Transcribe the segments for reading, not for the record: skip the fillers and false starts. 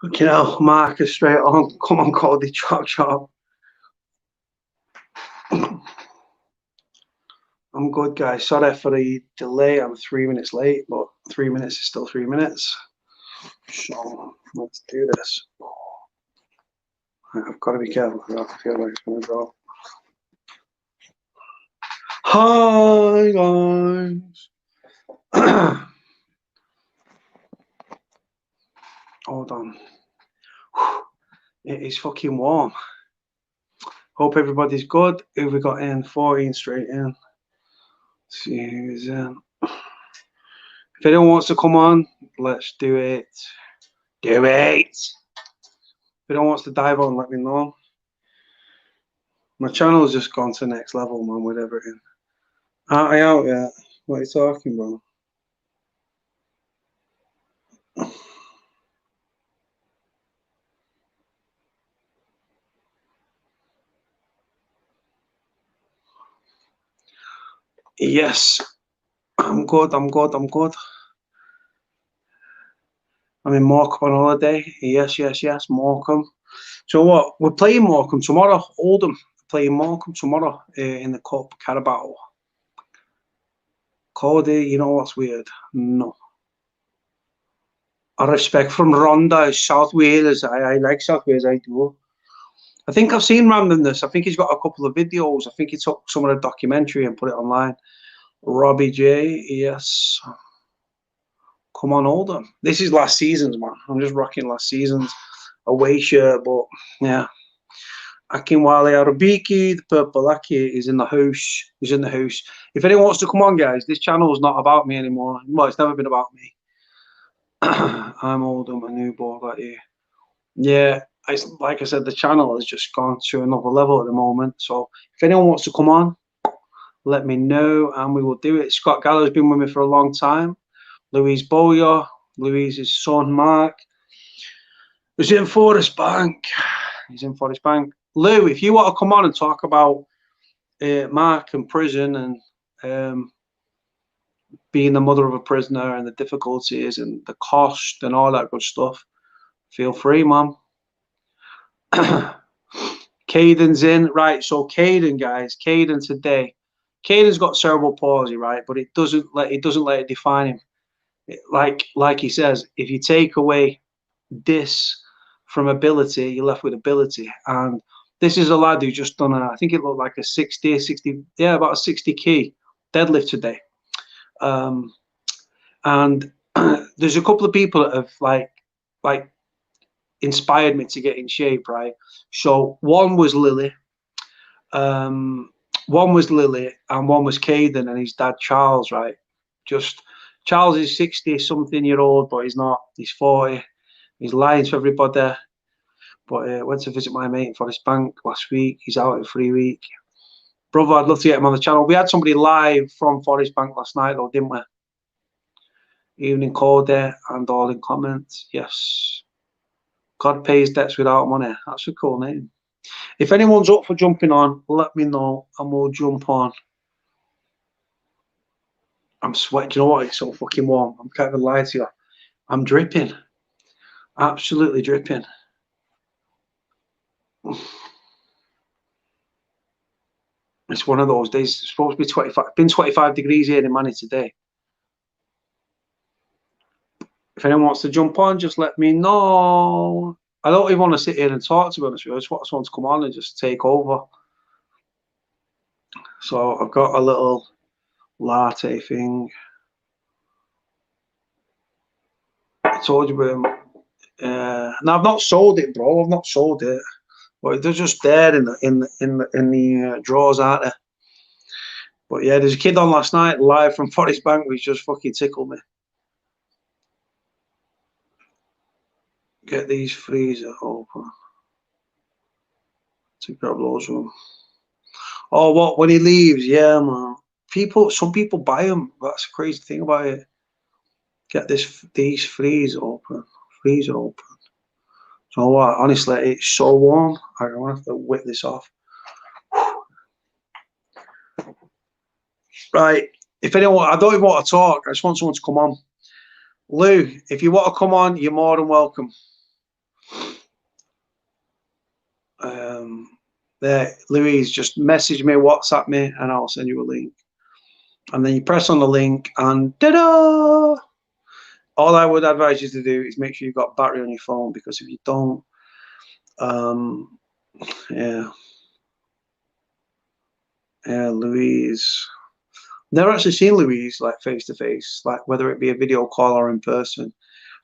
Okay, now Marcus straight on. Come on, Cody, chop chop. I'm good, guys. Sorry for the delay. I'm 3 minutes late, but 3 minutes is still 3 minutes. So let's do this. I've got to be careful because I feel like it's going to drop. Hi, guys. Hold on. It is fucking warm. Hope everybody's good. Who we got in? 14 straight in. Let's see who's in. If anyone wants to come on, let's do it. Do it. If anyone wants to dive on, let me know. My channel's just gone to the next level, man, with everything. Aren't I out yet? What are you talking about? Yes. I'm good. I'm in Morecambe on holiday. Yes, Morecambe. So what? We're playing Morecambe tomorrow. Oldham playing Morecambe tomorrow in the Cup Carabao. Cody, you know what's weird? No. I respect from Ronda, South Wales. I like South Wales, I do. I think I've seen Randomness. I think he's got a couple of videos. I think he took some of the documentary and put it online. Robbie J, yes. Come on, Oldham. This is last season's, man. I'm just rocking last season's away shirt, but yeah. Akinwale Arabiki, the purple lucky, is in the house. He's in the house. If anyone wants to come on, guys, this channel is not about me anymore. Well, it's never been about me. I'm Oldham, a new boy like you. Yeah, like I said, the channel has just gone to another level at the moment. So if anyone wants to come on, let me know and we will do it. Scott Gallo's been with me for a long time. Louise Bowyer, Louise's son Mark, who's in Forest Bank. He's in Forest Bank. Lou, if you want to come on and talk about Mark and prison and being the mother of a prisoner and the difficulties and the cost and all that good stuff, feel free, Mum. Kaden's in, right? So Kaden, guys, Kaden today. Kaden's got cerebral palsy, right? But it doesn't let it define him. Like he says, if you take away this from ability, you're left with ability. And this is a lad who just done I think it looked like a 60, yeah, about a 60 key deadlift today. And there's a couple of people that have like inspired me to get in shape, right? So one was Lily, and one was Kaden and his dad Charles, right? Just Charles is 60-something-year-old, but he's not. He's 40. He's lying to everybody. But went to visit my mate in Forest Bank last week. He's out in 3 weeks. Brother, I'd love to get him on the channel. We had somebody live from Forest Bank last night, though, didn't we? Evening Cody and all in comments. Yes. God pays debts without money. That's a cool name. If anyone's up for jumping on, let me know and we'll jump on. I'm sweating. Do you know what? It's so fucking warm. I'm can't even lie to you. I'm dripping. Absolutely dripping. It's one of those days. It's supposed to be 25. Been 25 degrees here in Manny today. If anyone wants to jump on, just let me know. I don't even want to sit here and talk, to be honest with you. I just want someone to come on and just take over. So I've got a little latte thing. I told you, now I've not sold it, bro. I've not sold it, but they're just there in the drawers, aren't they? But yeah, there's a kid on last night live from Forest Bank, which just fucking tickled me. Get these freezer open to grab those ones. Oh, what, when he leaves? Yeah, man. Some people buy them. That's the crazy thing about it. Get these freezer open. So what? Honestly, it's so warm. I'm gonna have to whip this off. Right. If anyone, I don't even want to talk. I just want someone to come on. Lou, if you want to come on, you're more than welcome. There, Louise, just message me, WhatsApp me, and I'll send you a link. And then you press on the link, and ta-da! All I would advise you to do is make sure you've got battery on your phone, because if you don't, yeah, Louise. Never actually seen Louise like face to face, like whether it be a video call or in person.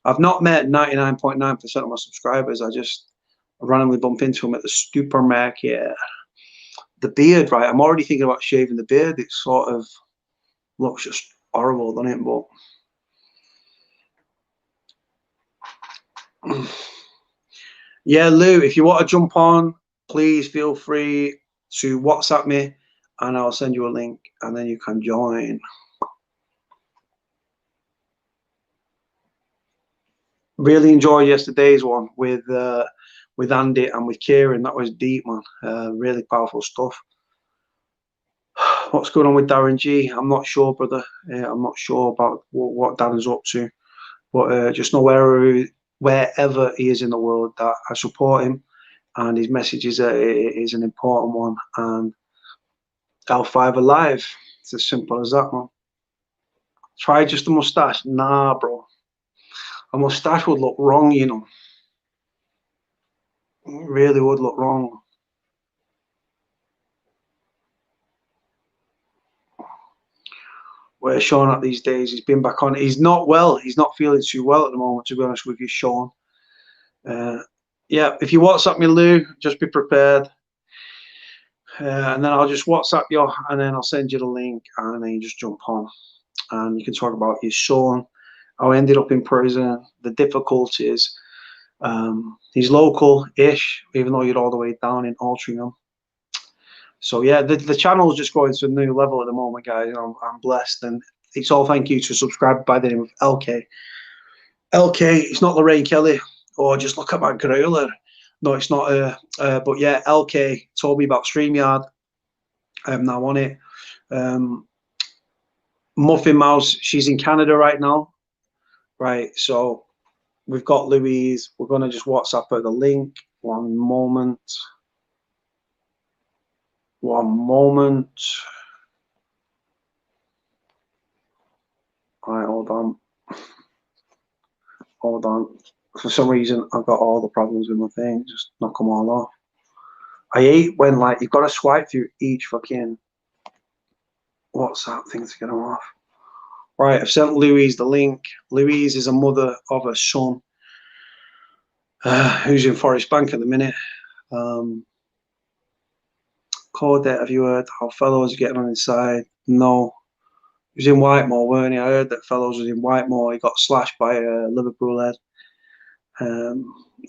I've not met 99.9% of my subscribers. I just randomly bump into them at the supermarket. The beard, right? I'm already thinking about shaving the beard. It sort of looks just horrible, doesn't it? But yeah, Lou, if you want to jump on, please feel free to WhatsApp me, and I'll send you a link, and then you can join. Really enjoyed yesterday's one with Andy and with Kieran. That was deep, man. Really powerful stuff. What's going on with Darren G? I'm not sure, brother. I'm not sure about what Darren's up to, but just know wherever he is in the world, that I support him, and his message is an important one. And L5 alive. It's as simple as that, man. Try just a mustache. Nah, bro. A mustache would look wrong, you know. It really would look wrong. Where's Sean at these days? He's been back on. He's not well. He's not feeling too well at the moment, to be honest with you, Sean. Yeah, if you WhatsApp me, Lou, just be prepared. And then I'll just WhatsApp you, and then I'll send you the link, and then you just jump on. And you can talk about your son, how I ended up in prison, the difficulties. He's local-ish, even though you're all the way down in Altrincham. So yeah, the channel is just going to a new level at the moment, guys. I'm blessed, and it's all thank you to subscribe by the name of LK. LK, it's not Lorraine Kelly, or just look at my growler. No, it's not. But yeah, LK told me about StreamYard. I'm now on it. Muffin Mouse, she's in Canada right now. Right, so we've got Louise. We're going to just WhatsApp her the link. One moment. One moment. All right, hold on. Hold on. For some reason, I've got all the problems with my thing. Just knock them all off. I hate when, like, you've got to swipe through each fucking WhatsApp thing to get them off. Right, I've sent Louise the link. Louise is a mother of a son who's in Forest Bank at the minute. Claudette, have you heard how Fellows are getting on inside? No. He was in Whitemore, weren't he? I heard that Fellows was in Whitemore. He got slashed by a Liverpool head.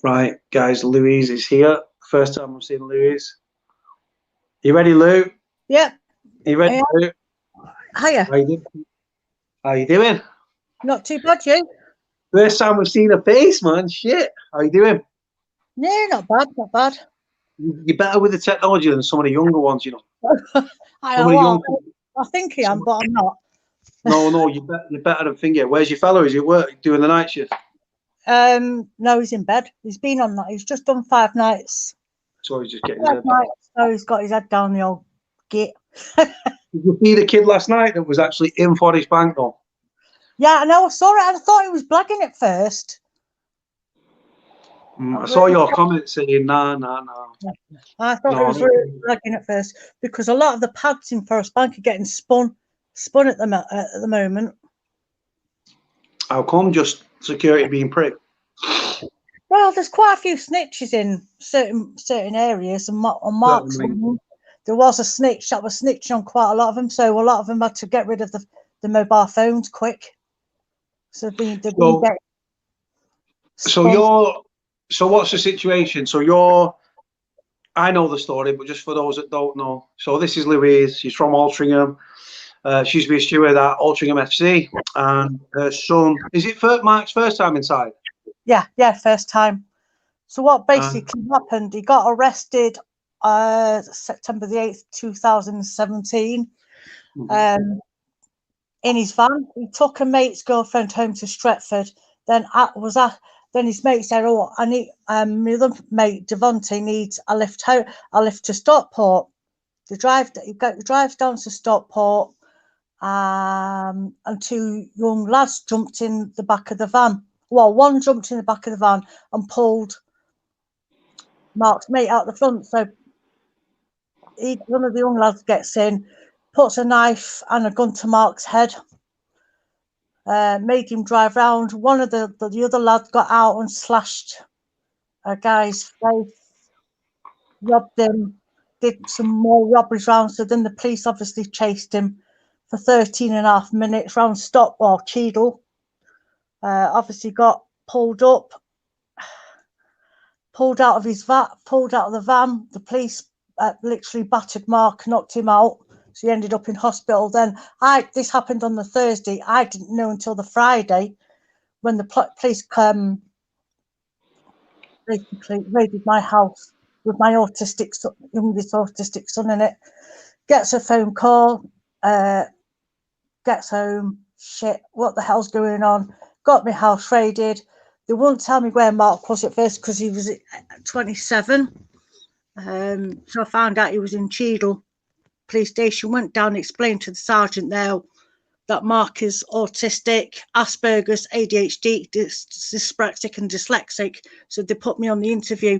Right, guys, Louise is here. First time I've seen Louise. You ready, Lou? Yep. You ready, Lou? Hiya. How you doing? Not too bad, you? First time we've seen a face, man. Shit. How you doing? No, not bad, not bad. You're better with the technology than some of the younger ones, you know. I think I am, but I'm not. No, you're better than Finger. Where's your fellow? Is he at work doing the night shift? No, he's in bed. He's been on that. He's just done 5 nights. So he's just getting his head back. So he's got his head down the old gate. Did you see the kid last night that was actually in Forest Bank, though? Yeah, I know. I saw it. I thought he was blagging at first. I saw your comment saying, nah. I thought he was really blagging at first, because a lot of the pads in Forest Bank are getting spun at the moment. How come? Just security being pricked? Well, there's quite a few snitches in certain areas, and on Mark's there was a snitch that was snitching on quite a lot of them, so a lot of them had to get rid of the mobile phones quick. So so what's the situation? So I know the story, but just for those that don't know, so this is Louise. She's from Altrincham. She used to be a steward at Altrincham FC, and her son, is it Mark's first time inside? Yeah, first time. So what basically happened, he got arrested September the 8th, 2017. in his van. He took a mate's girlfriend home to Stretford. Then then his mate said, "Oh, I need my other mate Devontae needs a lift home, a lift to Stockport." He drives down to Stockport, and two young lads jumped in the back of the van. Well, one jumped in the back of the van and pulled Mark's mate out the front. So one of the young lads gets in, puts a knife and a gun to Mark's head, made him drive round. One of the other lads got out and slashed a guy's face, robbed him, did some more robberies round. So then the police obviously chased him for 13.5 minutes round Cheadle. Obviously got pulled out of the van. The police literally battered Mark, knocked him out. So he ended up in hospital. Then this happened on the Thursday. I didn't know until the Friday when the police basically raided my house with my youngest autistic son in it. Gets a phone call, gets home, shit, what the hell's going on? Got my house raided. They wouldn't tell me where Mark was at first because he was 27. So I found out he was in Cheadle police station, went down, explained to the sergeant there that Mark is autistic, Asperger's, ADHD, dyspraxic and dyslexic. So they put me on the interview.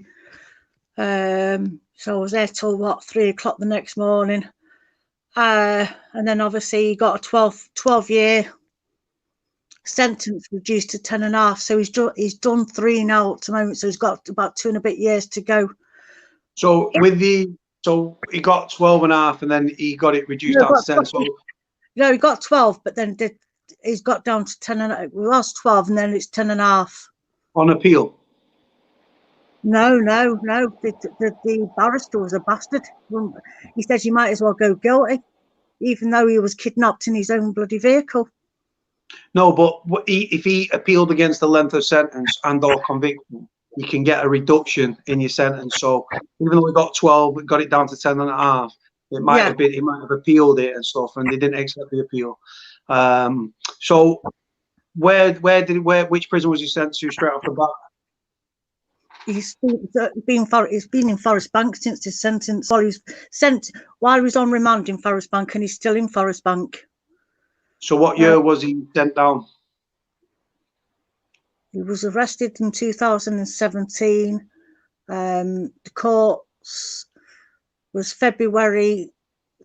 So I was there till 3 o'clock the next morning. And then obviously he got a 12-year sentence reduced to 10.5. So he's done 3 now at the moment. So he's got about 2 and a bit years to go. So so he got 12.5 and then he got it reduced down to 10. So no, he got 12, but then he's got down to 10 and it was 12 and then it's 10.5. On appeal? No. The barrister was a bastard. He says you might as well go guilty, even though he was kidnapped in his own bloody vehicle. No, but if he appealed against the length of sentence and or conviction, you can get a reduction in your sentence. So even though we got 12, we got it down to 10.5. It might have been, he might have appealed it and stuff, and they didn't accept the appeal. So which prison was he sent to straight off the bat? He's been in Forest Bank since his sentence. While he was on remand in Forest Bank, and he's still in Forest Bank. So what year was he sent down? He was arrested in 2017. The courts was February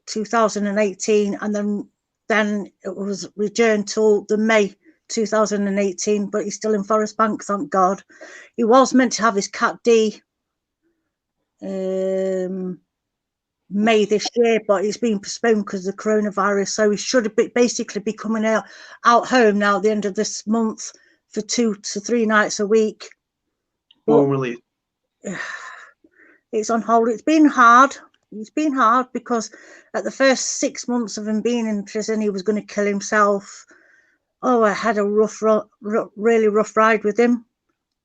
2018, and then it was adjourned till the May 2018. But he's still in Forest Bank, thank God. He was meant to have his Cat D May this year, but it's been postponed because of the coronavirus. So he should have basically be coming out home now at the end of this month for 2 to 3 nights a week. Normally, it's on hold. It's been hard. It's been hard because at the first 6 months of him being in prison, he was going to kill himself. Oh, I had a really rough ride with him,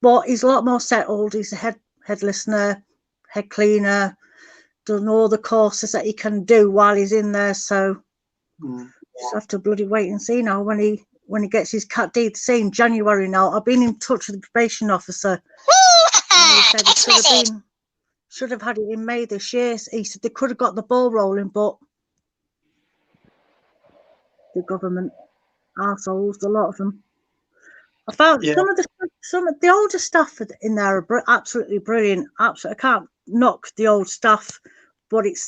but he's a lot more settled. He's a head listener, head cleaner, done all the courses that he can do while he's in there. So just have to bloody wait and see now when he gets his Cat D. The same January now. I've been in touch with the probation officer. And he said he should have had it in May this year. He said they could have got the ball rolling, but the government arseholes, a lot of them. I found some of the older staff in there are absolutely brilliant. Absolutely, I can't knock the old staff, but it's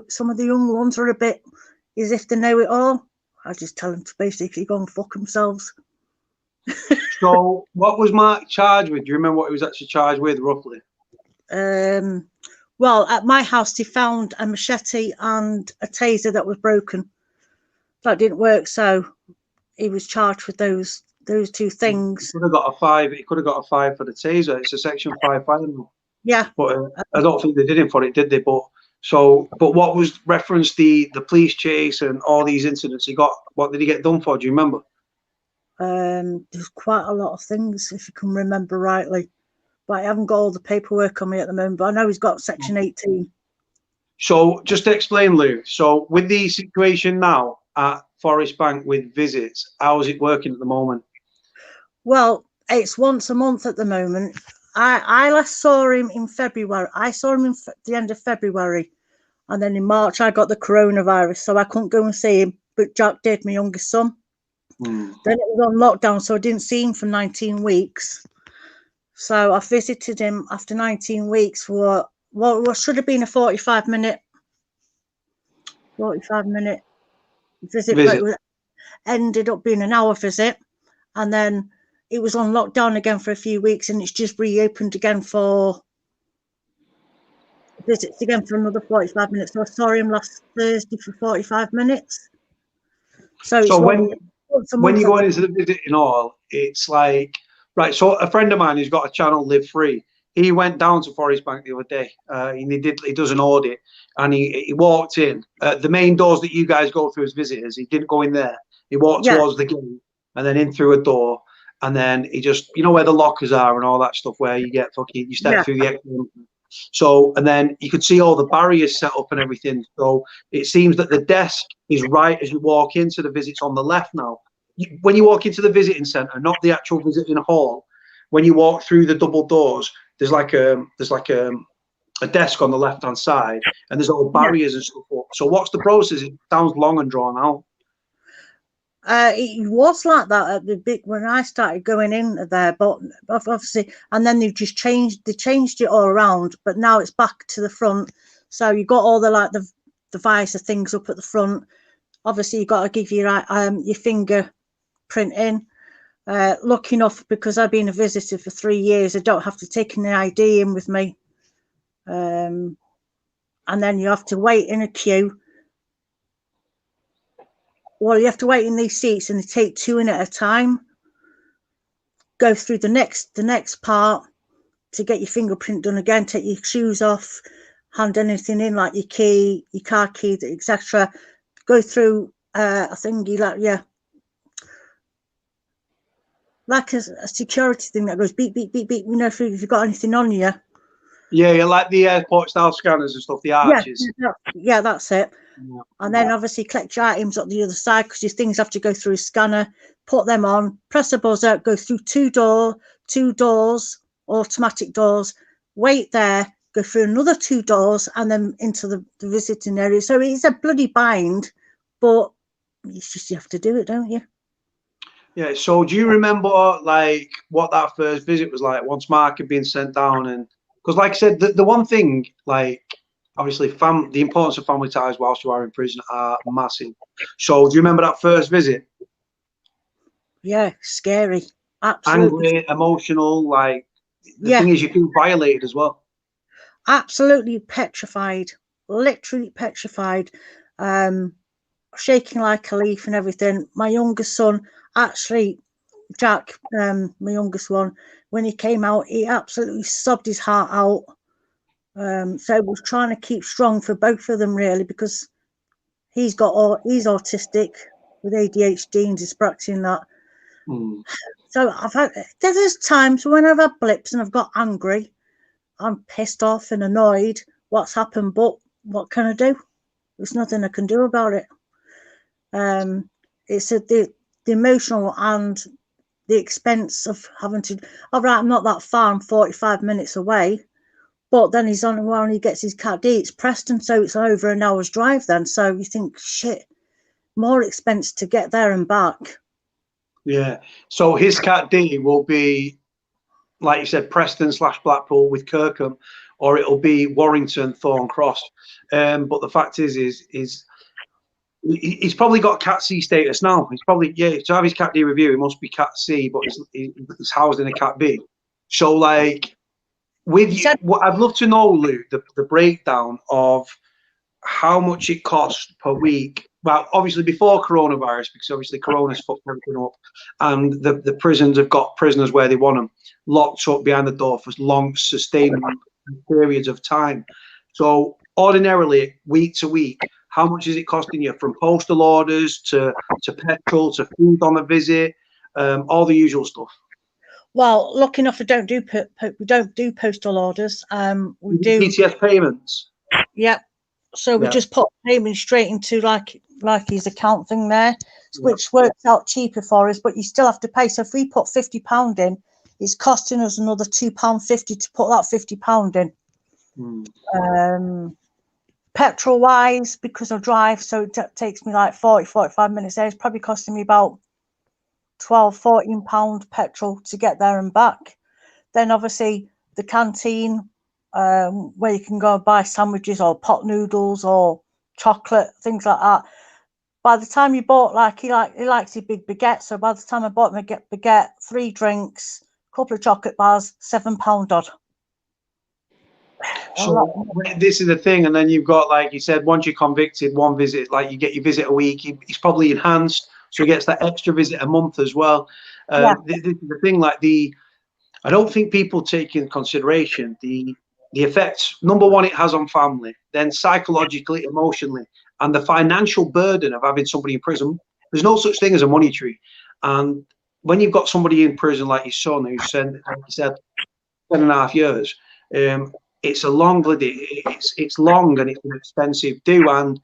some of the young ones are a bit as if they know it all. I just tell them to basically go and fuck themselves. So, what was Mark charged with? Do you remember what he was actually charged with, roughly? Well, at my house, he found a machete and a taser that was broken. That didn't work, so he was charged with those 2 things. He could have got a 5. He could have got a 5 for the taser. It's a Section 5 fine. Yeah, but I don't think they did him for it, did they? But what was referenced the police chase and all these incidents he got? What did he get done for? Do you remember? There's quite a lot of things, if you can remember rightly, but I haven't got all the paperwork on me at the moment. But I know he's got Section 18. So just to explain, Lou, so with the situation now at Forest Bank with visits, how is it working at the moment? Well, it's once a month at the moment. I last saw him in February. I saw him in the end of February. And then in March, I got the coronavirus, so I couldn't go and see him. But Jack did, my youngest son. Then it was on lockdown, so I didn't see him for 19 weeks. So I visited him after 19 weeks for what should have been a 45-minute visit, but it ended up being an hour visit. And then it was on lockdown again for a few weeks, and it's just reopened again for visits again for another 45 minutes. So I saw him last Thursday for 45 minutes. So when you go into the visiting hall, it's like, right, so a friend of mine who's got a channel, Live Free, he went down to Forest Bank the other day, and he does an audit, and he walked in. The main doors that you guys go through as visitors, he didn't go in there. He walked towards the gate and then in through a door, and then he just, you know where the lockers are and all that stuff, where you get you step through the exit. So, and then you could see all the barriers set up and everything. So it seems that the desk is right as you walk into the visits on the left now. When you walk into the visiting centre, not the actual visiting hall, when you walk through the double doors, there's like a desk on the left hand side, and there's all barriers and stuff. So what's the process? It sounds long and drawn out. It was like that at the big when I started going in there, but obviously, and then they changed it all around. But now it's back to the front, so you got all the visor things up at the front. Obviously, you got to give your fingerprint in. Lucky enough, because I've been a visitor for 3 years, I don't have to take an ID in with me. And then you have to wait in a queue. Well, you have to wait in these seats, and they take 2 in at a time. Go through the next part to get your fingerprint done again. Take your shoes off, hand anything in like your key, your car key, etc. Go through a thingy like a security thing that goes beep beep beep beep. You know, if you've got anything on you. Yeah, like the airport style scanners and stuff, the arches. Yeah, that's it. And then obviously collect your items up the other side, because your things have to go through a scanner. Put them on, press a buzzer, go through two doors, automatic doors. Wait there, go through another 2 doors, and then into the visiting area. So it's a bloody bind, but it's just you have to do it, don't you? Yeah. So do you remember like what that first visit was like once Mark had been sent down? And because like I said, the one thing, like obviously the importance of family ties whilst you are in prison are massive. So do you remember that first visit? Yeah, scary. Absolutely. Angry, emotional, like the thing is you feel violated as well. Absolutely petrified, literally petrified, shaking like a leaf and everything. My youngest son, actually, Jack, my youngest one, when he came out, he absolutely sobbed his heart out. So I was trying to keep strong for both of them, really, because he's autistic with ADHD and dyspraxia and that. So there's times when I've had blips and I've got angry, I'm pissed off and annoyed what's happened, but what can I do? There's nothing I can do about it. It's the emotional and the expense of having to. All right, I'm not that far. I'm 45 minutes away, but then he's on when he gets his Cat D. It's Preston, so it's over an hour's drive then. So you think, shit, more expense to get there and back. Yeah. So his Cat D will be, like you said, Preston/Blackpool with Kirkham, or it'll be Warrington, Thorne Cross. But the fact is he's probably got Cat C status now. He's probably, to have his Cat D review, it must be Cat C, but he's housed in a Cat B. So like with you, I'd love to know, Lou, the breakdown of how much it costs per week. Well, obviously before coronavirus, because obviously corona's fucked everything up, and the prisons have got prisoners where they want them, locked up behind the door for long, sustained periods of time. So ordinarily, week to week, how much is it costing you, from postal orders to petrol to food on the visit, all the usual stuff? Well, lucky enough, we don't do postal orders. We do PTS payments. Yep. So we just put payment straight into like his account thing there, which works out cheaper for us, but you still have to pay. So if we put £50 in, it's costing us another £2.50 to put that £50 in. Petrol wise, because I drive, so it takes me like 45 minutes there, it's probably costing me about £12-14 petrol to get there and back. Then obviously the canteen, where you can go and buy sandwiches or pot noodles or chocolate, things like that. By the time you bought, like he likes his big baguette, so by the time I bought my baguette, 3 drinks, a couple of chocolate bars, £7 odd. So this is the thing, and then you've got, like you said, once you're convicted, one visit, like you get your visit a week. He's probably enhanced, so he gets that extra visit a month as well. The thing, like I don't think people take in consideration the effects. Number one, it has on family, then psychologically, emotionally, and the financial burden of having somebody in prison. There's no such thing as a money tree, and when you've got somebody in prison like your son, who's said, like you said, 10.5 years. It's a long, it's long and it's an expensive do. And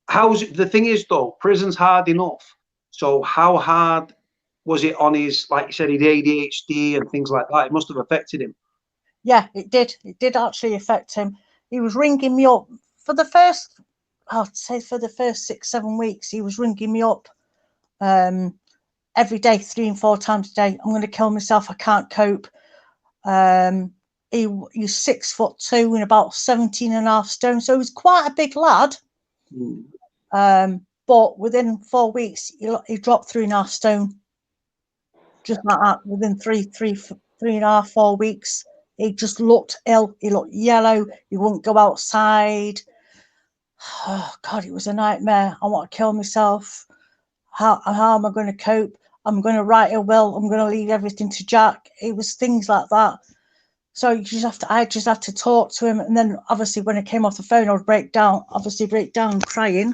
the thing is though, prison's hard enough. So how hard was it on his, like you said, his ADHD and things like that? It must have affected him. Yeah, it did. It did actually affect him. He was ringing me up for the first, I'd say for the first 6-7 weeks. He was ringing me up every day, 3 and 4 times a day. I'm going to kill myself. I can't cope. He's 6'2" and about 17.5 stone, so he was quite a big lad. But within 4 weeks, he dropped 3.5 stone, just like that. Within 3.5, 4 weeks, he just looked ill. He looked yellow. He wouldn't go outside. Oh God, it was a nightmare. I want to kill myself. How am I going to cope? I'm going to write a will. I'm going to leave everything to Jack. It was things like that. So I just have to talk to him, and then obviously when I came off the phone, I would break down crying.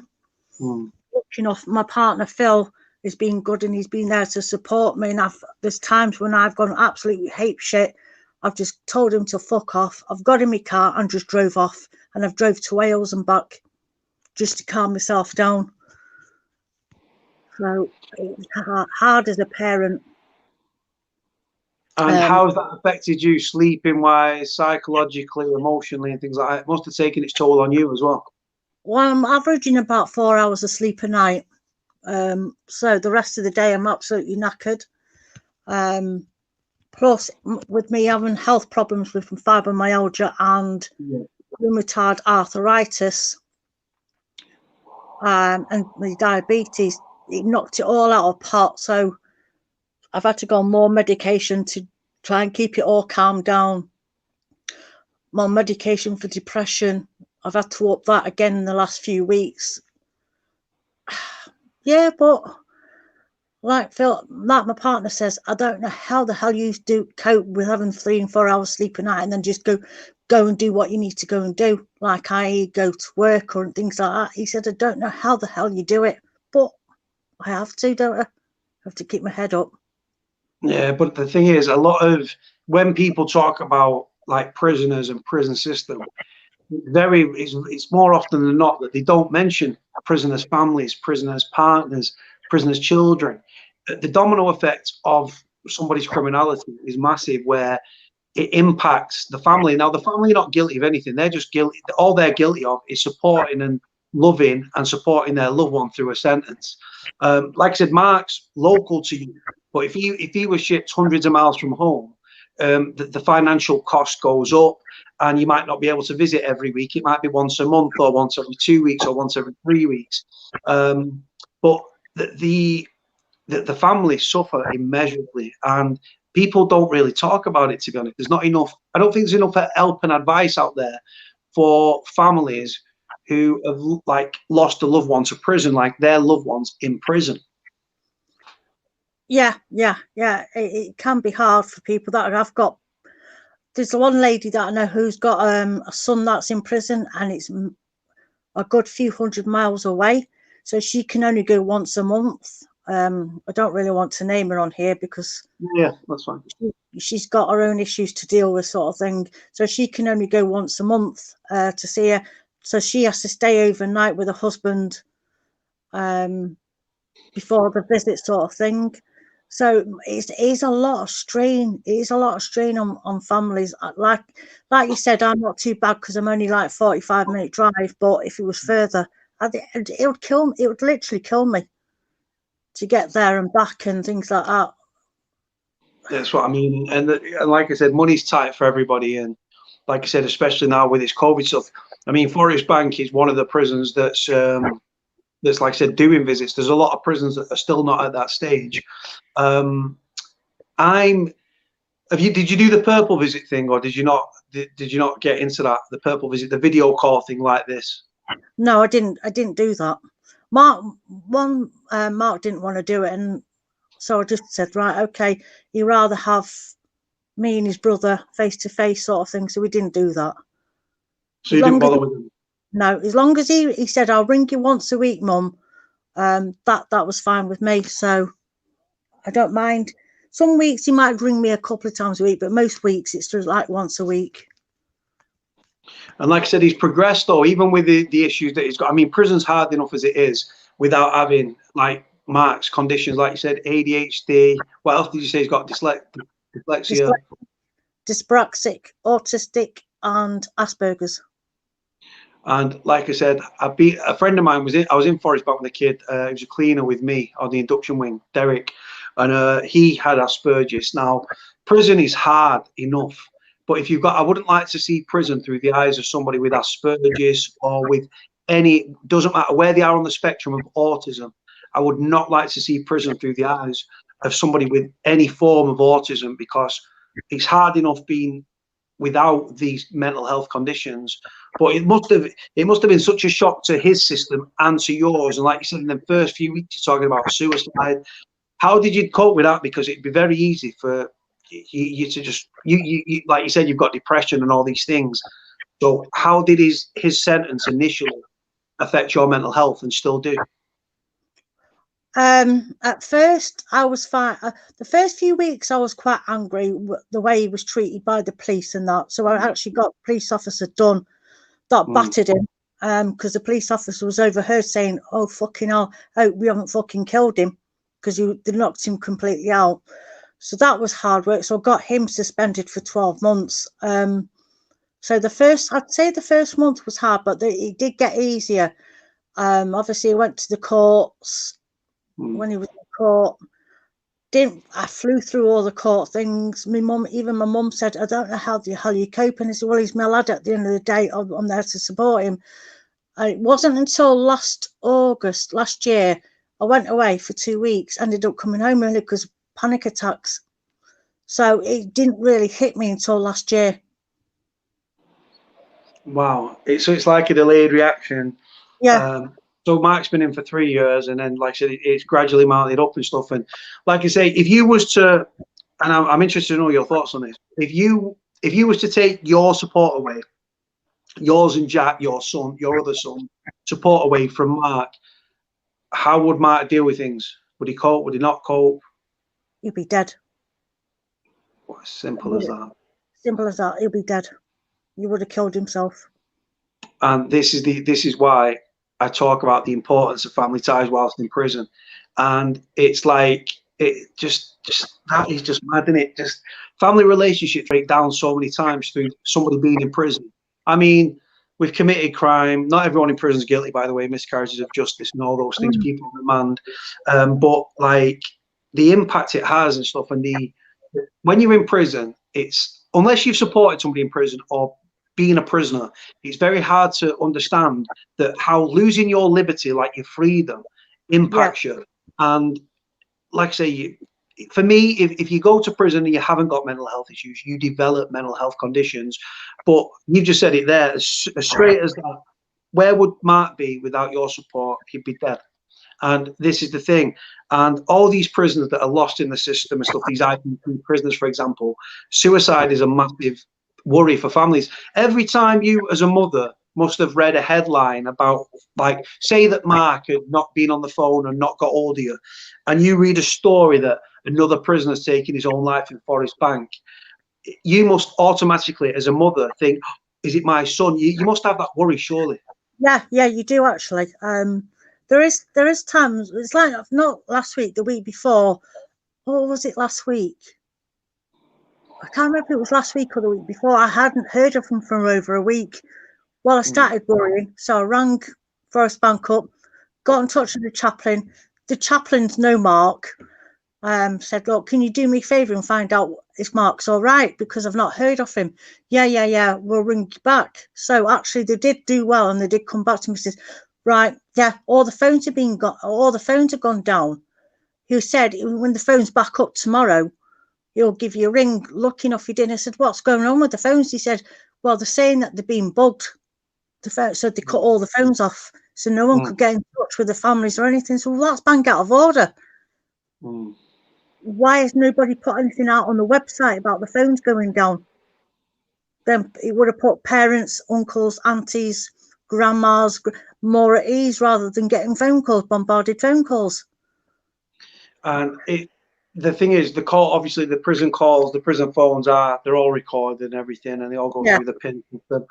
Looking off, my partner Phil has been good, and he's been there to support me. And there's times when I've gone absolutely hate shit. I've just told him to fuck off. I've got in my car and just drove off, and I've drove to Wales and back just to calm myself down. So it was hard as a parent. And how's that affected you, sleeping wise, psychologically, emotionally, and things like that? It must have taken its toll on you as well. Well, I'm averaging about 4 hours of sleep a night. So the rest of the day I'm absolutely knackered. Plus, with me having health problems with fibromyalgia and rheumatoid arthritis, and my diabetes, it knocked it all out of pot. So I've had to go on more medication to try and keep it all calmed down. More medication for depression. I've had to up that again in the last few weeks. Yeah, but like Phil, like my partner says, I don't know how the hell you do cope with having 3 and 4 hours sleep a night and then just go and do what you need to go and do, like I go to work or things like that. He said, I don't know how the hell you do it, but I have to, don't I? I have to keep my head up. Yeah, but the thing is, a lot of when people talk about like prisoners and prison system, it's more often than not that they don't mention prisoners' families, prisoners' partners, prisoners' children. The domino effect of somebody's criminality is massive, where it impacts the family. Now, the family are not guilty of anything. They're just guilty. All they're guilty of is supporting and loving and supporting their loved one through a sentence. Like I said, Mark's local to you, but if he was shipped hundreds of miles from home, the financial cost goes up, and you might not be able to visit every week. It might be once a month, or once every 2 weeks, or once every 3 weeks. But the family suffer immeasurably, and people don't really talk about it, to be honest. There's not enough. I don't think there's enough help and advice out there for families who have like lost a loved one to prison, like their loved ones in prison. Yeah. It can be hard for people that have got. There's one lady that I know who's got a son that's in prison, and it's a good few hundred miles away, so she can only go once a month. I don't really want to name her on here because that's fine. She's got her own issues to deal with, sort of thing. So she can only go once a month to see her. so she has to stay overnight with her husband before the visit, sort of thing. So it's a lot of strain. It is a lot of strain on families. Like you said, I'm not too bad because I'm only like 45-minute drive. But if it was further, it would kill me. It would literally kill me to get there and back and things like that. That's what I mean. And like I said, money's tight for everybody. And like I said, especially now with this COVID stuff. I mean, Forest Bank is one of the prisons that's like I said, doing visits. There's a lot of prisons that are still not at that stage. Did you do the purple visit thing, or did you not? Did you not get into that, the purple visit, the video call thing like this? No, I didn't do that. Mark didn't want to do it, and so I just said, right, okay, he'd rather have me and his brother face to face sort of thing. So we didn't do that. So you didn't bother with him? No, as long as he said, I'll ring you once a week, Mum, that was fine with me. So I don't mind. Some weeks he might ring me a couple of times a week, but most weeks it's just like once a week. And like I said, he's progressed though, even with the issues that he's got. I mean, prison's hard enough as it is without having like Mark's conditions, like you said, ADHD. What else did you say? He's got dyslexia, dyspraxic, autistic, and Asperger's. And like I said, a friend of mine I was in Forest Bank with a kid. He was a cleaner with me on the induction wing, Derek, and he had Asperger's. Now, prison is hard enough, but if you've got, I wouldn't like to see prison through the eyes of somebody with Asperger's or with any, doesn't matter where they are on the spectrum of autism. I would not like to see prison through the eyes of somebody with any form of autism, because it's hard enough being without these mental health conditions. But it must have been such a shock to his system and to yours. And like you said, in the first few weeks, you're talking about suicide. How did you cope with that? Because it'd be very easy for you to just you like you said, you've got depression and all these things. So how did his sentence initially affect your mental health, and still do? At first I was fine. The first few weeks I was quite angry the way he was treated by the police and that. So I actually got a police officer done that battered him, because the police officer was overheard saying, "Oh fucking hell, oh, we haven't fucking killed him," because they knocked him completely out. So that was hard work. So I got him suspended for 12 months. So I'd say the first month was hard, but it did get easier. Obviously I went to the courts. When he was in court, I flew through all the court things. My mum said, "I don't know how the hell you coping." I said, "Well, he's my lad at the end of the day. I'm there to support him." And it wasn't until last year, I went away for 2 weeks, ended up coming home early because of panic attacks. So it didn't really hit me until last year. Wow. So it's like a delayed reaction. Yeah. So Mark's been in for 3 years, and then, like I said, it's gradually mounted up and stuff. And like I say, if you was to, and I'm interested to know your thoughts on this, if you was to take your support away, yours and Jack, your son, your other son, support away from Mark, how would Mark deal with things? Would he cope? Would he not cope? He'd be dead. What, simple as that. Simple as that. He'll be dead. He would have killed himself. And this is why I talk about the importance of family ties whilst in prison. And it's like, it just that is just mad, isn't it? Just family relationships break down so many times through somebody being in prison. I mean, we've committed crime. Not everyone in prison is guilty, by the way. Miscarriages of justice and all those things, people demand. But like the impact it has and stuff, and when you're in prison, it's, unless you've supported somebody in prison or being a prisoner, it's very hard to understand that how losing your liberty, like your freedom, impacts you. And like I say, for me, if you go to prison and you haven't got mental health issues, you develop mental health conditions. But you just said it there, as straight as that. Where would Mark be without your support? He'd be dead. And this is the thing. And all these prisoners that are lost in the system and stuff, these IPP prisoners, for example, suicide is a massive worry for families. Every time you, as a mother, must have read a headline about, like, say that Mark had not been on the phone and not got hold of you, and you read a story that another prisoner's taking his own life in Forest Bank, you must automatically, as a mother, think, is it my son? You must have that worry, surely. Yeah, you do actually. There is times. It's like not last week, the week before. Or was it last week? I can't remember if it was last week or the week before. I hadn't heard of him for over a week. Well, I started worrying, so I rang Forest Bank up, got in touch with the chaplain. The chaplain's no Mark. Said, look, can you do me a favour and find out if Mark's all right, because I've not heard of him. Yeah, we'll ring you back. So actually they did do well, and they did come back to me and says, right, yeah, all the phones have gone down. He said when the phone's back up tomorrow, he'll give you a ring. Lucky enough he did. I said, what's going on with the phones? He said, well, they're saying that they're being bugged. So they cut all the phones off, so no one could get in touch with the families or anything. So that's bang out of order. Why has nobody put anything out on the website about the phones going down? Then it would have put parents, uncles, aunties, grandmas more at ease, rather than getting bombarded phone calls. And the thing is, the call, obviously the prison calls, the prison phones they're all recorded and everything, and they all go through the PIN system.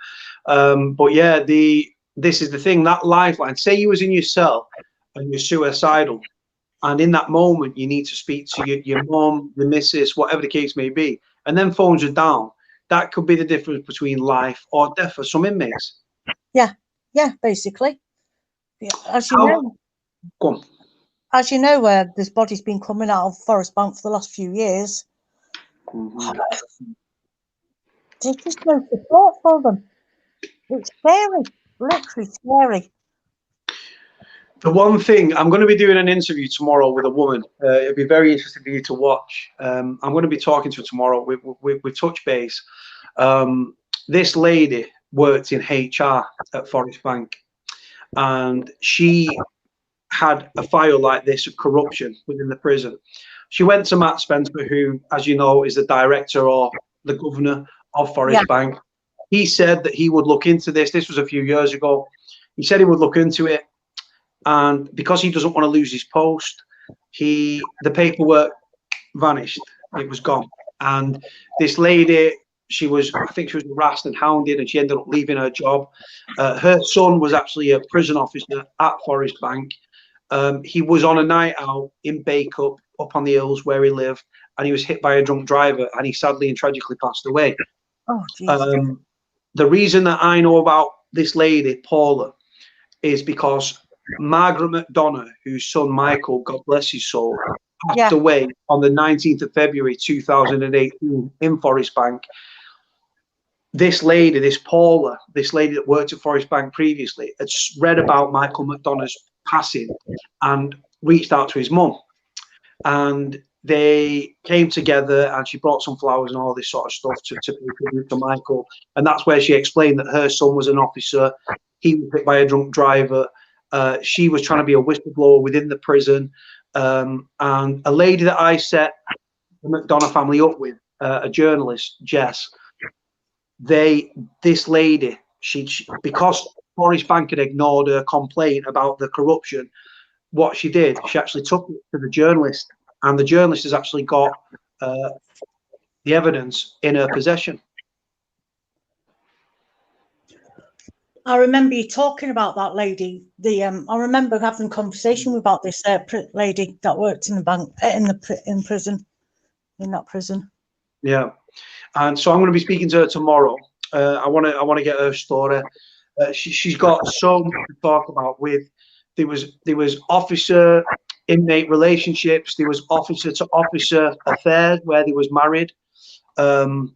But yeah, this is the thing, that lifeline. Say you was in your cell and you're suicidal, and in that moment you need to speak to your mum, the missus, whatever the case may be, and then phones are down. That could be the difference between life or death for some inmates. Yeah, basically. Yeah, as you know. Go on. As you know, this body's been coming out of Forest Bank for the last few years. There's just no support for them. It's scary, literally scary. The one thing, I'm going to be doing an interview tomorrow with a woman. It'll be very interesting for you to watch. I'm going to be talking to her tomorrow with touch base. This lady worked in HR at Forest Bank, and she had a file like this of corruption within the prison. She went to Matt Spencer, who, as you know, is the director or the governor of Forest Bank. He said that he would look into this. This was a few years ago. He said he would look into it, and because he doesn't want to lose his post, the paperwork vanished. It was gone. And this lady, I think she was harassed and hounded, and she ended up leaving her job. Her son was actually a prison officer at Forest Bank. He was on a night out in Bacup, up on the hills where he lived, and he was hit by a drunk driver, and he sadly and tragically passed away. Oh, Jesus. The reason that I know about this lady, Paula, is because Margaret McDonough, whose son Michael, God bless his soul, passed away on the 19th of February 2018 in Forest Bank. This lady, this Paula, this lady that worked at Forest Bank previously, had read about Michael McDonough's passing and reached out to his mum, and they came together, and she brought some flowers and all this sort of stuff to pay tribute to Michael. And that's where she explained that her son was an officer. He was hit by a drunk driver. She was trying to be a whistleblower within the prison. And a lady that I set the McDonough family up with, a journalist, Jess, this lady, because Forest Bank had ignored her complaint about the corruption, what she did, she actually took it to the journalist, and the journalist has actually got the evidence in her possession. I remember you talking about that lady. I remember having a conversation about this lady that worked in the bank, in prison, in that prison. Yeah, and so I'm going to be speaking to her tomorrow. I want to get her story. She's got so much to talk about. There was officer inmate relationships. There was officer to officer affairs where they was married. And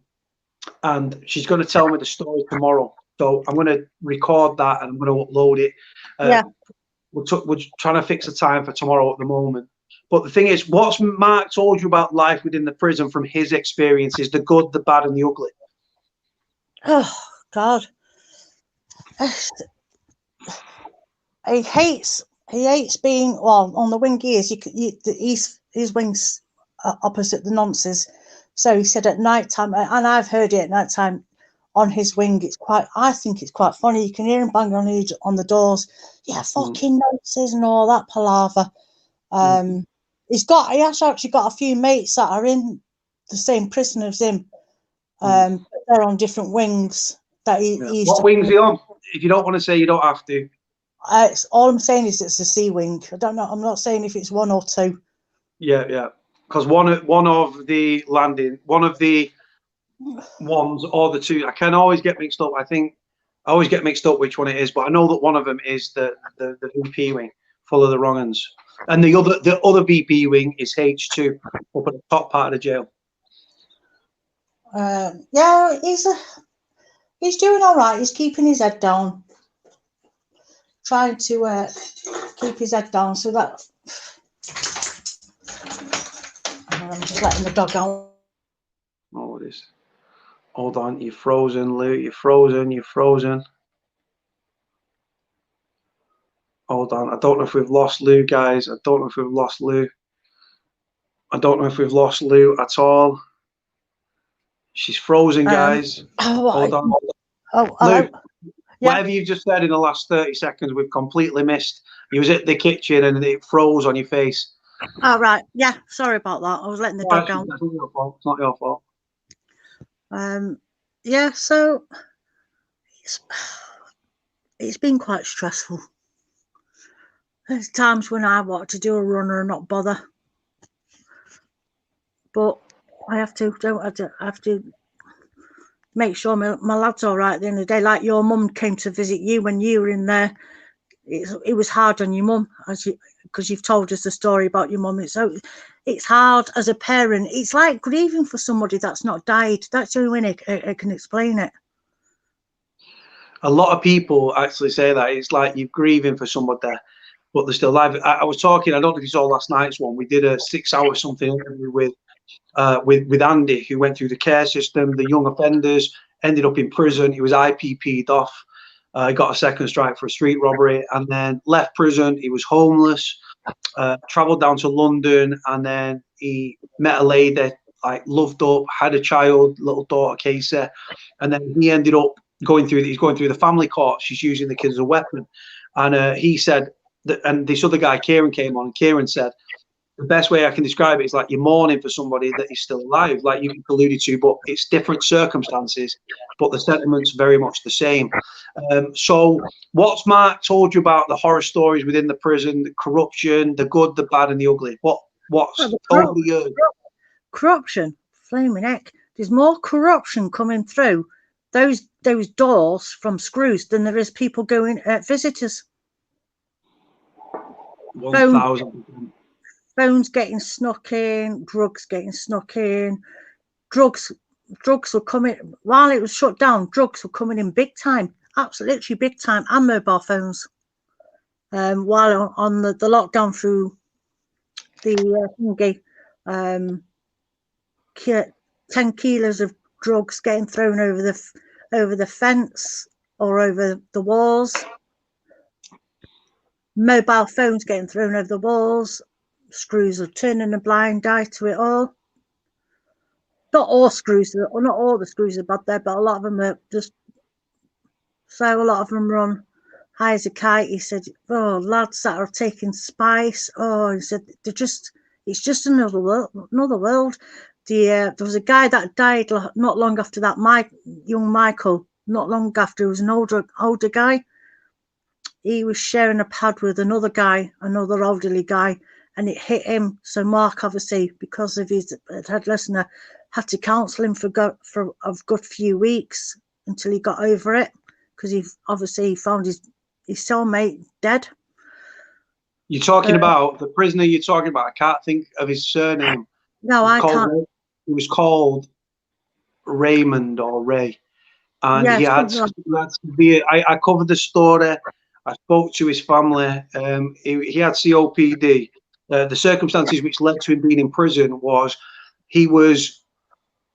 she's going to tell me the story tomorrow. So I'm going to record that and I'm going to upload it. We're trying to fix a time for tomorrow at the moment. But the thing is, what's Mark told you about life within the prison from his experiences, the good, the bad, and the ugly? Oh, God. He hates being, well, on the wing he is, his wing's opposite the nonces. So he said at night time, and I've heard it at night time on his wing, I think it's quite funny. You can hear him banging on the doors. Yeah, fucking nonces and all that palaver. He has actually got a few mates that are in the same prison as him. They're on different wings. What wing's he on? if you don't want to say, you don't have to. It's all I'm saying is it's a sea wing. I don't know. I'm not saying if it's 1 or 2. Yeah. Because one of the landing, one of the ones or the 2, I can always get mixed up. I think I always get mixed up which one it is, but I know that one of them is the VP wing, full of the wrong uns, and the other VP wing is H2 up at the top part of the jail. Yeah, he's doing all right. He's keeping his head down, trying to keep his head down. So that I'm just letting the dog out. Oh, this. Hold on, you're frozen, Lou. You're frozen. You're frozen. Hold on. I don't know if we've lost Lou, guys. I don't know if we've lost Lou. I don't know if we've lost Lou at all. She's frozen, guys. Hold on. Oh, Lou, yeah. whatever you've just said in the last 30 seconds, we've completely missed. You was at the kitchen and it froze on your face. Oh, right. Yeah, sorry about that. I was letting the dog out. It's not your fault. It's not your fault. Yeah, so it's been quite stressful. There's times when I want to do a runner and not bother, but I have to. I have to make sure my lad's all right at the end of the day. Like your mum came to visit you when you were in there. It was hard on your mum, because you've told us the story about your mum. It's hard as a parent. It's like grieving for somebody that's not died. That's the only way I can explain it. A lot of people actually say that it's like you're grieving for somebody there, but they're still alive. I was talking. I don't know if you saw last night's one. We did a 6-hour something interview with Andy, who went through the care system, the young offenders, ended up in prison. He was IPP'd off. He got a second strike for a street robbery, and then left prison. He was homeless. Travelled down to London, and then he met a lady, like loved up, had a child, little daughter Casey, and then he ended up he's going through the family court. She's using the kid as a weapon, and he said that, and this other guy Kieran came on, and Kieran said the best way I can describe it is like you're mourning for somebody that is still alive, like you alluded to, but it's different circumstances, but the sentiment's very much the same. So what's Mark told you about the horror stories within the prison, the corruption, the good, the bad, and the ugly? What's over the years? Corruption, flaming heck. There's more corruption coming through those doors from screws than there is people going visitors. 1,000%. Phones getting snuck in, drugs getting snuck in. Drugs were coming while it was shut down. Drugs were coming in big time, absolutely big time, and mobile phones. While on the lockdown through the 10 kilos of drugs getting thrown over the fence or over the walls. Mobile phones getting thrown over the walls. Screws are turning a blind eye to it all. Not all the screws are bad there, but a lot of them are just. So a lot of them run high as a kite. He said, "Oh, lads that are taking spice. Oh," he said, it's just another world. There was a guy that died not long after that. Young Michael. Not long after, he was an older guy. He was sharing a pad with another elderly guy, and it hit him. So Mark, obviously, because of his head listener, had to counsel him for a good few weeks until he got over it, because he obviously found his cellmate dead. You're talking about the prisoner you're talking about. I can't think of his surname. No, I can't. He was called Raymond or Ray. And yeah, he had severe. I covered the story. I spoke to his family. He had COPD. The circumstances which led to him being in prison was he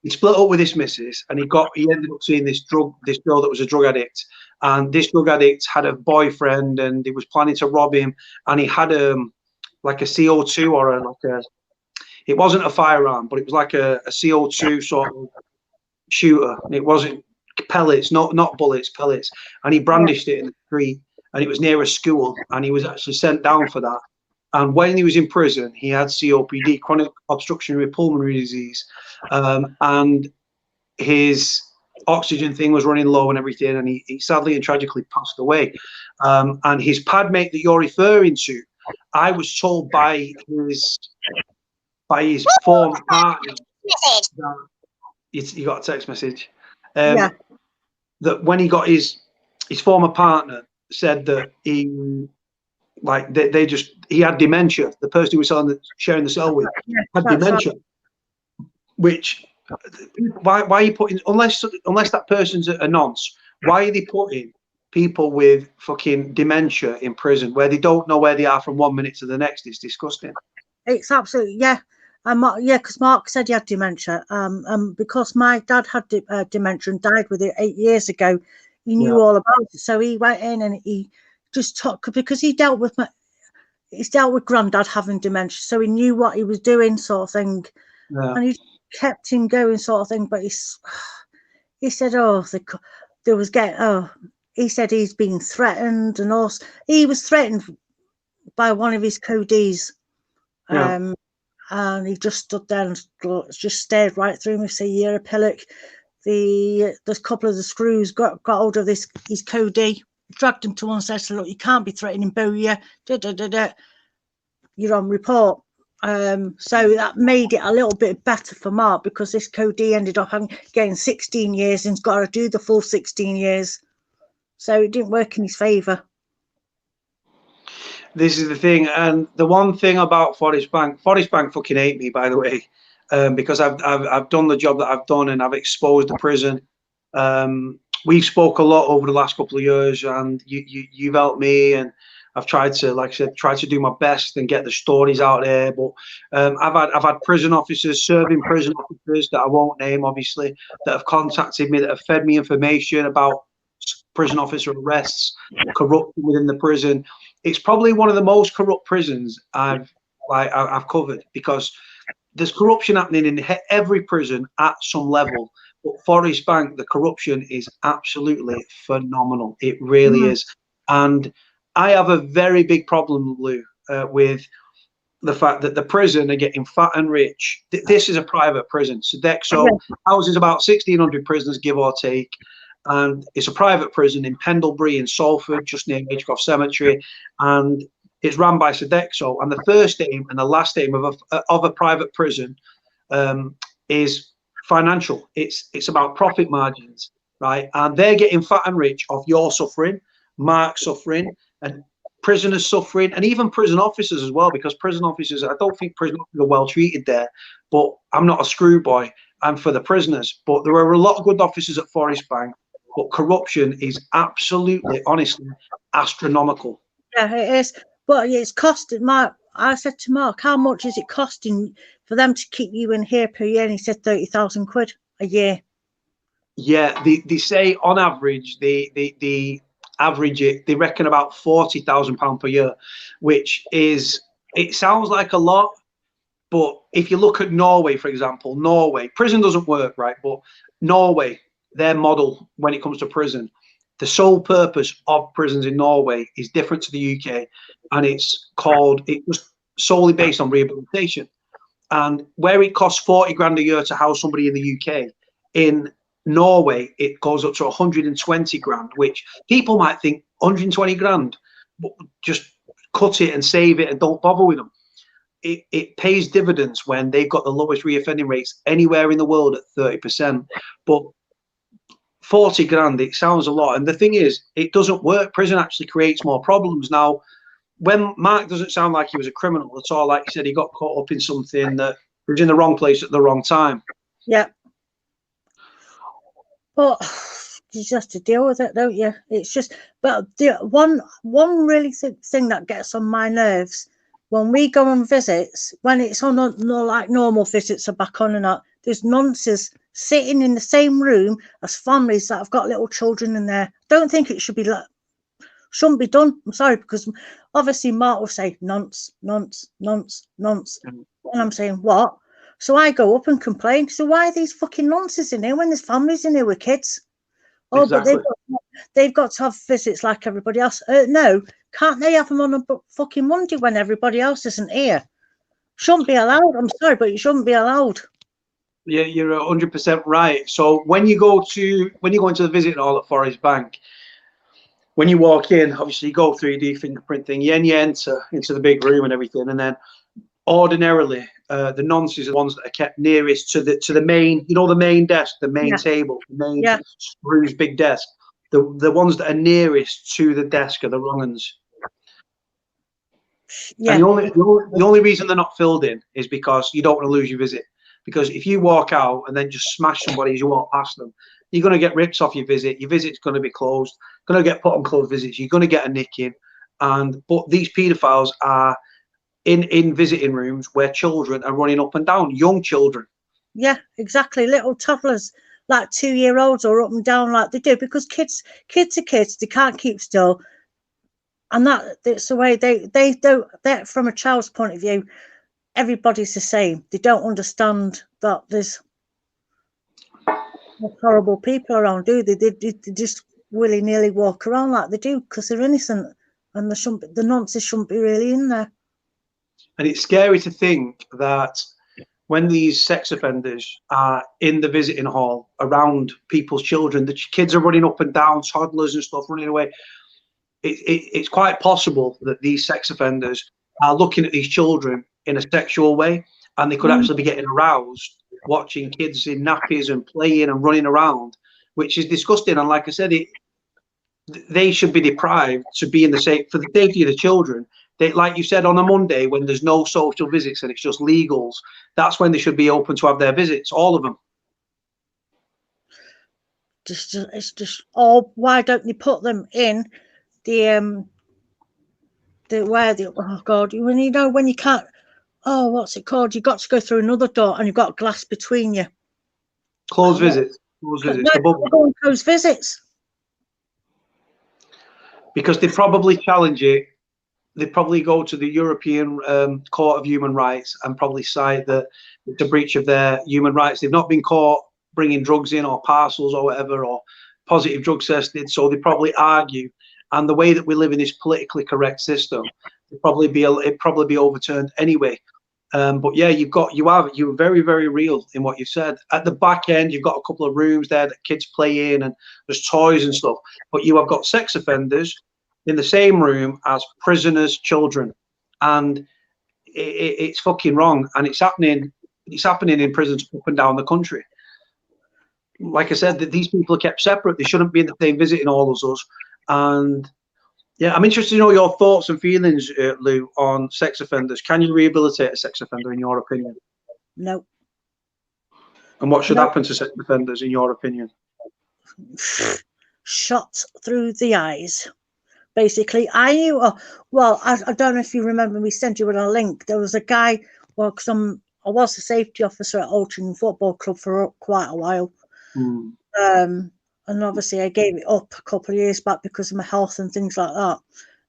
split up with his missus, and he ended up seeing this girl that was a drug addict, and this drug addict had a boyfriend, and he was planning to rob him, and he had like a CO2 or it wasn't a firearm, but it was like a CO2 sort of shooter. It wasn't pellets, not bullets, pellets, and he brandished it in the street, and it was near a school, and he was actually sent down for that. And when he was in prison, he had COPD, chronic obstructive pulmonary disease, and his oxygen thing was running low and everything, and he sadly and tragically passed away. And his pad mate that you're referring to, I was told by his former partner that you got a text message. Yeah. That when he got his former partner said that he had dementia. The person he was sharing the cell with had dementia. Right. Which why are you putting, unless that person's a nonce, why are they putting people with fucking dementia in prison where they don't know where they are from 1 minute to the next? It's disgusting. It's absolutely, yeah. Because Mark said he had dementia. Because my dad had dementia and died with it 8 years ago, he knew all about it. So he went in and he just talked, because he's dealt with granddad having dementia, so he knew what he was doing, sort of thing. Yeah. And he kept him going, sort of thing. But he said, he said he's been threatened, and also he was threatened by one of his Codys. Yeah. And he just stood there and just stared right through me. Say, "You're a pillock." There's a couple of the screws got hold of his Cody, dragged him to one side, said, "Look, you can't be threatening Booyah. You're on report." So that made it a little bit better for Mark, because this Cody ended up getting 16 years and's got to do the full 16 years. So it didn't work in his favour. This is the thing, and the one thing about Forest Bank fucking hate me, by the way, because I've done the job that I've done and I've exposed the prison. We've spoke a lot over the last couple of years, and you've helped me, and I've tried to, like I said, do my best and get the stories out there. But I've had prison officers, serving prison officers that I won't name, obviously, that have contacted me, that have fed me information about prison officer arrests, corruption within the prison. It's probably one of the most corrupt prisons I've covered, because there's corruption happening in every prison at some level. But Forest Bank, the corruption is absolutely phenomenal. It really is. And I have a very big problem, Lou, with the fact that the prison are getting fat and rich. This is a private prison. Sodexo houses about 1,600 prisoners, give or take. And it's a private prison in Pendlebury in Salford, just near Agecroft Cemetery, and it's run by Sodexo. And the first aim and the last aim of a private prison is financial. It's about profit margins, right? And they're getting fat and rich off your suffering, Mark's suffering, and prisoners suffering, and even prison officers as well. Because prison officers, I don't think prison officers are well treated there. But I'm not a screw boy. I'm for the prisoners. But there are a lot of good officers at Forest Bank. But corruption is absolutely, honestly, astronomical. Yeah, it is. But it's costing Mark. I said to Mark, "How much is it costing for them to keep you in here per year?" And he said 30,000 quid a year. Yeah, they say on average, the average it, they reckon about £40,000 per year, which is, it sounds like a lot. But if you look at Norway, for example, prison doesn't work, right? But Norway, their model when it comes to prison, the sole purpose of prisons in Norway is different to the UK, and it was solely based on rehabilitation. And where it costs 40 grand a year to house somebody in the UK, in Norway it goes up to 120 grand, which people might think 120 grand, but just cut it and save it and don't bother with them. It pays dividends when they've got the lowest reoffending rates anywhere in the world at 30%. But 40 grand, it sounds a lot. And the thing is, it doesn't work. Prison actually creates more problems. Now, when Mark doesn't sound like he was a criminal at all, like you said, he got caught up in something that was in the wrong place at the wrong time. Yeah. But you just have to deal with it, don't you? It's just, but the one really thing that gets on my nerves, when we go on visits, when it's on like normal visits are back on and up, there's nonsense sitting in the same room as families that have got little children in there. Don't think it should be like, shouldn't be done. I'm sorry, because obviously Mark will say nonce. And I'm saying, what? So I go up and complain. So why are these fucking nonsense in here when there's families in here with kids? Oh, exactly. But they've got to have visits like everybody else. No, can't they have them on a fucking Monday when everybody else isn't here? Shouldn't be allowed. I'm sorry, but you shouldn't be allowed. Yeah, you're 100% right. So when you go into the visiting hall at Forest Bank, when you walk in, obviously you go through, you do your fingerprint thing, and you enter into the big room and everything, and then ordinarily the nonces are the ones that are kept nearest to the main, the main desk, the main table, the main Scrooge big desk. The ones that are nearest to the desk are the wrong ones. Yeah. And the only reason they're not filled in is because you don't want to lose your visit. Because if you walk out and then just smash somebody as you walk past them, you're going to get ripped off your visit. Your visit's going to be closed. Going to get put on closed visits. You're going to get a nicking. But these paedophiles are in visiting rooms where children are running up and down, young children. Yeah, exactly. Little toddlers, like 2-year-olds, are up and down like they do, because kids are kids. They can't keep still. And that's the way they don't, that from a child's point of view, everybody's the same. They don't understand that there's horrible people around, do they? They just willy-nilly walk around like they do because they're innocent, and the nonsense shouldn't be really in there. And it's scary to think that when these sex offenders are in the visiting hall around people's children, the kids are running up and down, toddlers and stuff running away. It's quite possible that these sex offenders are looking at these children in a sexual way, and they could actually be getting aroused watching kids in nappies and playing and running around, which is disgusting. And like I said, they should be deprived to be in the safe for the safety of the children. They, like you said, on a Monday when there's no social visits and it's just legals, that's when they should be open to have their visits, all of them. It's just, oh, why don't they put them in oh God, when you can't, oh, what's it called? You've got to go through another door and you've got glass between you. Closed visits. Closed visits. Closed visits. Because they probably challenge it. They probably go to the European Court of Human Rights and probably cite that it's a breach of their human rights. They've not been caught bringing drugs in or parcels or whatever, or positive drug tested, so they probably argue. And the way that we live in this politically correct system, it'd probably be overturned anyway. But yeah, you're very, very real in what you said. At the back end, you've got a couple of rooms there that kids play in, and there's toys and stuff. But you have got sex offenders in the same room as prisoners' children, and it's fucking wrong. And it's happening in prisons up and down the country. Like I said, that these people are kept separate. They shouldn't be in the same visiting hall as us. And yeah, I'm interested to know your thoughts and feelings, Lou, on sex offenders. Can you rehabilitate a sex offender, in your opinion? No. And what should happen to sex offenders, in your opinion? Shot through the eyes. Basically, I knew. I don't know if you remember me sent you a link. There was a guy. Well, because I was a safety officer at Altrincham Football Club for quite a while. And obviously I gave it up a couple of years back because of my health and things like that.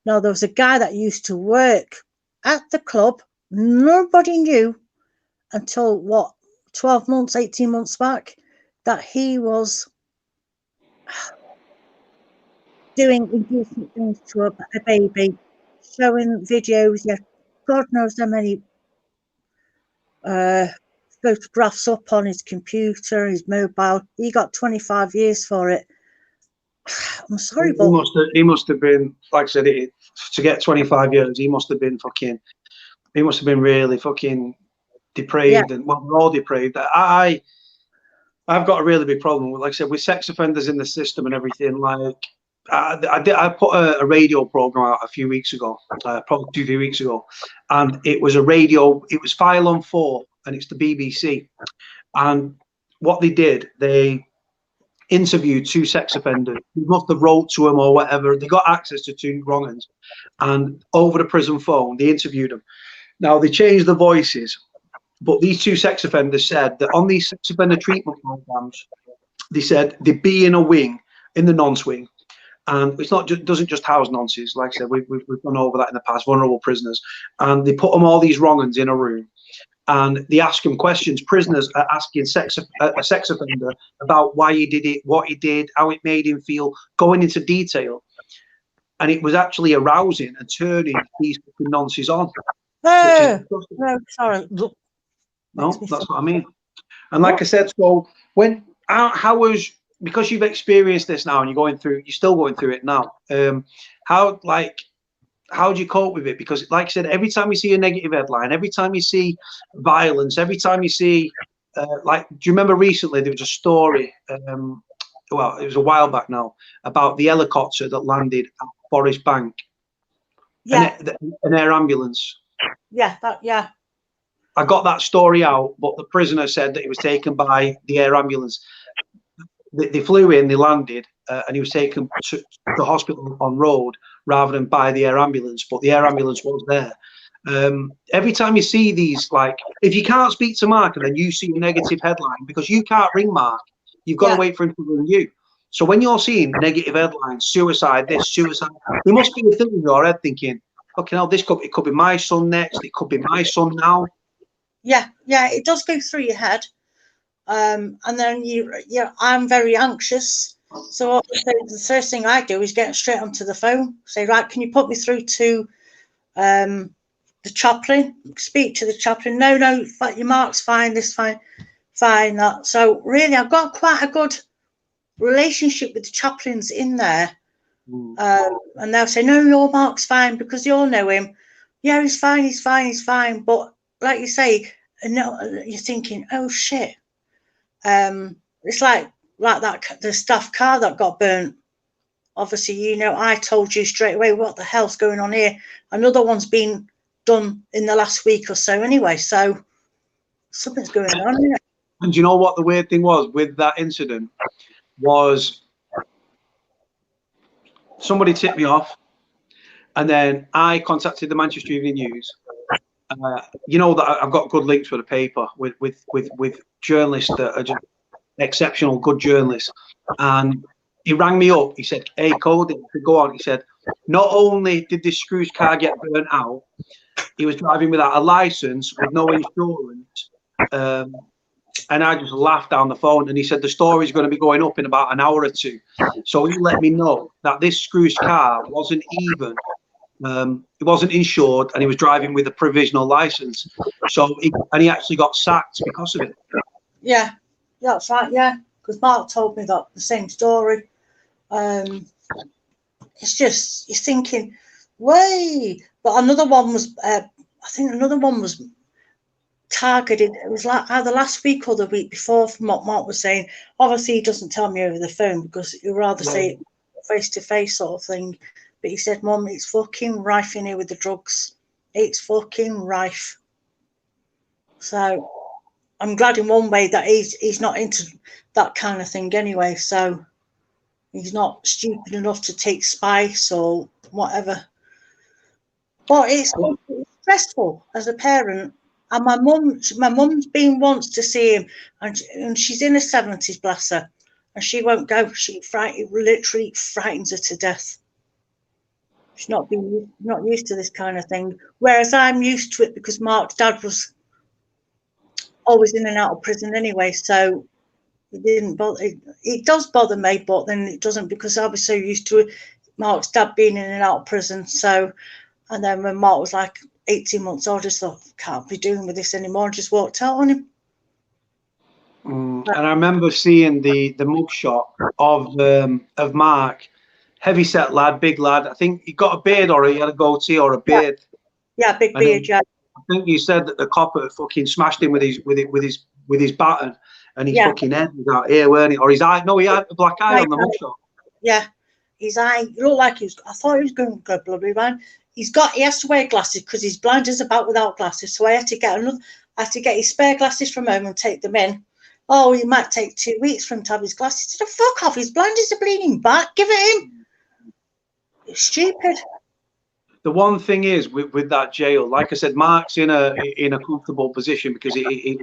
Now, there was a guy that used to work at the club. Nobody knew until 12 months, 18 months back, that he was doing indecent things to a baby, showing videos. Yeah, God knows how many photographs up on his computer, his mobile. He got 25 years for it. I'm sorry, but he must have been, like I said, to get 25 years. He must have been really fucking depraved. Yeah. And well, we're all depraved. I've got a really big problem with, like I said, with sex offenders in the system and everything. Like I put a radio program out a few weeks ago, probably 2-3 weeks ago, and it was File on 4, and it's the BBC. And what they did, they interviewed 2 sex offenders. They must have wrote to them or whatever. They got access to 2 wrong uns, and over the prison phone, they interviewed them. Now, they changed the voices, but these 2 sex offenders said that on these sex offender treatment programs, they said they'd be in a wing, in the nonce wing, and it's not just, doesn't just house nonces. Like I said, we've gone over that in the past, vulnerable prisoners, and they put them, all these wrong uns, in a room, and they ask them questions. Prisoners are asking a sex offender about why he did it, what he did, how it made him feel, going into detail, and it was actually arousing and turning these nonces on. No, sorry. No, that's what I mean. And like I said, so how was, because you've experienced this now and you're still going through it now. How do you cope with it? Because like I said, every time you see a negative headline, every time you see violence, every time you see, do you remember recently there was a story, well, it was a while back now, about the helicopter that landed at Forest Bank. Yeah. An air ambulance. Yeah, I got that story out, but the prisoner said that it was taken by the air ambulance. They flew in, they landed, and he was taken to the hospital on road rather than by the air ambulance, but the air ambulance was there. Every time you see these, like, if you can't speak to Mark and then you see a negative headline, because you can't ring Mark, you've got to wait for him to ring you. So when you're seeing negative headlines, suicide, this, suicide, there must be a thing in your head thinking, okay, now it could be my son next, it could be my son now. Yeah, it does go through your head. And then I'm very anxious. So the first thing I do is get straight onto the phone, say, right, can you put me through to the chaplain? Speak to the chaplain. No, your Mark's fine, this fine, that. So really, I've got quite a good relationship with the chaplains in there. And they'll say, no, your Mark's fine, because they all know him. Yeah, he's fine. But like you say, you're thinking, oh shit. It's like that, the staff car that got burnt. Obviously, I told you straight away, what the hell's going on here? Another one's been done in the last week or so anyway, so something's going on here. And you know what the weird thing was with that incident was, somebody tipped me off, and then I contacted the Manchester Evening News. You know that I've got good links with the paper with journalists that are just exceptional, good journalists. And he rang me up. He said, "Hey, Cody, go on." He said, "Not only did this Scrooge car get burnt out, he was driving without a license, with no insurance." And I just laughed down the phone. And he said, the story's going to be going up in about an hour or two. So he let me know that this Scrooge car wasn't even, it wasn't insured, and he was driving with a provisional license. So he actually got sacked because of it. Yeah, that's right. Yeah, because Mark told me that the same story. It's just, you're thinking, way. But another one was, I think another one was targeted. It was like either last week or the week before, from what Mark was saying. Obviously, he doesn't tell me over the phone because he'd rather say it face to face sort of thing. But he said, "Mum, it's fucking rife in here with the drugs. It's fucking rife." So I'm glad in one way that he's not into that kind of thing anyway. So he's not stupid enough to take spice or whatever. But it's stressful as a parent. And my mum's been once to see him, and she's in her 70s, bless her, and she won't go. It literally frightens her to death. She's not used to this kind of thing. Whereas I'm used to it because Mark's dad was always in and out of prison anyway, so it didn't bother. It does bother me, but then it doesn't, because I was so used to Mark's dad being in and out of prison. So, and then when Mark was like 18 months old, I just thought, can't be doing with this anymore, and just walked out on him. And I remember seeing the mugshot of Mark, heavy set lad, big lad. I think he got a beard, or he had a goatee or a beard. Yeah, big beard. Yeah. I think you said that the copper fucking smashed him with his baton, and his fucking head was out here, weren't it? Or his eye? No, he had a black eye on the mugshot. Yeah, his eye looked like he was. I thought he was going to go bloody blind. He has to wear glasses because he's blind as about without glasses. So I had to get his spare glasses from home and take them in. Oh, it might take 2 weeks for him to have his glasses. I said, fuck off, he's blind as a bleeding bat. Give it him. It's stupid. The one thing is with that jail, like I said, Mark's in a comfortable position because he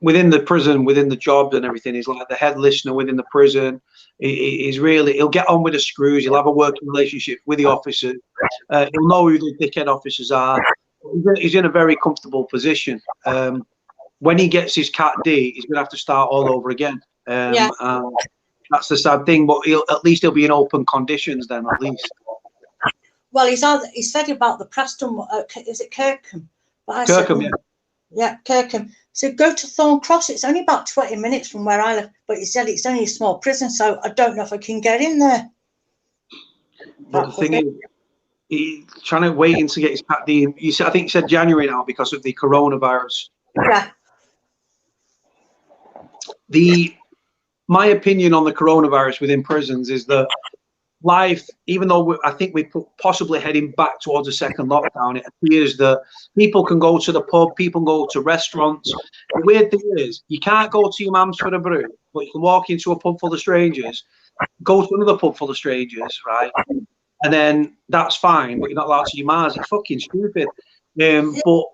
within the prison, within the job and everything, he's like the head listener within the prison. He'll get on with the screws. He'll have a working relationship with the officers. He'll know who the dickhead officers are. He's in a very comfortable position. When he gets his Cat D, he's going to have to start all over again. That's the sad thing. But at least he'll be in open conditions then, at least. Well, he said about the Preston. Is it Kirkham? Kirkham, yeah. Yeah, Kirkham. So go to Thorn Cross. It's only about 20 minutes from where I live, but he said it's only a small prison, so I don't know if I can get in there. But the thing is, he's trying to wait to get his Cat D. You said, I think you said January now because of the coronavirus. Yeah. My opinion on the coronavirus within prisons is that life, even though I think we're possibly heading back towards a second lockdown, it appears that people can go to the pub, people can go to restaurants. The weird thing is, you can't go to your mum's for a brew, but you can walk into a pub full of strangers, go to another pub full of strangers, right? And then that's fine, but you're not allowed to your Mars. It's fucking stupid. But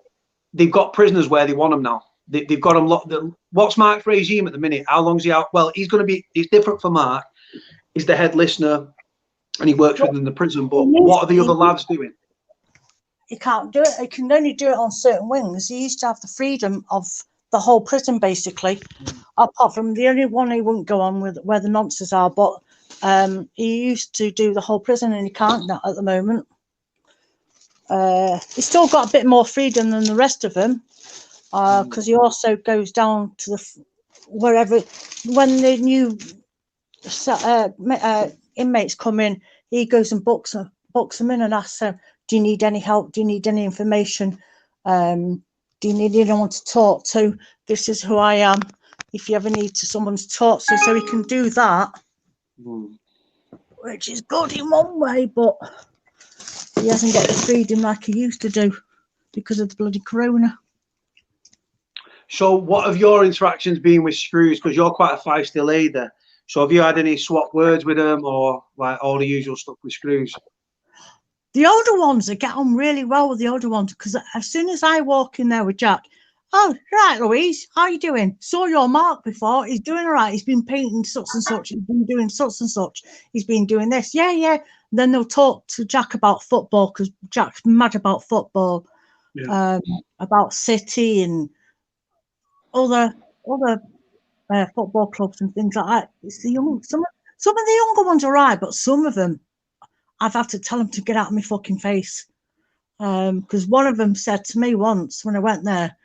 they've got prisoners where they want them now. They've got them. What's Mark's regime at the minute? How long's he out? Well, he's going to be. It's different for Mark. He's the head listener, and he works within the prison. But what are the other lads doing? He can't do it. He can only do it on certain wings. He used to have the freedom of the whole prison, basically. Apart from the only one he wouldn't go on with, where the nonces are. But he used to do the whole prison, and he can't now at the moment. He's still got a bit more freedom than the rest of them. Because he also goes down to the wherever when the new inmates come in, he goes and books them in and asks them, do you need any help? Do you need any information? Do you need anyone to talk to? This is who I am. If you ever need someone to talk to, so he can do that, which is good in one way, but he hasn't got the freedom like he used to do because of the bloody corona. So what have your interactions been with Screws? Because you're quite a feisty lady. So have you had any swap words with him, or like all the usual stuff with Screws? The older ones, I get on really well with the older ones, because as soon as I walk in there with Jack, oh, right, Louise, how you doing? Saw your Mark before. He's doing all right. He's been painting such and such. He's been doing such and such. He's been doing this. Yeah, yeah. And then they'll talk to Jack about football, because Jack's mad about football, about City and other football clubs and things like that. It's the young, some of the younger ones are right, but some of them I've had to tell them to get out of my fucking face. Because one of them said to me once when I went there,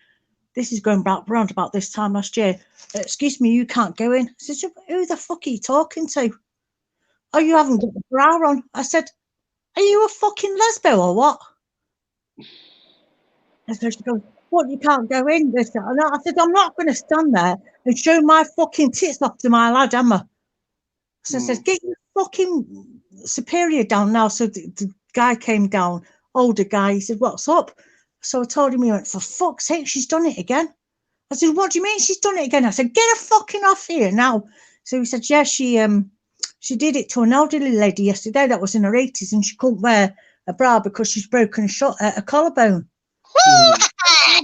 this is going back around about this time last year, excuse me, you can't go in. I said, who the fuck are you talking to? Oh, you haven't got the bra on. I said, are you a fucking lesbo or what? And so she goes, what, you can't go in? I said, I'm not going to stand there and show my fucking tits off to my lad, am I? So I said, get your fucking superior down now. So the guy came down, older guy. He said, what's up? So I told him, he went, for fuck's sake, she's done it again. I said, what do you mean she's done it again? I said, get her fucking off here now. So he said, yeah, she did it to an elderly lady yesterday that was in her 80s, and she couldn't wear a bra because she's broken a collarbone.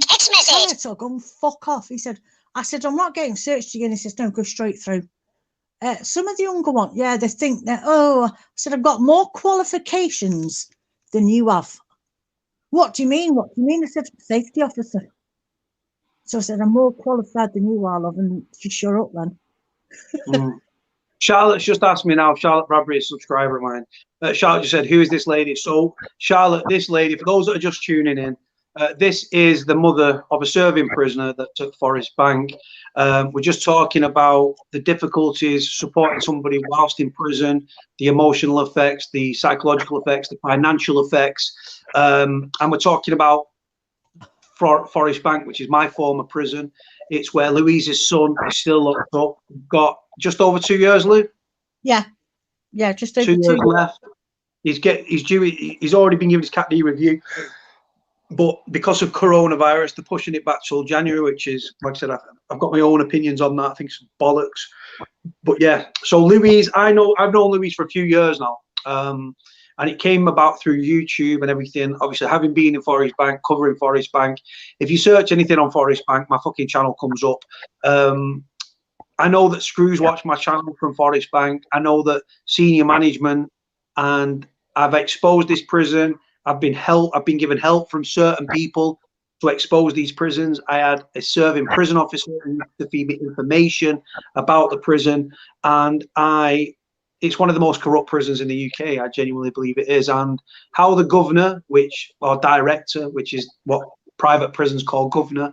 Text message. So go and fuck off. He said, I said, I'm not getting searched again. He says, don't go straight through. Some of the younger ones, yeah, they think that, I said, I've got more qualifications than you have. What do you mean? What do you mean? I said, safety officer. So I said, I'm more qualified than you are, love, and she shut up then. Charlotte's just asked me now, Charlotte Bradbury, a subscriber of mine. Charlotte just said, who is this lady? So, Charlotte, this lady, for those that are just tuning in, this is the mother of a serving prisoner that took Forest Bank. We're just talking about the difficulties supporting somebody whilst in prison, the emotional effects, the psychological effects, the financial effects. And we're talking about Forest Bank, which is my former prison. It's where Louise's son is still locked up. We've got just over 2 years, Lou? Yeah, just over 2 years left. He's already been given his Cat D review. But because of coronavirus, they're pushing it back till January, which is, like I said, I've got my own opinions on that. I think it's bollocks. But yeah, so Louise, I've known Louise for a few years now. And it came about through YouTube and everything. Obviously, having been in Forest Bank, covering Forest Bank. If you search anything on Forest Bank, my fucking channel comes up. I know that Screws watch my channel from Forest Bank. I know that senior management, and I've exposed this prison. I've been given help from certain people to expose these prisons. I had a serving prison officer who used to feed me information about the prison, and it's one of the most corrupt prisons in the UK. I genuinely believe it is. And how the governor, or director, which is what private prisons called Governor.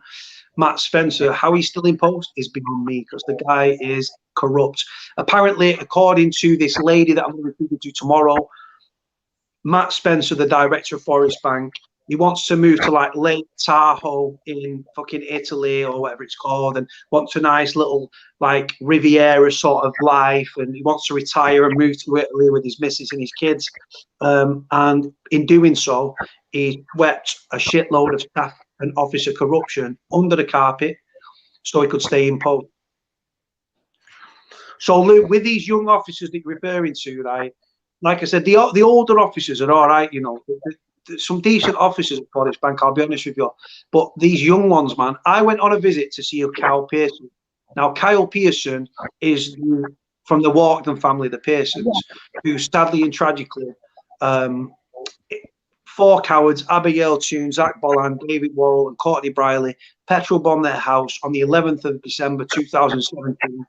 Matt Spencer, how he's still in post is beyond me, because the guy is corrupt. Apparently, according to this lady that I'm going to be speaking to tomorrow, Matt Spencer, the director of Forest Bank, he wants to move to like Lake Tahoe in fucking Italy or whatever it's called, and wants a nice little like Riviera sort of life, and he wants to retire and move to Italy with his missus and his kids. And in doing so, he swept a shitload of staff and officer corruption under the carpet so he could stay in post. So Luke, with these young officers that you're referring to, right, like I said, the older officers are all right, you know, some decent officers at Forest Bank, I'll be honest with you. But these young ones, man, I went on a visit to see Kyle Pearson. Now, Kyle Pearson is from the Walkden family, the Pearsons, who sadly and tragically, 4 cowards, Abigail Toon, Zach Boland, David Worrell, and Courtney Briley, petrol bombed their house on the 11th of December 2017.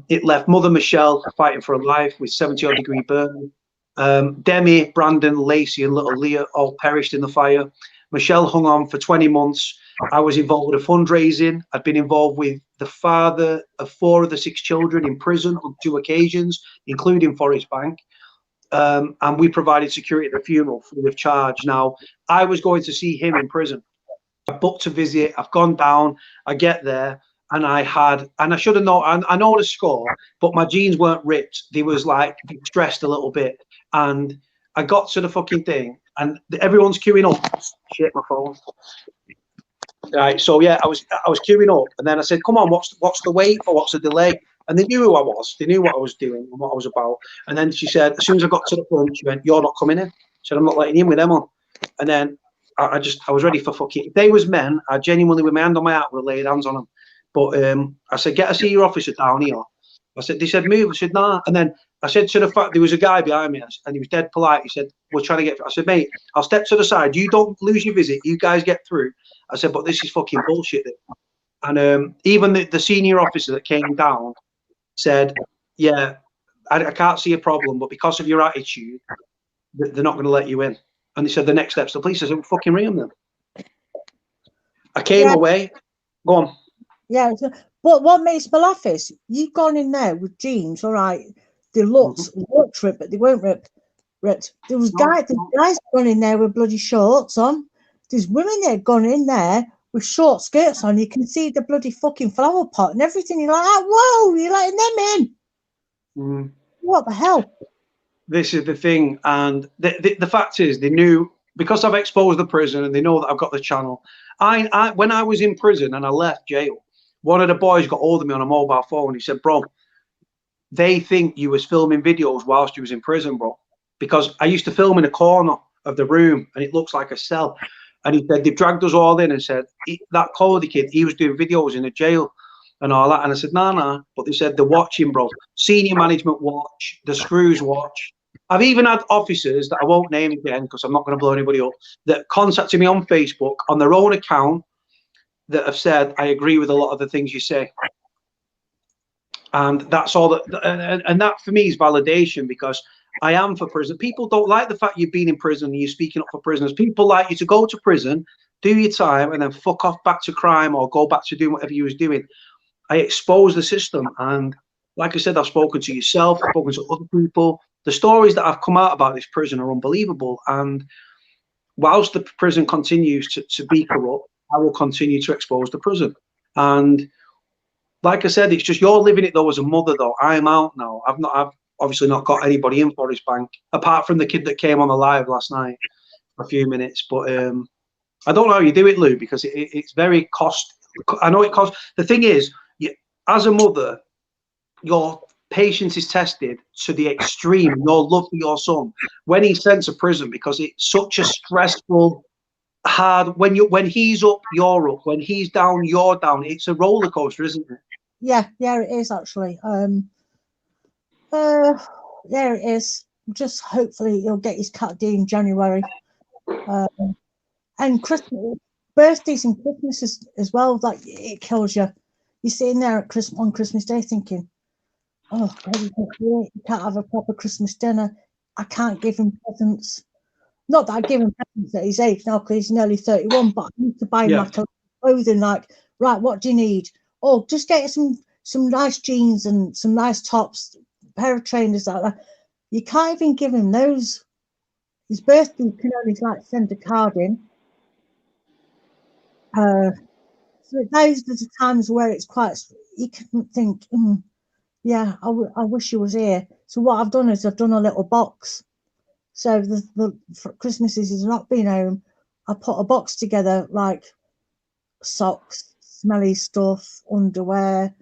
It left Mother Michelle fighting for her life with 70-odd degree burn. Demi, Brandon, Lacey, and little Leah all perished in the fire. Michelle hung on for 20 months. I was involved with fundraising. I'd been involved with the father of 4 of the 6 children in prison on 2 occasions, including Forest Bank. And we provided security at the funeral free of charge. Now, I was going to see him in prison. I booked a visit. I've gone down. I get there. And I should have known, I know the score, but my jeans weren't ripped. They was like stressed a little bit. And I got to the fucking thing, and everyone's queuing up. Shit, my phone. Right, so yeah, I was queuing up, and then I said, "Come on, what's the wait or what's the delay?" And they knew who I was. They knew what I was doing and what I was about. And then she said, as soon as I got to the front, she went, "You're not coming in." She said, "I'm not letting you in with them on." And then I was ready for fucking. If they was men, I genuinely, with my hand on my heart, would have laid hands on them. But I said, "Get a senior officer down here." They said, "Move." I said, "Nah." And then I said to the fact there was a guy behind me, and he was dead polite. He said, "We're trying to get." I said, "Mate, I'll step to the side. You don't lose your visit. You guys get through." I said, "But this is fucking bullshit." And even the senior officer that came down said, "Yeah, I can't see a problem, but because of your attitude, they're not going to let you in." And they said, "The next step's the police." I said, "Well, fucking ring them then." I came away. Go on. Yeah, but what makes me laugh is you've gone in there with jeans, all right. They looked ripped, but they weren't ripped. There was guys gone in there with bloody shorts on. There's women that gone in there with short skirts on. You can see the bloody fucking flower pot and everything. You're like, whoa, you're letting them in. What the hell? This is the thing, and the fact is, they knew, because I've exposed the prison, and they know that I've got the channel. When I was in prison and I left jail, one of the boys got hold of me on a mobile phone. He said, "Bro, they think you was filming videos whilst you was in prison, bro, because I used to film in a corner of the room and it looks like a cell." And he said, "They've dragged us all in," and said, "That Cody kid, he was doing videos in the jail and all that." And I said, nah. But they said, "They're watching, bro. Senior management watch, the screws watch." I've even had officers that I won't name again because I'm not going to blow anybody up, that contacted me on Facebook on their own account that have said, "I agree with a lot of the things you say." And that's all that, and that for me is validation, because I am for prison. People don't like the fact you've been in prison and you're speaking up for prisoners. People like you to go to prison, do your time, and then fuck off back to crime or go back to doing whatever you was doing. I expose the system, and like I said, I've spoken to yourself, I've spoken to other people. The stories that have come out about this prison are unbelievable. And whilst the prison continues to be corrupt, I will continue to expose the prison. And like I said, it's just you're living it though as a mother though. I'm out now. I've obviously not got anybody in Forest Bank apart from the kid that came on the live last night for a few minutes. But I don't know how you do it, Lou, because it's very cost. I know it costs. The thing is, as a mother, your patience is tested to the extreme. Your love for your son when he's sent to prison, because it's such a stressful, hard. When he's up, you're up. When he's down, you're down. It's a roller coaster, isn't it? Yeah, it is actually. Yeah, it is. Just hopefully he'll get his cat D in January. And Christmas, birthdays and Christmas as well. Like, it kills you. You're sitting there at on Christmas Day thinking, "Oh God, you can't have a proper Christmas dinner. I can't give him presents." Not that I give him presents at his age now because he's nearly 31, but I need to buy him like clothing, like, right, what do you need? Oh, just get some nice jeans and some nice tops, a pair of trainers like that. You can't even give him those. His birthday, you can only like send a card in. So those are the times where it's quite, you can think, yeah, I wish he was here. So what I've done is I've done a little box. So for Christmases he's not been home, I put a box together like socks, smelly stuff, underwear.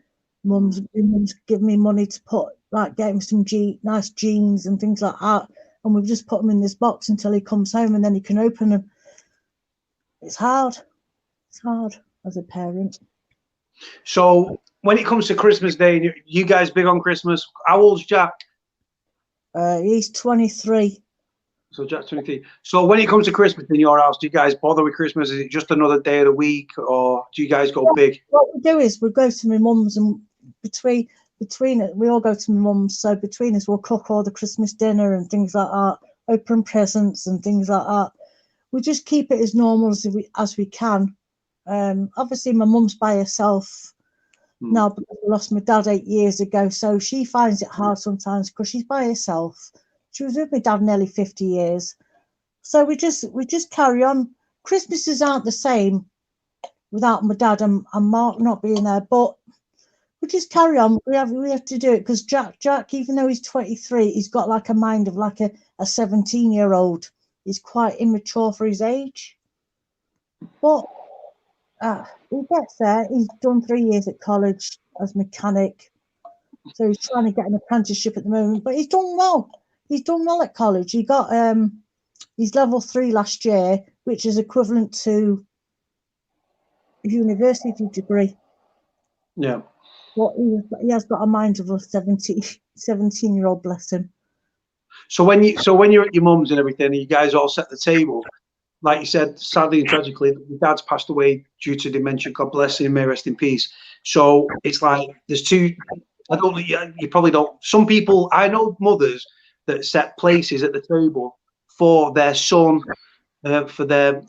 Mum's given me money to put, like, get him some nice jeans and things like that. And we've just put them in this box until he comes home and then he can open them. It's hard. It's hard as a parent. So when it comes to Christmas Day, you guys big on Christmas? How old's Jack? He's 23. So Jack's 23. So when it comes to Christmas in your house, do you guys bother with Christmas? Is it just another day of the week, or do you guys go big? What we do is we go to my mum's, and between it, we all go to my mum's. So between us, we'll cook all the Christmas dinner and things like that, open presents and things like that. We just keep it as normal as we can. Obviously, my mum's by herself now because we lost my dad 8 years ago, so she finds it hard sometimes because she's by herself. She was with my dad nearly 50 years, so we just carry on. Christmases aren't the same without my dad and Mark not being there, but we just carry on. We have to do it because Jack, even though he's 23, he's got like a mind of like a 17-year-old. He's quite immature for his age, but he gets there. He's done 3 years at college as mechanic, so he's trying to get an apprenticeship at the moment, but he's done well. He's done well at college. He got his level 3 last year, which is equivalent to a university degree. Yeah. But he has got a mind of a 17-year-old, bless him. So when you're at your mum's and everything, you guys all set the table. Like you said, sadly and tragically, your dad's passed away due to dementia. God bless him, may rest in peace. So it's like there's two. You probably don't. Some people, I know mothers that set places at the table for their son, for their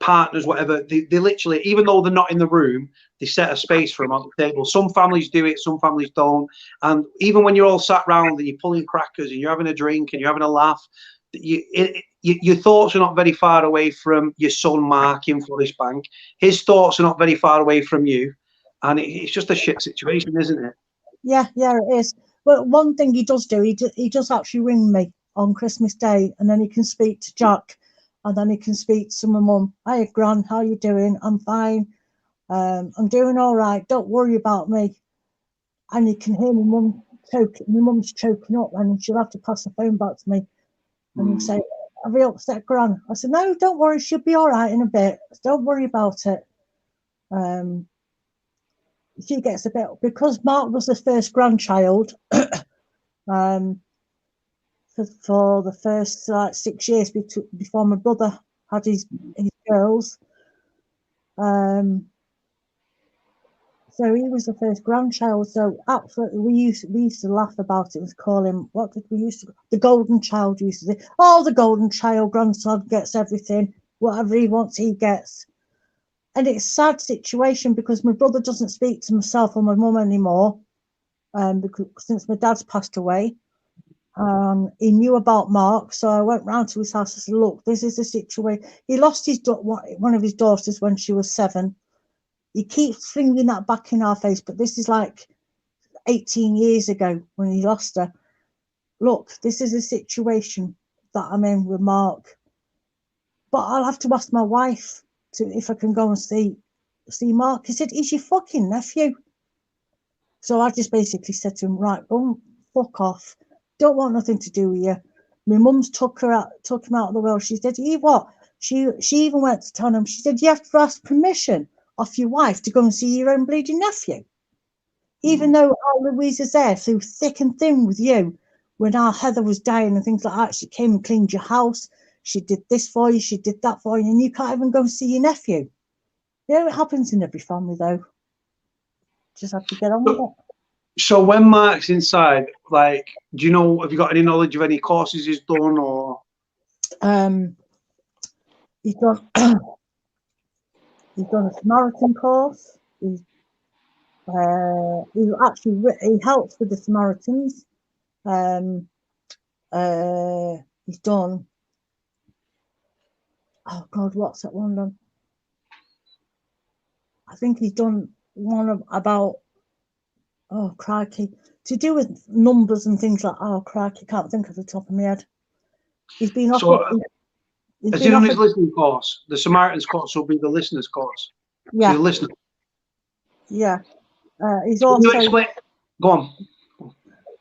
partners, whatever. They literally, even though they're not in the room, they set a space for them on the table. Some families do it, some families don't. And even when you're all sat round and you're pulling crackers and you're having a drink and you're having a laugh, your thoughts are not very far away from your son Mark in Flourish Bank. His thoughts are not very far away from you, and it's just a shit situation, isn't it? Yeah, it is. But one thing he does do, he does actually ring me on Christmas Day, and then he can speak to Jack, and then he can speak to my mum. Hi, Gran, how you doing? I'm fine. I'm doing all right. Don't worry about me. And you can hear my mum choking. My mum's choking up, and she'll have to pass the phone back to me. And he'll say, "Have you upset Gran?" I said, "No, don't worry. She'll be all right in a bit. Don't worry about it." She gets a bit, because Mark was the first grandchild. For the first 6 years before my brother had his girls. So he was the first grandchild. So absolutely, we used to laugh about it and call him, what did we used to, the golden child used to say. Oh, the golden child, grandson gets everything, whatever he wants, he gets. And it's a sad situation because my brother doesn't speak to myself or my mum anymore, because since my dad's passed away. He knew about Mark, so I went round to his house and said, "Look, this is the situation." He lost one of his daughters when she was 7. He keeps flinging that back in our face, but this is like 18 years ago when he lost her. Look, this is a situation that I'm in with Mark, but I'll have to ask my wife if I can go and see Mark. He said, "He's your fucking nephew." So I just basically said to him, "Right, go fuck off. Don't want nothing to do with you." My mum's took him out of the world. She said, what? She even went to tell him, she said, "You have to ask permission off your wife to go and see your own bleeding nephew." Even though our Louise is there through thick and thin with you, when our Heather was dying and things like that, she came and cleaned your house. She did this for you, she did that for you, and you can't even go and see your nephew. You know, it happens in every family, though. Just have to get on with it. So when Mark's inside, like, do you know, have you got any knowledge of any courses he's done, or? He's done. He's done a Samaritan course. He helps with the Samaritans. He's done. Oh God, what's that one done? I think he's done one about. Oh crikey, to do with numbers and things like. Oh crikey, can't think of the top of my head. He's been offered. Has he done his listening course? The Samaritan's course will be the listener's course. Yeah. So listener. Yeah. He's also. Go on.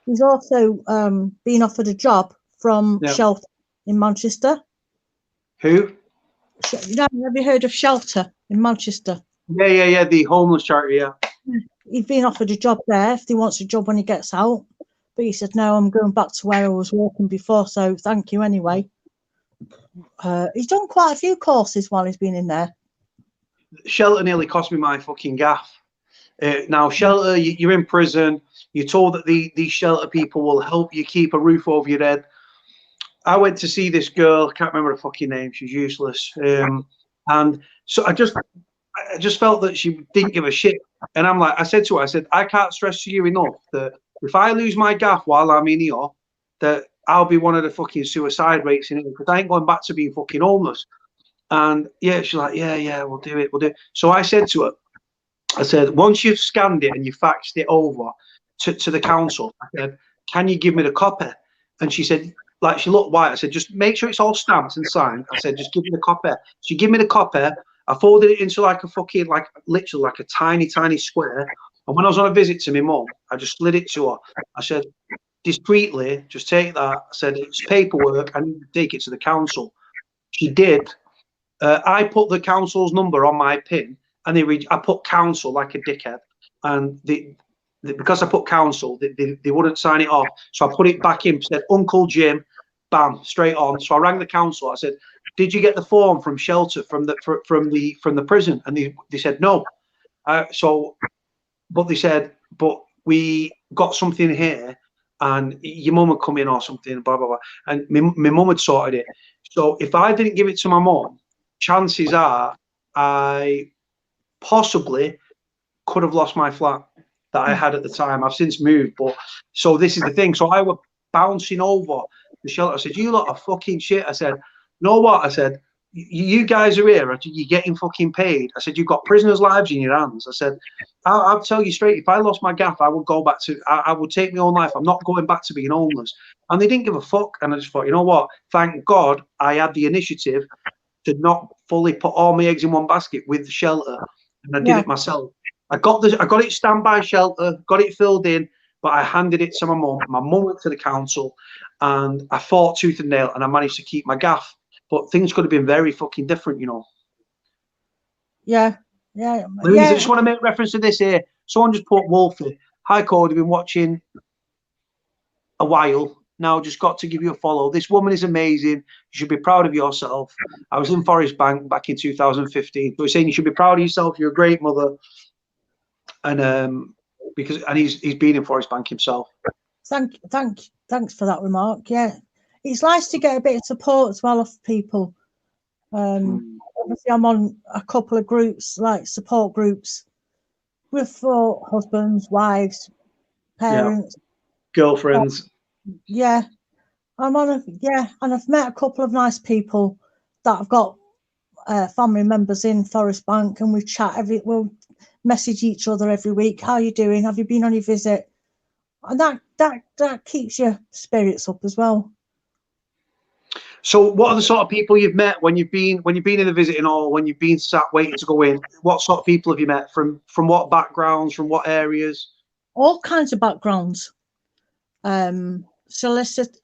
He's also been offered a job from Shelter in Manchester. Who? Have you heard of Shelter in Manchester? Yeah. The homeless charity. Yeah. He's been offered a job there if he wants a job when he gets out, but he said no. I'm going back to where I was working before. So thank you anyway. He's done quite a few courses while he's been in there. Shelter nearly cost me my fucking gaff. Now, Shelter, you're in prison. You're told that these Shelter people will help you keep a roof over your head. I went to see this girl. I can't remember her fucking name. She's useless. And so I just felt that she didn't give a shit. And I said to her, I can't stress to you enough that if I lose my gaff while I'm in here, that I'll be one of the fucking suicide rates in it, because I ain't going back to being fucking homeless. And yeah, she's like, yeah, we'll do it. So I said to her, I said, once you've scanned it and you faxed it over to the council, I said, can you give me the copy? And she said, like, she looked white. I said, just make sure it's all stamped and signed. I said, just give me the copy. She gave me the copy. I folded it into like a fucking, like, literally like a tiny, tiny square. And when I was on a visit to my mum, I just slid it to her. I said, discreetly, just take that. I said, it's paperwork. I need to take it to the council. She did. I put the council's number on my pin, and I put council like a dickhead. And because I put council, they wouldn't sign it off. So I put it back in, said Uncle Jim, bam, straight on. So I rang the council. I said, did you get the form from Shelter from the prison? And they said no. But they said, but we got something here, and your mum had come in or something, blah blah blah. And my mum had sorted it. So if I didn't give it to my mum, chances are I possibly could have lost my flat that I had at the time. I've since moved, but so this is the thing. So I was bouncing over the Shelter. I said, you lot are fucking shit. I said, you know what? I said, you guys are here. You're getting fucking paid. I said, you've got prisoners' lives in your hands. I said, I'll tell you straight, if I lost my gaff, I would go back to, I would take my own life. I'm not going back to being homeless. And they didn't give a fuck. And I just thought, you know what? Thank God I had the initiative to not fully put all my eggs in one basket with Shelter. And I did it myself. I got it stamped by Shelter, got it filled in, but I handed it to my mum. My mum went to the council, and I fought tooth and nail, and I managed to keep my gaff. But things could have been very fucking different, you know. Yeah. Louise, I just want to make reference to this here. Someone just put Wolfie. Hi, Cody. Been watching a while now. Just got to give you a follow. This woman is amazing. You should be proud of yourself. I was in Forest Bank back in 2015. So he's saying you should be proud of yourself. You're a great mother. And he's been in Forest Bank himself. Thanks for that remark. Yeah, it's nice to get a bit of support as well of people. Obviously, I'm on a couple of groups, like support groups, for husbands, wives, parents, girlfriends. I'm on and I've met a couple of nice people that have got family members in Forest Bank, and we chat we'll message each other every week. How are you doing? Have you been on your visit? And that keeps your spirits up as well. So what are the sort of people you've met when you've been in the visiting hall, when you've been sat waiting to go in? What sort of people have you met from what backgrounds, from what areas? All kinds of backgrounds. Solicit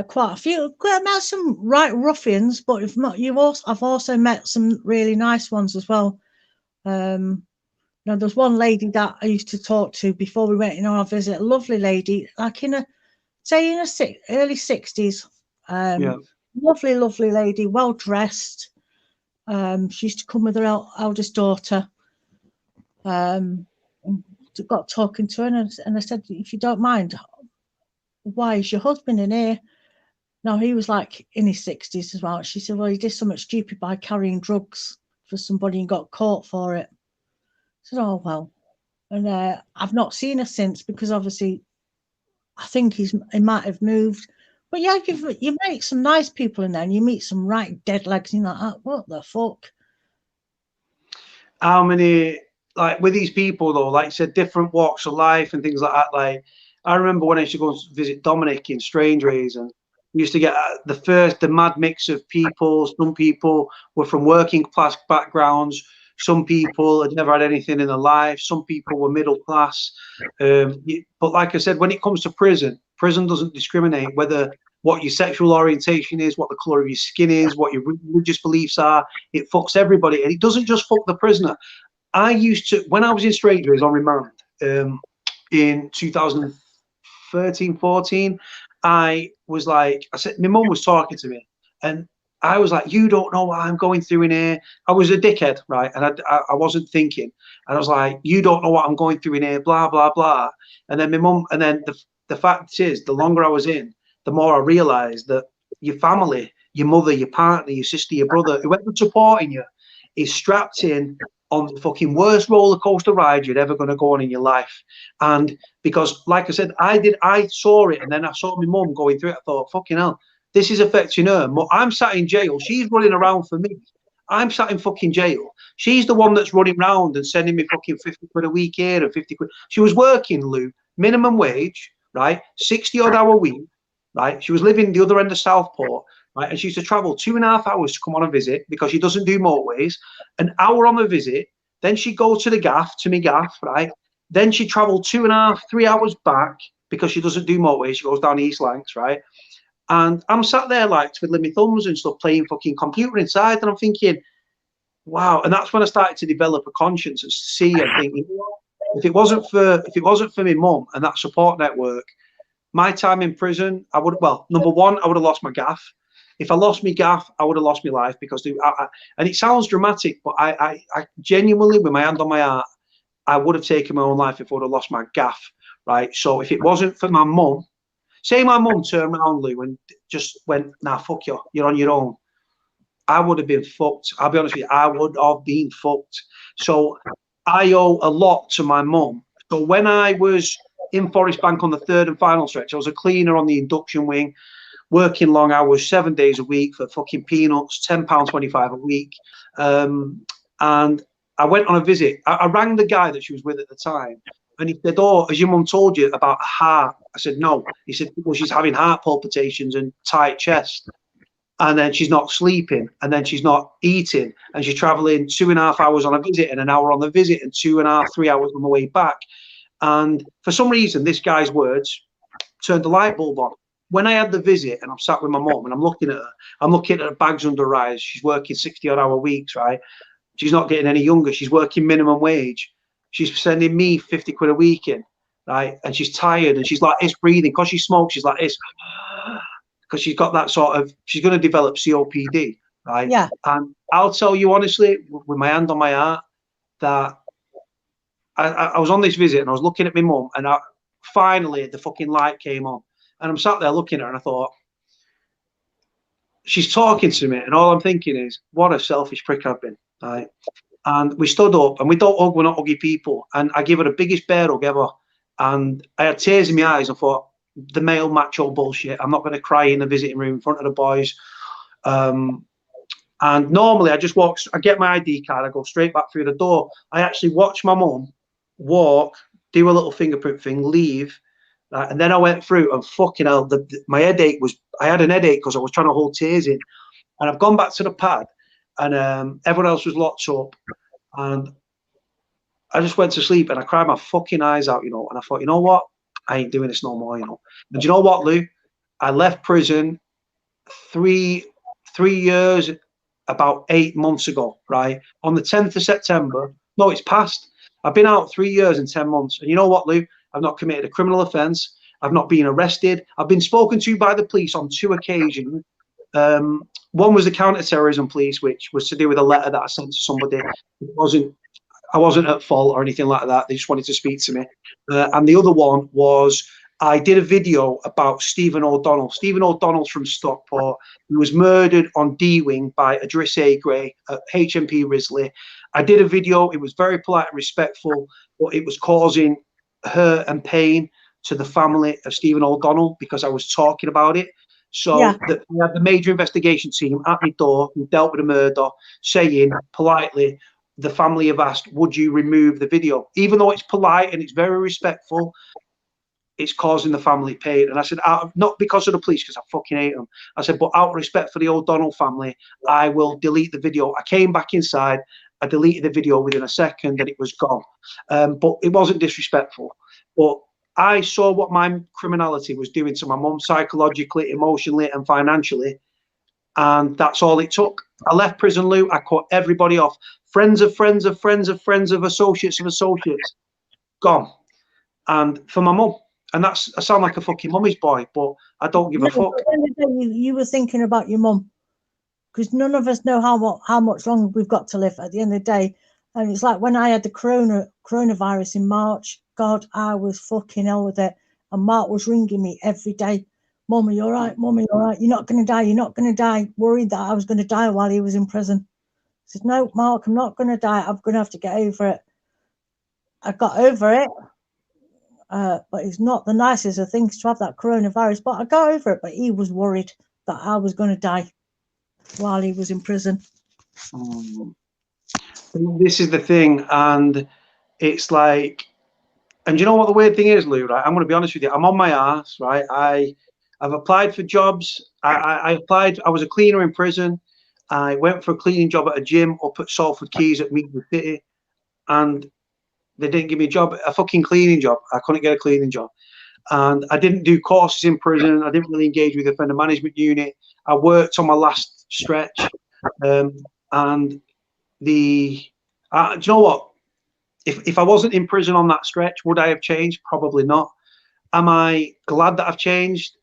quite a few. I've met some right ruffians, but I've also met some really nice ones as well. Now there's one lady that I used to talk to before we went in on our visit. A lovely lady, like in her early 60s. Lovely lady, well dressed. She used to come with her eldest daughter. Got talking to her, and I said, if you don't mind, why is your husband in here? No, he was like in his 60s as well. She said, well, he did something stupid by carrying drugs for somebody and got caught for it. I said, oh, well. And I've not seen her since because obviously I think he might have moved. But yeah, you meet some nice people in there and you meet some right dead legs and you're like, oh, what the fuck? How many, like with these people though, like you said, different walks of life and things like that. Like I remember when I used to go and visit Dominic in Strangeways, and we used to get the mad mix of people. Some people were from working class backgrounds. Some people had never had anything in their life. Some people were middle class. But like I said, when it comes to prison doesn't discriminate whether what your sexual orientation is, what the color of your skin is, what your religious beliefs are. It fucks everybody, and it doesn't just fuck the prisoner. I used to, when I was in Strangeways on remand in 2013, 14, I was like, I said, my mum was talking to me, and I was like, you don't know what I'm going through in here. I was a dickhead, right? And I wasn't thinking. And I was like, you don't know what I'm going through in here, blah, blah, blah. And then my mum, and then the fact is, the longer I was in, the more I realized that your family, your mother, your partner, your sister, your brother, whoever's supporting you is strapped in on the fucking worst roller coaster ride you're ever going to go on in your life. And because, like I said, I saw it, and then I saw my mum going through it. I thought, fucking hell, this is affecting her. I'm sat in jail. She's running around for me. I'm sat in fucking jail. She's the one that's running around and sending me fucking 50 quid a week here and 50 quid. She was working, Lou, minimum wage, right? 60 odd hour week, right? She was living the other end of Southport, right? And she used to travel 2.5 hours to come on a visit because she doesn't do motorways, an hour on the visit. Then she'd go to the gaff, to me gaff, right? Then she'd travel 2.5, 3 hours back because she doesn't do motorways. She goes down East Lancs, right? And I'm sat there like twiddling my thumbs and stuff, playing fucking computer inside. And I'm thinking, wow. And that's when I started to develop a conscience and see and think, you know, if it wasn't for my mum and that support network, my time in prison, I would, well, number one, I would have lost my gaff. If I lost my gaff, I would have lost my life because, and it sounds dramatic, but I genuinely, with my hand on my heart, I would have taken my own life if I would have lost my gaff, right? So if it wasn't for my mum, say my mum turned around, Lou, and just went, nah, fuck you, you're on your own, I would have been fucked. I'll be honest with you, I would have been fucked. So I owe a lot to my mum. So when I was in Forest Bank on the third and final stretch, I was a cleaner on the induction wing, working long hours, 7 days a week for fucking peanuts, £10.25 a week. And I went on a visit. I rang the guy that she was with at the time, and he said, oh, has your mum told you about a heart? I said, no. He said, well, she's having heart palpitations and tight chest. And then she's not sleeping, and then she's not eating, and she's traveling 2.5 hours on a visit and an hour on the visit and 2.5, 3 hours on the way back. And for some reason, this guy's words turned the light bulb on. When I had the visit and I'm sat with my mum and I'm looking at her bags under her eyes. She's working 60 odd hour weeks, right? She's not getting any younger. She's working minimum wage. She's sending me 50 quid a week in, right? And she's tired and she's like this breathing. Because she smokes, she's like this. Because she's got that sort of, she's going to develop COPD, right? Yeah. And I'll tell you honestly, with my hand on my heart, that I was on this visit and I was looking at my mum, and finally the fucking light came on. And I'm sat there looking at her and I thought, she's talking to me, and all I'm thinking is, what a selfish prick I've been, right? And we stood up, and we don't hug, we're not huggy people. And I give her the biggest bear hug ever. And I had tears in my eyes. I thought, the male macho bullshit. I'm not going to cry in the visiting room in front of the boys. And normally I just walk, I get my ID card, I go straight back through the door. I actually watch my mum walk, do a little fingerprint thing, leave. And then I went through, and fucking hell, my headache was, I had an headache because I was trying to hold tears in. And I've gone back to the pad, and everyone else was locked up. And I just went to sleep, and I cried my fucking eyes out, you know. And I thought, you know what? I ain't doing this no more, you know. And you know what, Lou? I left prison 3 years, about 8 months ago, right? On the 10th of September. No, it's past. I've been out 3 years and 10 months. And you know what, Lou? I've not committed a criminal offence. I've not been arrested. I've been spoken to by the police on 2 occasions. One was the counter-terrorism police, which was to do with a letter that I sent to somebody. I wasn't at fault or anything like that. They just wanted to speak to me. And the other one was I did a video about Stephen O'Donnell. Stephen O'Donnell's from Stockport. He was murdered on D-Wing by Idris A. Gray at HMP Risley. I did a video. It was very polite and respectful, but it was causing hurt and pain to the family of Stephen O'Donnell because I was talking about it. So Yeah. we had the major investigation team at my door who dealt with the murder, saying politely, the family have asked, would you remove the video? Even though it's polite and it's very respectful, it's causing the family pain. And I said, not because of the police, because I fucking hate them. I said, but out of respect for the O'Donnell family, I will delete the video. I came back inside, I deleted the video within a second and it was gone. But it wasn't disrespectful. But I saw what my criminality was doing to my mum psychologically, emotionally, and financially. And that's all it took. I left prison, Lou. I cut everybody off. Friends of friends of friends of friends of associates of associates. Gone. And for my mum. And I sound like a fucking mummy's boy, but I don't give a fuck. At the end of the day, you were thinking about your mum. Because none of us know how much longer we've got to live at the end of the day. And it's like when I had the coronavirus in March, God, I was fucking hell with it. And Mark was ringing me every day. Mummy, you're right. Mummy, you're right. You're not going to die. You're not going to die. Worried that I was going to die while he was in prison. I said, no, Mark, I'm not going to die. I'm going to have to get over it. I got over it. But it's not the nicest of things to have that coronavirus. But I got over it. But he was worried that I was going to die while he was in prison. This is the thing. And it's like, and you know what the weird thing is, Lou, right? I'm going to be honest with you. I'm on my ass, right? I've applied for jobs. I applied. I was a cleaner in prison. I went for a cleaning job at a gym up at Salford Quays at Meadow City. And they didn't give me a job, a fucking cleaning job. I couldn't get a cleaning job. And I didn't do courses in prison. I didn't really engage with the offender management unit. I worked on my last stretch. And do you know what? If I wasn't in prison on that stretch, would I have changed? Probably not. Am I glad that I've changed?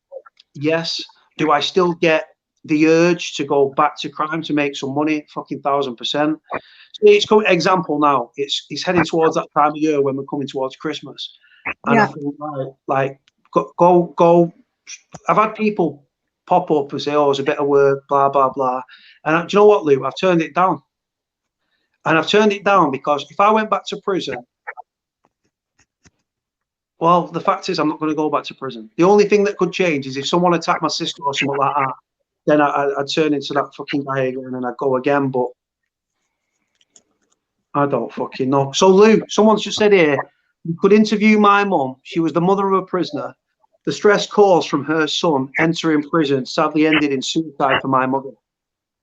Yes. Do I still get the urge to go back to crime to make some money? Fucking 1000%. It's coming. Example now. It's heading towards that time of year when we're coming towards Christmas, and Yeah. I think like go. I've had people pop up and say, "Oh, it's a bit of work, blah blah blah," and do you know what, Lou? I've turned it down, and I've turned it down because if I went back to prison, well, the fact is I'm not going to go back to prison. The only thing that could change is if someone attacked my sister or something like that. Then I'd turn into that fucking guy again and I'd go again, but I don't fucking know. So, Lou, someone's just said here, you could interview my mum. She was the mother of a prisoner. The stress caused from her son entering prison sadly ended in suicide for my mother.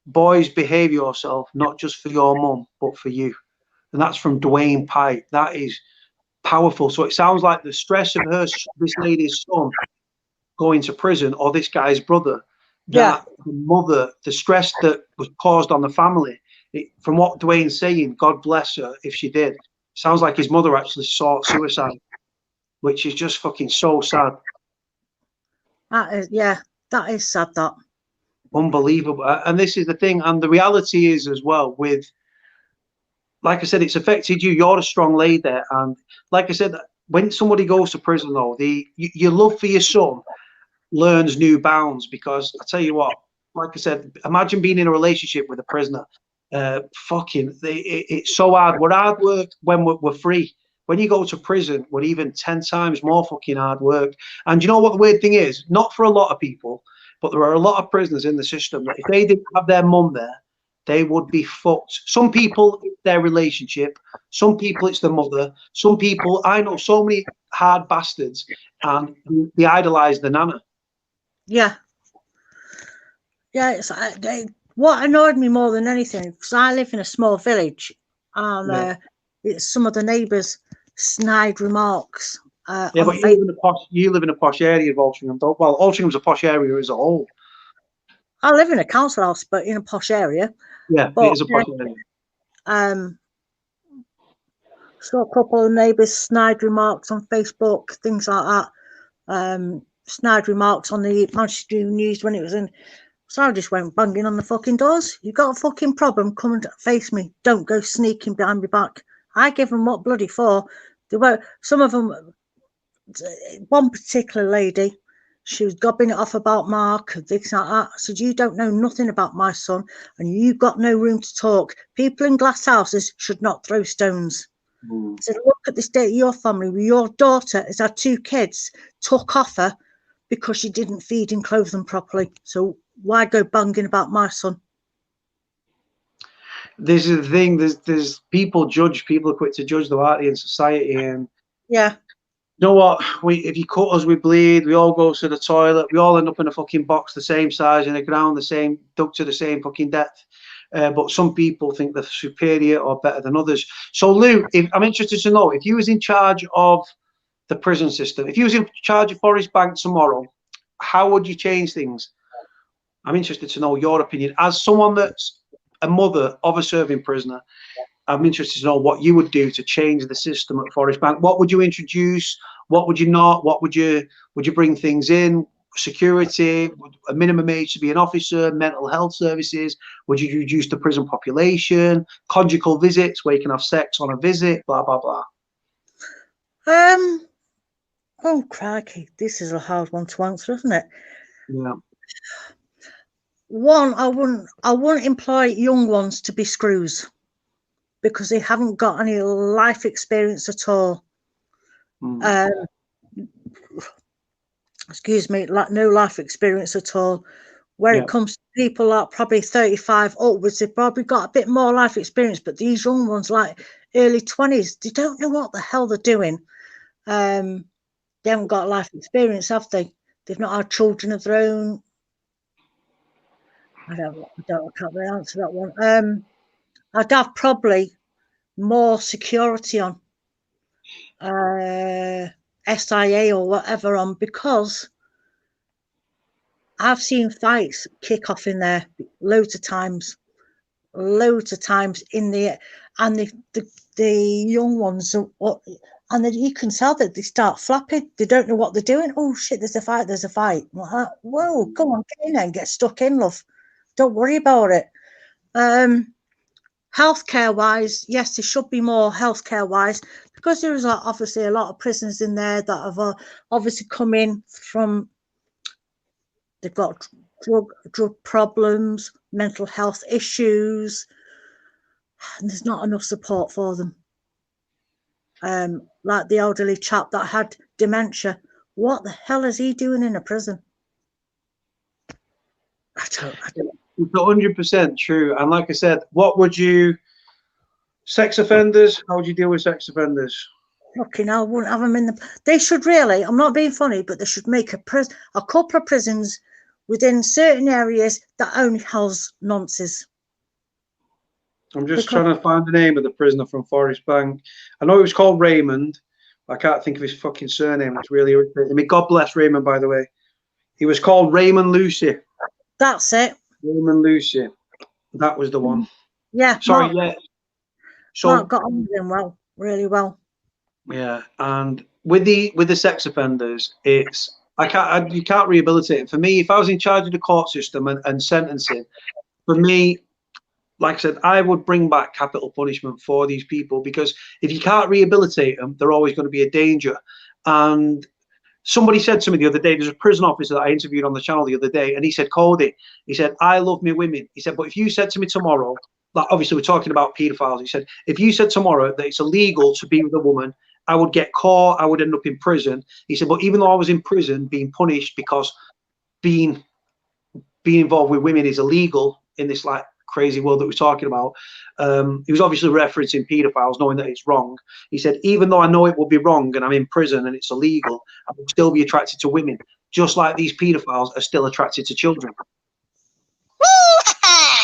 Boys, behave yourself, not just for your mum, but for you. And that's from Dwayne Pike. That is powerful. So it sounds like the stress of this lady's son going to prison, or this guy's brother, that the mother, the stress that was caused on the family, from what Dwayne's saying, God bless her if she did. Sounds like his mother actually sought suicide, which is just fucking so sad. That is sad, that. Unbelievable. And this is the thing. And the reality is as well with, like I said, it's affected you. You're a strong lady. And like I said, when somebody goes to prison, though, your love for your son learns new bounds, because I tell you what, like I said, imagine being in a relationship with a prisoner. It's so hard. We're hard work when we're free. When you go to prison, we're even 10 times more fucking hard work. And you know what the weird thing is? Not for a lot of people, but there are a lot of prisoners in the system that if they didn't have their mum there, they would be fucked. Some people, it's their relationship. Some people, it's the mother. Some people, I know so many hard bastards, and they idolise the nana. Yeah. Yeah, what annoyed me more than anything, because I live in a small village, and it's some of the neighbours' snide remarks. But you live in a posh area of Altrincham, don't? Well, Altringham's a posh area as a whole. I live in a council house, but in a posh area. Yeah, but it is a posh area. So a couple of neighbours' snide remarks on Facebook, things like that. Snide remarks on the Manchester News when it was in. So I just went banging on the fucking doors. You got a fucking problem? Come and face me. Don't go sneaking behind my back. I give them what bloody for. They were, some of them one particular lady, she was gobbing it off about Mark and things like that. I said, you don't know nothing about my son and you've got no room to talk. People in glass houses should not throw stones. I said, look at the state of your family. Your daughter has had 2 kids took off her because she didn't feed and clothe them properly. So why go banging about my son? This is the thing. There's people judge. People are quick to judge, though, aren't they, in society? And yeah, you know what? If you cut us, we bleed. We all go to the toilet. We all end up in a fucking box the same size in the ground, the same, dug to the same fucking depth. But some people think they're superior or better than others. So, Lou, I'm interested to know, if you was in charge of the prison system, if you was in charge of Forest Bank tomorrow, how would you change things? I'm interested to know your opinion. As someone that's a mother of a serving prisoner, I'm interested to know what you would do to change the system at Forest Bank. What would you introduce? What would you not? What would you bring things in? Security, a minimum age to be an officer, mental health services? Would you reduce the prison population? Conjugal visits where you can have sex on a visit? Blah blah blah. Oh crikey, this is a hard one to answer, isn't it? Yeah. One, I wouldn't employ young ones to be screws because they haven't got any life experience at all. Excuse me, like no life experience at all. Where it comes to people like probably 35 upwards, they've probably got a bit more life experience, but these young ones like early 20s, they don't know what the hell they're doing. They haven't got life experience, have they? They've not had children of their own. I can't really answer that one. I'd have probably more security on, SIA or whatever on, because I've seen fights kick off in there loads of times in the, and the young ones are, and then you can tell that they start flapping. They don't know what they're doing. Oh shit, there's a fight. Like, whoa, come on, get in there and get stuck in, love. Don't worry about it. Healthcare wise, yes, there should be more healthcare wise, because there is obviously a lot of prisoners in there that have obviously come in from, they've got drug problems, mental health issues, and there's not enough support for them. Like the elderly chap that had dementia, what the hell is he doing in a prison? I don't. It's 100% true. And like I said, sex offenders, how would you deal with sex offenders? Fucking hell, I wouldn't have them in the, they should really, I'm not being funny, but they should make a couple of prisons within certain areas that only house nonces. I'm just trying to find the name of the prisoner from Forest Bank. I know he was called Raymond. I can't think of his fucking surname. It's really irritating me. God bless Raymond, by the way. He was called Raymond Lucy. That's it. Raymond Lucy. That was the one. Yeah. Sorry, yeah. So Mark got on with him well, really well. Yeah, and with the sex offenders, it's you can't rehabilitate it. For me, if I was in charge of the court system and sentencing, for me, like I said, I would bring back capital punishment for these people, because if you can't rehabilitate them, they're always going to be a danger. And somebody said to me the other day, there's a prison officer that I interviewed on the channel the other day, and he said, Cody, he said, I love me women. He said, but if you said to me tomorrow, like obviously we're talking about paedophiles, he said, if you said tomorrow that it's illegal to be with a woman, I would get caught, I would end up in prison. He said, but even though I was in prison being punished because being involved with women is illegal in this like crazy world that we're talking about, he was obviously referencing paedophiles, knowing that it's wrong. He said, even though I know it will be wrong and I'm in prison and it's illegal, I would still be attracted to women, just like these paedophiles are still attracted to children.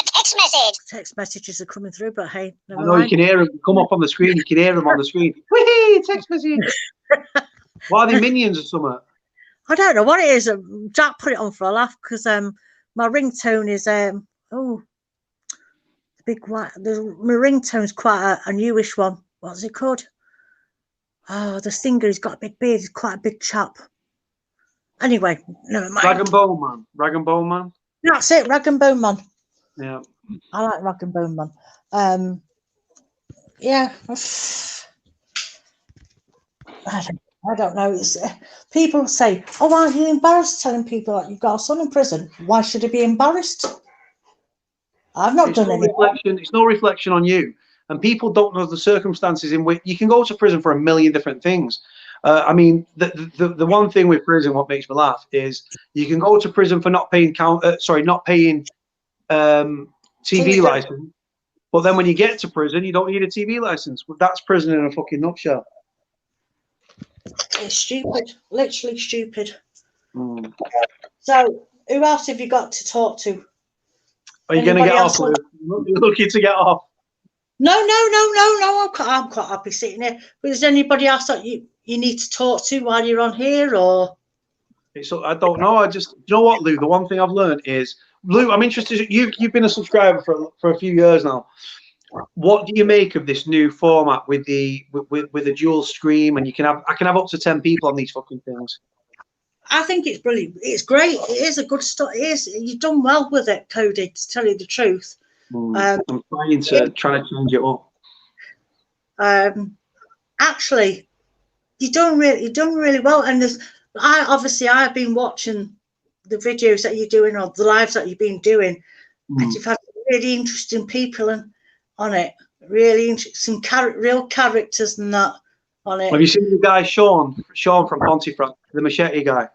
Text message. Text messages are coming through, but hey, I know you can hear them come up on the screen. You can hear them on the screen. Whee! Text message. Why are they minions or something? I don't know what it is. Jack put it on for a laugh because my ringtone is the big white. My ringtone's quite a newish one. What's it called? Oh, the singer. He's got a big beard. He's quite a big chap. Anyway, never mind. Rag and Bone Man. Rag and Bone Man. That's it. Rag and Bone Man. Yeah. I like Rag and Bone Man. Yeah. I I don't know. It's, people say, "Oh, aren't you embarrassed telling people that you've got a son in prison?" Why should I be embarrassed? I've not done anything. It's no reflection on you, and people don't know the circumstances in which you can go to prison for a million different things. I mean, the one thing with prison, what makes me laugh, is you can go to prison for not paying TV license, but then when you get to prison, you don't need a TV license. That's prison in a fucking nutshell. It's stupid, literally stupid. Mm. So, who else have you got to talk to? Are you going to get off, Lou? You're lucky to get off. No. I'm quite happy sitting here. But is there anybody else that you need to talk to while you're on here, or? I don't know. You know what, Lou? The one thing I've learned is, Lou, I'm interested. You've been a subscriber for a few years now. What do you make of this new format with the dual screen, and I can have up to 10 people on these fucking things? I think it's brilliant. It's great. It is a good start. It is. You've done well with it, Cody, to tell you the truth. I'm trying to change it up. Actually, you've done really well. And I've been watching the videos that you're doing, or the lives that you've been doing, and you've had really interesting people on it. Really interesting, real characters and that on it. Have you seen the guy Sean from Pontefract, the machete guy?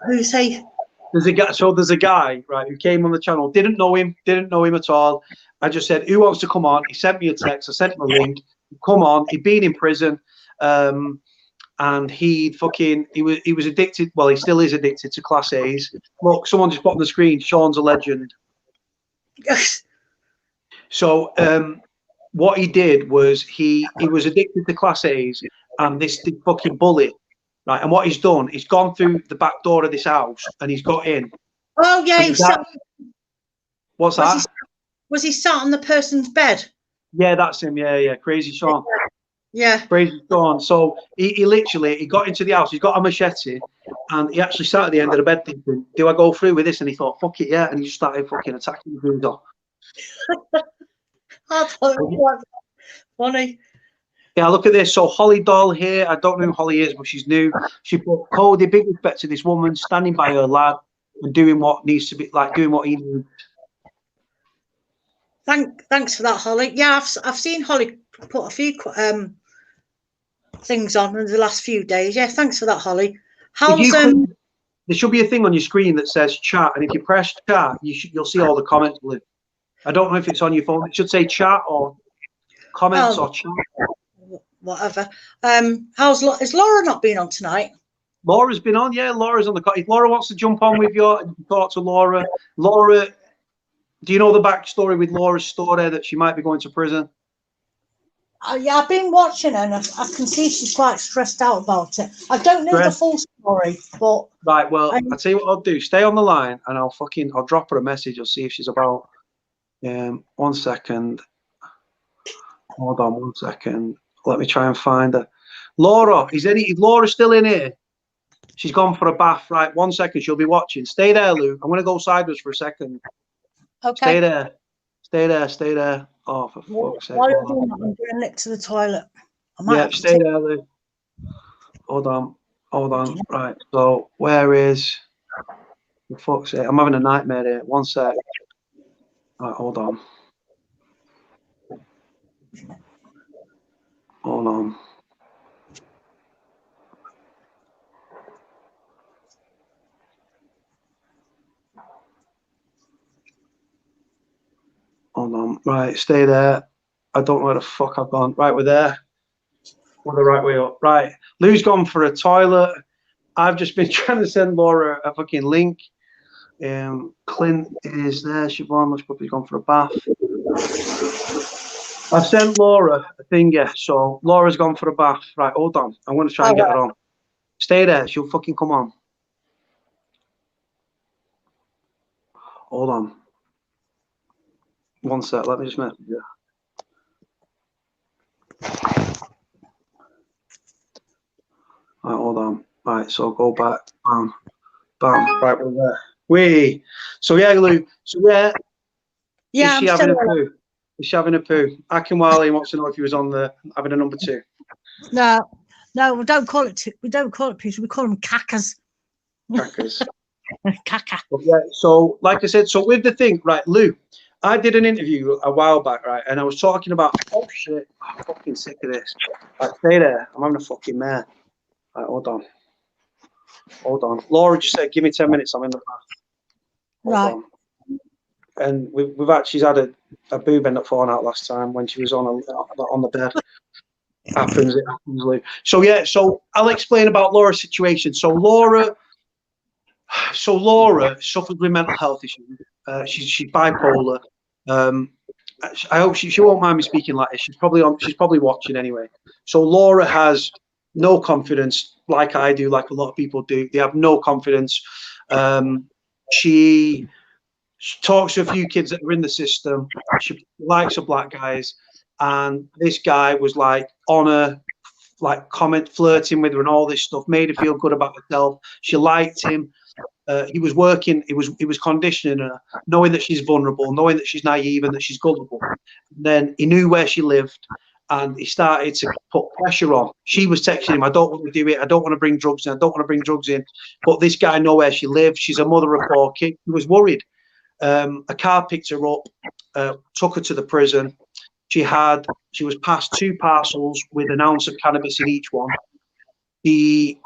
Who's he? There's a guy, right, who came on the channel, didn't know him at all. I just said, who wants to come on? He sent me a text, I sent him a link. Come on. He'd been in prison, and he was addicted. Well, he still is addicted to Class A's. Look, someone just put on the screen, Sean's a legend. So what he did was he was addicted to Class A's, and this fucking bully. Right, and what he's done, he's gone through the back door of this house and he's got in. Oh yeah, what's that? Was he sat on the person's bed? Yeah, that's him. Yeah, Crazy Sean. Yeah. Crazy Sean. So he literally got into the house. He's got a machete, and he actually sat at the end of the bed thinking, "Do I go through with this?" And he thought, "Fuck it, yeah." And he just started fucking attacking the window. I thought it was funny. Yeah, look at this. So Holly Doll here. I don't know who Holly is, but she's new. She put Cody, big respect to this woman, standing by her lad and doing what needs to be, like doing what he needs. Thanks for that, Holly. Yeah, I've seen Holly put a few things on in the last few days. Yeah, thanks for that, Holly. There should be a thing on your screen that says chat, and if you press chat, you'll see all the comments. I don't know if it's on your phone. It should say chat or comments or chat. Whatever. Has Laura not been on tonight? Laura's been on. Yeah, Laura's on the call. If Laura wants to jump on with you, you can talk to Laura. Laura, do you know the backstory with Laura's story that she might be going to prison? Yeah, I've been watching her, and I can see she's quite stressed out about it. I don't know the full story, but right. Well, I'll tell you what I'll do. Stay on the line, and I'll drop her a message. I'll see if she's about. 1 second. Hold on 1 second. Let me try and find her. Laura, is Laura still in here? She's gone for a bath. Right, 1 second. She'll be watching. Stay there, Lou. I'm going to go sideways for a second. Okay. Stay there. Oh, for fuck's sake. While you're doing that, I'm doing it to the toilet. Stay there, Lou. Hold on. Right, so where is... For fuck's sake. I'm having a nightmare here. 1 sec. Right, hold on. Right, stay there. I don't know where the fuck I've gone. Right, we're there. We're the right way up. Right, Lou's gone for a toilet. I've just been trying to send Laura a fucking link. Clint is there. Siobhan looks probably gone for a bath. I've sent Laura a thing, yeah. So Laura's gone for a bath. Right, hold on. I'm going to try and get her on. Stay there. She'll fucking come on. Hold on. 1 sec. Let me just message you. Right, hold on. Right, so go back. Bam. Right, we're there. Wee. So yeah, Lou. So yeah. Yeah. Is she having a poo? Is she having a poo? Akinwale wants to know if he was on having a number 2. No, we don't call it. We don't call it pizza. We call them cackers. Crackers. Caca. But yeah, so like I said, so with the thing, right, Lou, I did an interview a while back, right, and I was talking about, oh shit, I'm fucking sick of this. Right, stay there, I'm having a fucking mare. Right, hold on. Laura just said, give me 10 minutes, I'm in the bath. Hold on. And we've actually had a boob end up falling out last time when she was on the bed. It happens, Lou. So yeah, so I'll explain about Laura's situation. So Laura suffers with mental health issues. She's bipolar. I hope she won't mind me speaking like this. She's probably watching anyway. So Laura has no confidence, like I do, like a lot of people do. They have no confidence. She talks to a few kids that are in the system. She likes the black guys, and this guy was like on her, like flirting with her and all this stuff, made her feel good about herself. She liked him. He was working. He was conditioning her, knowing that she's vulnerable, knowing that she's naive and that she's gullible. And then he knew where she lived, and he started to put pressure on. She was texting him, "I don't want to do it. I don't want to bring drugs in. I don't want to bring drugs in." But this guy knows where she lives. She's a mother of 4 kids. He was worried. A car picked her up, took her to the prison. She was passed 2 parcels with an ounce of cannabis in each one. He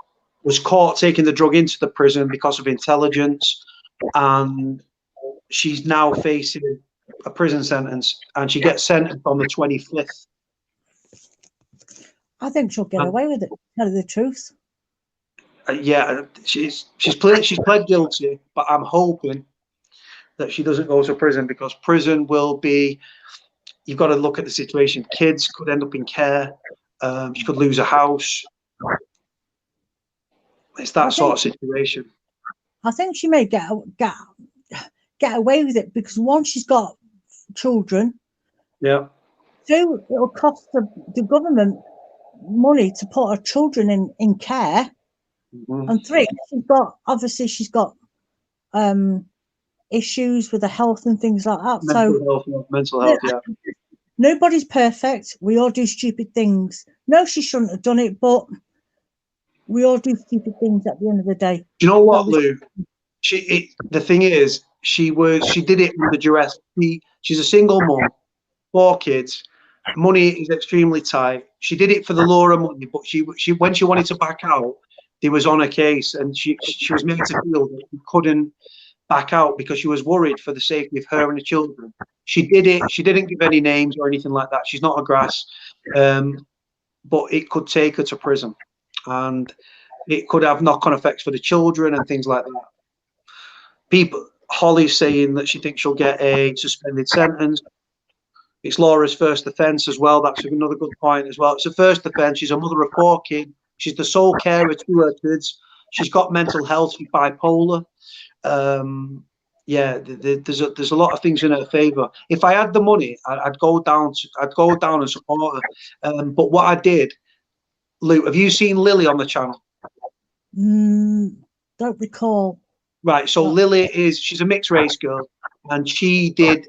was caught taking the drug into the prison because of intelligence, and she's now facing a prison sentence, and she gets sentenced on the 25th. I think she'll get away with it. Tell you the truth. Yeah, she's pled guilty, but I'm hoping that she doesn't go to prison, because prison will be. You've got to look at the situation. Kids could end up in care. She could lose a house. It's that sort of situation. I think she may get away with it, because once she's got children, yeah, 2, it'll cost the government money to put her children in care, and 3, she's got issues with the health and things like that. Mental health. Yeah. Nobody's perfect. We all do stupid things. No, she shouldn't have done it, but we all do stupid things at the end of the day. Do you know what, Lou? The thing is, she did it under duress. She's a single mom, 4 kids. Money is extremely tight. She did it for the Laura money, but she when she wanted to back out, they was on her case, and she was made to feel that she couldn't back out because she was worried for the safety of her and the children. She did it. She didn't give any names or anything like that. She's not a grass, but it could take her to prison, and it could have knock-on effects for the children and things like that. Holly's saying that she thinks she'll get a suspended sentence. It's Laura's first offence as well. That's another good point as well. It's a first offence. She's a mother of 4 kids. She's the sole carer to her kids. She's got mental health. She's bipolar. Yeah, there's a lot of things in her favour. If I had the money, I'd go down and support her. But what I did, Luke, have you seen Lily on the channel? Don't recall. Right, so Lily she's a mixed race girl, and she was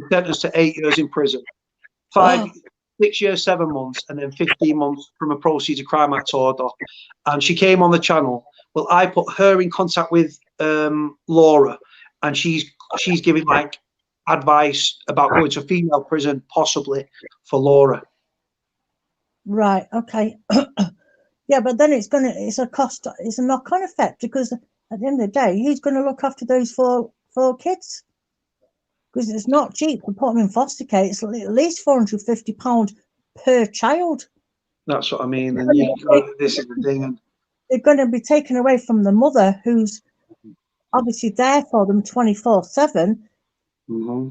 sentenced to 8 years in prison, 6 years, 7 months, and then 15 months from a Proceeds of Crime Act order. And she came on the channel. Well, I put her in contact with Laura, and she's giving like advice about going to female prison, possibly for Laura. Right. Okay. Yeah, but then it's a knock-on effect, because at the end of the day, who's going to look after those four kids? Because it's not cheap to put them in foster care. It's at least £450 per child. That's what I mean. And this is the thing. They're going to be taken away from the mother, who's obviously there for them 24/7. Mm-hmm.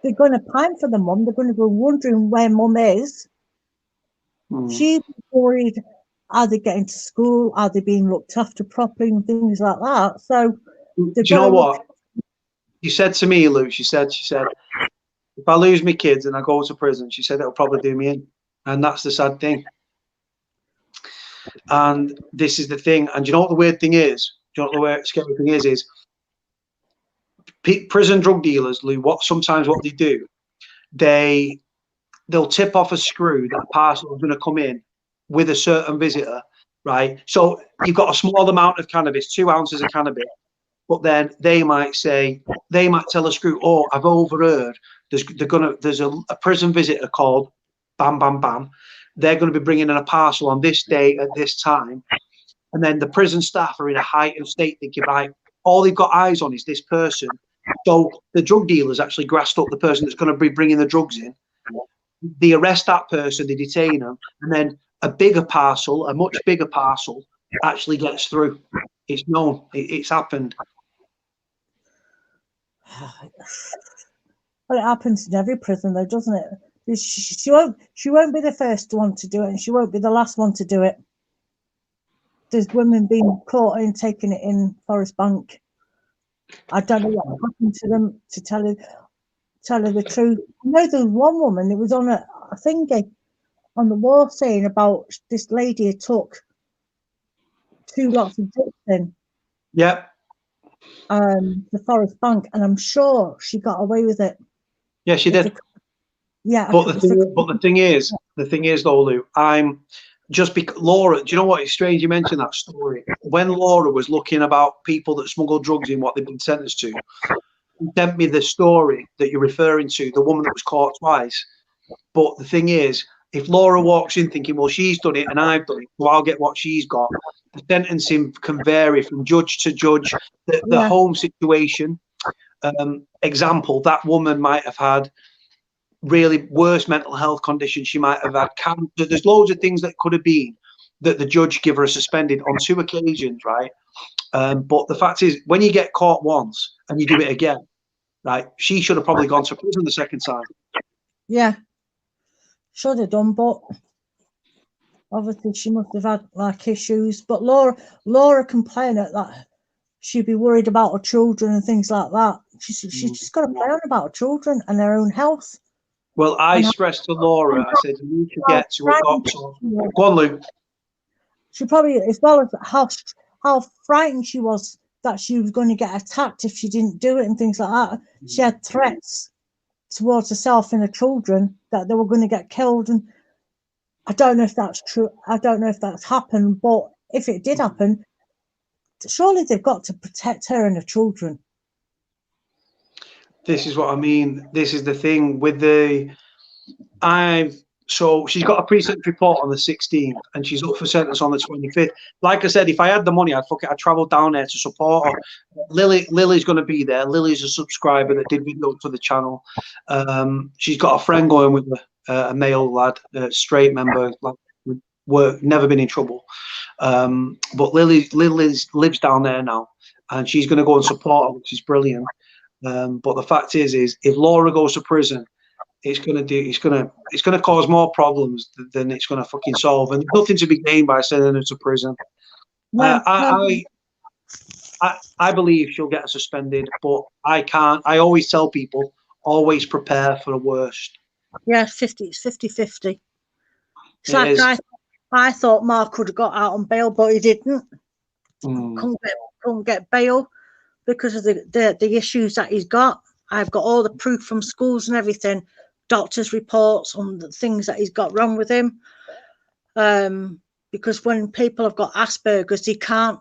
They're going to pine for the mum. They're going to be wondering where mum is. She's worried, are they getting to school? Are they being looked after properly and things like that? So, do you know what? She said to me, Lou, she said, if I lose my kids and I go to prison, she said, it'll probably do me in. And that's the sad thing. And this is the thing. And do you know what the weird thing is? Do you know what the scary thing is prison drug dealers, Lou, sometimes what they do, they'll tip off a screw that a parcel is going to come in, with a certain visitor, right? So you've got a small amount of cannabis, 2 ounces of cannabis, but then they might tell a screw, oh, I've overheard there's a prison visitor called Bam Bam Bam. They're going to be bringing in a parcel on this day at this time. And then the prison staff are in a heightened state thinking, right, all they've got eyes on is this person. So the drug dealers actually grassed up the person that's going to be bringing the drugs in. They arrest that person, they detain them, and then a much bigger parcel actually gets through. It's known. It's happened. Well, it happens in every prison, though, doesn't it? She won't be the first one to do it, and she won't be the last one to do it. There's women being caught and taking it in Forest Bank. I don't know what happened to them, to tell her the truth. I know there was one woman that was on a thingy on the wall saying about this lady who took 2 lots of drugs in. Yep. The Forest Bank, and I'm sure she got away with it. Yeah, she did. Yeah. But the thing is though, Lou, Laura, do you know what? It's strange you mentioned that story. When Laura was looking about people that smuggled drugs in, what they've been sentenced to, she sent me the story that you're referring to, the woman that was caught twice. But the thing is, if Laura walks in thinking, well, she's done it and I've done it, so I'll get what she's got, the sentencing can vary from judge to judge. The home situation, example, that woman might have had really worse mental health conditions. She might have had cancer. There's loads of things that could have been that the judge give her suspended on 2 occasions, right? But the fact is, when you get caught once and you do it again, right, she should have probably gone to prison the second time. Yeah, should have done, but obviously she must have had like issues. But Laura complained that she'd be worried about her children and things like that. She's just got to play on about her children and their own health. Well, I stressed to Laura, I said, you need to get to a doctor. Go on, Lou. She probably, as well as how frightened she was that she was going to get attacked if she didn't do it and things like that. She had threats towards herself and her children that they were going to get killed. And I don't know if that's true. I don't know if that's happened, but if it did happen, surely they've got to protect her and her children. This is what I mean. This is the thing with so she's got a pre-sentence report on the 16th and she's up for sentence on the 25th. Like I said, if I had the money, I'd travel down there to support her. Lily's going to be there. Lily's a subscriber that did videos for the channel. She's got a friend going with her, a male lad, a straight member, like never been in trouble. But Lily lives down there now, and she's going to go and support her, which is brilliant. But the fact is if Laura goes to prison, it's gonna cause more problems than it's gonna fucking solve, and there's nothing to be gained by sending her to prison. I believe she'll get suspended, but I can't. I always tell people, always prepare for the worst. Yeah, it's 50-50. It's like I thought Mark could have got out on bail, but he didn't. Couldn't get bail because of the issues that he's got. I've got all the proof from schools and everything, doctor's reports on the things that he's got wrong with him. Because when people have got Asperger's, they can't,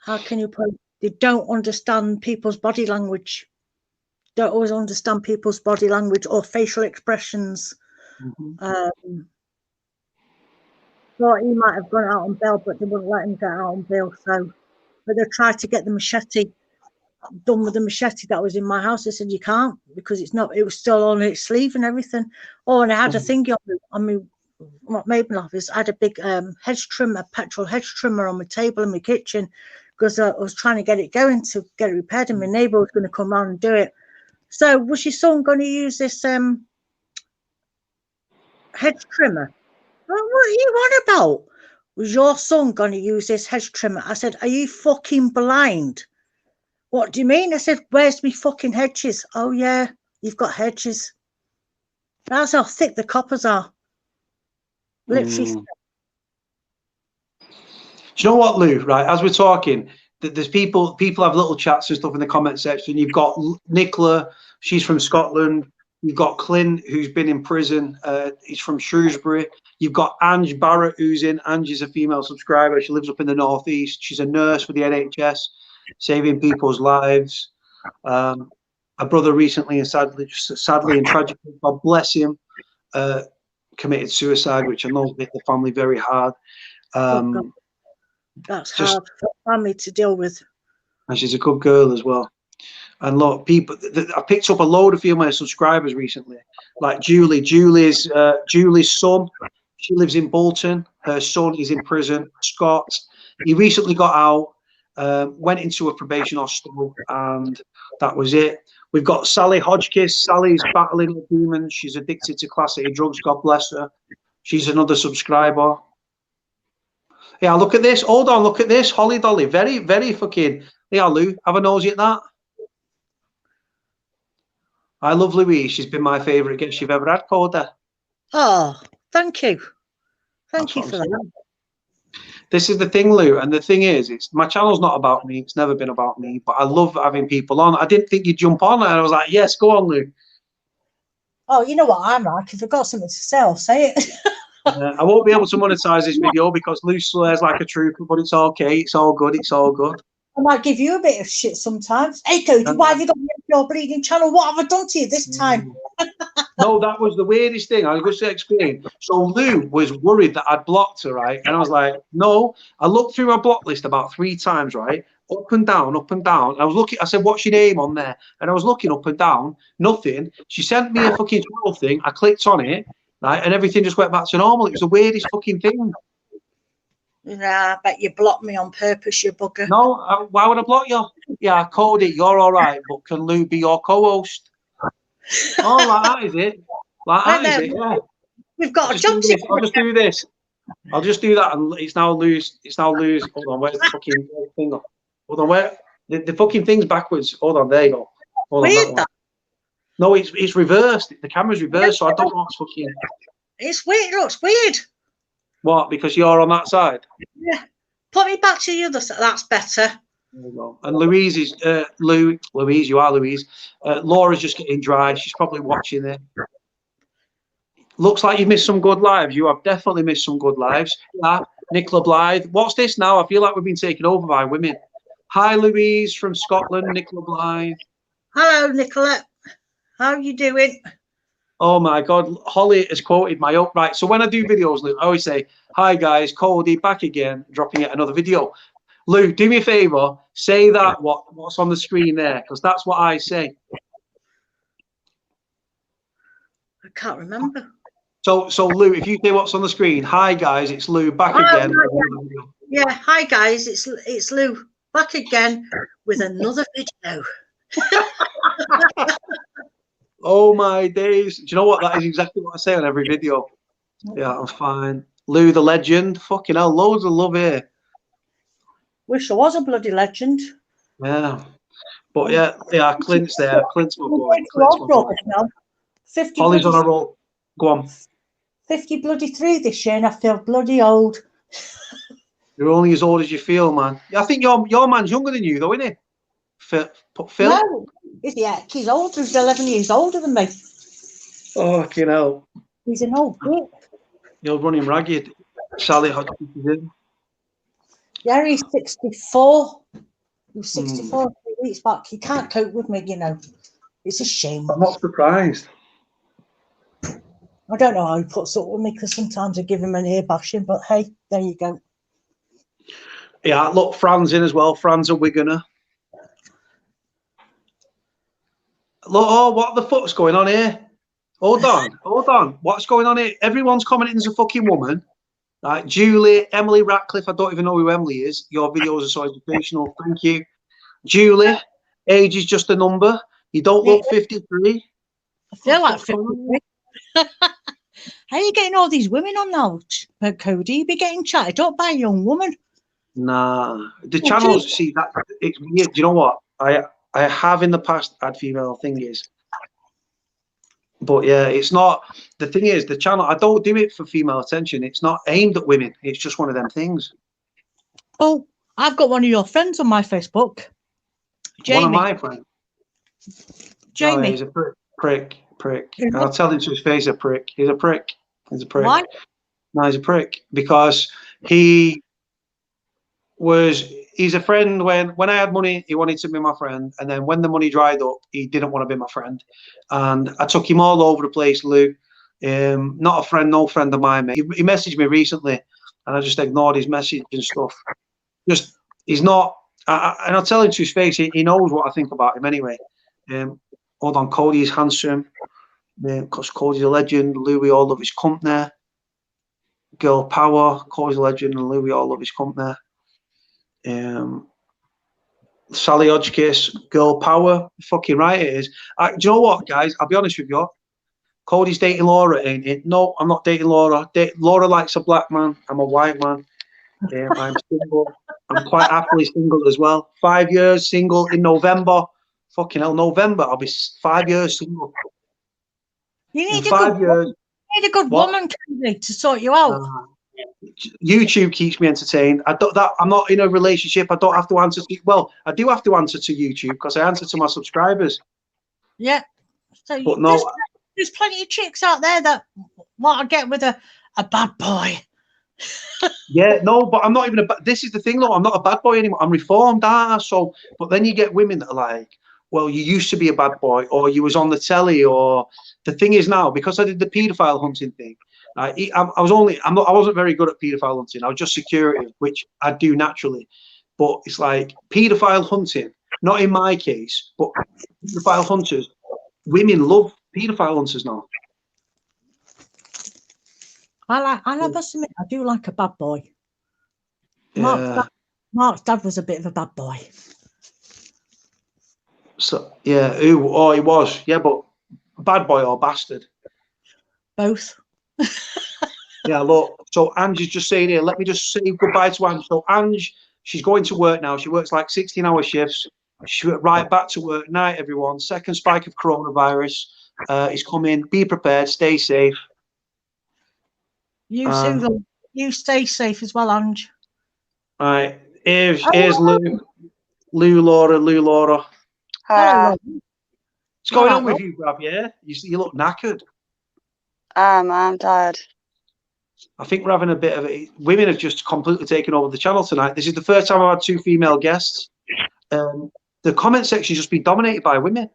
how can you put it? They don't understand people's body language. Don't always understand people's body language or facial expressions. Thought he might have gone out on bail, but they wouldn't let him get out on bail. So, but they tried to get the machete done with the machete that was in my house. I said you can't because it's not. It was still on its sleeve and everything. Oh, and I had a thingy on me. What made me laugh is I had a big hedge trimmer, petrol hedge trimmer on my table in my kitchen because I was trying to get it going to get it repaired, and my neighbour was going to come round and do it. So, was your son going to use this hedge trimmer? Well, what are you on about? Was your son going to use this hedge trimmer? I said, are you fucking blind? What do you mean? I said, where's me fucking hedges? Oh, yeah, you've got hedges. That's how thick the coppers are. Literally. Do you know what, Lou? Right, as we're talking, there's people have little chats and stuff in the comment section. You've got Nicola, she's from Scotland. You've got Clint, who's been in prison. He's from Shrewsbury. You've got Ange Barrett, who's in. Ange is a female subscriber. She lives up in the northeast. She's a nurse for the NHS, saving people's lives. A brother recently and sadly and tragically, God bless him, committed suicide, which I know hit the family very hard. That's hard for family to deal with. And she's a good girl as well. And look, people, I picked up a load of female subscribers recently, like Julie. Julie's son. She lives in Bolton. Her son is in prison. Scott. He recently got out, went into a probation hospital, and that was it. We've got Sally Hodgkiss. Sally's battling with demons. She's addicted to Class A drugs. God bless her. She's another subscriber. Yeah, look at this. Hold on, look at this. Holly Dolly. Very, very fucking. Yeah, Lou, have a nosy at that. I love Louise. She's been my favourite guest you've ever had, Coda. Oh, thank you. Thank you for that. This is the thing, Lou, and the thing is, it's my channel's not about me. It's never been about me, but I love having people on. I didn't think you'd jump on, and I was like, yes, go on, Lou. Oh, you know what I'm like. If I've got something to say, I'll say it. I won't be able to monetize this video because Lou swears like a trooper, but it's okay. It's all good. It's all good. I might give you a bit of shit sometimes. Hey, Cody, why have you got me on your bleeding channel? What have I done to you this time? No, that was the weirdest thing. I was going to explain. So Lou was worried that I'd blocked her, right? And I was like, no. I looked through my block list about 3 times, right? Up and down, up and down. I was looking. I said, what's your name on there? And I was looking up and down. Nothing. She sent me a fucking 12 thing. I clicked on it, right? And everything just went back to normal. It was the weirdest fucking thing. Nah, I bet you blocked me on purpose, you bugger. No, why would I block you? Yeah, Cody, you're all right, but can Lou be your co-host? Oh, like that is it. Like that is it, yeah. We've got a job to I'll just do this. I'll just do that, and it's now Lou's. It's now Lou's. Hold on, where's the fucking thing? Hold on, where the fucking thing's backwards. Hold on, there you go. Hold on, weird, that. No, it's reversed. The camera's reversed, so I don't know what's fucking. It's weird. It looks weird. What? Because you're on that side? Yeah. Put me back to the other side. That's better. There you go. And Louise is Louise. You are Louise. Laura's just getting dry. She's probably watching it. Looks like you've missed some good lives. You have definitely missed some good lives. Yeah. Nicola Blythe. What's this now? I feel like we've been taken over by women. Hi, Louise from Scotland. Nicola Blythe. Hello, Nicola. How are you doing? Oh my God, Holly has quoted my upright. So when I do videos, Lou, I always say, hi guys, Cody back again, dropping yet another video. Lou, do me a favor, say that what's on the screen there, because that's what I say. I can't remember. So Lou, if you say what's on the screen, hi guys, it's Lou back again. Yeah, hi guys, it's Lou back again with another video. Oh my days. Do you know what? That is exactly what I say on every video. Yeah, I'm fine. Lou the legend. Fucking hell, loads of love here. Wish I was a bloody legend. Yeah. But yeah, Clint's there. Clint's my boy. Holly's on a roll. Go on. 50 bloody 3 this year and I feel bloody old. You're only as old as you feel, man. I think your man's younger than you though, isn't he? Phil? No. Yeah, he's older. He's 11 years older than me. Oh, fucking hell. He's an old git. You'll run him ragged. Sally Hodgkiss is in. Yeah, he's 64. He was 64 3 weeks back. He can't cope with me, you know. It's a shame. I'm not surprised. I don't know how he puts up with me because sometimes I give him an ear bashing, but hey, there you go. Yeah, look, Fran's in as well. Fran's a Wiganer. Look, oh, what the fuck's going on here? Hold on. What's going on here? Everyone's commenting as a fucking woman. Like Julie, Emily Ratcliffe. I don't even know who Emily is. Your videos are so educational. Thank you. Julie, age is just a number. You don't look 53. I feel like 53. How are you getting all these women on now, Cody? You be getting chatted up by a young woman. Nah. The channels, see, that it's weird. Do you know what? I have in the past had female thingies. But yeah, it's not, the thing is, the channel, I don't do it for female attention. It's not aimed at women. It's just one of them things. Oh, I've got one of your friends on my Facebook. Jamie. One of my friends. Jamie. Oh, he's a prick. And I'll tell him to his face, a prick. He's a prick. He's a prick. Why? No, he's a prick because he's a friend. When I had money, he wanted to be my friend, and then when the money dried up, he didn't want to be my friend, and I took him all over the place, Lou. Not a friend, no friend of mine, mate. He messaged me recently, and I just ignored his message and stuff. Just he's not, and I'll tell him to his face. He knows what I think about him anyway. Hold on, Cody is handsome, because Cody's a legend. Lou, we all love his company. Girl power, Cody's a legend, and Lou, we all love his company. Sally Hodgkiss, girl power, fucking right it is. Do you know what, guys? I'll be honest with you. Cody's dating Laura, ain't it? No, I'm not dating Laura. Laura likes a black man. I'm a white man. I'm single. I'm quite happily single as well. 5 years single in November. Fucking hell, November. I'll be 5 years single. You need in 5 years. You need a good woman, Cody, to sort you out. YouTube keeps me entertained. I'm not in a relationship. I don't have to answer to, well, I do have to answer to YouTube because I answer to my subscribers. Yeah. So but no, there's plenty of chicks out there that want to get with a bad boy. Yeah, no, but I'm not even this is the thing though, I'm not a bad boy anymore. I'm reformed, so but then you get women that are like, well, you used to be a bad boy, or you was on the telly, or the thing is now, because I did the paedophile hunting thing, I wasn't very good at paedophile hunting. I was just security, which I do naturally. But it's like paedophile hunting, not in my case, but paedophile hunters, women love paedophile hunters now. I must admit, I do like a bad boy. Mark's dad was a bit of a bad boy. So yeah, he was, yeah, but bad boy or bastard? Both. Yeah, look, so Ange is just saying here, let me just say goodbye to Ange. So Ange, she's going to work now. She works like 16-hour shifts. She went right back to work. Night, everyone. Second spike of coronavirus is coming. Be prepared. Stay safe. You stay safe as well, Ange. All right. Here's Lou. Lou Laura. What's going on with you, bruv? Yeah? You look knackered. I'm tired. I think we're having a bit of it. Women have just completely taken over the channel tonight. This is the first time I've had 2 female guests. The comment section has just been dominated by women.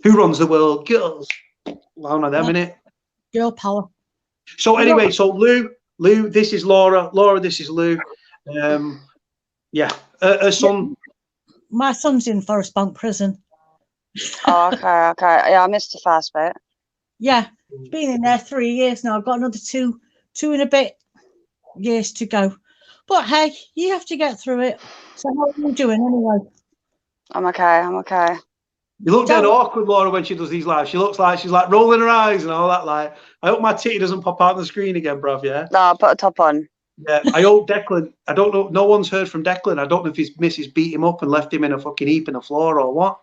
Who runs the world? Girls. One of them, innit? Girl power. So anyway, so Lou, this is Laura. Laura, this is Lou. Yeah. Her son. My son's in Forest Bank prison. Oh, okay. Yeah, I missed the first bit. Yeah, he's been in there 3 years now. I've got another two and a bit years to go. But hey, you have to get through it. So how are you doing anyway? I'm okay. You look dead awkward, Laura, when she does these lives. She looks like she's like rolling her eyes and all that. Like, I hope my titty doesn't pop out on the screen again, bruv. Yeah. No, I'll put a top on. Yeah. I hope Declan. I don't know. No one's heard from Declan. I don't know if his missus beat him up and left him in a fucking heap in the floor or what.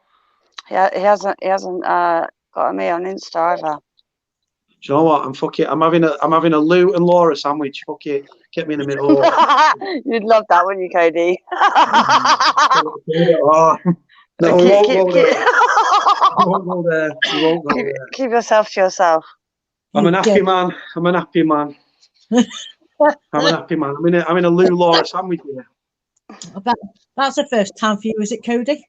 Yeah, he hasn't got me on Insta either. Do you know what? I'm having a Lou and Laura sandwich. Fuck it. Get me in the middle. You'd love that, wouldn't you, Cody? Oh, no, we won't go there. We won't go there. Keep yourself to yourself. I'm an happy man. I'm a happy man. I'm in a Lou Laura sandwich here. That's the first time for you, is it, Cody?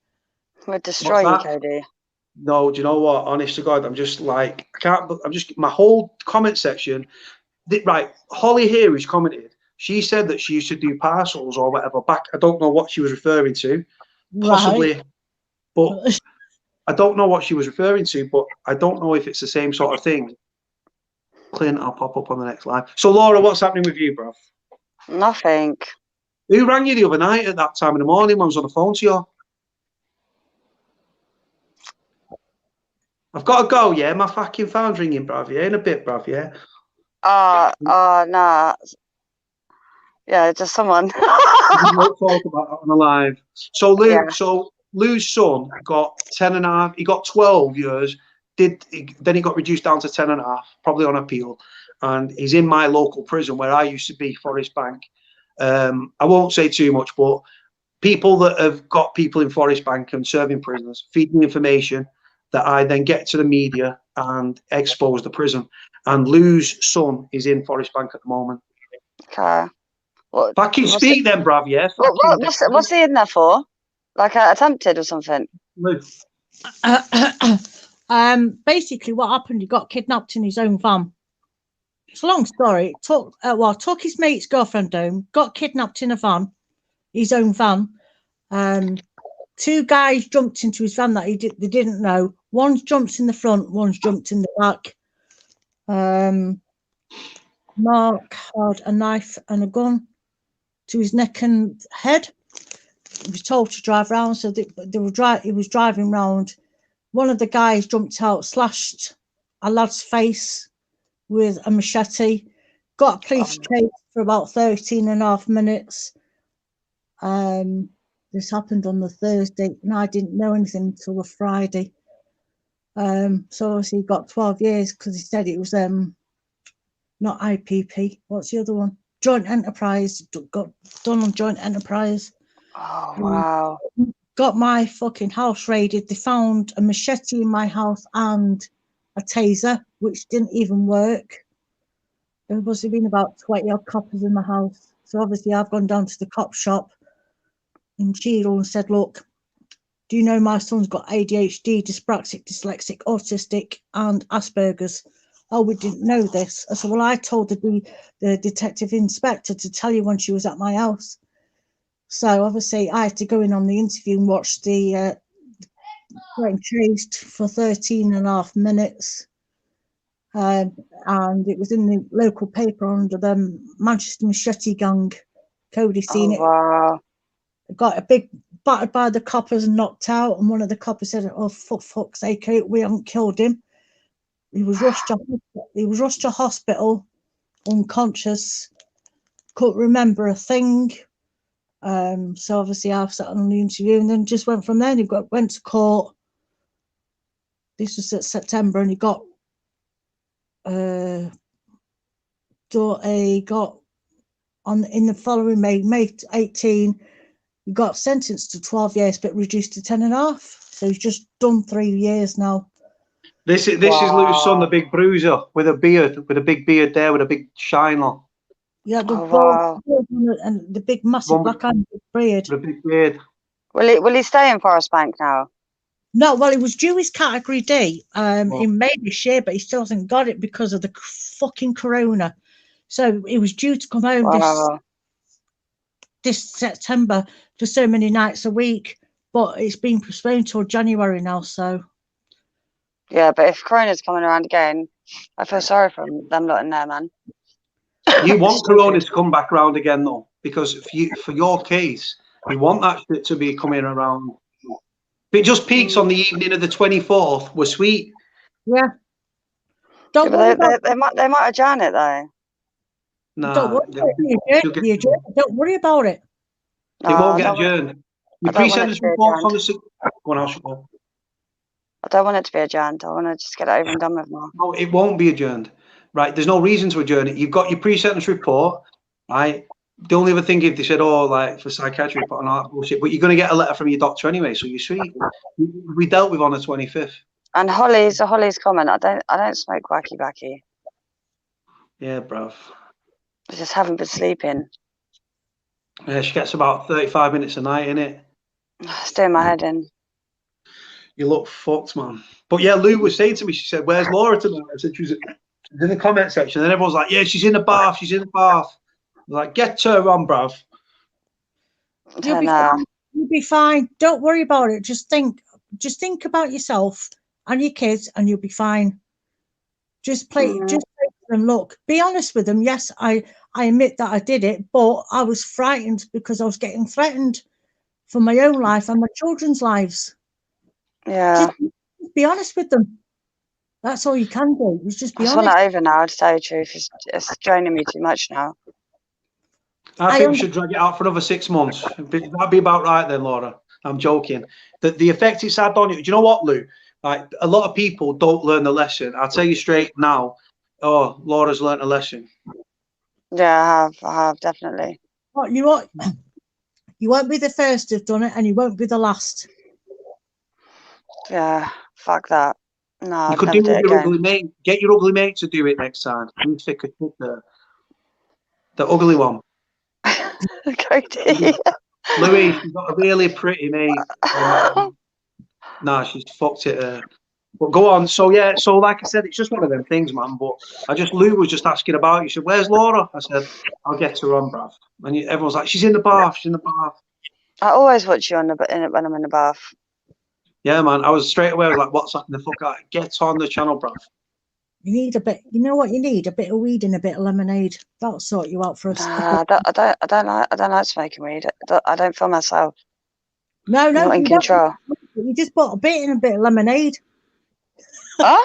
We'll destroy you, Cody. No, do you know what? Honest to God, I'm just like, my whole comment section. Right, Holly here, who's commented, she said that she used to do parcels or whatever back. I don't know what she was referring to, possibly, right. But I don't know what she was referring to, but I don't know if it's the same sort of thing. Clint, I'll pop up on the next live. So, Laura, what's happening with you, bro? Nothing. Who rang you the other night at that time in the morning when I was on the phone to you? I've got to go, yeah? My fucking phone's ringing, bruv, yeah? In a bit, bruv, yeah? Nah. Yeah, just someone. We won't talk about that on the live. So, Lou's son got 10.5, he got 12 years, then he got reduced down to 10.5, probably on appeal, and he's in my local prison where I used to be, Forest Bank. I won't say too much, but people that have got people in Forest Bank and serving prisoners feed me information that I then get to the media and expose the prison. And Lou's son is in Forest Bank at the moment. Okay. What? Fucking speak then, bruv, yeah? What's he in there for? Like attempted or something? Lou. Basically, what happened? He got kidnapped in his own van. It's a long story. Took his mate's girlfriend home, got kidnapped in a van, his own van. 2 guys jumped into his van that they didn't know. One's jumped in the front, one's jumped in the back. Mark had a knife and a gun to his neck and head. He was told to drive round, so he was driving round. One of the guys jumped out, slashed a lad's face with a machete, got a police chase for about 13 and a half minutes. This happened on the Thursday, and I didn't know anything until the Friday. So obviously he got 12 years because he said it was not IPP. What's the other one? Joint enterprise. Got done on joint enterprise. Oh wow. Got my fucking house raided. They found a machete in my house and a taser, which didn't even work. There must have been about 20 odd coppers in my house. So obviously I've gone down to the cop shop in Cheadle and said, look, do you know my son's got ADHD, dyslexic, autistic, and Asperger's? Oh, we didn't know this. I said, well, I told the detective inspector to tell you when she was at my house. So obviously I had to go in on the interview and watch the getting chased for 13 and a half minutes. And it was in the local paper under the Manchester Machete Gang. Cody seen it. Wow. Got a big battered by the coppers and knocked out, and one of the coppers said, oh, fuck's sake, we haven't killed him. He was rushed to hospital, unconscious, couldn't remember a thing. So obviously I've sat on the interview and then just went from there. And he went to court. This was at September, and he got in the following May 18. He got sentenced to 12 years, but reduced to 10 and a half. So he's just done 3 years now. This is Lou's son, the big bruiser, with a big beard there, with a big shine on. Yeah, the and the big massive black hand beard. The big beard. Will he stay in Forest Bank now? No, well, he was due his category D in May this year, but he still hasn't got it because of the fucking corona. So he was due to come home this September for so many nights a week, but it's been postponed till January now. So yeah, but if corona's coming around again, I feel sorry for them lot in there, man. You want corona to come back around again, though, because for your case, you want that shit to be coming around. If it just peaks on the evening of the 24th, we're sweet. Yeah. They might adjourn it though. Nah, don't worry about it. It won't get adjourned. The pre-sentence report's on the one else. I don't want it to be adjourned. I want to just get it over and done with now. No, it won't be adjourned. Right? There's no reason to adjourn it. You've got your pre-sentence report. Right? The only other thing, if they said, oh, like for psychiatry report and all that bullshit, but you're going to get a letter from your doctor anyway, so you're sweet. We dealt with on the 25th. And Holly's comment. I don't smoke wacky backy. Yeah, bruv. I just haven't been sleeping. Yeah, she gets about 35 minutes a night, innit? It's doing my head in. You look fucked, man. But yeah, Lou was saying to me, she said, where's Laura tonight? I said, she was in the comment section. And everyone's like, yeah, she's in the bath. She's in the bath. I'm like, get her on, bruv. You'll be fine. Don't worry about it. Just think about yourself and your kids, and you'll be fine. Just play with them. Look, be honest with them. Yes, I admit that I did it, but I was frightened because I was getting threatened for my own life and my children's lives. Yeah. Just be honest with them. That's all you can do. Just be honest. I just want it over now, to tell you the truth. It's draining me too much now. I think we should drag it out for another 6 months. That'd be about right then, Laura. I'm joking. The effect it's had on you. Do you know what, Lou? Like, a lot of people don't learn the lesson. I'll tell you straight now. Oh, Laura's learned a lesson. Yeah, I have definitely. What you won't be the first to have done it, and you won't be the last. Yeah, fuck that. No, You I'd could never do do it it with your again. ugly mate. Get your ugly mate to do it next time. You thick a shit there. The ugly one. Cody. Louise, she's got a really pretty mate. Nah, she's fucked it. But go on. So yeah, so like I said, it's just one of them things, man. But Lou was just asking about you. She said, "Where's Laura?" I said, "I'll get her on, bruv." And everyone's like, "She's in the bath. She's in the bath." I always watch you when I'm in the bath. Yeah, man. I was straight away. I was like, "What's that in the fuck out? Get on the channel, bruv." You need a bit. You know what you need? A bit of weed and a bit of lemonade. That'll sort you out for a. Nah, I don't like smoking weed. I don't feel myself. No, I'm not in you don't. control. You just put a bit in a bit of lemonade. Huh?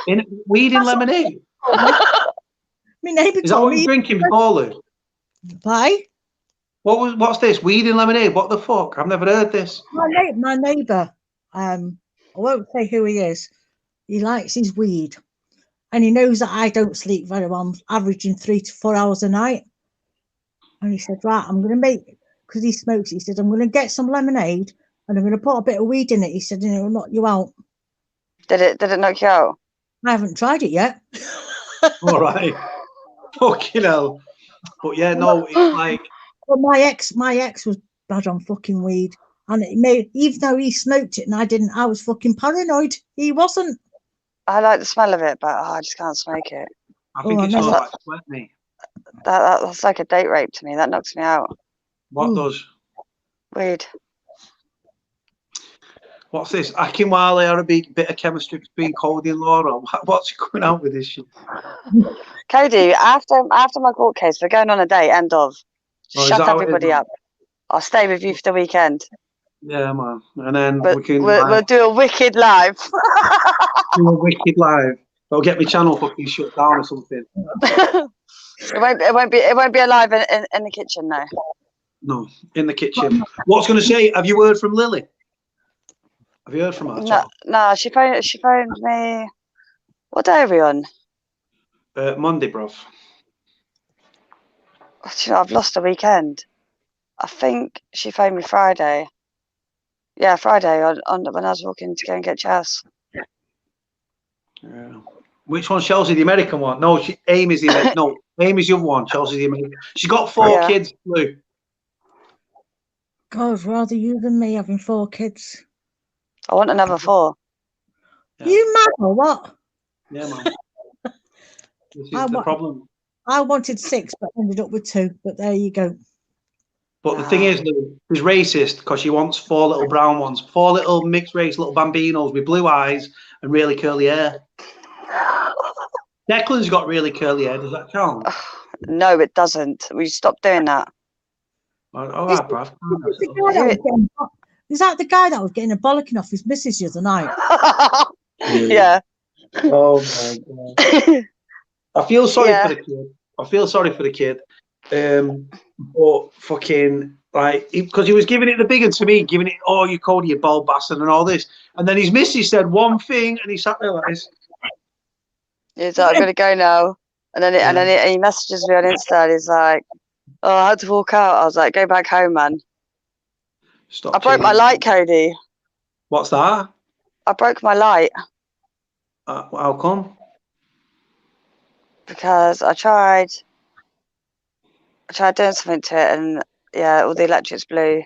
Weed in lemonade. My neighbour Is that told what me. you're drinking before, Lou? Why? What's this? Weed in lemonade? What the fuck? I've never heard this. My neighbour. I won't say who he is. He likes his weed, and he knows that I don't sleep very well. I'm averaging 3 to 4 hours a night. And he said, "Right, I'm going to make," because he smokes. He said, "I'm going to get some lemonade, and I'm going to put a bit of weed in it." He said, "And it'll knock you out." Did it knock you out? I haven't tried it yet. All right. Fucking hell. But yeah, no, it's like. But my ex was bad on fucking weed, and it made, even though he smoked it and I didn't, I was fucking paranoid. He wasn't. I like the smell of it, but I just can't smoke it. I think it smells like sweat, me. That's like a date rape to me. That knocks me out. What does? Weed. What's this? Akinwale or a bit of chemistry between Cody and Laura? What's going on with this shit? Cody, after my court case, we're going on a date. End of. Shut everybody up. I'll stay with you for the weekend. Yeah, man. And then we'll do a wicked live. Do a wicked live. I'll get my channel fucking shut down or something. It won't be alive in the kitchen, no. No, in the kitchen. What's going to say? Have you heard from Lily? Have you heard from her? No, she phoned me. What day are we on? Monday, bruv. You know, I've lost a weekend. I think she phoned me Friday. Yeah, Friday on when I was walking to go and get Chas. Yeah. Which one's Chelsea? The American one? No, Amy's the American. No, Amy's the other one. Chelsea's the American. She's got 4 kids, Lou. God, rather you than me having 4 kids. I want another 4. Yeah. You mad or what? Yeah, man. This is the problem. I wanted 6, but ended up with 2. But there you go. But the thing is, Lou, she's racist because she wants 4 little brown ones, 4 little mixed race little bambinos with blue eyes and really curly hair. Declan's got really curly hair. Does that count? No, it doesn't. We stop doing that. All right, bruv. Is that the guy that was getting a bollocking off his missus the other night? Yeah. Oh my god. I feel sorry for the kid. I feel sorry for the kid. But fucking like, because he was giving it the big one to me, giving it, "Oh, you Cody, you bald bastard," and all this. And then his missus said one thing, and he sat there like this. He's like, "I'm gonna go now," and then he messages me on Insta. And he's like, "Oh, I had to walk out." I was like, "Go back home, man." Stop. I broke my light, Cody. What's that? I broke my light. How come? Because I tried doing something to it, and yeah, all the electrics blew.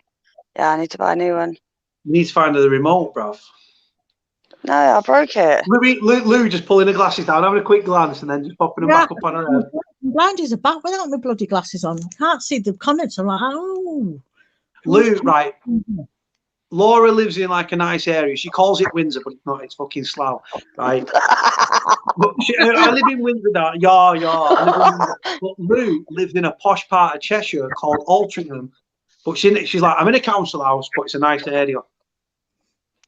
Yeah, I need to buy a new one. You need to find the remote, bruv. No, I broke it. Lou just pulling the glasses down, having a quick glance, and then just popping them back up on her head. Blinders are back without my bloody glasses on. I can't see the comments. I'm like, oh. Lou, right. Laura lives in like a nice area. She calls it Windsor, but it's not. It's fucking Slough, right? I live in Windsor. But Lou lives in a posh part of Cheshire called Altrincham. But she's like, I'm in a council house, but it's a nice area.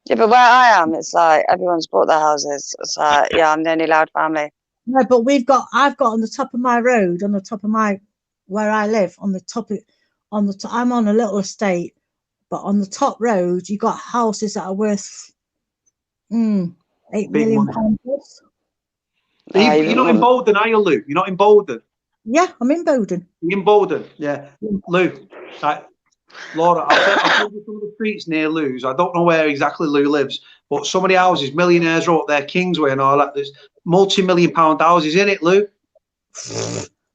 Yeah, but where I am, it's like everyone's bought their houses. It's like, yeah, I'm the only loud family. No, but I've got on the top of my road, on the top of where I live, I'm on a little estate, but on the top road, you got houses that are worth £8 million. You're not in Bowden, are you, Lou? You're not in Bowden? Yeah, I'm in Bowden. You're in Bowden, yeah. Lou, Laura, I'll tell you some of the streets near Lou's. I don't know where exactly Lou lives, But some of the houses, millionaires are up there, Kingsway and all that. There's multi-million-pound houses in it, Lou.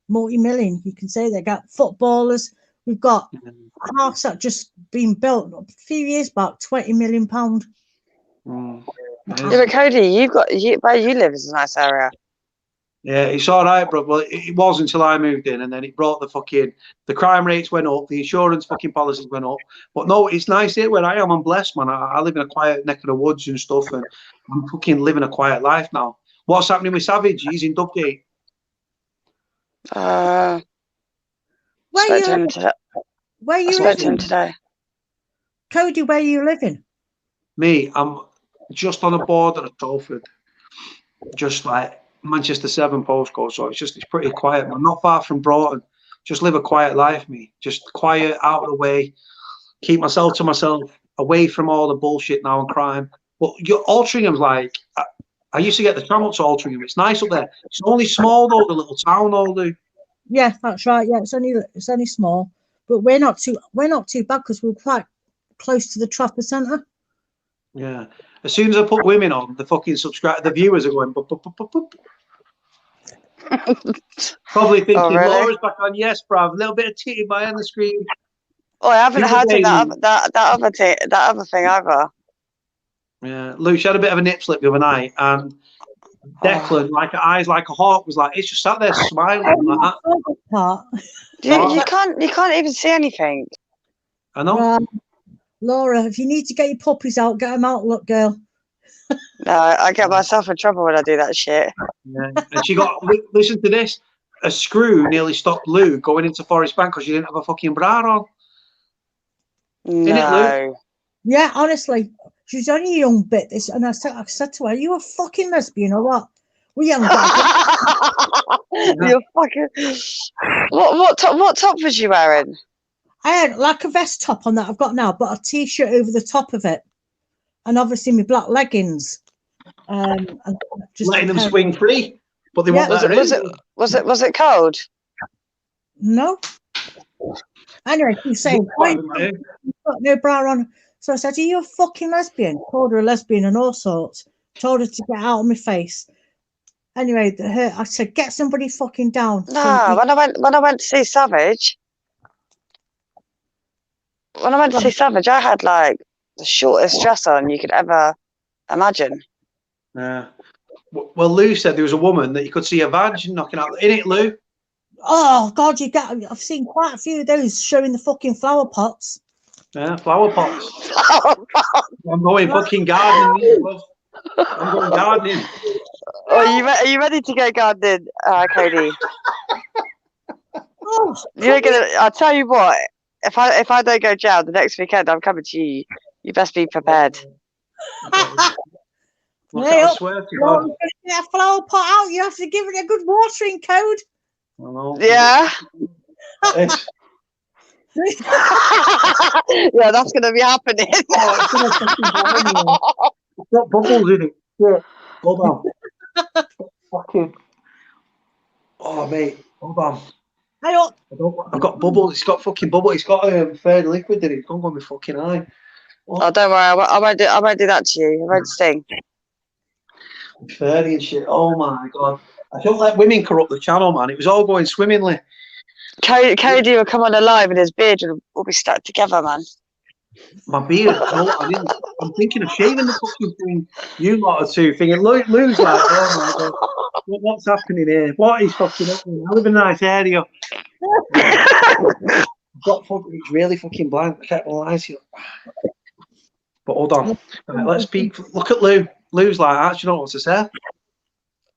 Multi-million, you can say. They got footballers. We've got a house that just been built a few years back, £20 million. Mm. Yeah, but Cody, where you live is a nice area. Yeah, it's all right, bro. Well, it was until I moved in, and then it brought the crime rates went up, the insurance fucking policies went up. But no, it's nice here where I am. I'm blessed, man. I live in a quiet neck of the woods and stuff, and I'm fucking living a quiet life now. What's happening with Savage? He's in Dubgate. Where Spoke to him today. Where you Spoke to him living? today. Cody, where you living? Me, I'm just on the border of Salford, just like Manchester 7 postcode. So it's pretty quiet. I'm not far from Broughton. Just live a quiet life, me. Just quiet, out of the way. Keep myself to myself, away from all the bullshit now and crime. But Altringham's like, I used to get the tram up to Altrincham. It's nice up there. It's only small though, the little town though, Lou. Yeah, that's right. Yeah, it's only small, but we're not too bad because we're quite close to the Trafford Centre. Yeah. As soon as I put women on, the fucking the viewers are going. Bup, bup, bup, bup, bup. Probably thinking, Oh, really? Laura's back on. Yes, bruv. A little bit of titty behind the screen. Oh, I haven't heard that other thing either. Yeah, Lou, she had a bit of a nip slip the other night, and Declan, like her eyes like a hawk, was like, it's just sat there smiling like that. You can't even see anything. I know. Laura, if you need to get your puppies out, get them out, look, girl. No, I get myself in trouble when I do that shit. Yeah. And she got, listen to this, a screw nearly stopped Lou going into Forest Bank because she didn't have a fucking bra on. No. Innit, Lou? Yeah, honestly, she was only a young bit. And I said to her, "Are you a fucking lesbian or what?" We haven't got You're fucking. What top was you wearing? I had like a vest top on that I've got now, but a t-shirt over the top of it, and obviously my black leggings. And just letting them swing free, but they won't let her in. Was it cold? No. Anyway, she's saying, "You've got no bra on." So I said, "Are you a fucking lesbian?" Called her a lesbian and all sorts. Told her to get out of my face. Anyway, I said, "Get somebody fucking down." No, when I went to see Savage. When I went to see Savage, I had like the shortest dress on you could ever imagine. Yeah. Well, Lou said there was a woman that you could see a vag knocking out. In it, Lou? Oh God, I've seen quite a few of those showing the fucking flower pots. Yeah, flower pots. I'm going fucking gardening. I'm going gardening. Oh, are you ready to go gardening, Cody? You're gonna. I'll tell you what. If I don't go jail the next weekend, I'm coming to you. You best be prepared. I swear to God. Get that flower pot out. You have to give it a good watering code. I know. Yeah. Yeah, that's gonna be happening. It's got bubbles in it. Yeah. Hold on. Fucking. Oh, mate. Hold on. I've got bubbles. It's got fucking bubble. It's got third liquid in it. It's going on my fucking eye. What? Oh, don't worry. I won't do that to you. I won't sting. Fairy and shit. Oh my God. I don't let women corrupt the channel, man. It was all going swimmingly. Cody will come on alive and his beard will be stuck together, man. My beard. No, I'm thinking of shaving the fucking thing. You lot are too thinking. Lou's like, oh my God. What's happening here? What is fucking happening? I live in a nice area. It's really fucking blank. I can't lie to you. But hold on. Right, let's speak. Look at Lou. Lou's like that. Do you know what to say?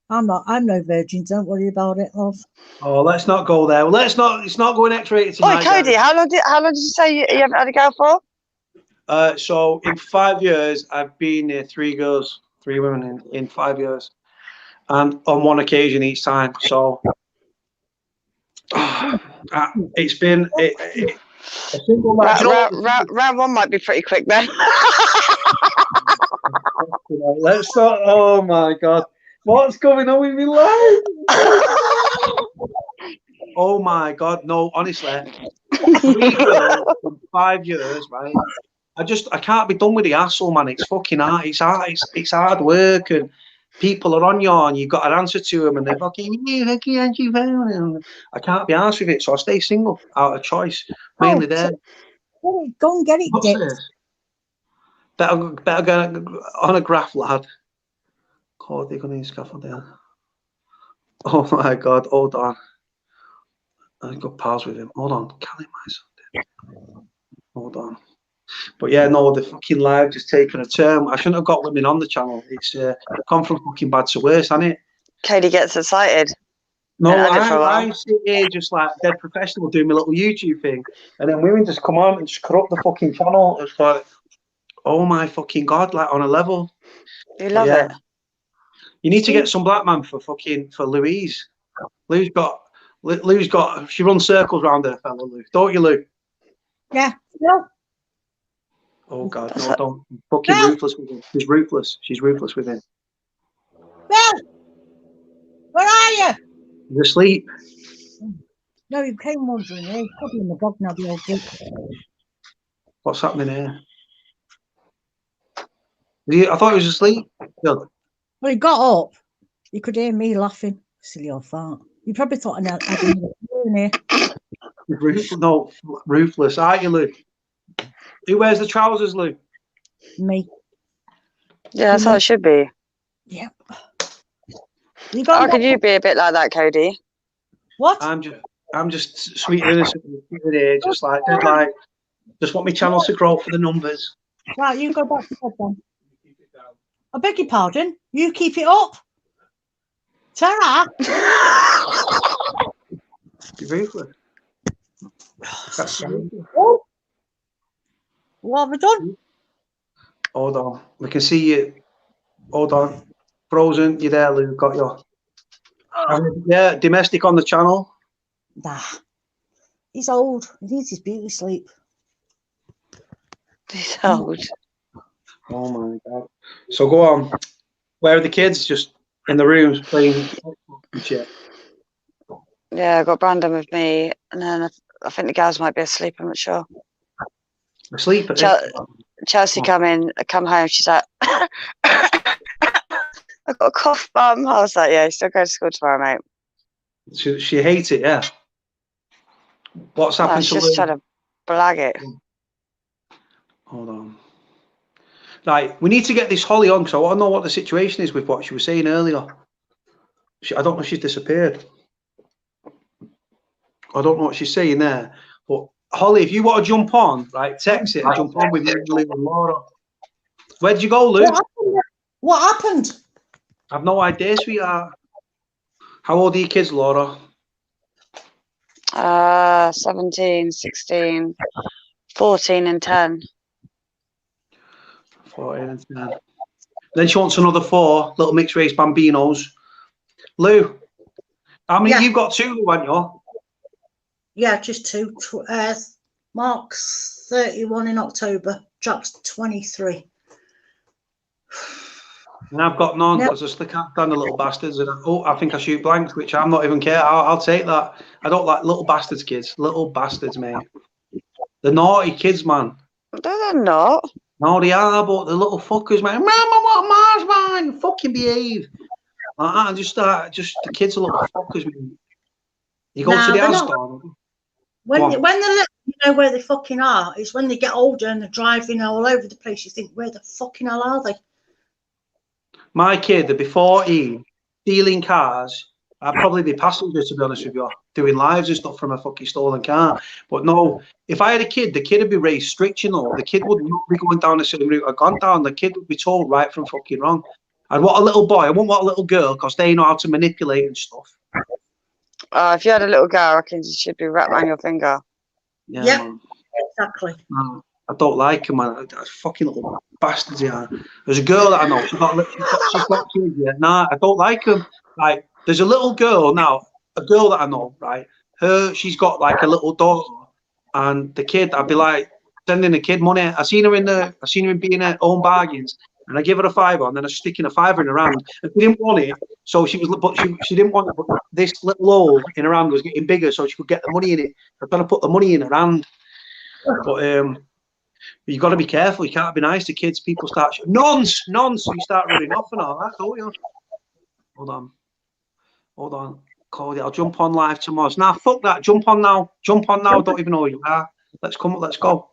I'm no virgin. Don't worry about it, love. Oh, let's not go there. Well, let's not. It's not going X-rated tonight. Oi, Cody, how long did you say you haven't had a girl for? So in 5 years, I've been near 3 girls, 3 women in 5 years, and on one occasion each time. So it's been a single round one might be pretty quick then. Let's start. Oh my God, what's going on with me life? Oh my God, no, honestly, 3 girls in 5 years, right? I can't be done with the hassle, man. It's fucking hard. It's hard work, and people are on you, and you've got to answer to them, and they're fucking. I can't be arsed with it, so I stay single out of choice, mainly there. Go and get it, What's Dick. this? Better go on a graph, lad. Cody, gonna need scaffold there. Oh my God! Hold on. I've got pals with him. Hold on. Kelly, my son. Hold on. But yeah, no, the fucking live just taken a turn. I shouldn't have got women on the channel. It's gone from fucking bad to worse, hasn't it? Cody gets excited. No, And had it for a while. I sit here just like dead professional doing my little YouTube thing, and then women just come on and just corrupt the fucking channel. It's like, oh my fucking God, like on a level. You love yeah. it. You need to get some black man for Louise. Lou's got, she runs circles around her fella, Lou. Don't you, Lou? Yeah. No. Oh God, no, don't. Fucking ruthless with him. She's ruthless. She's ruthless with him. Well, where are you? He's asleep. No, you came wandering here. He's probably in the dog now, the old dick. What's happening here? I thought he was asleep. No. Well, he got up. You could hear me laughing. Silly old fart. You probably thought I had in here. No, ruthless, aren't you, Lou? Who wears the trousers, Lou? Me. Yeah, that's how it should be. Yeah. How could you be a bit like that, Cody? What? I'm just sweet and innocent here, just like just want my channels to grow for the numbers. Right, you go back to bed then. I beg your pardon. You keep it up. Tara. You're ruthless. Oh. What have I done? Hold on. We can see you. Hold on. Frozen. You there, Lou? Got you. Yeah, domestic on the channel. Nah. He's old. He needs his beauty sleep. He's old. Oh my God. So go on. Where are the kids? Just in the rooms playing shit. Yeah, I got Brandon with me, and then I think the girls might be asleep. I'm not sure. Asleep. Chelsea come home. She's like, I got a cough, Mum. I was like, yeah, you still go to school tomorrow, mate. She hates it, yeah. What's happened to She's just trying to blag it. Hold on. Right, we need to get this Holly on because I want to know what the situation is with what she was saying earlier. I don't know if she's disappeared. I don't know what she's saying there. But Holly, if you want to jump on, right, text it and jump on with me, Lou and Laura. Where'd you go, Lou? What happened? I've no idea, sweetheart. How old are your kids, Laura? 17, 16, 14 and 10. 14 and 10. Then she wants another 4 little mixed race bambinos. Lou, how many you've got? 2, haven't you? Yeah, just 2. Mark's 31 in October. Jack's 23. And I've got none because I just can't stand the little bastards. And I think I shoot blanks, which I'm not even care. I'll take that. I don't like little bastards, kids. Little bastards, mate. The naughty kids, man. They're not. No, they are, but the little fuckers, man. Mama, what Mars, man? Fucking behave. And just the kids are little fuckers, man. You go to the house store. When they're little, you know where they fucking are. It's when they get older and they're driving all over the place. You think, where the fucking hell are they? My kid, they'd be 14, stealing cars. I'd probably be passenger, to be honest with you, doing lives and stuff from a fucking stolen car. But no, if I had a kid, the kid would be raised strict, you know. The kid would not be going down the same route I've gone down. The kid would be told right from fucking wrong. I'd want a little boy. I wouldn't want a little girl because they know how to manipulate and stuff. If you had a little girl, I reckon you should be wrapped around your finger. Yeah, exactly. I don't like them, man. Fucking little bastards, yeah. There's a girl that I know. She's got kids, yeah. Nah, I don't like them. Like, there's a little girl now, a girl that I know, right? She's got like a little daughter, and the kid, I'd be like sending the kid money. I seen her in being her own bargains, and I give her a £5, and then I stick in a £5 in her hand. And she didn't want it, so she didn't want it. But this little hole in her hand was getting bigger, so she could get the money in it. I'm trying to put the money in her hand, but But you've got to be careful. You can't be nice to kids. People start nonce. You start running off and all that, don't you? Hold on, Cody. I'll jump on live tomorrow. Nah, fuck that. Jump on now. Don't even know who you are. Let's go.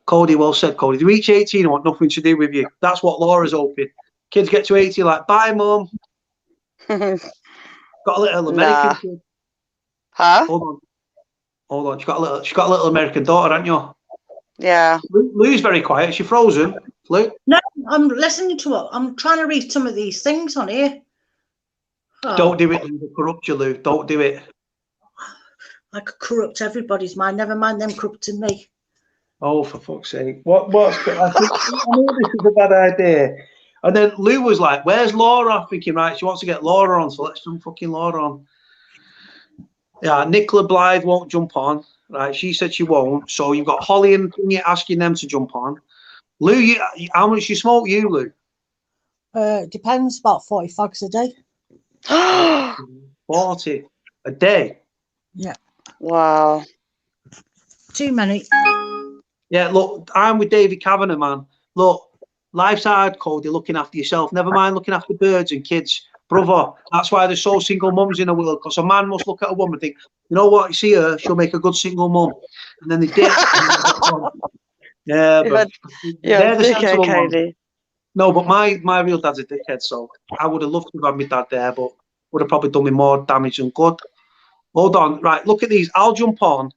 Cody, well said, Cody. You reach 18, I want nothing to do with you. That's what Laura's hoping. Kids get to 18, like, bye, mum. Got a little American kid. Huh? Hold on. She's got a little American daughter, haven't you? Yeah. Lou's very quiet. Is she frozen? Lou? No, I'm listening to it. I'm trying to read some of these things on here. Oh, Don't do it, Lou. They'll corrupt you, Lou. Don't do it. I could corrupt everybody's mind. Never mind them corrupting me. Oh, for fuck's sake. What's I know this is a bad idea. And then Lou was like, where's Laura? Thinking, right, she wants to get Laura on, so let's jump fucking Laura on. Yeah, Nicola Blythe won't jump on. Right, she said she won't. So you've got Holly and Thingy asking them to jump on. Lou, how much you smoke, you, Lou? Depends, about 40 fags a day. 40 a day? Yeah. Wow. Too many. Yeah, look, I'm with David Kavanagh, man. Look, life's hard, Cody, looking after yourself. Never mind looking after birds and kids. Brother, that's why there's so single mums in the world, because a man must look at a woman and think, you know what, you see her, she'll make a good single mum. And then they dip. Yeah, but they're the sensible ones. No, but my real dad's a dickhead, so I would have loved to have had my dad there, but would have probably done me more damage than good. Hold on, right, look at these. I'll jump on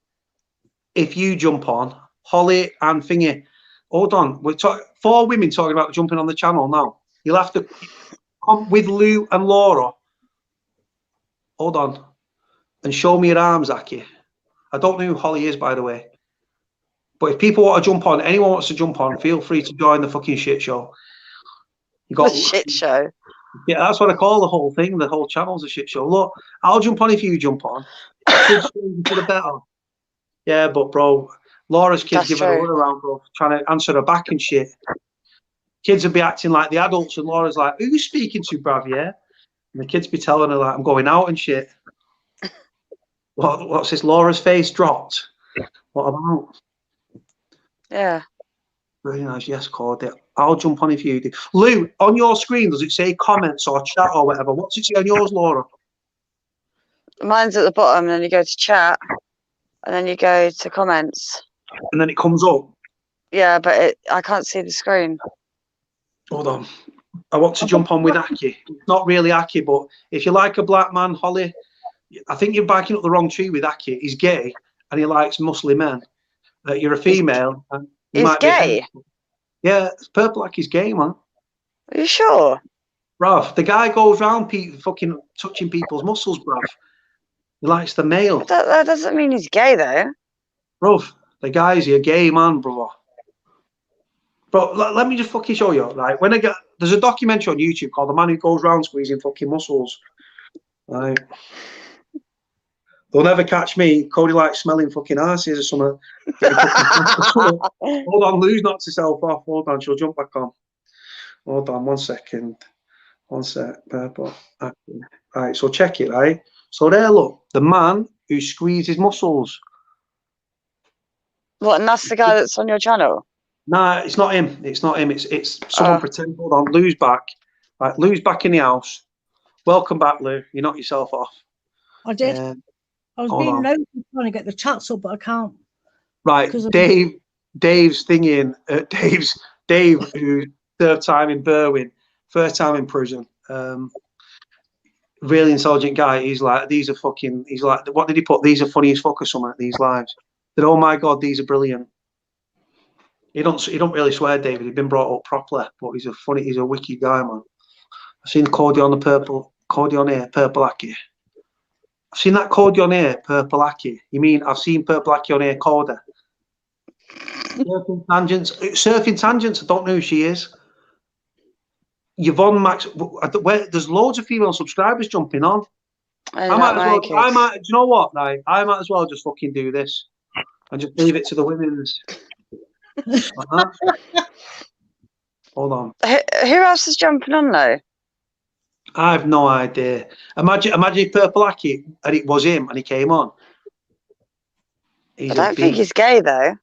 if you jump on. Holly and Thingy. Hold on, we're 4 women talking about jumping on the channel now. You'll have to come with Lou and Laura. Hold on. And show me your arms, Aki. I don't know who Holly is, by the way. But if people want to jump on, anyone wants to jump on, feel free to join the fucking shit show. You got the shit show. Yeah, that's what I call the whole thing. The whole channel's a shit show. Look, I'll jump on if you jump on. For the better. Yeah, but bro, Laura's kids give her a run around, bro, trying to answer her back and shit. Kids would be acting like the adults, and Laura's like, "Who are you speaking to, bruv? Yeah?" And the kids be telling her like, "I'm going out and shit." What's this? Laura's face dropped. What about? Yeah. Very nice. Yes, Cody. I'll jump on if you do. Lou, on your screen, does it say comments or chat or whatever? What's it say on yours, Laura? Mine's at the bottom, and then you go to chat, and then you go to comments. And then it comes up. Yeah, but I can't see the screen. Hold on. I want to jump on with Aki. Not really Aki, but if you like a black man, Holly, I think you're backing up the wrong tree with Aki. He's gay and he likes muscly men. You're a female. And he's gay? Yeah, Purple Aki's gay, man. Are you sure? Bruv, the guy goes around fucking touching people's muscles, bruv. He likes the male. That doesn't mean he's gay, though. Bruv, the guy's a gay man, brother. Bro, let me just fucking show you. Right, there's a documentary on YouTube called "The Man Who Goes Round Squeezing Fucking Muscles." Right, they'll never catch me. Cody likes smelling fucking asses or something. Hold on, Lou's knocked herself off. Hold on, she'll jump back on. Hold on, 1 second. 1 sec. Purple. Right, so check it. Right, so there, look, the man who squeezes muscles. What? And that's the guy that's on your channel? Nah, it's not him. It's not him. It's someone pretend. Hold on, Lou's back. Right, Lou's back in the house. Welcome back, Lou. You knocked yourself off. I did. I was being nosy trying to get the chats up, but I can't. Right, Dave's thinking. Dave, who third time in Berwyn, first time in prison. Really intelligent guy. He's like, these are fucking. He's like, what did he put? These are funny as fuck or something. These lives. That, oh my god, these are brilliant. He don't really swear, David. He's been brought up properly, but he's a wicked guy, man. I've seen Cody on here, Purple Aki. I've seen that Cody on here, Purple Aki. You mean I've seen Purple Aki on here, Cody? Surfing Tangents, I don't know who she is. Yvonne Max, there's loads of female subscribers jumping on. Do you know what? Like, I might as well just fucking do this and just leave it to the women's. Hold on. Who else is jumping on though? I have no idea. Imagine if Purple Aki and it was him and he came on. I don't think he's gay though.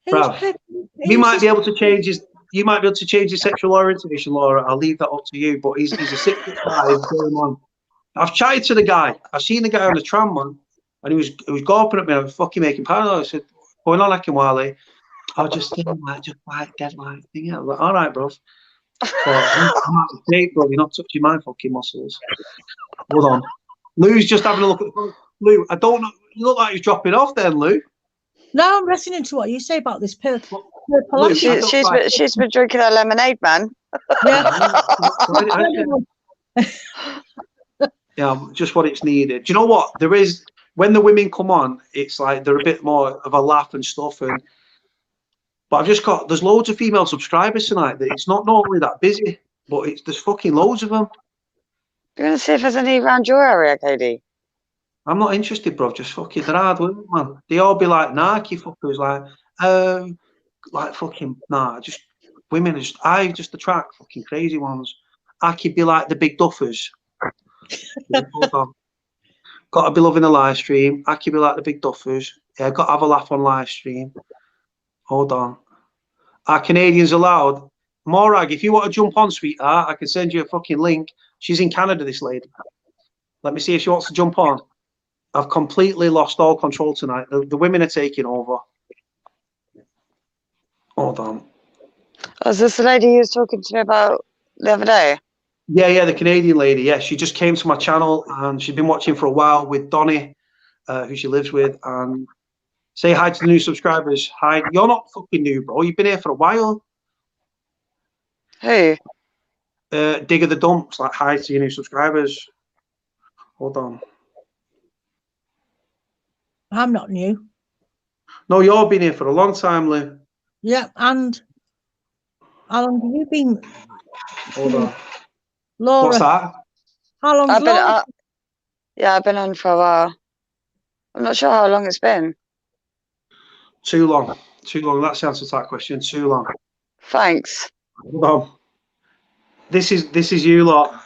Bruv, you might be able to change his. You might be able to change his sexual orientation, Laura. I'll leave that up to you. But he's a 6'5" man. I've chatted to the guy. I've seen the guy on the tram, man, and he was gawping at me. I was fucking making paranoid. I said, "Going on like him, Wally." I was just thinking, like, just like dead like thing. I was like, "All right, bro." But I'm out of date, bro. You're not touching my fucking muscles. Hold on. Lou's just having a look at the phone. Lou, I don't know. You look like you're dropping off then, Lou. No, I'm listening to what you say about this purple. Lou, she's been drinking her lemonade, man. Yeah. Yeah, just what it's needed. Do you know what? There is, when the women come on, it's like they're a bit more of a laugh and stuff. But I've just got, there's loads of female subscribers tonight. That it's not normally that busy, but there's fucking loads of them. You're going to see if there's any around your area, Cody? I'm not interested, bro. Just fucking, they're hard women, man. They all be like, narky fuckers, like fucking, nah, just women. I just attract fucking crazy ones. I could be like the big duffers. Hold on. Got to be loving the live stream. I could be like the big duffers. Yeah, got to have a laugh on live stream. Hold on. Are Canadians allowed? Morag, if you want to jump on, sweetheart, I can send you a fucking link. She's in Canada, this lady. Let me see if she wants to jump on. I've completely lost all control tonight. The women are taking over. Hold on. Oh, is this the lady you was talking to me about the other day? Yeah, the Canadian lady. Yeah, she just came to my channel and she's been watching for a while with Donny, who she lives with. And say hi to the new subscribers. Hi. You're not fucking new, bro. You've been here for a while. Who? Digger the Dumps. Like, hi to your new subscribers. Hold on. I'm not new. No, you've been here for a long time, Lou. Yeah, and how long have you been? Hold on. Laura. What's that? How long? Yeah, I've been on for a while. I'm not sure how long it's been. Too long. Too long. That's the answer to that question. Too long. Thanks. Hold on. This is you lot.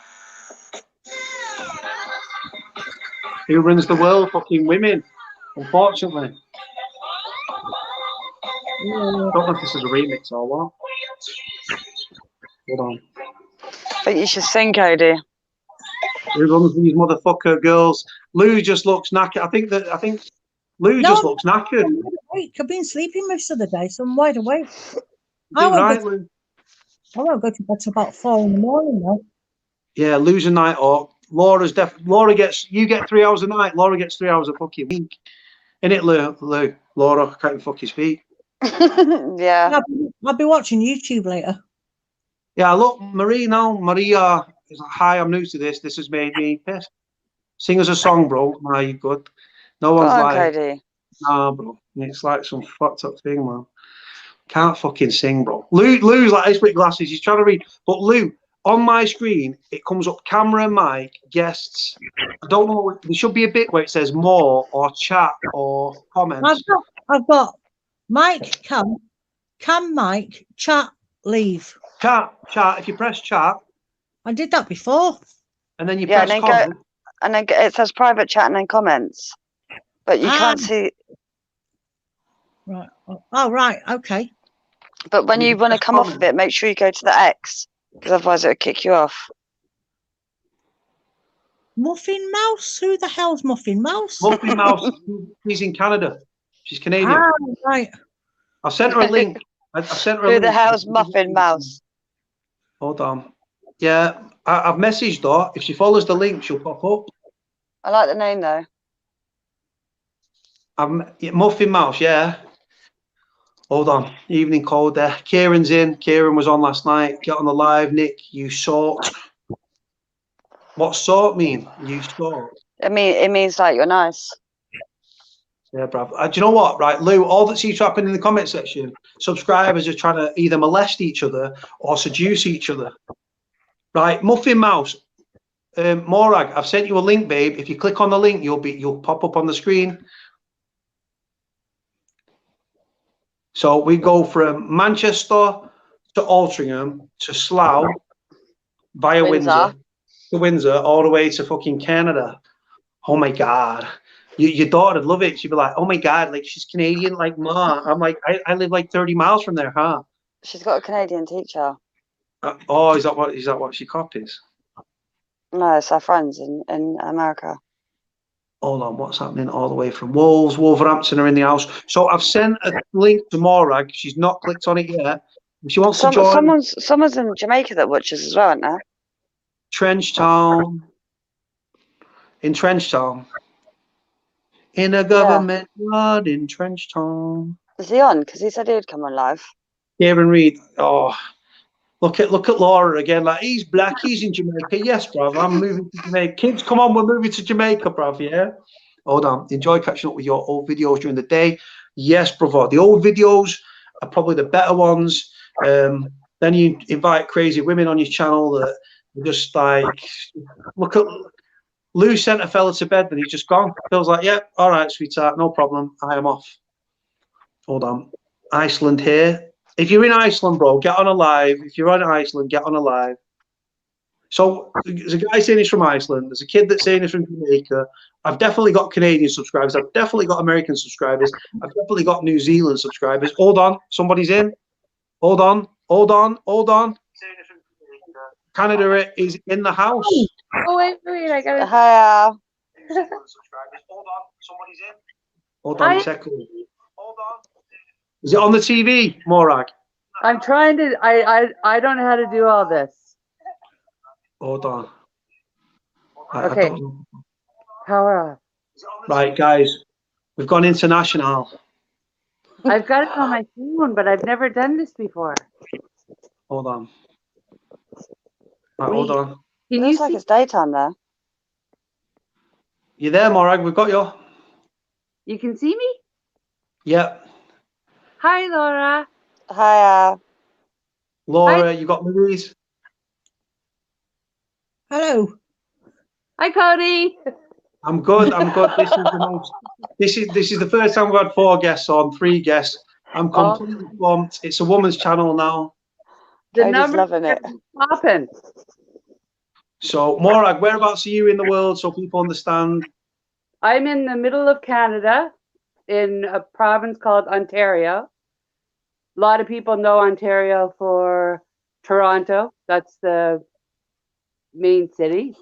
Who runs the world? Fucking women. Unfortunately. I don't know if this is a remix or what. Hold on. I think you should sing, Cody. Who runs these motherfucker girls? Lou just looks knackered. I think Lou just looks knackered. I'm wide awake. I've been sleeping most of the day, so I'm wide awake. I won't go to bed till about 4 in the morning now. Yeah, Lou's a night up. You get 3 hours a night. Laura gets 3 hours a fucking week. Innit, Lou? Laura can't even fuck his feet. Yeah. I'll be watching YouTube later. Yeah, look, Maria is like, hi, I'm new to this. This has made me pissed. Sing us a song, bro. Nah, you good. No one's like, Cody. nah, bro. It's like some fucked up thing, man. Can't fucking sing, bro. Lou's like ice brick glasses. He's trying to read. But Lou, on my screen, it comes up camera, mic, guests. I don't know. There should be a bit where it says more or chat or comments. I've got mic, cam, mic, chat, leave. Chat. If you press chat. I did that before. And then you press comment. And then it says private chat and then comments. But you can't see. Right. Oh, right. Okay. But when you want to come off of it, make sure you go to the X, because otherwise it will kick you off. Muffin Mouse? Who the hell's Muffin Mouse? Muffin Mouse. She's in Canada. She's Canadian. Ah, right. I sent her a link. Who the hell's Muffin Mouse? Hold on. Yeah, I've messaged her. If she follows the link, she'll pop up. I like the name though. Muffin Mouse, yeah. Hold on. Evening code there. Kieran's in. Kieran was on last night. Get on the live, Nick. You sort. What sort mean? You sort. It means like you're nice. Yeah, bruv. Do you know what, right, Lou? All that seems to happen in the comment section, subscribers are trying to either molest each other or seduce each other. Right, Muffin Mouse, Morag, I've sent you a link, babe. If you click on the link, you'll pop up on the screen. So we go from Manchester to Altrincham to Slough via Windsor to Windsor, all the way to fucking Canada. Oh my God. Your daughter would love it. She'd be like, "Oh my god, like she's Canadian, like Ma." I'm like, I live like 30 miles from there, huh? She's got a Canadian teacher. Oh, is that what she copies? No, it's our friends in America. Hold on, what's happening all the way from Wolves? Wolverhampton are in the house. So I've sent a link to Morag. She's not clicked on it yet. If she wants to join, Someone's in Jamaica that watches as well, isn't there? Trenchtown. In Trenchtown. In a government yard in Trenchtown. Is he on? Because he said he would come on live. Kieran Reid. Oh, look at Laura again. Like, he's black. He's in Jamaica. Yes, bruv. I'm moving to Jamaica. Kids, come on. We're moving to Jamaica, bruv. Yeah. Hold on. Enjoy catching up with your old videos during the day. Yes, brother. The old videos are probably the better ones. Then you invite crazy women on your channel that are just like, look at Lou sent a fella to bed, but he's just gone. Feels like, yeah, all right, sweetheart, no problem. I am off. Hold on. Iceland here. If you're in Iceland, bro, get on a live. If you're in Iceland, get on a live. So there's a guy saying he's from Iceland. There's a kid that's saying he's from Jamaica. I've definitely got Canadian subscribers. I've definitely got American subscribers. I've definitely got New Zealand subscribers. Hold on. Somebody's in. Hold on. Hold on. Hold on. Canada is in the house. Oh, wait, I got it. Hi. Hold on. Somebody's in. Hold on a second. Hold on. Is it on the TV, Morag? I'm trying to. I don't know how to do all this. Hold on. Okay. Power off. Right, guys. We've gone international. I've got it on my phone, but I've never done this before. Hold on. Right, hold on. It looks like it's daytime there. You there, Morag? We've got you. You can see me? Yep. Hi, Laura. Hi. Laura, you got Louise? Hello. Hi, Cody. I'm good. I'm good. This is the first time we've had 4 guests on, 3 guests. I'm completely bumped. It's a woman's channel now. Cody's loving it. Popping. So, Morag, whereabouts are you in the world so people understand? I'm in the middle of Canada in a province called Ontario. A lot of people know Ontario for Toronto. That's the main city.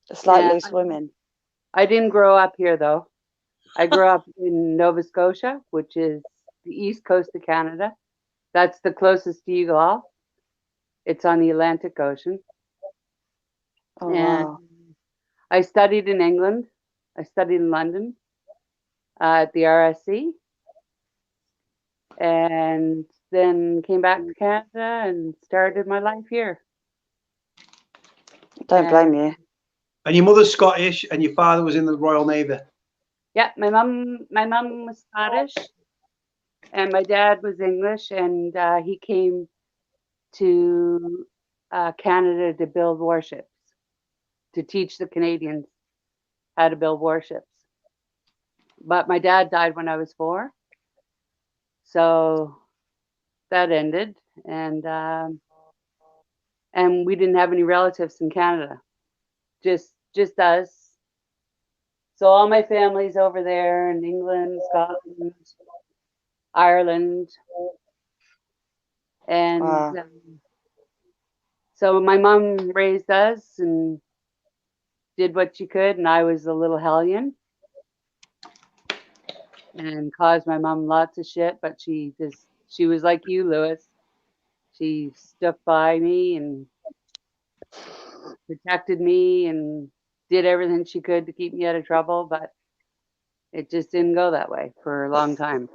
It's like loose women. I didn't grow up here, though. I grew up in Nova Scotia, which is the east coast of Canada. That's the closest to Eagle. It's on the Atlantic Ocean. Oh, and wow. I studied in England. I studied in London at the RSC. And then came back to Canada and started my life here. Don't blame you. And your mother's Scottish and your father was in the Royal Navy? Yeah, my mum was Scottish and my dad was English, and he came to Canada to build warships, to teach the Canadians how to build warships. But my dad died when I was 4. So that ended, and we didn't have any relatives in Canada, just us. So all my family's over there in England, Scotland, Ireland, and Wow. so my mom raised us and did what she could, and I was a little hellion and caused my mom lots of shit, but she was like you, Lewis. She stuck by me and protected me and did everything she could to keep me out of trouble, but it just didn't go that way for a long time.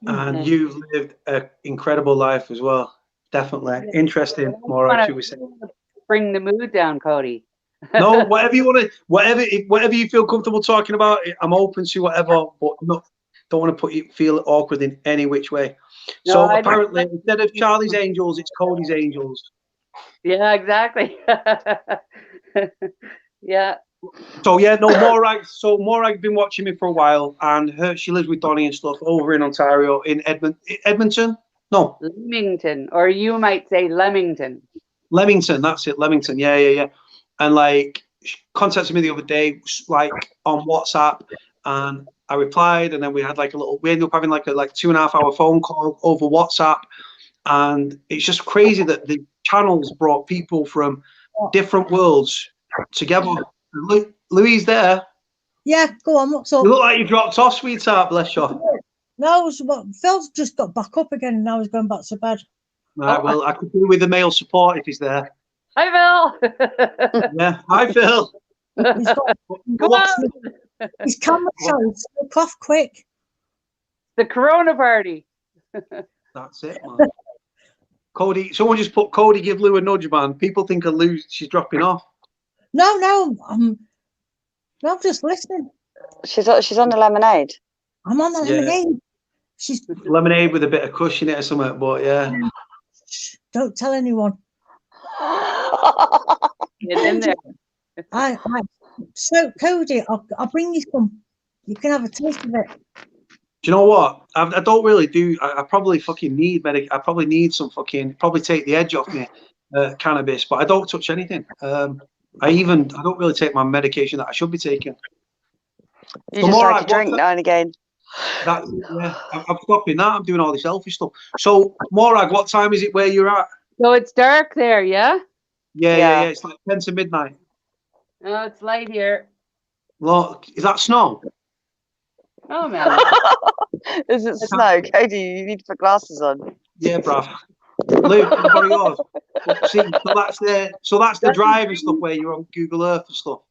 And you've lived an incredible life as well. Definitely. Interesting, Morag, should we say. Bring the mood down, Cody. No, whatever you want to, whatever you feel comfortable talking about, I'm open to whatever, but don't want to feel awkward in any which way. No, so apparently, instead of Charlie's Angels, it's Cody's Angels. Yeah, exactly. Yeah. So yeah, no, Morag. So Morag's been watching me for a while, and she lives with Donny and stuff over in Ontario, in Edmonton. No, Leamington, or you might say Leamington. Leamington. That's it, Leamington. Yeah. And like, she contacted me the other day, like on WhatsApp, and I replied, and then we had like we ended up having like a 2.5 hour phone call over WhatsApp, and it's just crazy that the channels brought people from different worlds together. Louise there. Yeah, go on. What's up? You look like you dropped off, sweetheart. Bless you. No, Phil's just got back up again, and now he's going back to bed. Right, well, I could do with the male support if he's there. Hi, Phil. Yeah, hi, Phil. He's got his camera shows. So cough quick. The Corona party. That's it, man. Cody, someone just put Cody, give Lou a nudge, man. People think of Lou, she's dropping off. No, I'm just listening. She's on the lemonade. I'm on the lemonade. She's lemonade with a bit of cushion in it or something, but yeah. Shh, don't tell anyone. Get in there. So Cody, I'll bring you some. You can have a taste of it. Do you know what? I don't really do. I probably fucking need I probably need some probably take the edge off me cannabis, but I don't touch anything. I don't really take my medication that I should be taking. You just like a drink now and again. I'm stopping that. I'm doing all this healthy stuff. So, Morag, what time is it where you're at? So it's dark there, yeah? Yeah. It's like 10 to midnight. Oh, it's light here. Look, is that snow? Oh, man. Is it snow? Cody, you need to put glasses on. Yeah, bruv. Luke, can I borrow yours? See, so that's the drive and stuff where you're on Google Earth and stuff.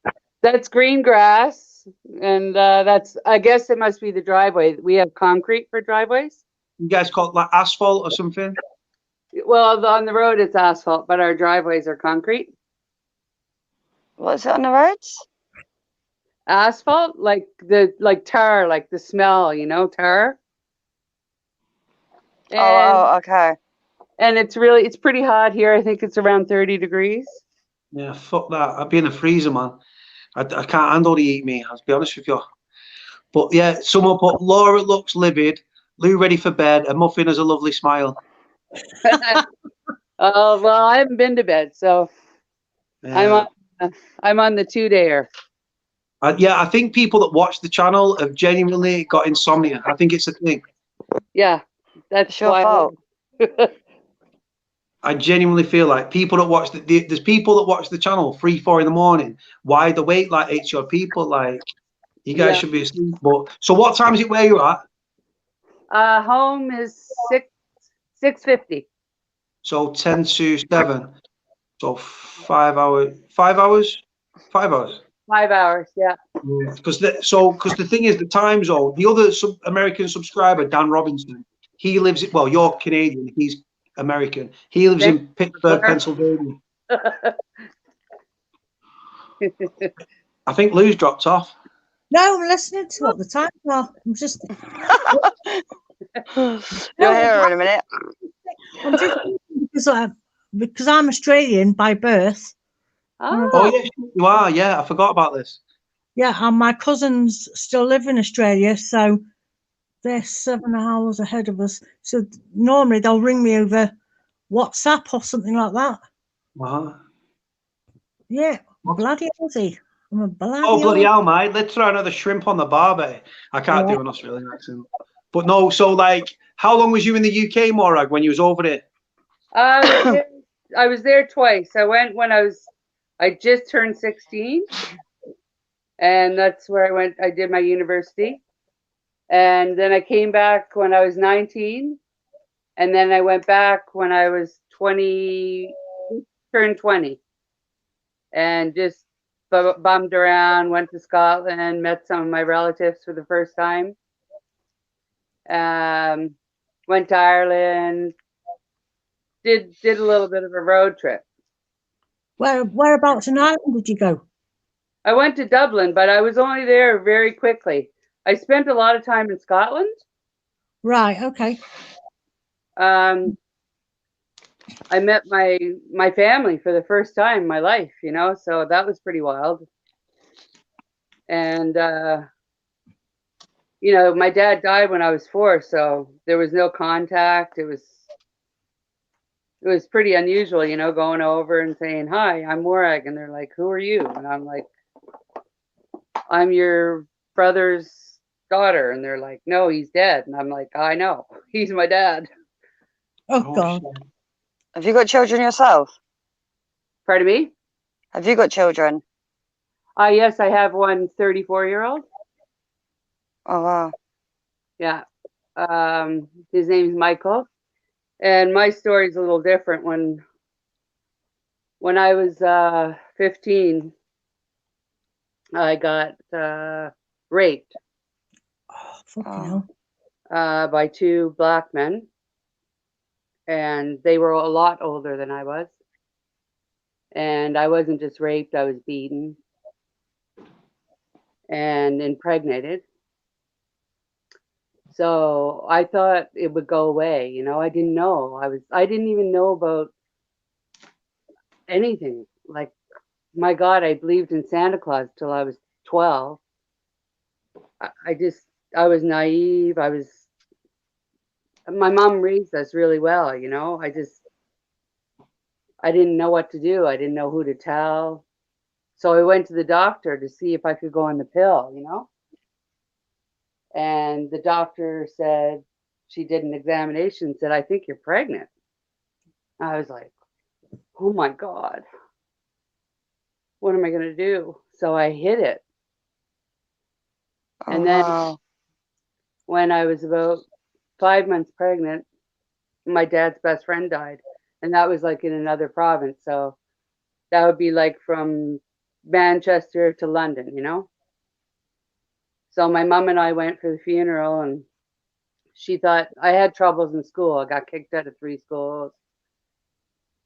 That's green grass, and I guess it must be the driveway. We have concrete for driveways. You guys call it like asphalt or something? Well, on the road it's asphalt, but our driveways are concrete. What is it on the roads? Asphalt, like tar, like the smell, tar. And, okay. And it's pretty hot here. I think it's around 30 degrees. Yeah, fuck that. I'd be in a freezer, man. I can't handle the heat, me. I'll be honest with you. But yeah, someone put Laura looks livid, Lou ready for bed, and Muffin has a lovely smile. Oh well, I haven't been to bed, so yeah. I'm on the 2-dayer. Yeah, I think people that watch the channel have genuinely got insomnia. I think it's a thing. Yeah, that's your fault. I genuinely feel like people that watch there's people that watch the channel 3, 4 in the morning, wide awake, like it's your people, like you guys should be asleep. But so what time is it where you're at? Home is 6:50. So 10 to 7. So 5 hours. 5 hours? 5 hours. 5 hours, yeah. Because the thing is, the time zone. The other American subscriber, Dan Robinson, he lives. Well, you're Canadian. He's American. He lives in Pittsburgh, Pennsylvania. I think Lou's dropped off. No, I'm listening to what the times are. I'm just. You're here in a minute. I'm just because I'm Australian by birth. Oh yes, you are. Yeah, I forgot about this. Yeah, and my cousins still live in Australia, so they're 7 hours ahead of us. So normally they'll ring me over WhatsApp or something like that. Wow. Yeah, bloody Aussie. I'm a bloody. Oh bloody hell, mate! Let's throw another shrimp on the barbie. I can't do an Australian accent. But no, so like, how long was you in the UK, Morag, when you was over there? I was there twice. I went when I just turned 16, and that's where I went. I did my university, and then I came back when I was 19, and then I went back when I was 20, turned 20, and just bummed around. Went to Scotland, met some of my relatives for the first time. Went to Ireland. Did a little bit of a road trip. Whereabouts in Ireland did you go? I went to Dublin, but I was only there very quickly. I spent a lot of time in Scotland. Right. Okay. I met my family for the first time in my life, so that was pretty wild. And my dad died when I was 4, so there was no contact. It it was pretty unusual, you know, going over and saying, "Hi, I'm Morag," and they're like, "Who are you?" And I'm like, "I'm your brother's daughter," and they're like, "No, he's dead," and I'm like, "I know, he's my dad." Oh God. shit. Have you got children yourself? Pardon me? Have you got children? Yes, I have one 34-year-old. Oh wow. Yeah. His name's Michael. And my story's a little different. When I was 15, I got raped Oh, fucking Oh. hell. by two black men. And they were a lot older than I was. And I wasn't just raped, I was beaten and impregnated. So I thought it would go away, you know. I didn't know. I didn't even know about anything. Like, my God, I believed in Santa Claus till I was 12. I was naive. My mom raised us really well, you know. I didn't know what to do. I didn't know who to tell. So I went to the doctor to see if I could go on the pill, you know. And the doctor said, she did an examination, said, "I think you're pregnant." I was like, "Oh my God, what am I going to do?" So I hid it. Oh And then wow. when I was about 5 months pregnant, my dad's best friend died. And that was like in another province. So that would be like from Manchester to London, you know? So my mom and I went for the funeral, and she thought I had troubles in school. I got kicked out of 3 schools.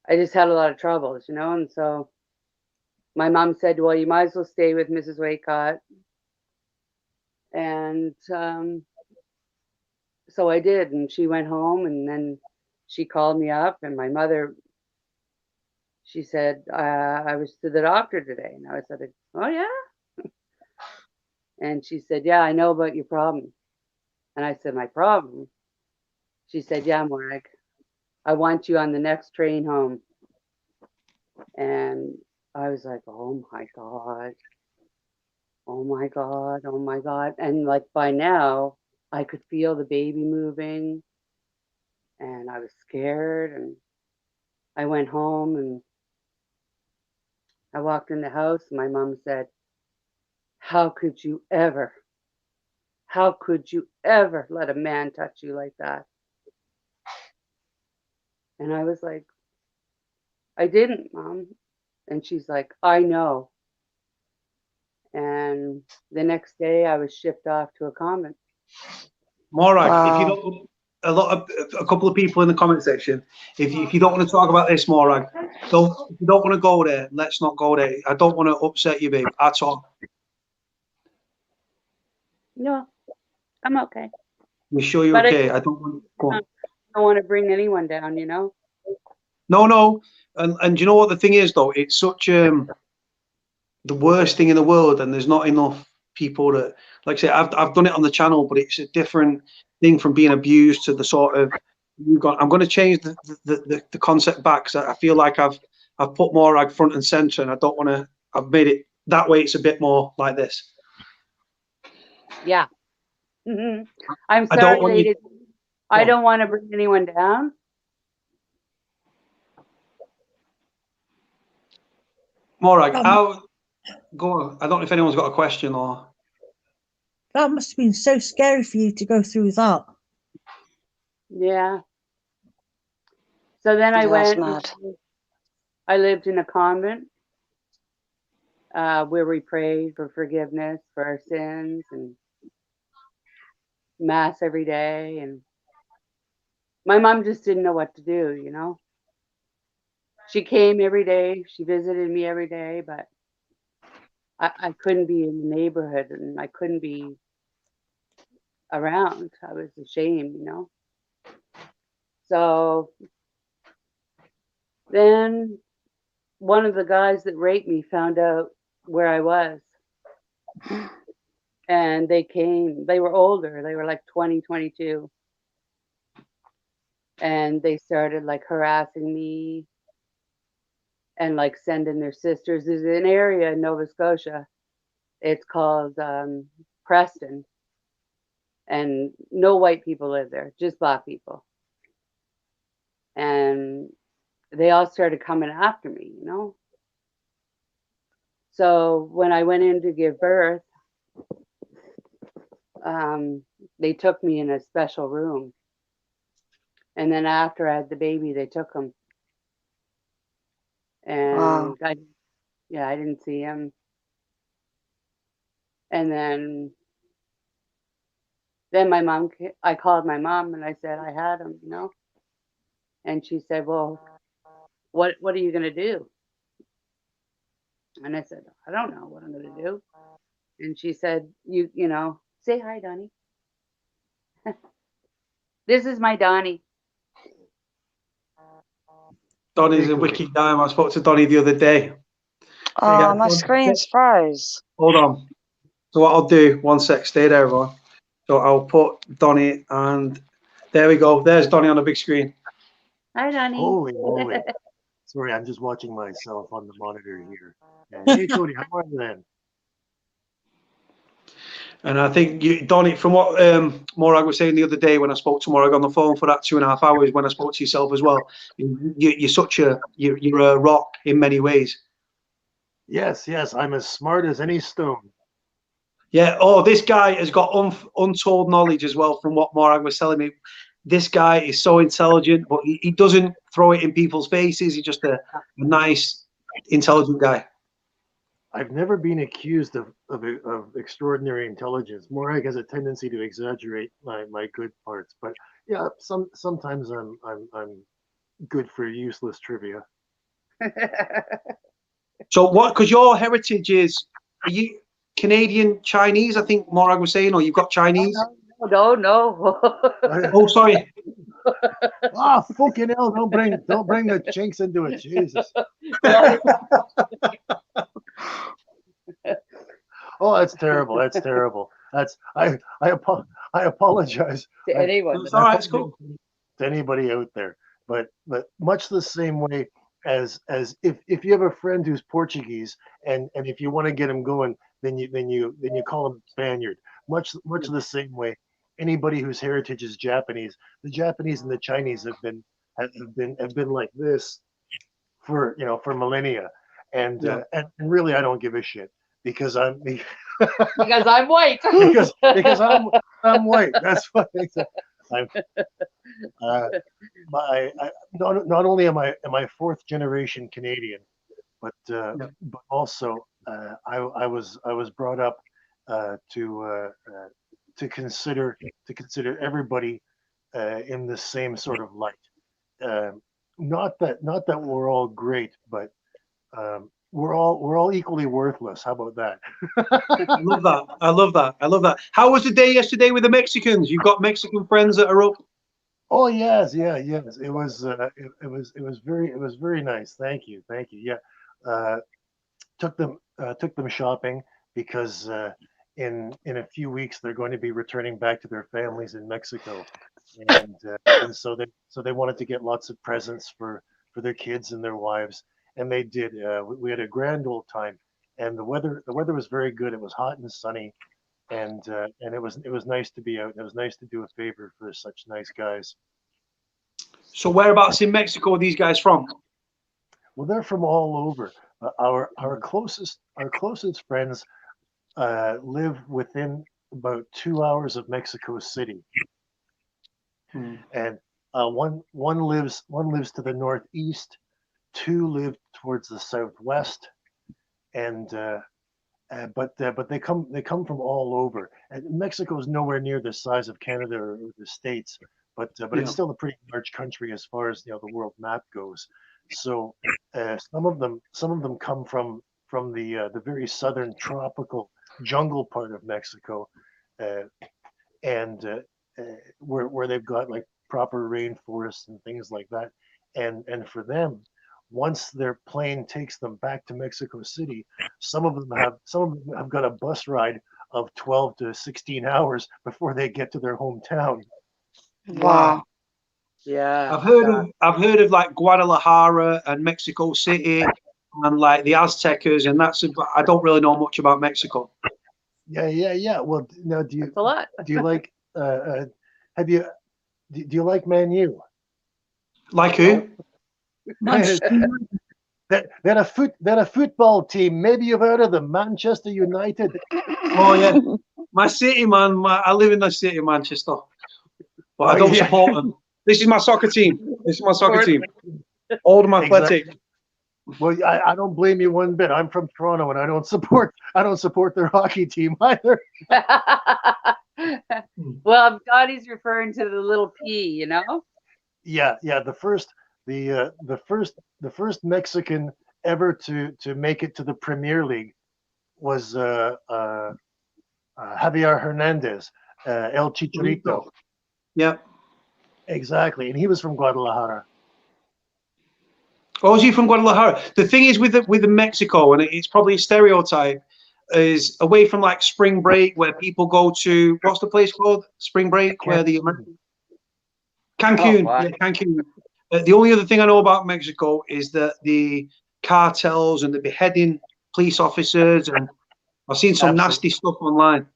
I just had a lot of troubles, you know? And so my mom said, "Well, you might as well stay with Mrs. Waycott." And so I did. And she went home, and then she called me up, and my mother, she said, "I was to the doctor today." And I said, "Oh, yeah?" And she said, "Yeah, I know about your problem." And I said, "My problem?" She said, "Yeah, Morag, I want you on the next train home." And I was like, "Oh my God. Oh my God. Oh my God." And like by now, I could feel the baby moving, and I was scared. And I went home, and I walked in the house, and my mom said, "How could you ever? How could you ever let a man touch you like that?" And I was like, "I didn't, Mom." And she's like, "I know." And the next day I was shipped off to a convent. Morag, if you Wow. don't, a couple of people in the comment section, if you don't want to talk about this, Morag, if you don't want to go there, let's not go there. I don't want to upset you, babe, at all. No, I'm okay. You sure you're But okay? I don't want to go on. I don't want to bring anyone down, you know? No, and you know what the thing is though? It's such the worst thing in the world, and there's not enough people that, like I say, I've done it on the channel, but it's a different thing from being abused to the sort of I'm going to change the concept back, because I feel like I've put Morag front and center, and I don't want to. I've made it that way. It's a bit more like this. Yeah. I'm I sorry, don't want you. ladies. I don't want to bring anyone down. Morag, go on. I don't know if anyone's got a question or. That must have been so scary for you to go through that. Yeah. So then I Yeah, that's went, mad. I lived in a convent where we prayed for forgiveness for our sins, and mass every day. And my mom just didn't know what to do, you know? She came every day, she visited me every day, but I couldn't be in the neighborhood, and I couldn't be around. I was ashamed, you know? So then one of the guys that raped me found out where I was, and they came. They were older, they were like 20, 22. and they started like harassing me and like sending their sisters. There's an area in Nova Scotia. It's called Preston, and no white people live there, just black people. And they all started coming after me, you know. So when I went in to give birth, they took me in a special room. And then after I had the baby, they took him. And Wow. I didn't see him. And then my mom, I called my mom and I said I had him, you know. And she said, "Well, what are you gonna do?" And I said, "I don't know what I'm gonna do." And she said, "You know, say hi, Donny. This is my Donny." Donny's a wicked guy. I spoke to Donny the other day. Oh, Yeah, my screen's froze. hold on. So what I'll do, one sec, stay there, everyone. So I'll put Donny, and there we go. There's Donny on the big screen. Hi, Donny. Holy moly. Sorry, I'm just watching myself on the monitor here. Hey, Cody, how are you then? And I think Donny, from what Morag was saying the other day when I spoke to Morag on the phone for that 2.5 hours, when I spoke to yourself as well, you're a rock in many ways. Yes, I'm as smart as any stone. Yeah. Oh, this guy has got untold knowledge as well. From what Morag was telling me, this guy is so intelligent, but he doesn't throw it in people's faces. He's just a nice, intelligent guy. I've never been accused of extraordinary intelligence. Morag has a tendency to exaggerate my good parts, but yeah, sometimes I'm good for useless trivia. So what? Because your heritage is, are you Canadian Chinese? I think Morag was saying, or you've got Chinese. No. Oh, sorry. Ah, fucking hell! Don't bring the chinks into it, Jesus. Oh, that's terrible. That's terrible. I apologize To anyone. It's all right. It's cool. to anybody out there, but much the same way as if you have a friend who's Portuguese and if you want to get him going, then you call him Spaniard. Much the same way. Anybody whose heritage is Japanese, the Japanese and the Chinese have been like this for millennia, and really I don't give a shit because I'm Because I'm white. because I'm white. That's what I'm. Not only am I fourth generation Canadian, but also I was brought up to consider everybody in the same sort of light. Not that we're all great, but we're all equally worthless. How about that? I love that. How was the day yesterday with the Mexicans? You've got Mexican friends that are up. Oh yes. It was very nice. Thank you. Yeah, took them shopping because in a few weeks they're going to be returning back to their families in Mexico, and so they wanted to get lots of presents for their kids and their wives, and they did. We had a grand old time, and the weather was very good. It was hot and sunny, and it was nice to be out. It was nice to do a favor for such nice guys. So whereabouts in Mexico are these guys from? Well, they're from all over. Our closest friends live within about 2 hours of Mexico City, and one lives to the northeast, two live towards the southwest, and but they come from all over. And Mexico is nowhere near the size of Canada or the States, but it's still a pretty large country as far as the world map goes. So some of them come from the very southern tropical jungle part of Mexico, and where they've got like proper rainforests and things like that. And for them, once their plane takes them back to Mexico City, some of them have got a bus ride of 12 to 16 hours before they get to their hometown. Wow. Yeah. I've heard of like Guadalajara and Mexico City and like the Aztecas, and I don't really know much about Mexico. Yeah. Well, now That's a lot. do you like have you do you like Man U? Like who? They're a football team. Maybe you've heard of them, Manchester United. Oh yeah, my city, man. I live in the city of Manchester, but I Oh, don't yeah. support them. This is my soccer team. Oldham Athletic. Exactly. Well, I don't blame you one bit. I'm from Toronto, and I don't support their hockey team either. Well, Dottie's referring to the little P, you know? Yeah. The first Mexican ever to make it to the Premier League was Javier Hernandez, El Chicharito. Yeah. Exactly, and he was from Guadalajara. Oh, is he from Guadalajara? The thing is with the Mexico, and it's probably a stereotype, is away from like spring break where people go to, what's the place called? Spring break where the Cancun. Oh, wow. Yeah, Cancun. The only other thing I know about Mexico is that the cartels and the beheading police officers, and I've seen some nasty stuff online.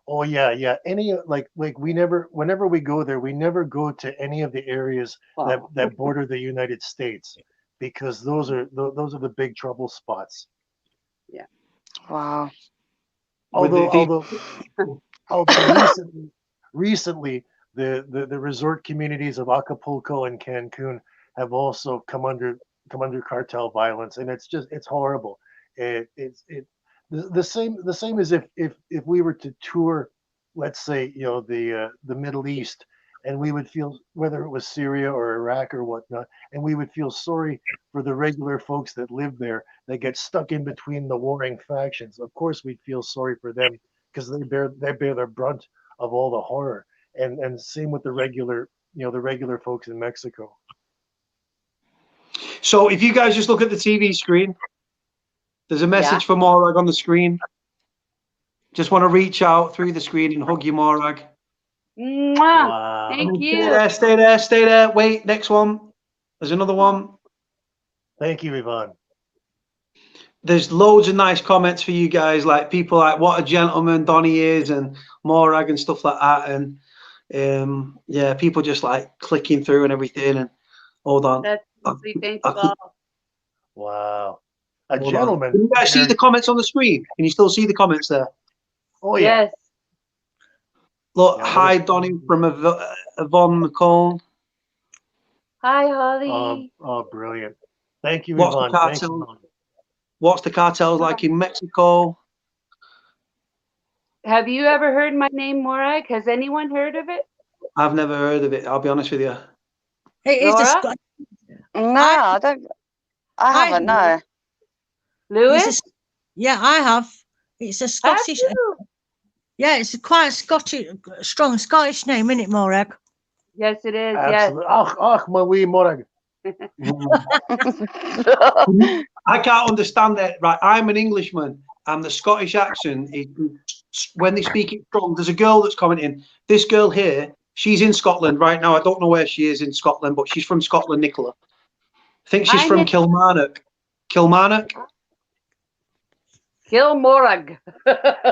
Oh yeah. Any like whenever we go there, we never go to any of the areas that border the United States, because those are the big trouble spots. Yeah. Wow. Although recently the resort communities of Acapulco and Cancun have also come under cartel violence, and it's horrible. It's the same as if we were to tour, let's say, the Middle East, and we would feel, whether it was Syria or Iraq or whatnot, and we would feel sorry for the regular folks that live there that get stuck in between the warring factions. Of course, we'd feel sorry for them because they bear the brunt of all the horror. And same with the regular folks in Mexico. So if you guys just look at the TV screen, there's a message for Morag on the screen. Just want to reach out through the screen and hug you, Morag. Mwah. Wow. Thank you. Stay there. Wait, next one. There's another one. Thank you, Yvonne. There's loads of nice comments for you guys, like people like what a gentleman Donny is and Morag and stuff like that. And yeah, people just like clicking through and everything. And hold on. That's lovely. Thank you all. Wow. A Hold gentleman. on. Can you guys see the comments on the screen? Can you still see the comments there? Oh, yeah. Yes. Look, Yeah, hi, Donny from Yvonne McCall. Hi, Holly. Oh, brilliant. Thank you, What's Yvonne. the Thanks, cartel? Yvonne. What's the cartels like in Mexico? Have you ever heard my name, Morag? Has anyone heard of it? I've never heard of it. I'll be honest with you. Laura? No, I don't. I haven't. No. Louis? Yeah, I have. It's a Scottish. Yeah, it's a quite strong Scottish name, isn't it, Morag? Yes, it is. Absolutely. Ach, my wee Morag. I can't understand that. Right, I'm an Englishman, and the Scottish accent is when they speak it strong. There's a girl that's commenting. This girl here, she's in Scotland right now. I don't know where she is in Scotland, but she's from Scotland, Nicola. I think she's from Kilmarnock. Kilmarnock. Kilmorag.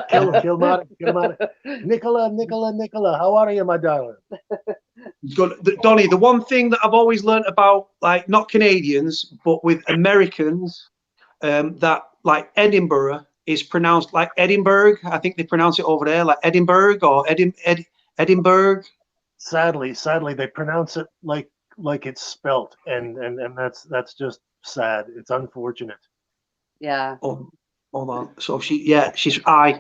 Kilmarnock. Nicola, how are you, my darling? Good. Donny, the one thing that I've always learned about, like, not Canadians, but with Americans, that like Edinburgh is pronounced like Edinburgh. I think they pronounce it over there like Edinburgh or Edinburgh. Sadly, they pronounce it like it's spelt, and that's just sad. It's unfortunate. Yeah. Oh, hold on. So she's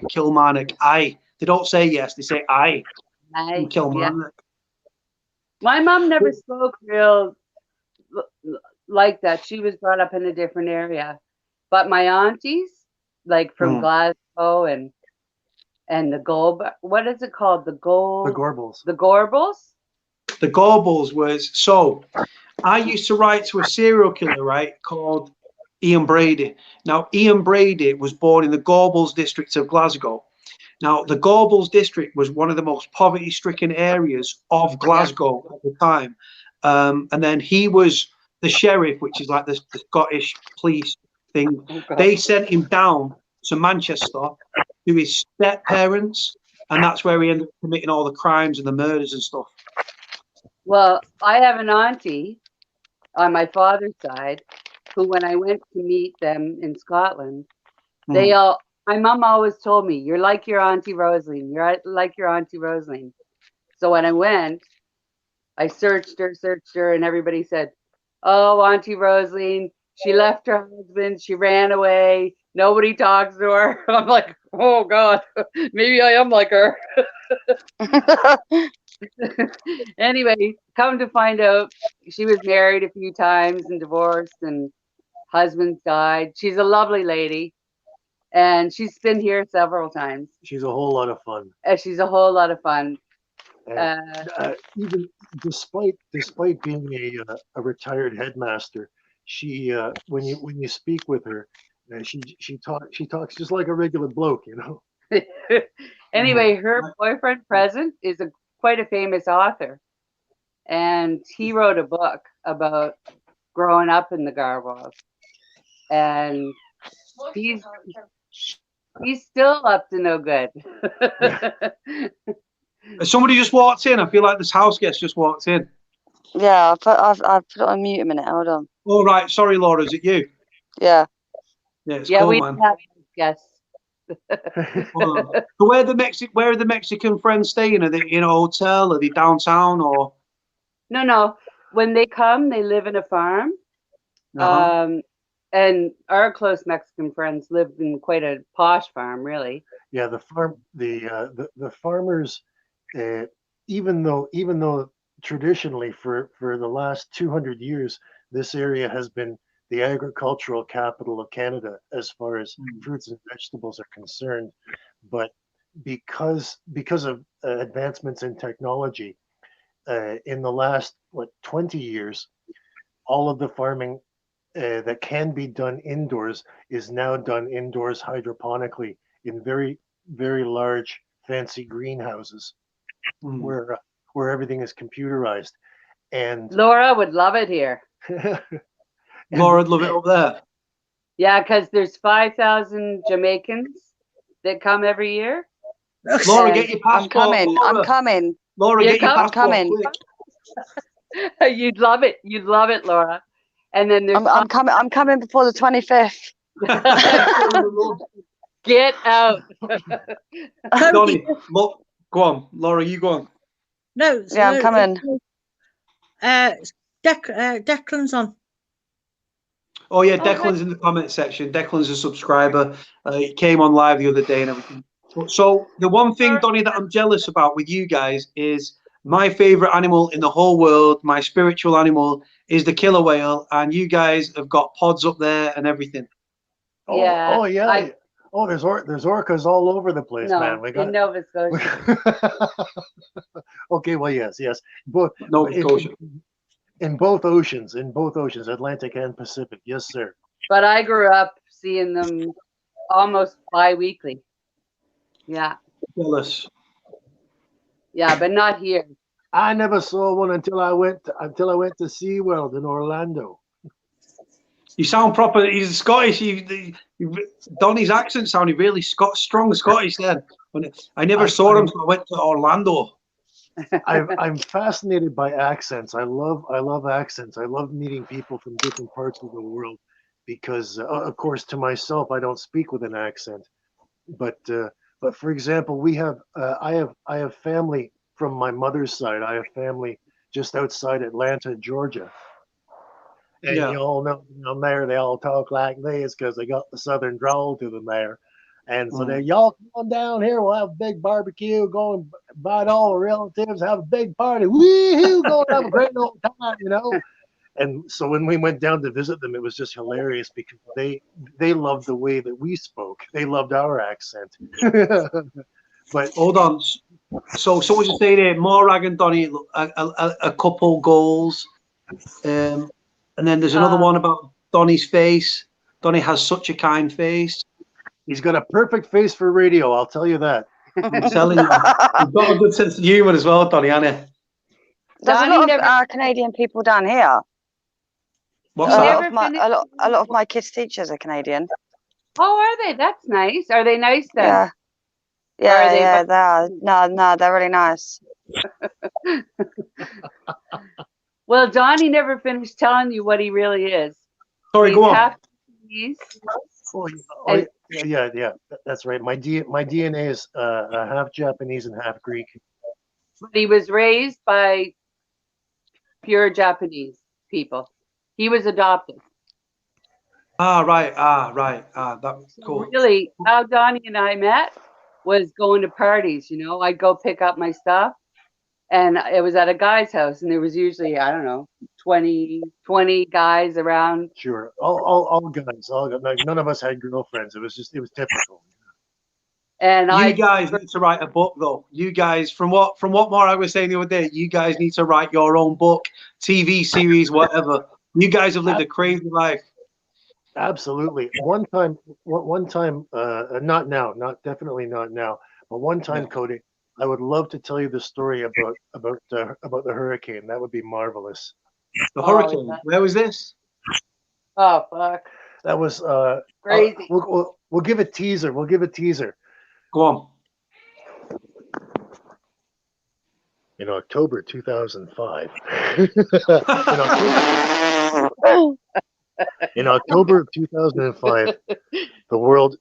Kilmarnock. They don't say yes, they say Kilmarnock. Yeah. My mom never spoke real like that. She was brought up in a different area. But my aunties, like from Glasgow and the what is it called? The Gorbals. The Gorbals? The Gorbals was, so I used to write to a serial killer, right, called Ian Brady. Now, Ian Brady was born in the Gorbals district of Glasgow. Now, the Gorbals district was one of the most poverty-stricken areas of Glasgow at the time. and then he was the sheriff, which is like the Scottish police thing. They sent him down to Manchester to his step parents, and that's where he ended up committing all the crimes and the murders and stuff. Well, I have an auntie on my father's side who, when I went to meet them in Scotland, they all, my mom always told me, you're like your Auntie Rosaline. You're like your Auntie Rosaline. So when I went, I searched her, and everybody said, oh, Auntie Rosaline, she left her husband, she ran away, nobody talks to her. I'm like, oh God, maybe I am like her. Anyway, come to find out, she was married a few times and divorced, and husband died. She's a lovely lady, and she's been here several times. She's a whole lot of fun. She's a whole lot of fun. Even despite being a retired headmaster, she when you speak with her, she talks just like a regular bloke, you know. Anyway, her boyfriend present is quite a famous author, and he wrote a book about growing up in the Garwals, and he's still up to no good. Somebody just walked in. I feel like this house guest just walked in. Yeah, I've put it on mute a minute. Hold on. Oh, right. Sorry, Laura. Is it you? Yeah. Yeah, it's Yeah, cool, we man. have guests. So where are the Mexican friends staying? Are they in a hotel? Are they downtown or? No. When they come, they live in a farm. And our close Mexican friends live in quite a posh farm, really. Yeah, the farmers, even though traditionally for the last 200 years, this area has been the agricultural capital of Canada as far as fruits and vegetables are concerned, but because of advancements in technology, in the last 20 years, all of the farming that can be done indoors is now done indoors hydroponically in very, very large fancy greenhouses where everything is computerized. And Laura would love it here. Laura would love it up there. Yeah, because there's 5,000 Jamaicans that come every year. Laura, get your passport. I'm coming. Laura, get your passport. I'm coming. You'd love it. You'd love it, Laura. And then there's I'm coming before the 25th. Get out. Donny, go on. Laura, you go on. No. Yeah, I'm coming. Declan's on. Oh yeah, Declan's in the comment section. Declan's a subscriber. He came on live the other day and everything. So the one thing, Donny, that I'm jealous about with you guys is my favorite animal in the whole world, my spiritual animal, is the killer whale, and you guys have got pods up there and everything. Yeah. There's orcas all over the place, man. We got in Nova Scotia. Okay, well, yes, but Nova Scotia. In both oceans, Atlantic and Pacific, yes, sir. But I grew up seeing them almost bi-weekly. Yeah. Jealous. Yeah, but not here. I never saw one until I went to SeaWorld in Orlando. You sound proper. He's Scottish. Donny's accent sounded really strong Scottish then. I never saw him, so I went to Orlando. I'm fascinated by accents. I love accents. I love meeting people from different parts of the world because, of course, to myself, I don't speak with an accent. But for example, I have family from my mother's side. I have family just outside Atlanta, Georgia. And you all know, there they all talk like this because they got the southern drawl to them there. And so they y'all come on down here. We'll have a big barbecue. Go and invite all the relatives. Have a big party. Woo-hoo! Go and have a great old time, you know. And so when we went down to visit them, it was just hilarious because they loved the way that we spoke. They loved our accent. But hold on. So someone just saying here, Morag and Donny, a couple goals. And then there's another one about Donny's face. Donny has such a kind face. He's got a perfect face for radio, I'll tell you that. I'm telling you. You've got a good sense of humor as well, Donny, hasn't There's Donnie a lot never- of Canadian people down here. What's A that? lot, Never of my, finished- a lot of my kids' teachers are Canadian. Oh, are they? That's nice. Are they nice then? Yeah. Yeah, they yeah, bu- they are. No, they're really nice. Well, Donnie never finished telling you what he really is. Sorry, He's go on. half Chinese. Oh, And- yeah, that's right. My DNA is half Japanese and half Greek. But he was raised by pure Japanese people. He was adopted. Right. That's cool. Really, how Donnie and I met was going to parties. You know, I'd go pick up my stuff, and it was at a guy's house, and there was usually, I don't know, 20 guys around. Sure, all guys, all guys. Like, none of us had girlfriends. It was typical. And You I guys need to write a book, though. You guys, from what Morag was saying the other day, you guys need to write your own book, TV series, whatever. You guys have lived a crazy life. Absolutely. One time, not now, definitely not now, but one time, Yeah. Cody, I would love to tell you the story about the hurricane. That would be marvelous. The Oh, hurricane. yeah. Where was this? oh fuck, That was crazy. we'll give a teaser. We'll give a teaser. Go on. In October 2005. In October of 2005, the world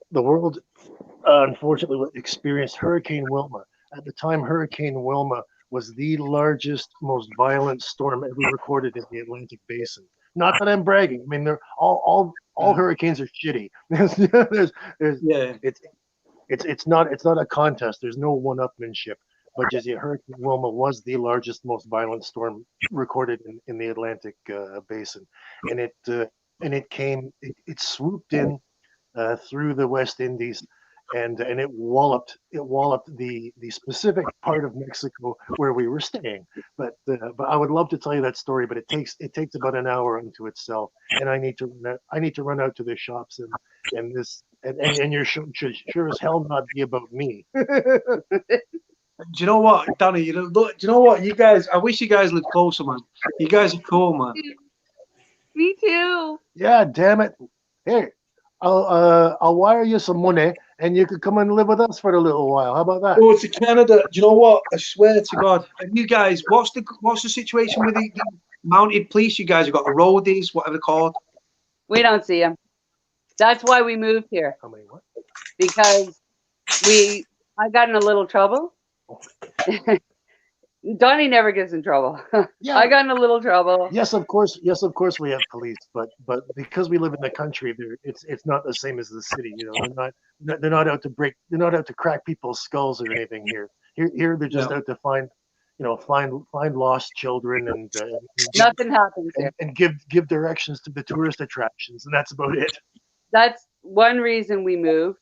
unfortunately experienced Hurricane Wilma. At the time, Hurricane Wilma was the largest, most violent storm ever recorded in the Atlantic Basin. Not that I'm bragging. I mean, they're all hurricanes are shitty. Yeah. It's not a contest. There's no one-upmanship. But just Hurricane Wilma was the largest, most violent storm recorded in the Atlantic Basin, and it swooped in through the West Indies, and it walloped the specific part of Mexico where we were staying. But I would love to tell you that story, but it takes about an hour unto itself, and I need to run out to the shops and your show should sure as hell not be about me. Do you know what, Danny? Do you know what? You guys, I wish you guys lived closer, man. You guys are cool, man. Me too. Yeah, damn it. Hey, I'll wire you some money, and you could come and live with us for a little while. How about that? Go to Canada. Do you know what? I swear to God. And you guys, what's the situation with the mounted police? You guys have got the roadies, whatever they're called. We don't see him. That's why we moved here, How many what? because I got in a little trouble. Donnie never gets in trouble. Yeah. I got in a little trouble. Yes, of course we have police, but because we live in the country, it's not the same as the city. You know, they're not out to crack people's skulls or anything here. Here they're just out to find lost children and Nothing happens here. and give directions to the tourist attractions, and that's about it. That's one reason we moved.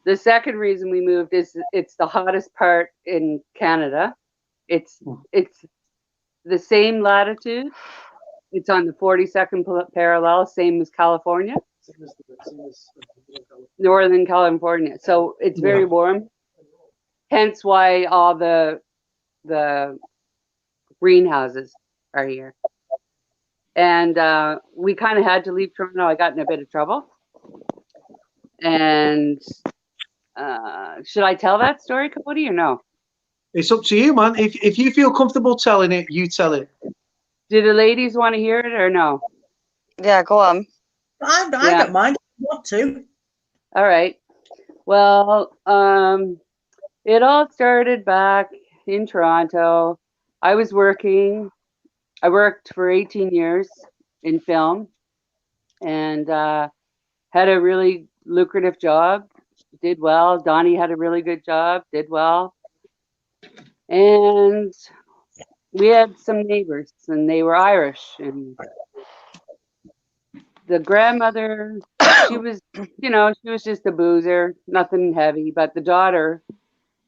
The second reason we moved is it's the hottest part in Canada. It's the same latitude. It's on the 42nd parallel, same as California, Northern California. So it's very warm. Hence why all the greenhouses are here. And we kind of had to leave Toronto. I got in a bit of trouble. And should I tell that story, Cody, or no? It's up to you, man. If you feel comfortable telling it, you tell it. Do the ladies want to hear it or no? Yeah, go on. I don't mind. I want to. All right. Well, it all started back in Toronto. I worked for 18 years in film and had a really lucrative job, did well. Donnie had a really good job, did well. And we had some neighbors and they were Irish, and the grandmother, she was just a boozer, nothing heavy, but the daughter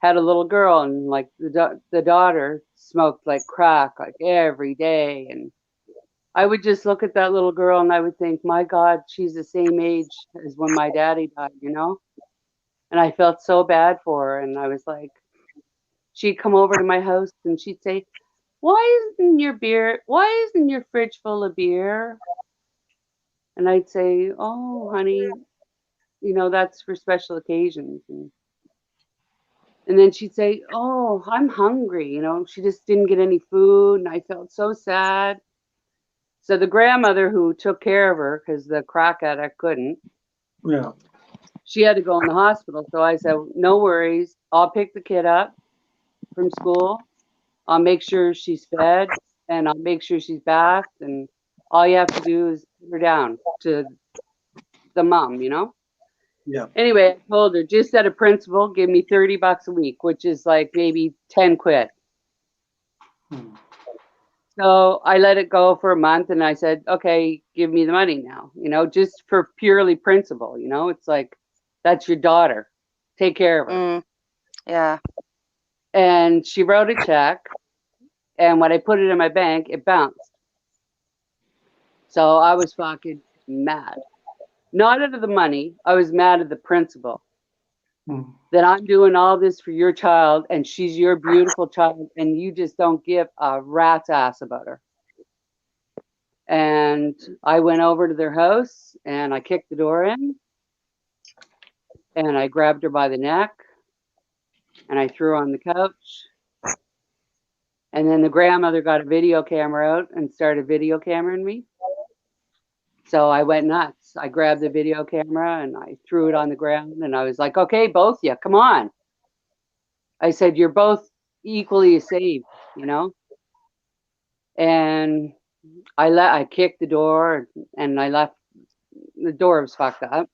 had a little girl, and like the daughter smoked like crack like every day. And I would just look at that little girl and I would think, my God, she's the same age as when my daddy died, And I felt so bad for her. And I was like, she'd come over to my house and she'd say, why isn't your fridge full of beer? And I'd say, oh, honey, that's for special occasions. And then she'd say, oh, I'm hungry. She just didn't get any food. And I felt so sad. So the grandmother who took care of her, because the crack addict couldn't, Yeah. she had to go in the hospital. So I said, no worries. I'll pick the kid up from school. I'll make sure she's fed and I'll make sure she's bathed. And all you have to do is put her down to the mom, Yeah. Anyway, I told her, just at a principal, give me $30 a week, which is like maybe 10 quid. Hmm. So I let it go for a month and I said, okay, give me the money now, just for purely principle, it's like, that's your daughter. Take care of her. Yeah. And she wrote a check. And when I put it in my bank, it bounced. So I was fucking mad. Not out of the money. I was mad at the principal. Hmm. That I'm doing all this for your child and she's your beautiful child and you just don't give a rat's ass about her. And I went over to their house and I kicked the door in and I grabbed her by the neck and I threw her on the couch. And then the grandmother got a video camera out and started video cameraing me. So I went nuts. I grabbed the video camera and I threw it on the ground and I was like, okay, both of you, come on. I said, you're both equally saved, And I kicked the door and I left. The door was fucked up.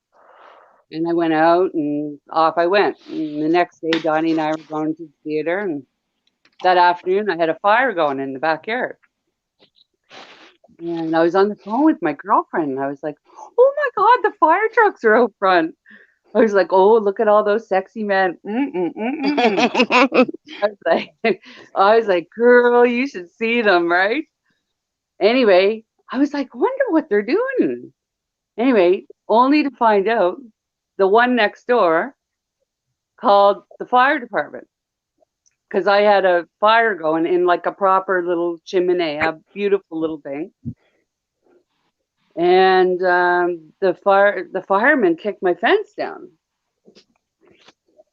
And I went out and off I went. And the next day, Donnie and I were going to the theater. And that afternoon, I had a fire going in the backyard. And I was on the phone with my girlfriend. And I was like, oh my God, the fire trucks are out front. I was like, oh, look at all those sexy men. I was like, girl, you should see them, right? Anyway, I was like, wonder what they're doing. Anyway, only to find out the one next door called the fire department because I had a fire going in like a proper little chimney, a beautiful little thing. And the firemen kicked my fence down.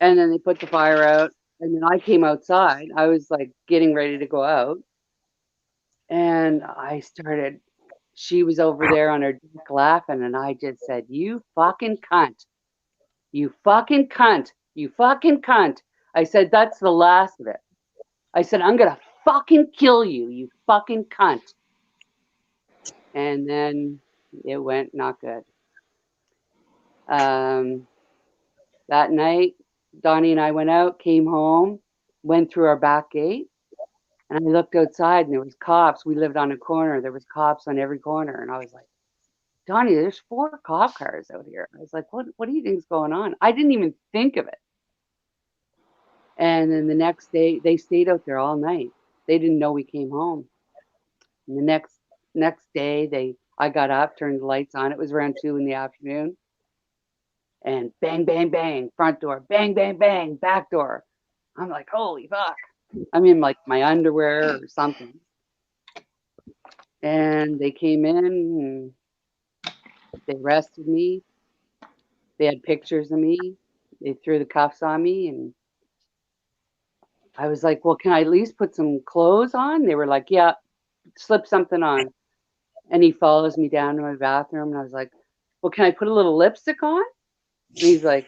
And then they put the fire out. And then I came outside. I was like getting ready to go out. And she was over there on her deck laughing. And I just said, you fucking cunt. You fucking cunt. You fucking cunt. I said, that's the last of it. I said, I'm going to fucking kill you, you fucking cunt. And then it went not good. That night, Donnie and I went out, came home, went through our back gate, and I looked outside and there was cops. We lived on a corner. There was cops on every corner. And I was like, Donnie, there's 4 cop cars out here. I was like, what do you think's going on? I didn't even think of it. And then the next day, they stayed out there all night. They didn't know we came home. And the next day, I got up, turned the lights on. It was around 2 p.m. And bang, bang, bang, front door. Bang, bang, bang, back door. I'm like, holy fuck. I'm in like my underwear or something. And they came in and they arrested me. They had pictures of me. They threw the cuffs on me. And I was like, well, can I at least put some clothes on? They were like, yeah, slip something on. And he follows me down to my bathroom. And I was like, well, can I put a little lipstick on? And he's like,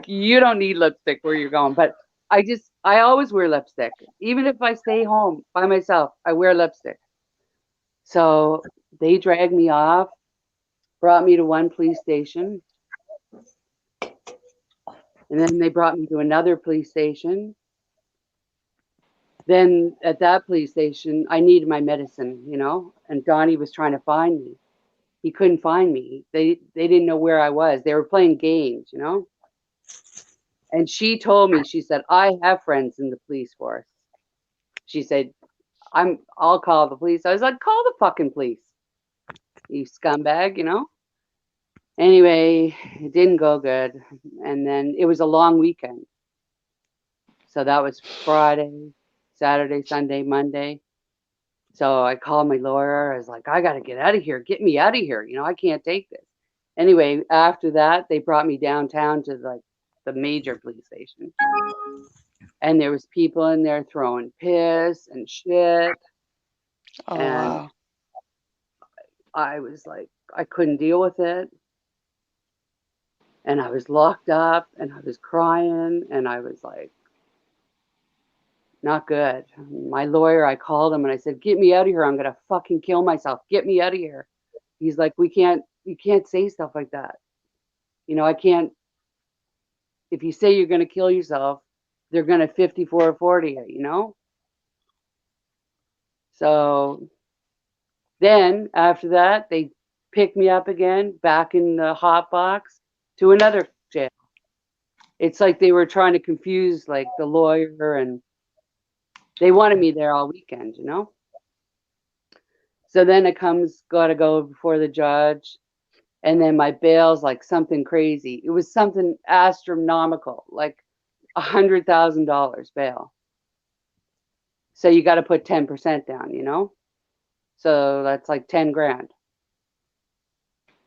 you don't need lipstick where you're going. But I always wear lipstick. Even if I stay home by myself, I wear lipstick. So they dragged me off, brought me to one police station. And then they brought me to another police station. Then at that police station, I needed my medicine, and Donnie was trying to find me. He couldn't find me. They didn't know where I was. They were playing games, And she told me, she said, I have friends in the police force. She said, I'll call the police. I was like, call the fucking police, you scumbag, Anyway, it didn't go good. And then it was a long weekend. So that was Friday, Saturday, Sunday, Monday. So I called my lawyer. I was like, I got to get out of here. Get me out of here. You know, I can't take this. Anyway, after that, they brought me downtown to like the major police station. And there was people in there throwing piss and shit. Oh, And wow. I was like, I couldn't deal with it. And I was locked up and I was crying and I was like, not good. My lawyer, I called him and I said, get me out of here. I'm going to fucking kill myself. Get me out of here. He's like, you can't say stuff like that. You know, I can't, if you say you're going to kill yourself, they're going to 54-40 it, you know? So then after that, they picked me up again, back in the hot box to another jail. It's like they were trying to confuse like the lawyer and they wanted me there all weekend, you know? So then it got to go before the judge. And then my bail's like something crazy. It was something astronomical, like $100,000 bail. So you got to put 10% down, you know? So that's like 10 grand.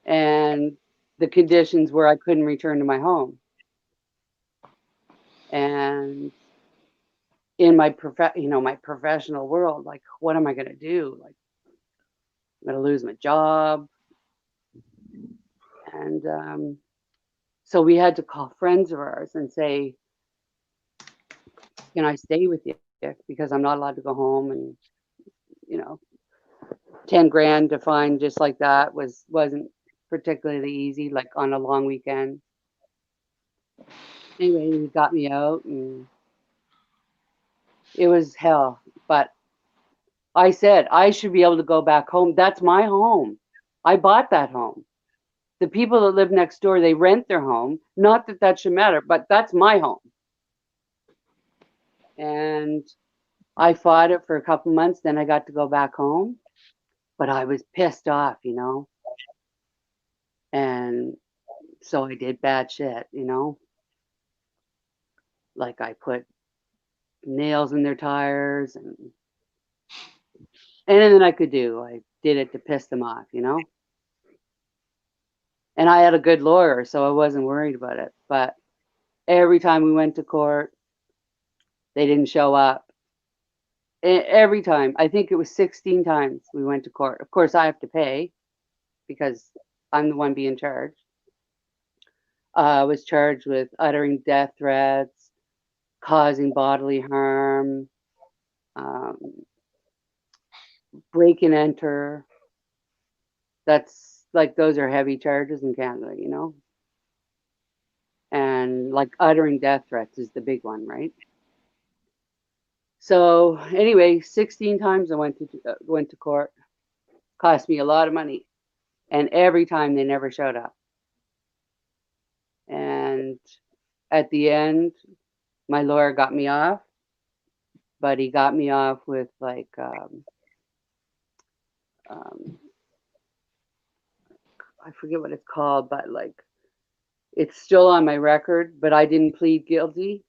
And the conditions were I couldn't return to my home. And in my my professional world, like, what am I going to do? Like, I'm going to lose my job. And so we had to call friends of ours and say, can I stay with you? Because I'm not allowed to go home. And, 10 grand to find just like that wasn't particularly easy, like on a long weekend. Anyway, he got me out and it was hell. But I said, I should be able to go back home. That's my home. I bought that home. The people that live next door, they rent their home. Not that that should matter, but that's my home. And I fought it for a couple months. Then I got to go back home. But I was pissed off, And so I did bad shit, Like I put nails in their tires and anything I could do. I did it to piss them off, And I had a good lawyer, so I wasn't worried about it. But every time we went to court, they didn't show up. Every time. I think it was 16 times we went to court. Of course, I have to pay because I'm the one being charged. I was charged with uttering death threats, causing bodily harm, break and enter. That's like, those are heavy charges in Canada, And like uttering death threats is the big one, right? So anyway, 16 times I went to court. Cost me a lot of money. And every time they never showed up. And at the end, my lawyer got me off, but he got me off with like, I forget what it's called, but like, it's still on my record, but I didn't plead guilty.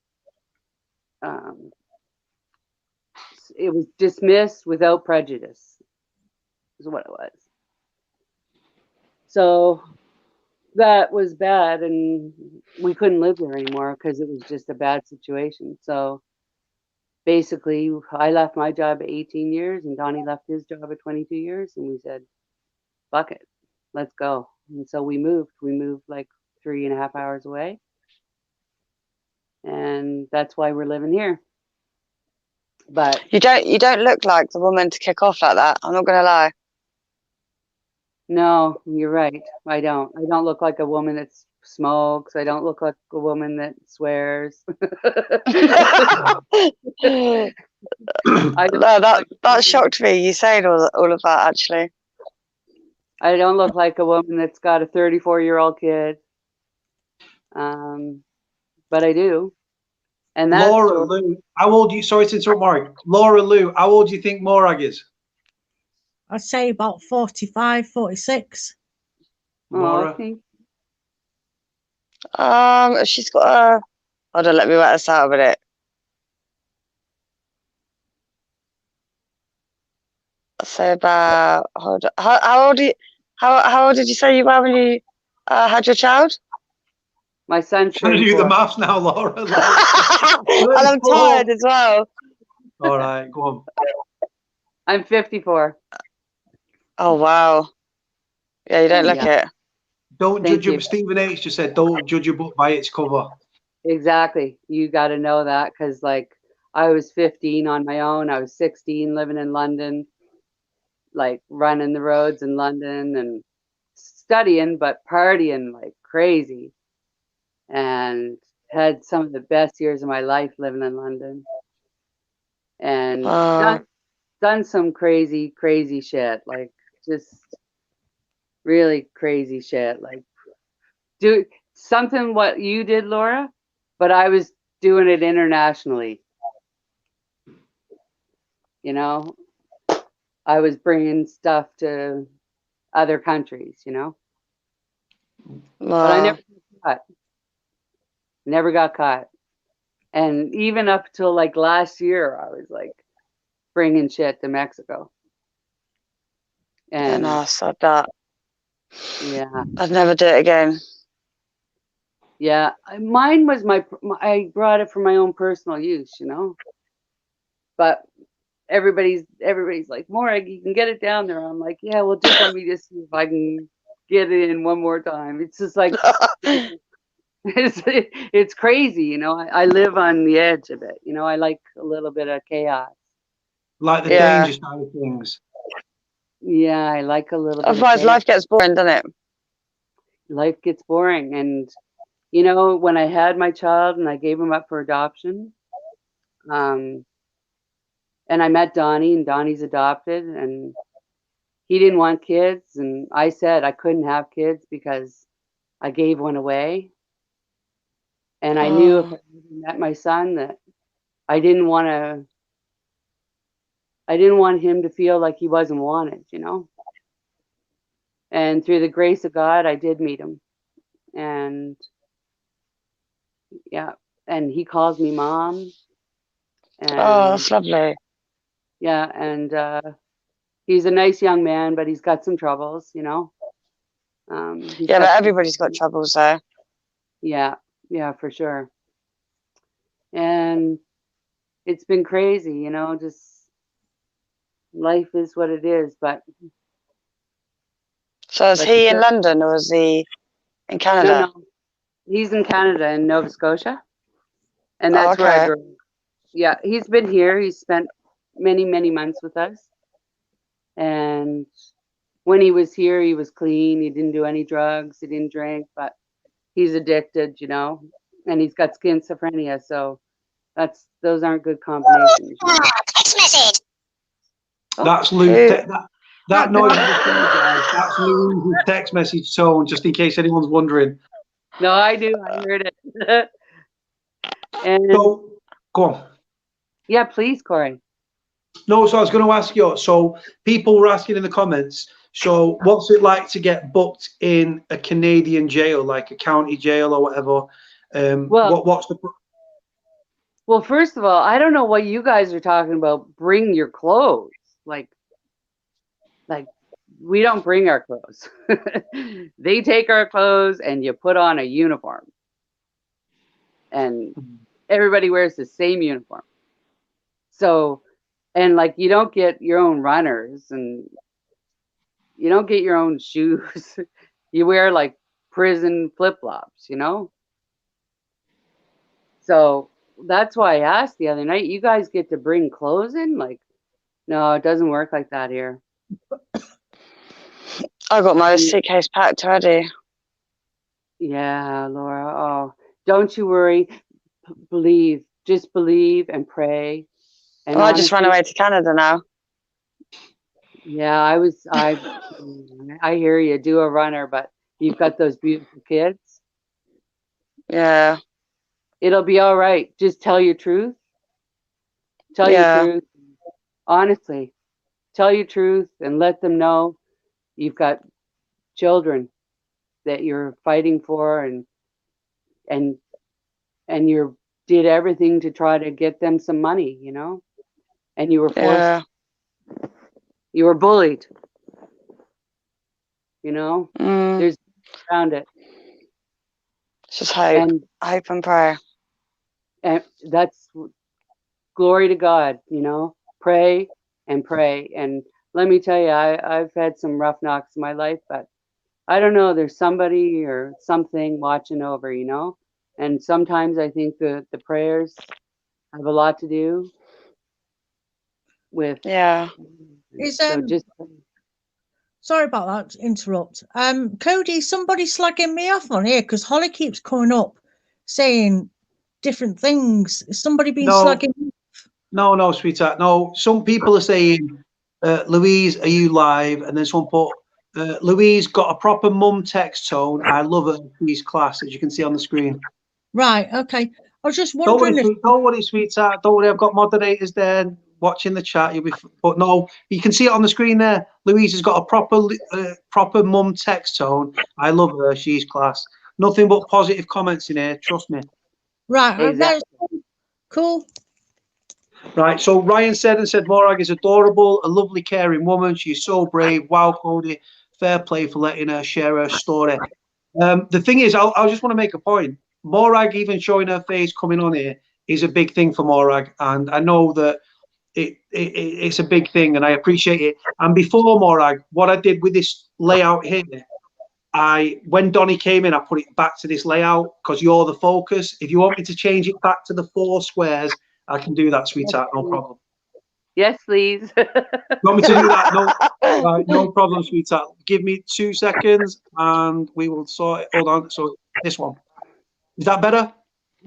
It was dismissed without prejudice, is what it was. So that was bad, and we couldn't live there anymore because it was just a bad situation. So basically, I left my job at 18 years, and Donnie left his job at 22 years, and we said, fuck it, let's go. And so we moved. We moved like 3.5 hours away, and that's why we're living here. But you don't look like the woman to kick off like that. I'm not gonna lie. No, you're right. I don't look like a woman that smokes. I don't look like a woman that swears. That shocked me. You saying all of that, actually. I don't look like a woman that's got a 34-year-old kid. But I do. And that's Laura Lou, how old do you? Sorry to interrupt, Morag. Laura Lou, how old do you think Morag is? I'd say about 45, 46. Laura. I think She's got a. Hold on, let me work this out a minute. So about how old how old did you say you were when you had your child? My son's Trying to do the 34. maths now, Laura. And I'm tired as well. All right, go on. I'm 54. Oh wow. Yeah, you don't look it. Don't Thank judge you. a Stephen H. just said, don't judge a book by its cover. Exactly. You got to know that, because like I was 15 on my own. I was 16 living in London, like running the roads in London and studying, but partying like crazy, and had some of the best years of my life living in London, and done some crazy shit, like just really crazy shit, like do something what you did, Laura, but I was doing it internationally. You know, I was bringing stuff to other countries, you know, but I never got caught. And even up till like last year, I was like bringing shit to Mexico. And I saw that. yeah, I'd never do it again. yeah, mine was I brought it for my own personal use, you know, but everybody's like, Morag, you can get it down there. I'm like, yeah, well, just let me just see if I can get it in one more time. It's just like it's crazy, you know. I live on the edge of it, you know. I like a little bit of chaos, like the danger side of things. Yeah, I like a little bit. Otherwise, life gets boring, doesn't it? Life gets boring, and you know, when I had my child and I gave him up for adoption, and I met Donny, and Donny's adopted, and he didn't want kids, and I said I couldn't have kids because I gave one away. And I knew if I met my son that I didn't want him to feel like he wasn't wanted, you know. And through the grace of God, I did meet him. And yeah, and he calls me mom. And, that's lovely. Yeah, and he's a nice young man, but he's got some troubles, you know. Yeah, but everybody's got troubles there. Yeah, for sure. And it's been crazy, you know, just life is what it is. But so is he in London or is he in Canada? No, he's in Canada, in Nova Scotia, and that's where I grew up. Yeah, he's been here. He's spent many months with us, and when he was here, he was clean. He didn't do any drugs. He didn't drink, but he's addicted, you know, and he's got schizophrenia. So those aren't good combinations. Text message. That's Louise. That noise is guys. That's Louise's text message tone, just in case anyone's wondering. No, I do. I heard it. And so, go on. Yeah, please, Corey. No, so I was going to ask you. So people were asking in the comments. So what's it like to get booked in a Canadian jail, like a county jail or whatever? What's the? Well, first of all, I don't know what you guys are talking about. Bring your clothes, like we don't bring our clothes. They take our clothes and you put on a uniform, and everybody wears the same uniform. So, and like you don't get your own runners, and you don't get your own shoes. You wear like prison flip-flops, you know? So that's why I asked the other night, you guys get to bring clothes in? Like, no, it doesn't work like that here. I got my suitcase packed already. Yeah, Laura. Oh, don't you worry. Believe. Just believe and pray. And I just ran away to Canada now. Yeah, I hear you. Do a runner, but you've got those beautiful kids. Yeah. It'll be all right. Just tell your truth. Tell your truth. Honestly, tell your truth and let them know you've got children that you're fighting for, and you did everything to try to get them some money, you know, and you were forced. You were bullied. You know, Mm, there's around it. it's just hope. And Hope and prayer. that's glory to God, you know, pray and pray. And let me tell you, I've had some rough knocks in my life, but I don't know, there's somebody or something watching over, you know, and sometimes I think the prayers have a lot to do with, Yeah. Is so just, sorry about that to interrupt. Cody, somebody slagging me off on here because Holly keeps coming up saying different things. Has somebody been No, slagging me? no, sweetheart. No, some people are saying, Louise, are you live? And then someone put, Louise got a proper mum text tone. I love her. She's class, as you can see on the screen. Right, okay. I was just Don't wondering worry, don't worry, sweetheart. Don't worry. I've got moderators there watching the chat. You'll be, but no, you can see it on the screen there. Louise has got a proper mum text tone. I love her. She's class. Nothing but positive comments in here. Trust me. right, exactly. that's cool. Right. So Ryan said Morag is adorable, a lovely, caring woman. She's so brave. Wow, Cody. Fair play for letting her share her story. The thing is, I just want to make a point. Morag even showing her face coming on here is a big thing for Morag, and I know that it's a big thing, and I appreciate it. And before Morag, what I did with this layout here, when Donny came in, I put it back to this layout because you're the focus. If you want me to change it back to the 4 squares, I can do that, sweetheart. No problem. Yes, please. You want me to do that? No, right, no problem, sweetheart. Give me 2 seconds, and we will sort it. Hold on. So this one. Is that better?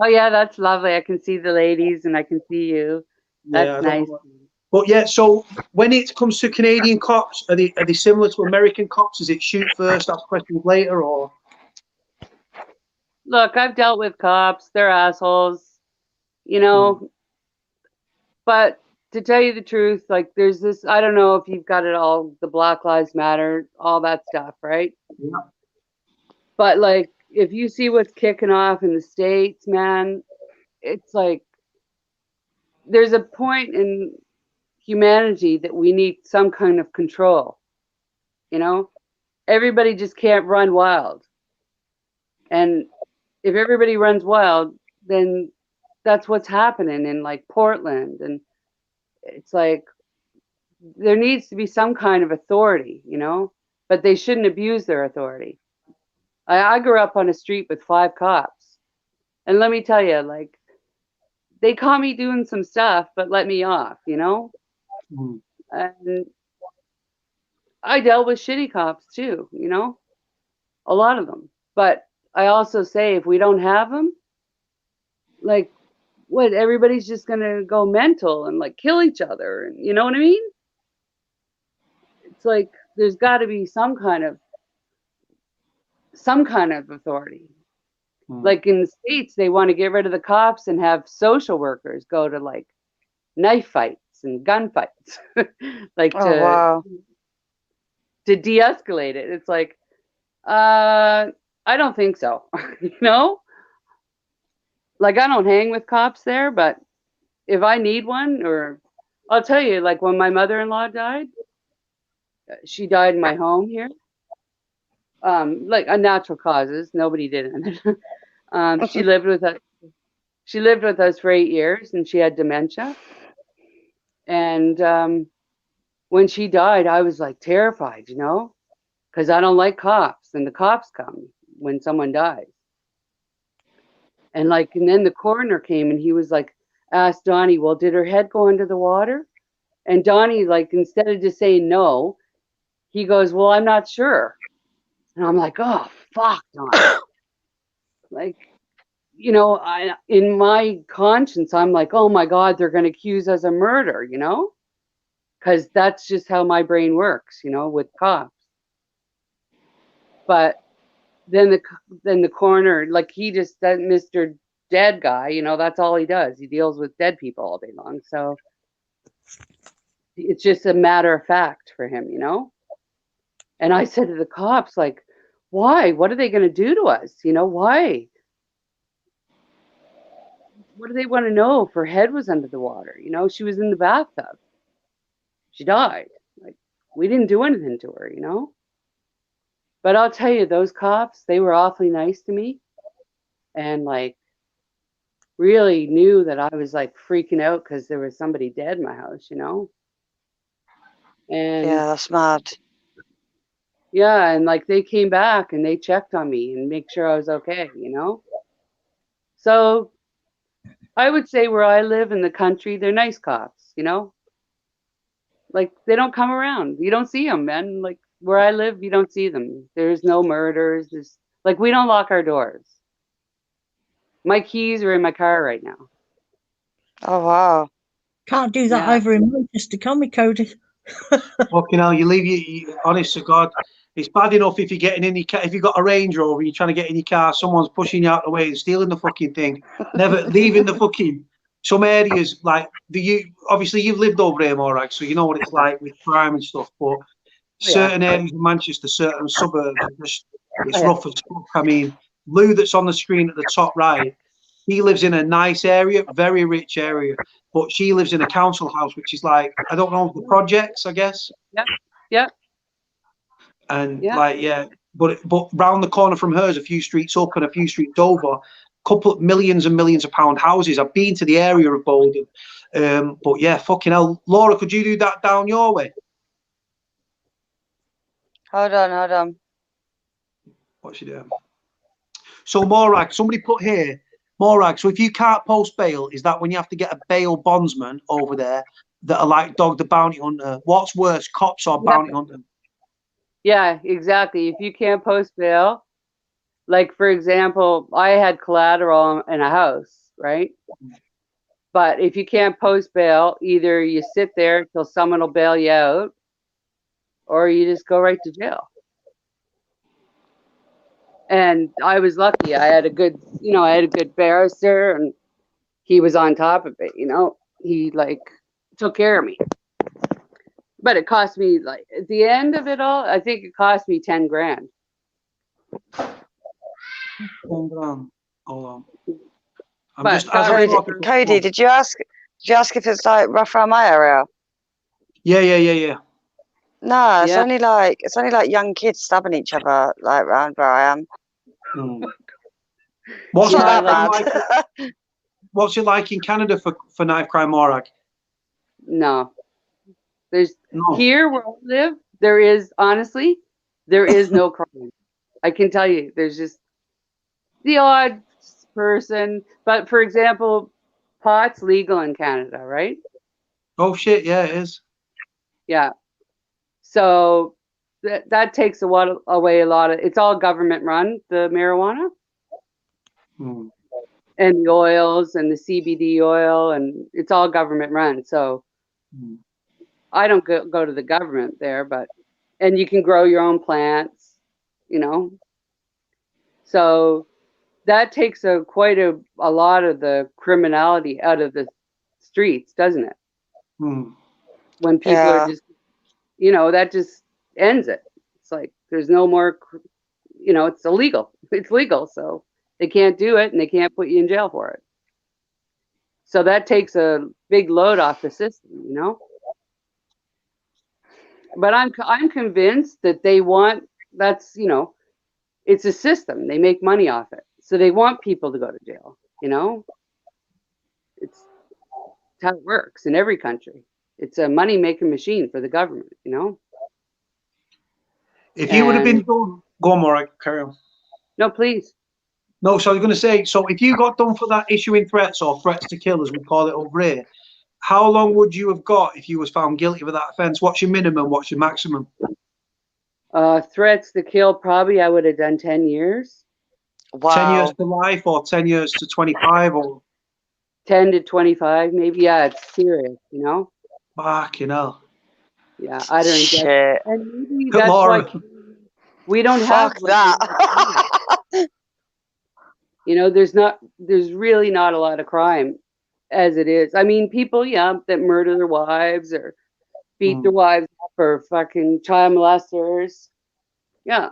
Oh yeah, that's lovely. I can see the ladies and I can see you. That's Yeah, I don't nice. know. But yeah, so when it comes to Canadian cops, are they similar to American cops? Is it shoot first, ask questions later, or? Look, I've dealt with cops. They're assholes, you know. But to tell you the truth, like there's this, I don't know if you've got it all, the Black Lives Matter, all that stuff, right? Yeah. But like if you see what's kicking off in the States, man, it's like there's a point in humanity that we need some kind of control, you know? Everybody just can't run wild. And if everybody runs wild, then that's what's happening in like Portland. And it's like there needs to be some kind of authority, you know, but they shouldn't abuse their authority. I grew up on a street with 5 cops. And let me tell you, like, they caught me doing some stuff, but let me off, you know? Mm. And I dealt with shitty cops too, you know? A lot of them. But I also say if we don't have them, like, what, everybody's just gonna go mental and like kill each other, and you know what I mean? It's like there's got to be some kind of authority. Like in the States, they want to get rid of the cops and have social workers go to like knife fights and gun fights, like Oh, wow. to de-escalate it. It's like, I don't think so. You know, like I don't hang with cops there, but if I need one, or I'll tell you, like when my mother-in-law died, she died in my home here. Like unnatural causes. Nobody did it. She lived with us. She lived with us for 8 years, and she had dementia. And when she died, I was like terrified, you know, because I don't like cops, and the cops come when someone dies. And like, and then the coroner came, and he was like, asked Donny, well, did her head go under the water? And Donny, like, instead of just saying no, he goes, well, I'm not sure. And I'm like, oh, fuck, Donny. Like, you know, in my conscience, I'm like, oh my God, they're going to accuse us of murder, you know? Because that's just how my brain works, you know, with cops. But then the coroner, like he just does Mr. Dead guy, you know, that's all he does. He deals with dead people all day long. So it's just a matter of fact for him, you know? And I said to the cops, like, why? What are they going to do to us? You know, why? What do they want to know if her head was under the water? You know, she was in the bathtub. She died. Like, We didn't do anything to her, you know? But I'll tell you, those cops, they were awfully nice to me and like really knew that I was like freaking out because there was somebody dead in my house, you know? And Yeah, that's mad. yeah, and like they came back and they checked on me and make sure I was okay, you know? So I would say where I live in the country, they're nice cops, you know? Like they don't come around. You don't see them, man. Like where I live, you don't see them. There's no murders. There's like we don't lock our doors. My keys are in my car right now. Oh wow. Can't do that Yeah. over in Manchester, can we, Cody? Fucking hell, you leave you honest to God. It's bad enough if you're getting in your car, if you've got a Range Rover, you're trying to get in your car, someone's pushing you out the way and stealing the fucking thing. Never leaving the fucking some areas like obviously you've lived over here, Morag, so you know what it's like with crime and stuff, but certain areas of Manchester, certain suburbs, it's rough as fuck. I mean, Lou that's on the screen at the top right, he lives in a nice area, very rich area, but she lives in a council house, which is like, I don't know, the projects, I guess. Yeah. Yeah. And Yeah. like, yeah, but round the corner from hers, a few streets up and a few streets over, couple of millions and millions of pound houses. I've been to the area of Bolden, but yeah, fucking hell, Laura, could you do that down your way? Hold on. What's she doing? So Morag, somebody put here, Morag. So if you can't post bail, is that when you have to get a bail bondsman over there that are like Dog the Bounty Hunter? What's worse, cops or bounty hunter? Yeah, exactly. If you can't post bail, like for example, I had collateral in a house, right? But if you can't post bail, either you sit there till someone will bail you out, or you just go right to jail. And I was lucky. I had a good, I had a good barrister, and he was on top of it. He like took care of me. But it cost me like at the end of it all, I think it cost me 10 grand. 10 grand. Hold on. I'm But just as I'm talking. Cody, did you ask if it's like rough around my area? Yeah. No, Yeah. it's only like young kids stabbing each other like around where I am. What's It's that not like? bad. What's it like in Canada for knife crime, Morag? No. There's No. Here where I live, there is no crime. I can tell you, there's just the odd person. But for example, pot's legal in Canada, right? Oh shit, yeah, it is. Yeah. So that takes away a lot of. It's all government run, the marijuana. And the oils and the CBD oil, and it's all government run. So I don't go to the government there, and you can grow your own plants, So that takes quite a lot of the criminality out of the streets, doesn't it? When people are just, that just ends it. It's like there's no more, it's illegal. It's legal, so they can't do it and they can't put you in jail for it. So that takes a big load off the system, But I'm convinced that they want it's a system. They make money off it, so they want people to go to jail. It's how it works in every country. It's a money making machine for the government. If you would have been done, go on, Morag, carry on. No, please. No, so I was going to say, so if you got done for that issuing threats or threats to kill, as we call it over here, how long would you have got if you was found guilty of that offence? What's your minimum? What's your maximum? Threats to kill, probably I would have done 10 years. Wow. 10 years to life or 10 years to 25 or 10 to 25, maybe. Yeah, it's serious, Fucking hell. Yeah, I don't Shit. And maybe that's Laura. why we don't Fuck have that. there's really not a lot of crime as it is. I mean, people, that murder their wives or beat their wives up or fucking child molesters. Yeah,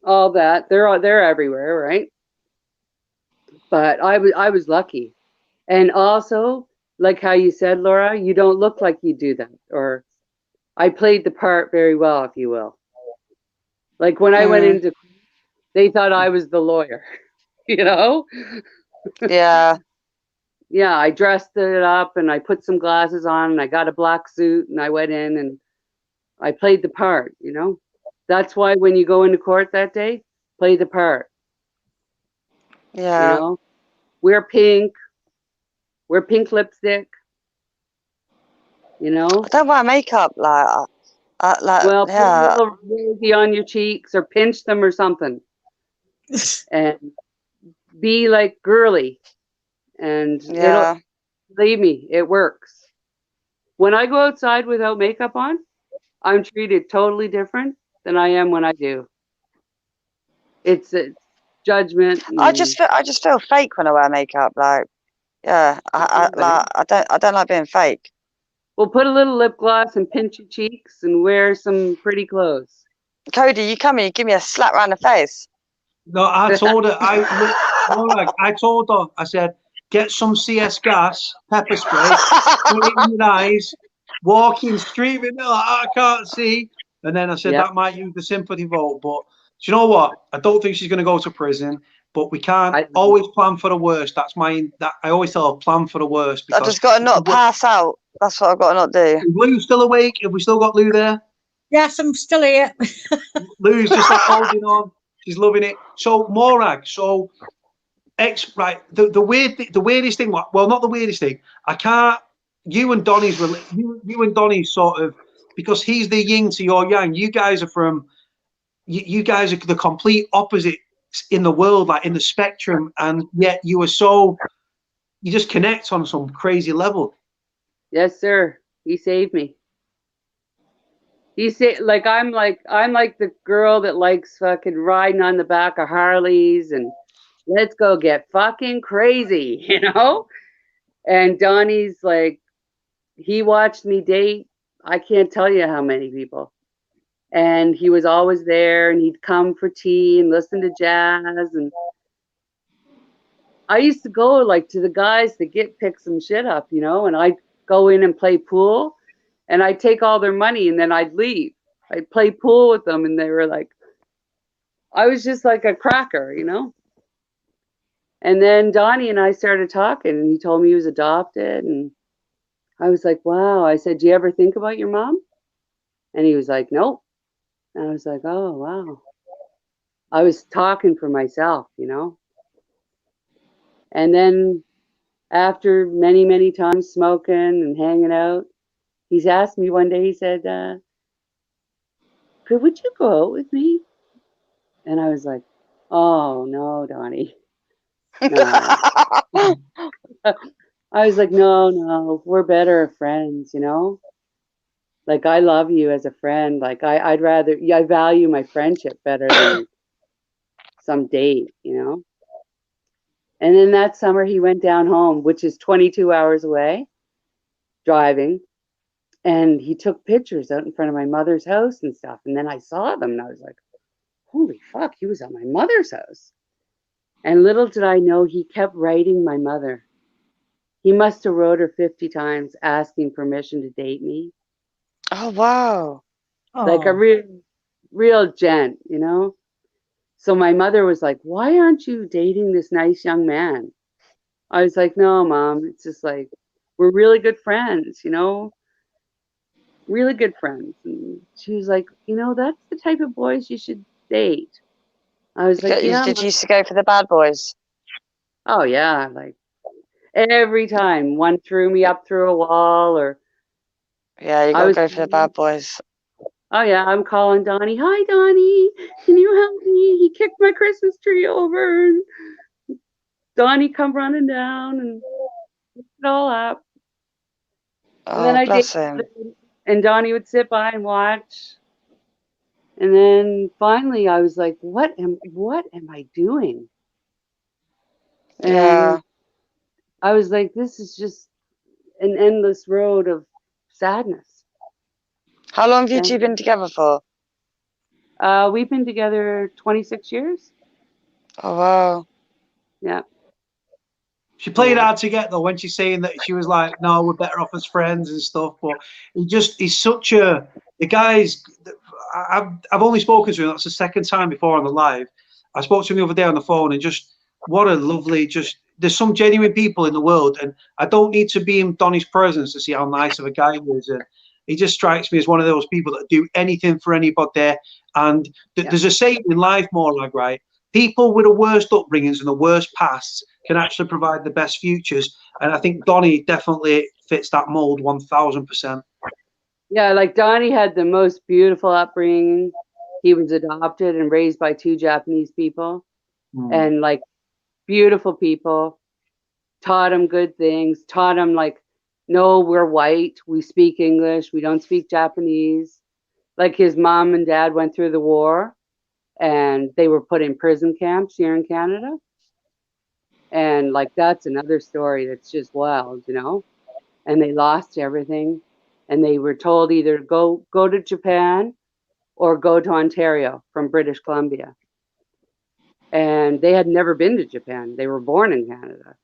all that. They're everywhere, right? But I was lucky. And also, like how you said, Laura, you don't look like you do that. Or I played the part very well, if you will. Like when I went into, they thought I was the lawyer, you know? Yeah. Yeah, I dressed it up and I put some glasses on and I got a black suit and I went in and I played the part, you know? That's why when you go into court that day, play the part. Yeah. You know? Wear pink lipstick, you know? I don't wear makeup like Well, put a yeah. little rosy on your cheeks or pinch them or something. And be like girly. And Yeah. believe me, it works. When I go outside without makeup on, I'm treated totally different than I am when I do. It's judgment. I just feel fake when I wear makeup. Like, yeah, I don't like being fake. Well, put a little lip gloss and pinch your cheeks and wear some pretty clothes. Cody, you come here, you give me a slap round the face. No, I told her. I told her. I said, get some CS gas, pepper spray, put it in your eyes, walking street with it, like, I can't see. And then I said that might use the sympathy vote. But do you know what? I don't think she's going to go to prison. But we can't always plan for the worst. That's I always tell her, plan for the worst. I just got to not pass out. That's what I've got to not do. Is Lou still awake? Have we still got Lou there? Yes, I'm still here. Lou's just like holding on. She's loving it. So Morag, right. The weirdest thing. Well, not the weirdest thing. I can't. You and Donny's sort of, because he's the yin to your yang. You guys are from. You guys are the complete opposite in the world, like in the spectrum, and yet you just connect on some crazy level. Yes, sir. He saved me. He said, like I'm like the girl that likes fucking riding on the back of Harleys and let's go get fucking crazy, you know? And Donny's like, he watched me date, I can't tell you how many people. And he was always there and he'd come for tea and listen to jazz. And I used to go like to the guys that pick some shit up, you know, and I'd go in and play pool and I'd take all their money and then I'd leave. I'd play pool with them and they were like, I was just like a cracker, you know? And then Donny and I started talking and he told me he was adopted. And I was like, wow. I said, do you ever think about your mom? And he was like, nope. And I was like, oh, wow. I was talking for myself, you know? And then after many, many times smoking and hanging out, he's asked me one day, he said, would you go out with me? And I was like, oh, no, Donny. No. I was like, no, we're better friends, you know? Like, I love you as a friend. Like, I value my friendship better than some date, you know? And then that summer he went down home, which is 22 hours away, driving. And he took pictures out in front of my mother's house and stuff. And then I saw them and I was like, holy fuck, he was at my mother's house. And little did I know he kept writing my mother. He must have wrote her 50 times asking permission to date me. Oh, wow. Like a real gent, you know? So my mother was like, why aren't you dating this nice young man? I was like, no, Mom, it's just like, we're really good friends, you know? Really good friends. And she was like, you know, that's the type of boys you should date. I was like, yeah. Did you used to go for the bad boys? Oh, yeah. Like every time one threw me up through a wall or. Yeah, you got to go for the bad boys. Oh, yeah. I'm calling Donny. Hi, Donny. Can you help me? He kicked my Christmas tree over. And Donny come running down and picked it all up. Oh, and then I bless him. And Donny would sit by and watch. And then finally I was like, what am I doing? Yeah. And I was like, this is just an endless road of sadness. How long have you two been together for? We've been together 26 years. Oh, wow. Yeah. She played hard to get though when she's saying that she was like, no, we're better off as friends and stuff. But he's such a the guys, I've only spoken to him. That's the second time before on the live. I spoke to him the other day on the phone, and just what a lovely, just there's some genuine people in the world, and I don't need to be in Donny's presence to see how nice of a guy he is. And he just strikes me as one of those people that do anything for anybody. And there's a saying in life, Morag, right? People with the worst upbringings and the worst pasts can actually provide the best futures. And I think Donny definitely fits that mold 1000%. Yeah, like Donny had the most beautiful upbringing. He was adopted and raised by 2 Japanese people, and like beautiful people. Taught him good things. Taught him like, no, we're white. We speak English. We don't speak Japanese. Like his mom and dad went through the war, and they were put in prison camps here in Canada. And like that's another story that's just wild, you know. And they lost everything, and they were told either go to Japan or go to Ontario from British Columbia. And they had never been to Japan. They were born in Canada.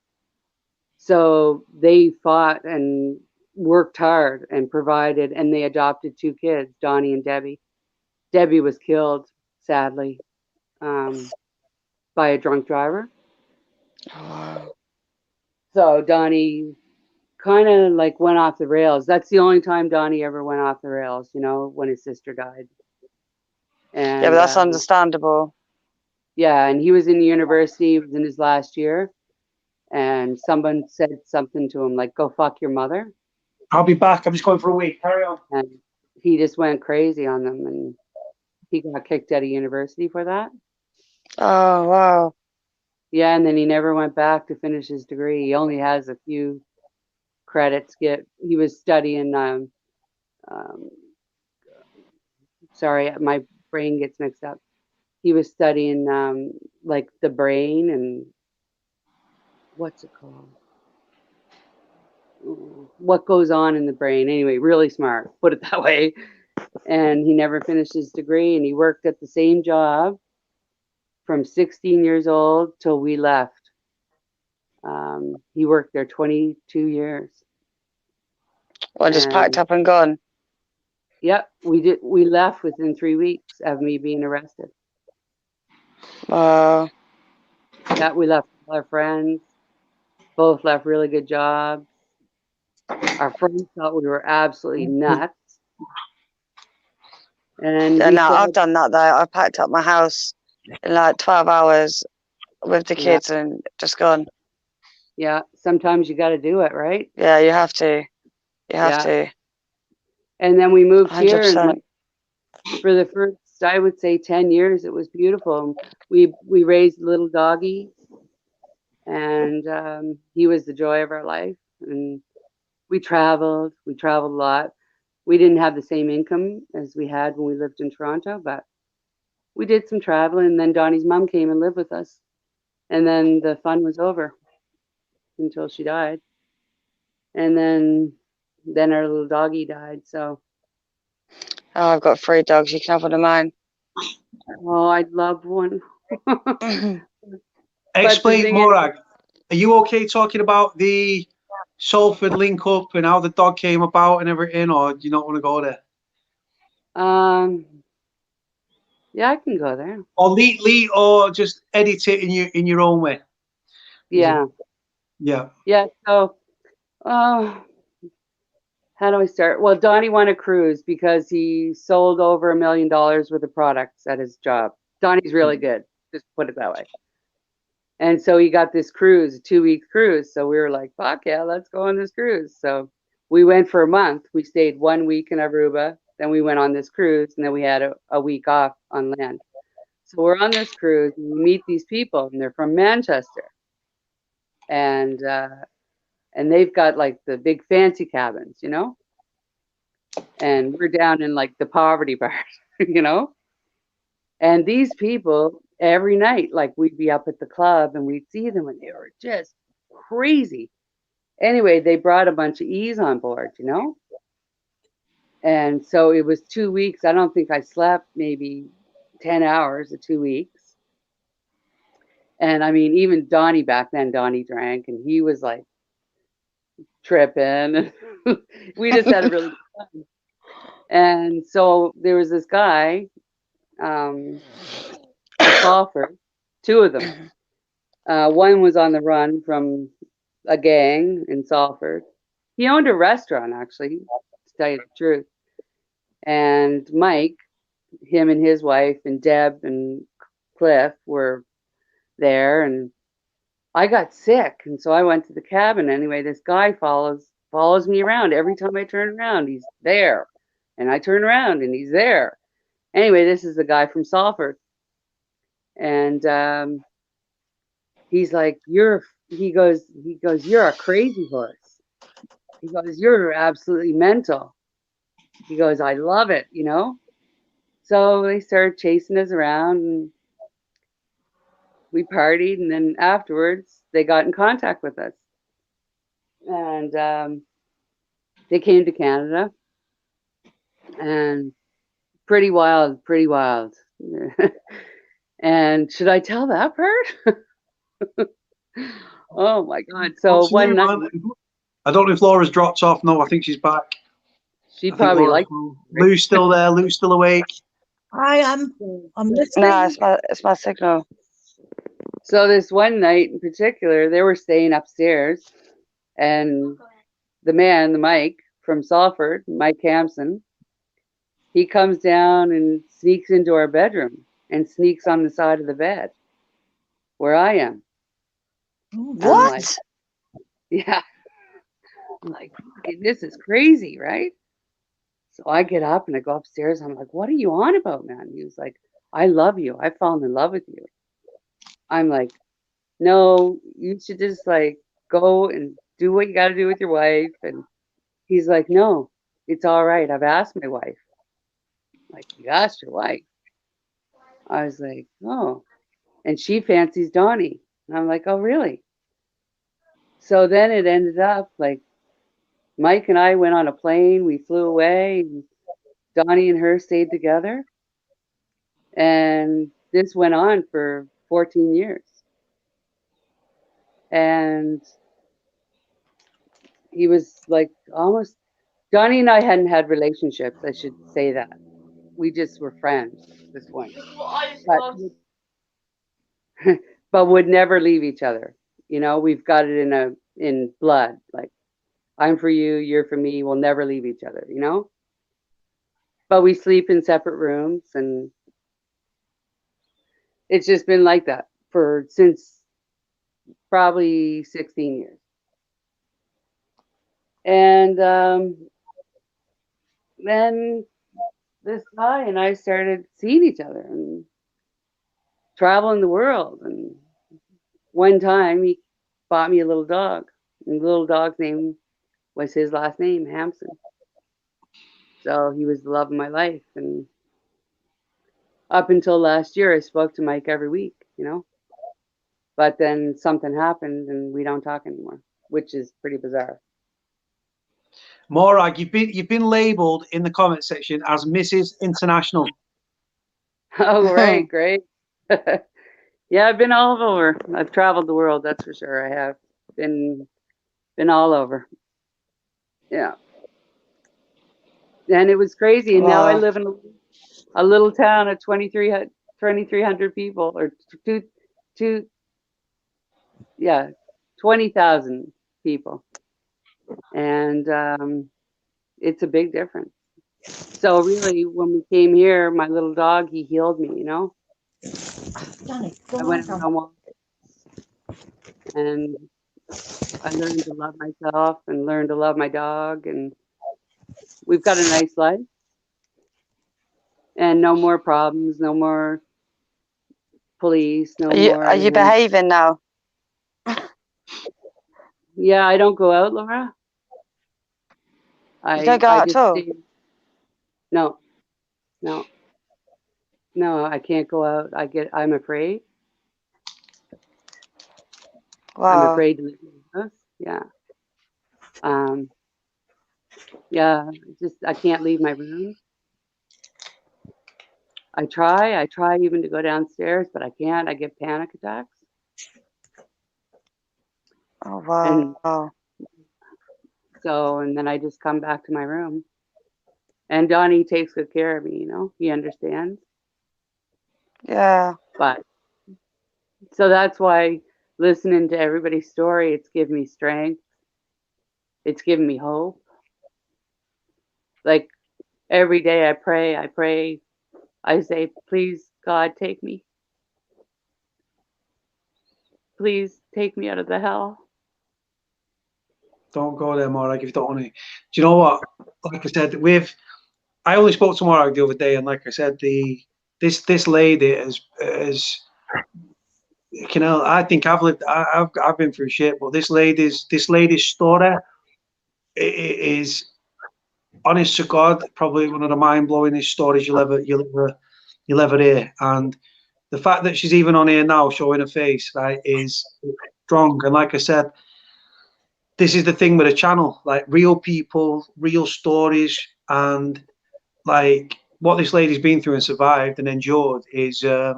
So they fought and worked hard and provided, and they adopted 2 kids, Donny and Debbie. Debbie was killed, sadly, by a drunk driver. So Donny kind of like went off the rails. That's the only time Donny ever went off the rails, you know, when his sister died. And yeah, but that's understandable. Yeah, and he was in university, he was in his last year, and someone said something to him like, go fuck your mother. I'll be back. I'm just going for a week. Carry on. And he just went crazy on them, and he got kicked out of university for that. Oh, wow. Yeah, and then he never went back to finish his degree. He only has a few credits. He was studying, sorry, my brain gets mixed up. He was studying like the brain and what's it called? What goes on in the brain. Anyway, really smart, put it that way. And he never finished his degree, and he worked at the same job from 16 years old till we left. He worked there 22 years. Well, just packed up and gone. Yep, we left within 3 weeks of me being arrested. Wow. Yeah, we left all our friends. Both left really good jobs. Our friends thought we were absolutely nuts. And yeah, no, I've done that though. I packed up my house in like 12 hours with the kids and just gone. Yeah, sometimes you got to do it, right? Yeah, you have to. You have to. And then we moved 100%. here, and like, for the first, I would say, 10 years, it was beautiful. We raised a little doggy, and he was the joy of our life. And we traveled a lot. We didn't have the same income as we had when we lived in Toronto, but we did some traveling. And then Donny's mom came and lived with us, and then the fun was over until she died. And then our little doggy died. So oh, I've got 3 dogs. You can have one of mine. oh, I'd love one. Explain, Morag. Are you okay talking about the Salford link up and how the dog came about and everything, or do you not want to go there? Yeah, I can go there. Or or just edit it in your own way. Yeah. Yeah. Yeah. So, how do I start? Well, Donny won a cruise because he sold over $1 million worth of products at his job. Donny's really good, just put it that way. And so he got this cruise, a 2-week cruise. So we were like, fuck yeah, let's go on this cruise. So we went for a month. We stayed 1 week in Aruba. Then we went on this cruise, and then we had a week off on land. So we're on this cruise, and we meet these people, and they're from Manchester. And they've got like the big fancy cabins, you know? And we're down in like the poverty part, you know? And these people, every night, like we'd be up at the club and we'd see them, and they were just crazy. Anyway, they brought a bunch of E's on board, you know? And so it was 2 weeks. I don't think I slept maybe 10 hours of 2 weeks. And I mean, even Donny back then, Donny drank, and he was like tripping. We just had a really good time. And so there was this guy, Salford, two of them. One was on the run from a gang in Salford. He owned a restaurant, actually, to tell you the truth. And Mike, him and his wife, and Deb and Cliff were there. And I got sick, and so I went to the cabin. Anyway, this guy follows me around. Every time I turn around, he's there. And I turn around, and he's there. Anyway, this is the guy from Salford. And he's like, he goes, you're a crazy horse. He goes, you're absolutely mental. He goes, I love it, you know? So they started chasing us around, and we partied, and then afterwards they got in contact with us. And they came to Canada, and pretty wild. And should I tell that part? Oh my God. So one night, I don't know if Laura's dropped off. No, I think she's back. she probably like Lou's still there. Lou's still awake. I am. I'm listening. No, it's my signal. So this one night in particular, they were staying upstairs, and the man, the Mike from Salford, Mike Hampson, he comes down and sneaks into our bedroom and sneaks on the side of the bed where I am. What? Like, yeah. I'm like, this is crazy, right? So I get up and I go upstairs. I'm like, what are you on about, man? He was like, I love you. I've fallen in love with you. I'm like, no, you should just like go and do what you got to do with your wife. And he's like, no, it's all right. I've asked my wife. Like, you asked your wife? I was like, oh. And she fancies Donny. And I'm like, oh, really? So then it ended up like Mike and I went on a plane. We flew away. And Donny and her stayed together. And this went on for 14 years. And he was like almost, Donny and I hadn't had relationships, I should say that. We just were friends at this point. But would never leave each other. You know, we've got it in blood. Like, I'm for you, you're for me, we'll never leave each other, you know? But we sleep in separate rooms, and it's just been like that since probably 16 years. And then this guy and I started seeing each other and traveling the world. And one time he bought me a little dog, and the little dog's name was his last name, Hampson. So he was the love of my life. And up until last year, I spoke to Mike every week, you know? But then something happened and we don't talk anymore, which is pretty bizarre. Morag, you've been labelled in the comment section as Mrs. International. Oh, great, great. Yeah, I've been all over. I've traveled the world, that's for sure. I have been all over. Yeah. And it was crazy. And now I live in a little town of 2,300 people, or 20,000 people. And it's a big difference. So really, when we came here, my little dog, he healed me, you know? Donny, I went on walks, and I learned to love myself and learned to love my dog, and we've got a nice life. And no more problems, no more police, no more. Are you behaving now? Yeah, I don't go out, Laura. You don't go out at all? No, I can't go out. I'm afraid. Wow. I'm afraid to leave the house. Yeah. Yeah, I can't leave my room. I try even to go downstairs, but I can't. I get panic attacks. Oh, wow. And so, and then I just come back to my room. And Donny takes good care of me, you know, he understands. Yeah. But so that's why listening to everybody's story, it's given me strength. It's given me hope. Like every day I pray, I say, please, God, take me. Please take me out of the hell. Don't go there, Morag, if you don't want to. Do you know what? Like I said, I only spoke to Morag the other day, and like I said, this lady is you know, I think I've been through shit, but this lady's story is, honest to God, probably one of the mind-blowingest stories you'll ever hear. And the fact that she's even on here now showing her face, right, is strong. And like I said, this is the thing with a channel, like real people, real stories, and like what this lady's been through and survived and endured is, you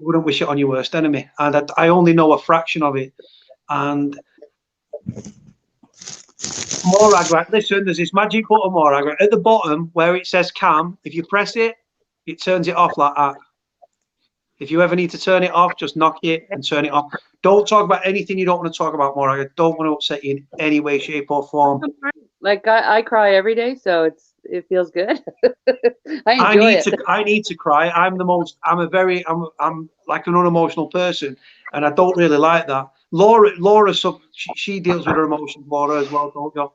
wouldn't wish it on your worst enemy. And I only know a fraction of it. And Morag, right, listen, there's this magic button, Morag, right, at the bottom where it says cam. If you press it, it turns it off like that. If you ever need to turn it off, just knock it and turn it off. Don't talk about anything you don't want to talk about, Morag. I don't want to upset you in any way, shape, or form. Like I cry every day, so it feels good. I enjoy it. I need to cry. I'm like an unemotional person, and I don't really like that. Laura, she deals with her emotions, Laura, as well, don't you?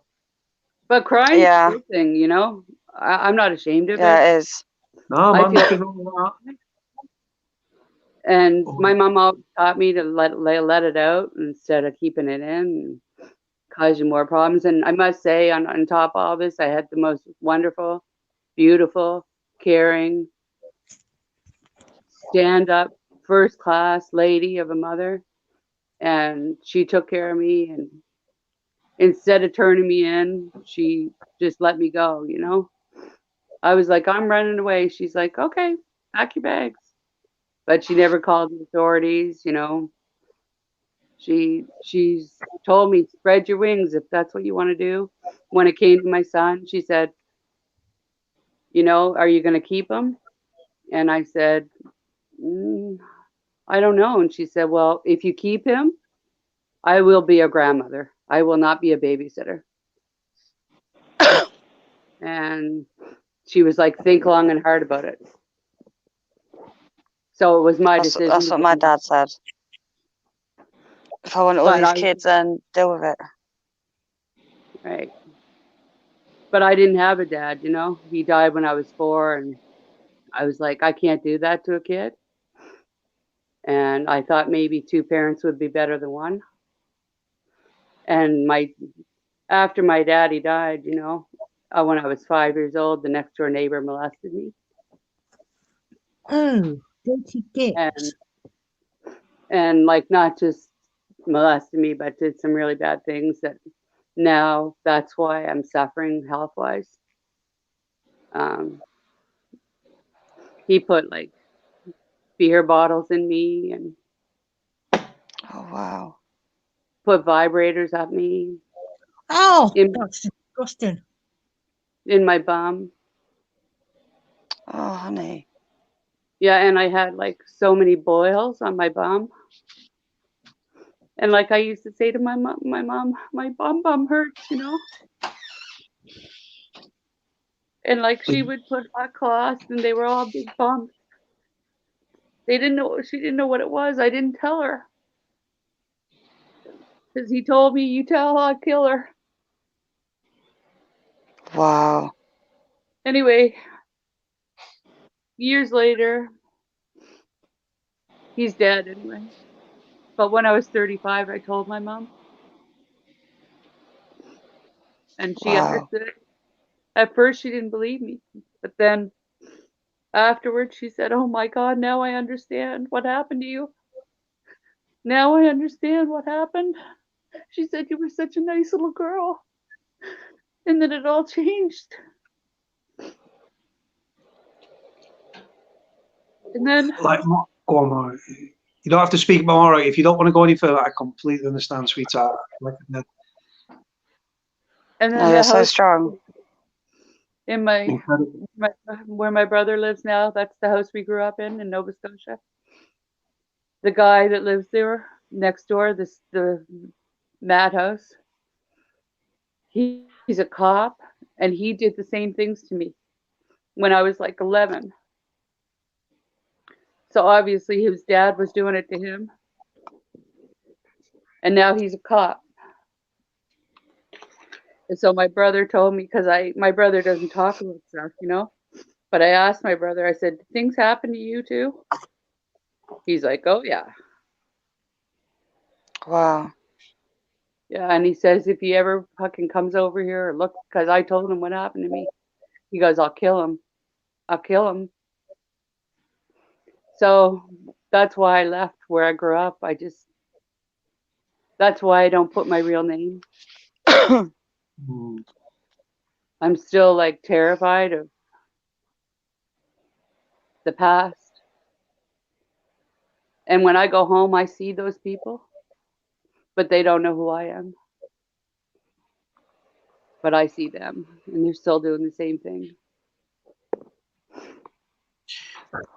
But crying Yeah. is a good thing, you know. I'm not ashamed of Yeah, it. it is. No, man, I feel- nothing wrong with that. And my mom always taught me to let it out instead of keeping it in and cause you more problems. And I must say, on top of all this, I had the most wonderful, beautiful, caring, stand-up, first-class lady of a mother. And she took care of me, and instead of turning me in, she just let me go, you know. I was like, I'm running away. She's like, okay, pack your bags. But she never called the authorities, you know. She's told me, spread your wings if that's what you want to do. When it came to my son, she said, you know, are you going to keep him? And I said, I don't know. And she said, well, if you keep him, I will be a grandmother. I will not be a babysitter. And she was like, think long and hard about it. So it was my decision. That's what my dad said. If I want all these kids, then deal with it. Right. But I didn't have a dad, you know. He died when I was 4, and I was like, I can't do that to a kid. And I thought maybe 2 parents would be better than 1. And after my daddy died, you know, when I was 5 years old, the next door neighbor molested me. Oh, dirty dicks. And like not just molested me, but did some really bad things that now that's why I'm suffering health-wise. He put like beer bottles in me and Oh, wow. put vibrators up me. Oh, that's disgusting. In my bum. Oh, honey. Yeah, and I had like so many boils on my bum. And like I used to say to my mom, my bum hurts, you know. And like she would put hot cloths, and they were all big bumps. She didn't know what it was. I didn't tell her. Because he told me, you tell, I'll kill her. Wow. Anyway, years later, he's dead anyway. But when I was 35, I told my mom. And she understood. At first, she didn't believe me. But then afterwards, she said, oh my God, now I understand what happened to you. Now I understand what happened. She said, you were such a nice little girl. And then it all changed. And then, like, go on, Morag. You don't have to speak more. Right? If you don't want to go any further, I completely understand, sweetheart. and then No, you're so strong. In my, Incredible. where my brother lives now, that's the house we grew up in Nova Scotia. The guy that lives there next door, the madhouse, he's a cop, and he did the same things to me when I was like 11. So obviously his dad was doing it to him, and now he's a cop. And so my brother told me, because my brother doesn't talk about stuff, you know. But I asked my brother, I said, "Did things happen to you too?" He's like, "Oh yeah." Wow. Yeah, and he says if he ever fucking comes over here or look, because I told him what happened to me. He goes, "I'll kill him. I'll kill him." So that's why I left where I grew up. That's why I don't put my real name. Mm. I'm still like terrified of the past. And when I go home, I see those people, but they don't know who I am. But I see them, and they're still doing the same thing.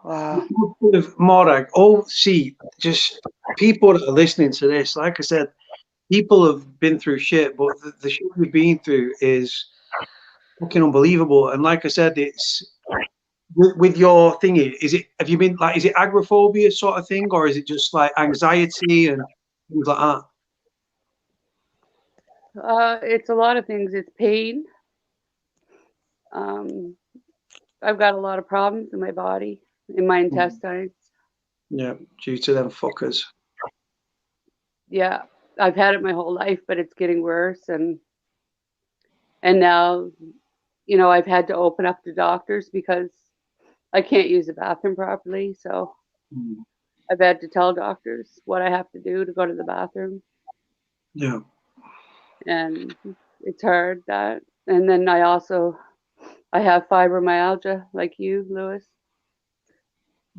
Wow. With Morag, see, just people that are listening to this, like I said, people have been through shit, but the shit we've been through is fucking unbelievable. And like I said, it's with your thingy, have you been like, is it agoraphobia sort of thing, or is it just like anxiety and things like that? It's a lot of things. It's pain. I've got a lot of problems in my body, in my intestines. Yeah, due to them fuckers. Yeah, I've had it my whole life, but it's getting worse. And now, I've had to open up to doctors because I can't use the bathroom properly. So I've had to tell doctors what I have to do to go to the bathroom. Yeah. And it's hard that. And then I have fibromyalgia like you, Louis.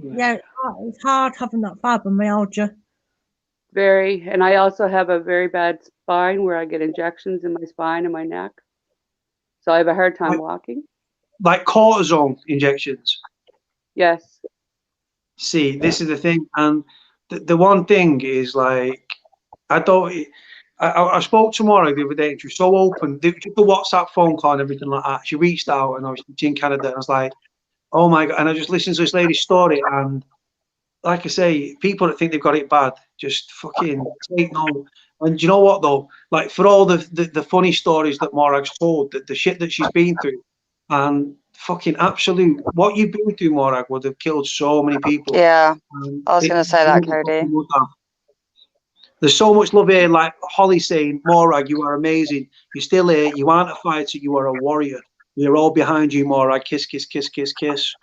Yeah, it's hard having that fibromyalgia. Very. And I also have a very bad spine where I get injections in my spine and my neck. So I have a hard time walking. Like cortisone injections. Yes. See, this is the thing, and the one thing is like, I don't. I spoke to Morag the other day, and she was so open. The WhatsApp phone call and everything like that. She reached out, and I was in Canada, and I was like, "Oh my god!" And I just listened to this lady's story, and like I say, people that think they've got it bad just fucking take no. And do you know what though? Like, for all the funny stories that Morag's told, the shit that she's been through, and fucking absolute, what you've been through, Morag, would have killed so many people. Yeah, I was going to say that, Cody. There's so much love here, like Holly saying, Morag, you are amazing. You're still here. You aren't a fighter. You are a warrior. We're all behind you, Morag. Kiss, kiss, kiss, kiss, kiss.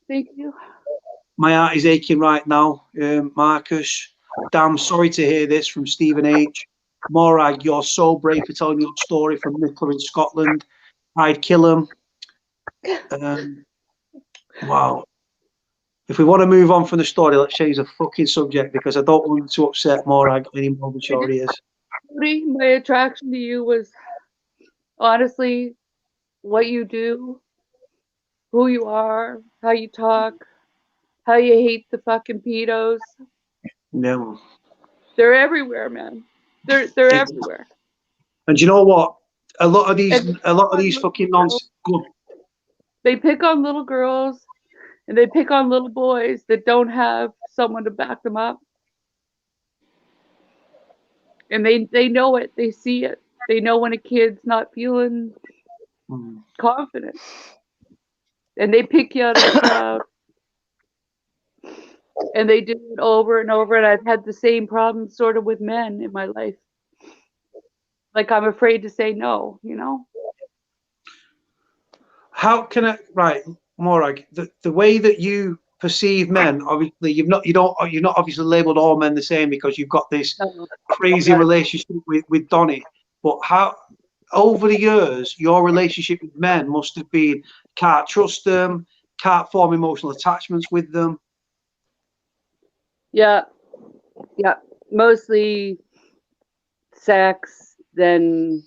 Thank you. My heart is aching right now, Marcus. Damn, sorry to hear this from Stephen H. Morag, you're so brave for telling your story from Nicola in Scotland. I'd kill him. Wow. If we want to move on from the story, let's change the fucking subject, because I don't want to upset Morag any more than she already is. My attraction to you was honestly what you do, who you are, how you talk, how you hate the fucking pedos. No. They're everywhere, man. They're everywhere. And you know what? A lot of these fucking nonsense. They pick on little girls and they pick on little boys that don't have someone to back them up. And they know it. They see it. They know when a kid's not feeling confident. And they pick you out of the crowd. And they do it over and over. And I've had the same problem sort of with men in my life. Like, I'm afraid to say no, How can I, right, Morag, the way that you perceive men, obviously you're not obviously labeled all men the same, because you've got this crazy relationship with Donny. But how, over the years, your relationship with men must have been, can't trust them, can't form emotional attachments with them. Yeah. Mostly sex, then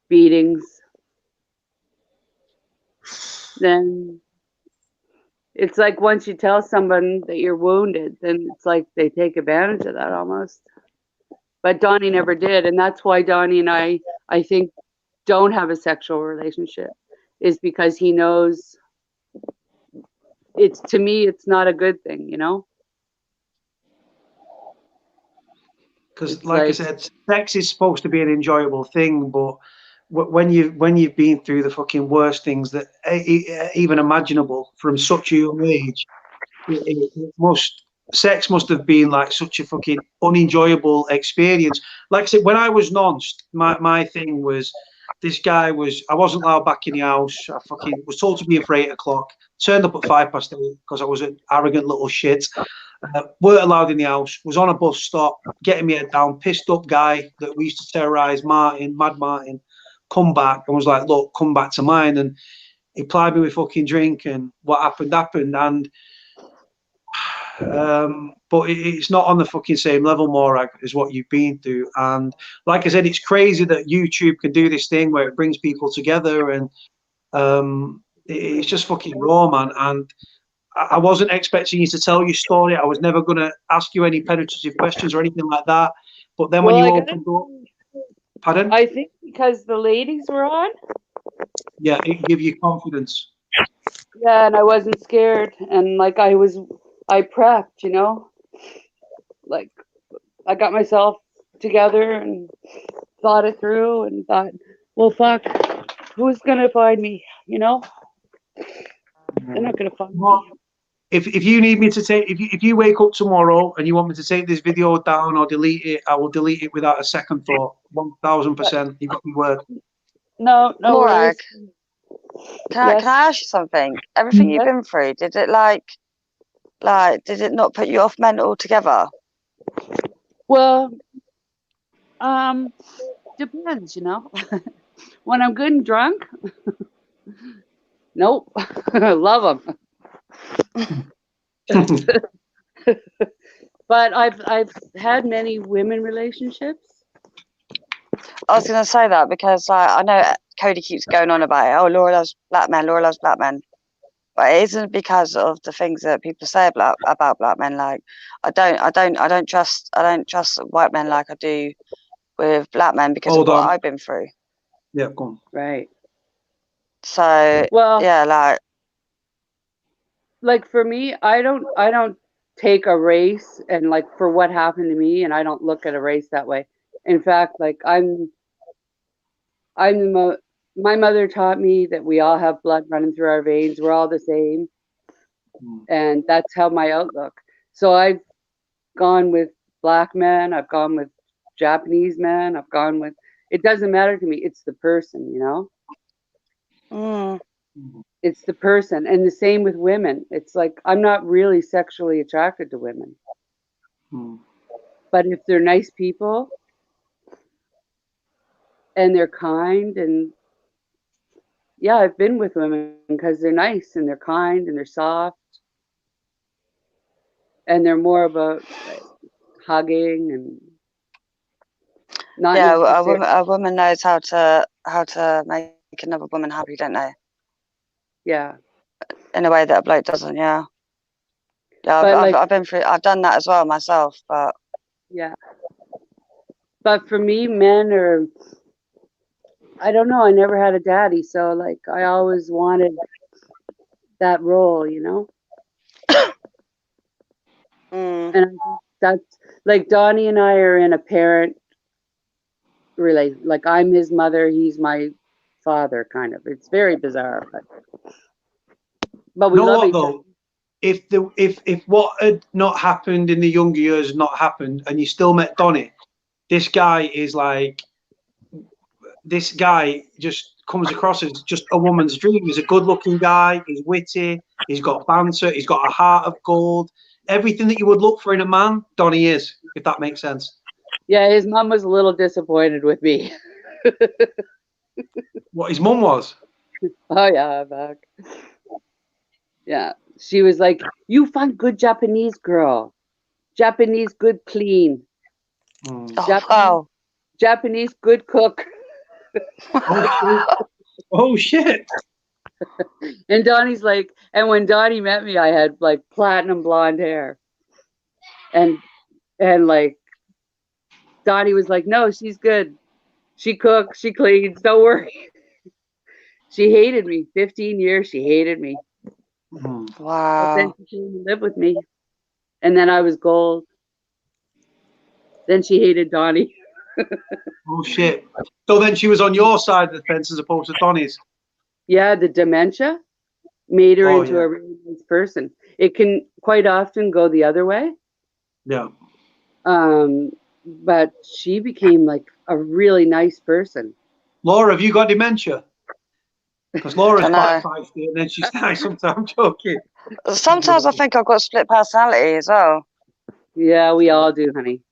beatings. then it's like once you tell someone that you're wounded, then it's like they take advantage of that almost. But Donnie never did, and that's why Donnie and I think, don't have a sexual relationship, is because he knows it's, to me, it's not a good thing, you know? Because, It's like I like, said, sex is supposed to be an enjoyable thing, but when you've been through the fucking worst things that even imaginable from such a young age, sex must have been like such a fucking unenjoyable experience. Like I said, when I was nonced, my thing was, this guy was, I wasn't allowed back in the house. I fucking was told to be in for 8 o'clock. Turned up at 8:05 because I was an arrogant little shit. Weren't allowed in the house. Was on a bus stop, getting me head down. Pissed up guy that we used to terrorise, Martin, Mad Martin. Come back and was like, look, come back to mine. And he plied me with fucking drink, and what happened happened. And but it's not on the fucking same level, Morag, as what you've been through. And like I said, it's crazy that YouTube can do this thing where it brings people together, and it's just fucking raw, man. And I wasn't expecting you to tell your story. I was never going to ask you any penetrative questions or anything like that. But then when well, you opened up, pardon? I think because the ladies were on. Yeah, it gave you confidence. Yeah, and I wasn't scared, and like I prepped, you know, like I got myself together and thought it through and thought, well, fuck, who's gonna find me? You know, they're not gonna find me. If you need me to take, if you wake up tomorrow and you want me to take this video down or delete it, I will delete it without a second thought. 1000%. You've got my word. No Morag, worries. can I ask you something? Everything you've been through, did it did it not put you off men altogether? Well, depends, you know. When I'm good and drunk, nope, love them. But I've had many women relationships. I was going to say that because I know Cody keeps going on about it. Oh, Laura loves black men. Laura loves black men. But it isn't because of the things that people say about black men. Like I don't trust white men like I do with black men because of what I've been through. Yeah, go on. Right. So well, yeah, like for me, I don't take a race and like for what happened to me, and I don't look at a race that way. In fact, like my mother taught me that we all have blood running through our veins. We're all the same. And that's how my outlook. So I've gone with black men. I've gone with Japanese men. I've gone with, it doesn't matter to me. It's the person, you know? It's the person. And the same with women. It's like, I'm not really sexually attracted to women. But if they're nice people and they're kind, and yeah, I've been with women because they're nice and they're kind and they're soft. And they're more about like, hugging and not. Yeah, a woman knows how to make another woman happy, don't they? Yeah. In a way that a bloke doesn't. Yeah. Yeah, I've been through. I've done that as well myself, but yeah. But for me, men are. I don't know. I never had a daddy, so like I always wanted that role, you know. And that's like Donnie and I are in a parent relation. Like I'm his mother, he's my father, kind of. It's very bizarre, but we love each other. If what had not happened in the younger years had not happened, and you still met Donnie, this guy just comes across as just a woman's dream. He's a good-looking guy. He's witty. He's got banter. He's got a heart of gold. Everything that you would look for in a man, Donnie is, if that makes sense. Yeah, his mom was a little disappointed with me. What his mum was? Oh yeah, back. Yeah, she was like, "You find good Japanese girl, Japanese good clean, Japanese good cook." Oh shit! And Donnie's like, and when Donnie met me, I had like platinum blonde hair. And like, Donnie was like, no, she's good. She cooks, she cleans, don't worry. She hated me. 15 years, she hated me. But Wow. then she came to live with me. And then I was gold. Then she hated Donnie. Oh shit! So then she was on your side of the fence as opposed to Donnie's. Yeah, the dementia made her Oh, into yeah. a really nice person. It can quite often go the other way. Yeah. But she became like a really nice person. Laura, have you got dementia? Because Laura's Dunno. quite feisty, and then she's nice. Sometimes I'm joking. Sometimes I think I've got split personality as well. Yeah, we all do, honey.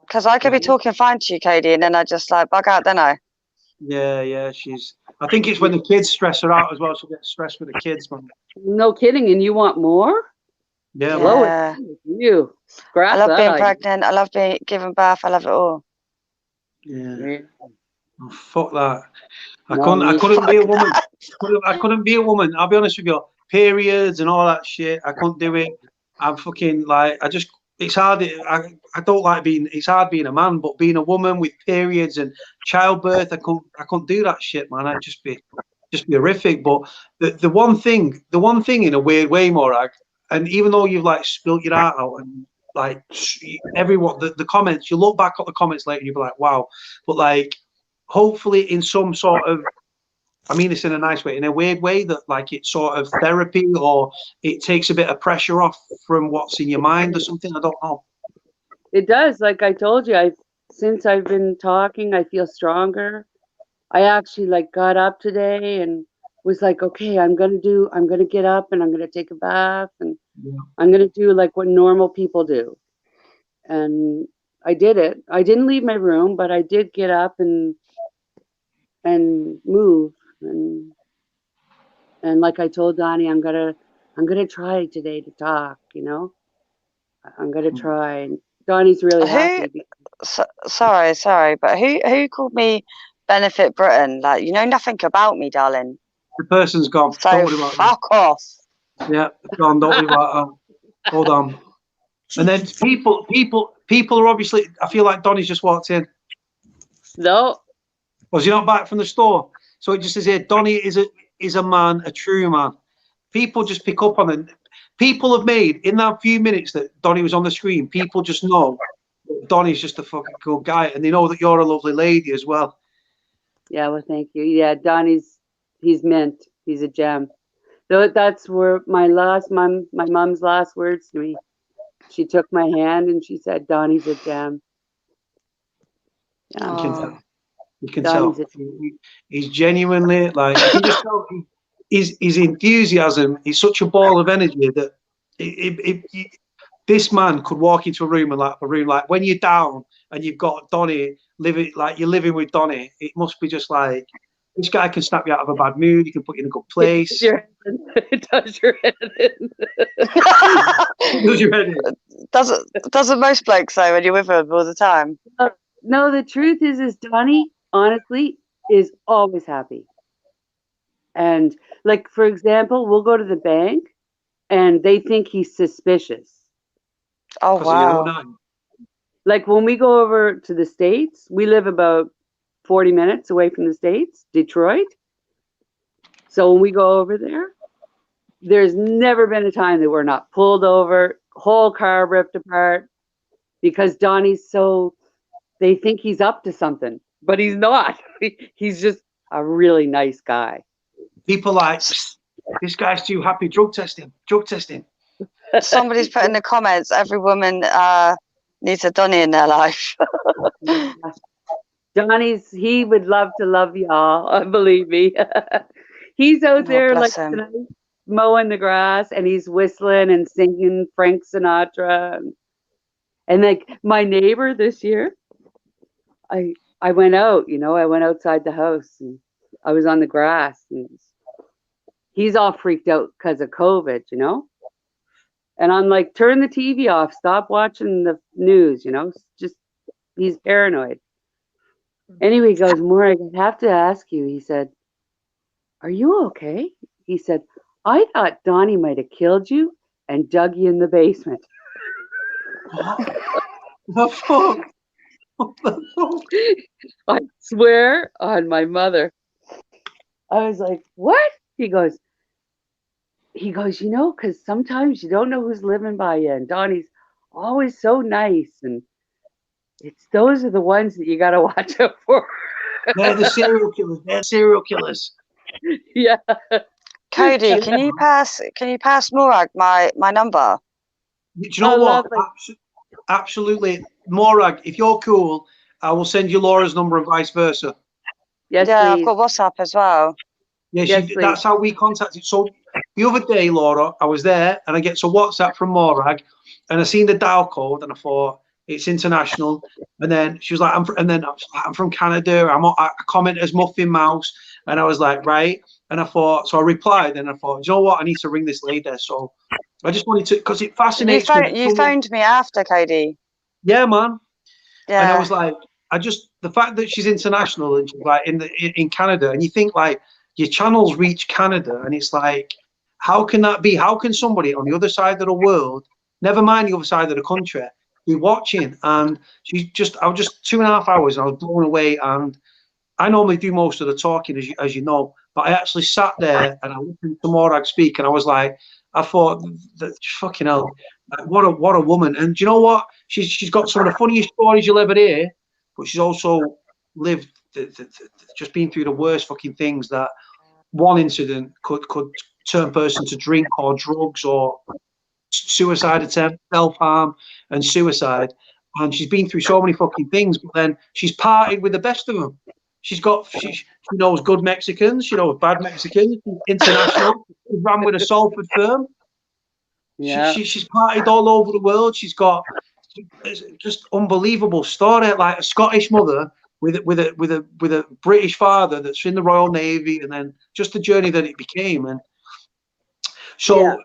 Because I could be talking fine to you, Katie, and then I just like bug out, don't I? Yeah. I think it's when the kids stress her out as well. She'll get stressed with the kids, man. No kidding. And you want more? Yeah. Yeah. You. I Scrap love that being idea. pregnant. I love being giving birth. I love it all. Yeah. Oh, fuck that. I No, couldn't be a woman. I couldn't be a woman. I'll be honest with you. Periods and all that shit. I couldn't do it. I'm fucking like, it's hard. I don't like it's hard being a man, but being a woman with periods and childbirth, I couldn't do that shit, man. I'd just be horrific. But the one thing in a weird way, Morag, and even though you've like spilt your heart out and like everyone, the comments, you look back at the comments later and you'll be like, wow. But like, hopefully in some sort of, I mean this in a nice way, in a weird way, that like it's sort of therapy or it takes a bit of pressure off from what's in your mind or something. I don't know. it does. Like I told you, since I've been talking, I feel stronger. I actually like got up today and was like, okay, I'm gonna get up and I'm gonna take a bath and I'm gonna do like what normal people do. And I did it. I didn't leave my room, but I did get up and move and like I told Donnie, I'm gonna try today to talk, you know. I'm gonna try. And Donnie's really happy. Sorry, but who called me Benefit Britain? Like, you know nothing about me, darling. The person's gone. So Don't worry about fuck off. that. Yeah, gone. Don't worry about that. Hold on. And then people are obviously. I feel like Donnie's just walked in. No. Was he not back from the store? So it just says here, Donnie is a man, a true man. People just pick up on it. People have made in that few minutes that Donnie was on the screen. People just know that Donnie's just a fucking cool guy, and they know that you're a lovely lady as well. Yeah, well, thank you. Yeah, he's mint. He's a gem. So that's where my mom's last words to me. She took my hand and she said, "Donnie's a gem." You can tell. You can Donnie's tell. He's genuinely like. You can just tell his enthusiasm. He's such a ball of energy that this man could walk into a room like when you're down and you've got Donnie living, like you're living with Donnie. It must be just like this guy can snap you out of a bad mood. He can put you in a good place. It does your head in. Does your head in. Doesn't most blokes say when you're with them all the time? No, the truth is Donnie, honestly, is always happy. And like, for example, we'll go to the bank and they think he's suspicious. Oh, wow. Like when we go over to the States, we live about 40 minutes away from the States, Detroit. So when we go over there, there's never been a time that we're not pulled over, whole car ripped apart, because Donnie's they think he's up to something, but he's not. He's just a really nice guy. People like, this guy's too happy. Drug testing. Somebody's put in the comments, every woman needs a Donnie in their life. He would love to love y'all, believe me. He's out there like tonight, mowing the grass and he's whistling and singing Frank Sinatra. And like my neighbor this year, I went out, I went outside the house and I was on the grass and he's all freaked out because of COVID, And I'm like, turn the TV off, stop watching the news, just he's paranoid. Anyway, he goes, Morag, I have to ask you, he said, are you okay? He said, I thought Donnie might have killed you and dug you in the basement. What the fuck? What the fuck? I swear on my mother. I was like, what? He goes, you know, because sometimes you don't know who's living by you. And Donnie's always so nice. And those are the ones that you got to watch out for. They're the serial killers. They're serial killers. Yeah. Cody, can you pass Morag my number? Do you know what? Lovely. Absolutely. Morag, if you're cool, I will send you Laura's number and vice versa. Yes, Yeah, please. I've got WhatsApp as well. Yeah, Yes, that's how we contacted. So the other day, Laura, I was there and I get a WhatsApp from Morag and I seen the dial code and I thought it's international. And then she was like, I'm from Canada. I comment as Muffin Mouse. And I was like, right. And I thought, so I replied and I thought, you know what? I need to ring this lady. So I just wanted to, because it fascinates me. You phoned me after, Cody. Yeah, man. Yeah. And I was like, the fact that she's international and she's like in Canada, and you think like your channels reach Canada, and it's like, how can that be? How can somebody on the other side of the world, never mind the other side of the country, be watching? And I was just 2.5 hours and I was blown away. And I normally do most of the talking, as you know, but I actually sat there and I listened to Morag speak, and I was like, I thought, that fucking hell, what a woman. And do you know what? She's got some of the funniest stories you'll ever hear, but she's also lived, just been through the worst fucking things that one incident could turn a person to drink or drugs or suicide attempt, self-harm and suicide. And she's been through so many fucking things, but then she's partied with the best of them. She knows good Mexicans, she knows bad Mexicans, she's international. She ran with a Salford firm. Yeah. She's partied all over the world. She's got just unbelievable story, like a Scottish mother with a British father that's in the Royal Navy, and then just the journey that it became. And so,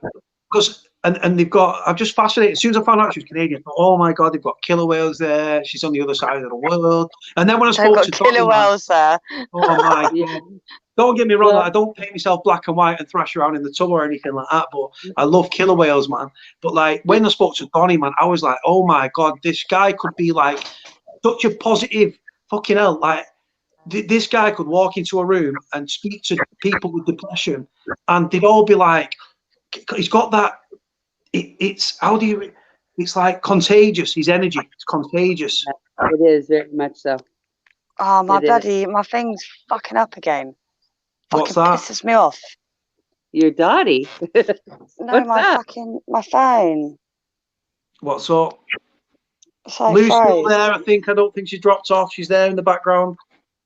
because and they've got, I'm just fascinated. As soon as I found out she was Canadian, I thought, oh my god, they've got killer whales there. She's on the other side of the world. And then when I spoke to killer whales there. Oh my god. Don't get me wrong, I don't paint myself black and white and thrash around in the tub or anything like that, but I love killer whales, man. But like when I spoke to Donny, man, I was like, oh my god, this guy could be like such a positive fucking hell. Like this guy could walk into a room and speak to people with depression, and they'd all be like, he's got that. It's like contagious. His energy, it's contagious. It is very much so. Oh my my thing's fucking up again. What's fucking that? Pisses me off. Your Dottie. No, my phone. What's up? So Lou's still there, I think. I don't think she's dropped off. She's there in the background.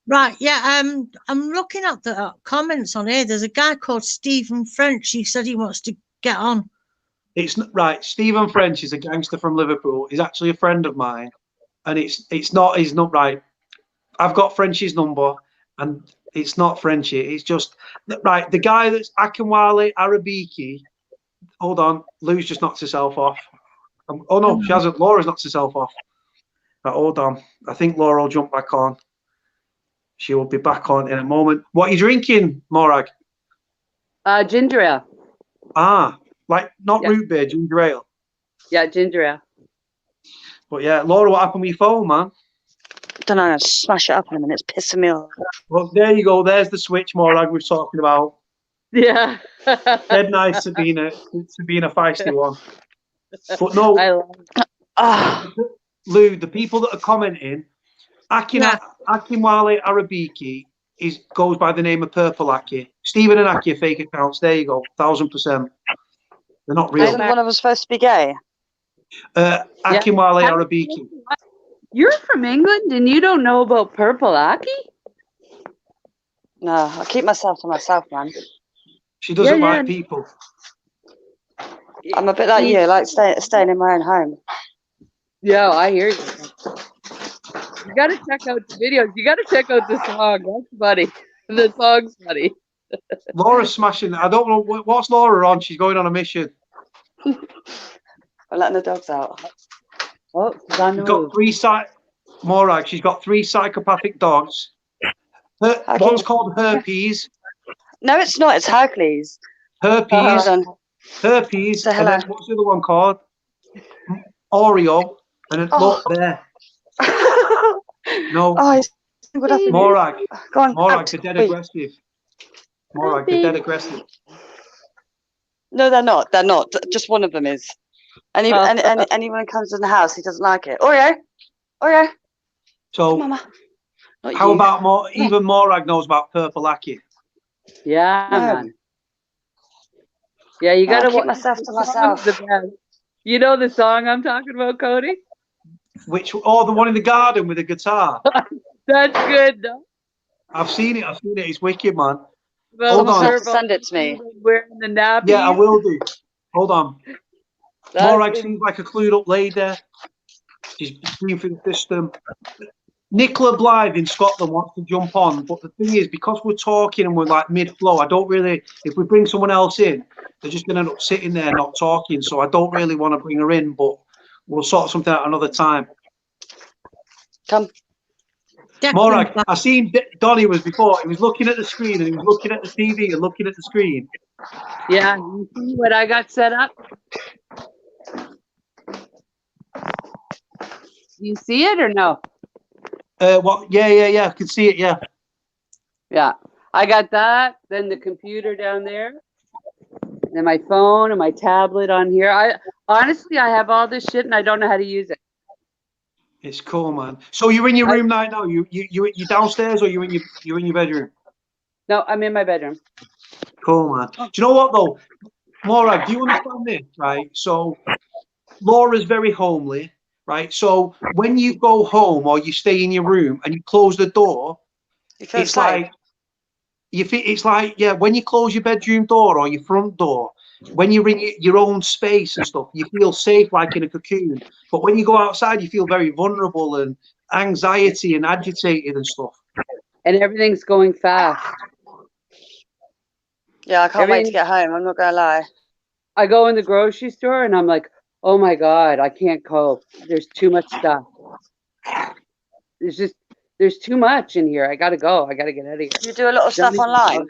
Right, yeah. I'm looking at the comments on here. There's a guy called Stephen French. He said he wants to get on. It's right. Stephen French is a gangster from Liverpool. He's actually a friend of mine, and he's not right. I've got French's number, and it's not Frenchy. It's just right. The guy that's Akinwale Arabiki. Hold on, Lou's just knocked herself off. Oh no, she hasn't. Laura's knocked herself off. Right, hold on. I think Laura will jump back on. She will be back on in a moment. What are you drinking, Morag? Ginger ale. Ah, like not root beer, ginger ale. Yeah, ginger ale. But yeah, Laura, what happened with your phone, man? Don't know. I'll smash it up in a minute. It's pissing me off. Well, there you go. There's the switch, Morag, we're talking about. Yeah. Dead nice to be in a feisty one. But no, Lou, the people that are commenting, Akinwale Arabiki goes by the name of Purple Aki. Stephen and Aki are fake accounts. There you go, 1000%. They're not real. Isn't one of them supposed to be gay? Akinwale Arabiki. You're from England and you don't know about Purple Aki? No, I keep myself to myself, man. She doesn't like people. I'm a bit like you, like staying in my own home. Yeah, I hear you. You gotta check out the videos. You gotta check out the song. That's funny. The song's funny. Laura's smashing. I don't know what's Laura on. She's going on a mission. I'm letting the dogs out. Oh, she's on the move. Morag. She's got 3 psychopathic dogs. One's called Herpes. No, it's not. It's Hercules. Herpes. Hold on. Herpes. Say And hello. then what's the other one called? Oreo. And then look there. No. Oh, it's what happened? Morag. Go on. Morag, Out. they're dead Wait. aggressive. Morag, they're dead aggressive. No, they're not. They're not. Just one of them is. Anyone comes in the house, he doesn't like it. Oreo. Oreo. So Mama. Not how you. about even Morag knows about purple Aki? Yeah, No. man. Yeah, you I'll gotta keep myself to the song's myself. the best. You know the song I'm talking about, Cody? Which the one in the garden with the guitar. That's good, though. I've seen it. It's wicked, man. Well, Hold on. purple, Send it to me. wearing the nappies. Yeah, I will do. Hold on. That's Morag good. seems like a clued up lady. She's been through the system. Nicola Blythe in Scotland wants to jump on, but the thing is, because we're talking and we're like mid-flow, I don't really. If we bring someone else in, they're just going to end up sitting there not talking. So I don't really want to bring her in, but we'll sort something out another time. Come. Morag, I seen Donny was before. He was looking at the screen and he was looking at the TV and looking at the screen. Yeah, you see what I got set up? You see it or no? What? Yeah. I can see it. Yeah. Yeah, I got that. Then the computer down there, and my phone and my tablet on here. I have all this shit and I don't know how to use it. It's cool, man. So you're in your room right now. You downstairs or you're in your bedroom? No, I'm in my bedroom. Cool, man. Do you know what though, Morag? Do you understand this? Right. So Laura's very homely, right? So when you go home or you stay in your room and you close the door, it's like it's like when you close your bedroom door or your front door, when you're in your own space and stuff, you feel safe like in a cocoon. But when you go outside, you feel very vulnerable and anxiety and agitated and stuff. And everything's going fast. Yeah, I can't wait to get home. I'm not gonna lie. I go in the grocery store and I'm like, oh my God, I can't cope. There's too much stuff. There's too much in here. I gotta go. I gotta get out of here. You do a lot of stuff online?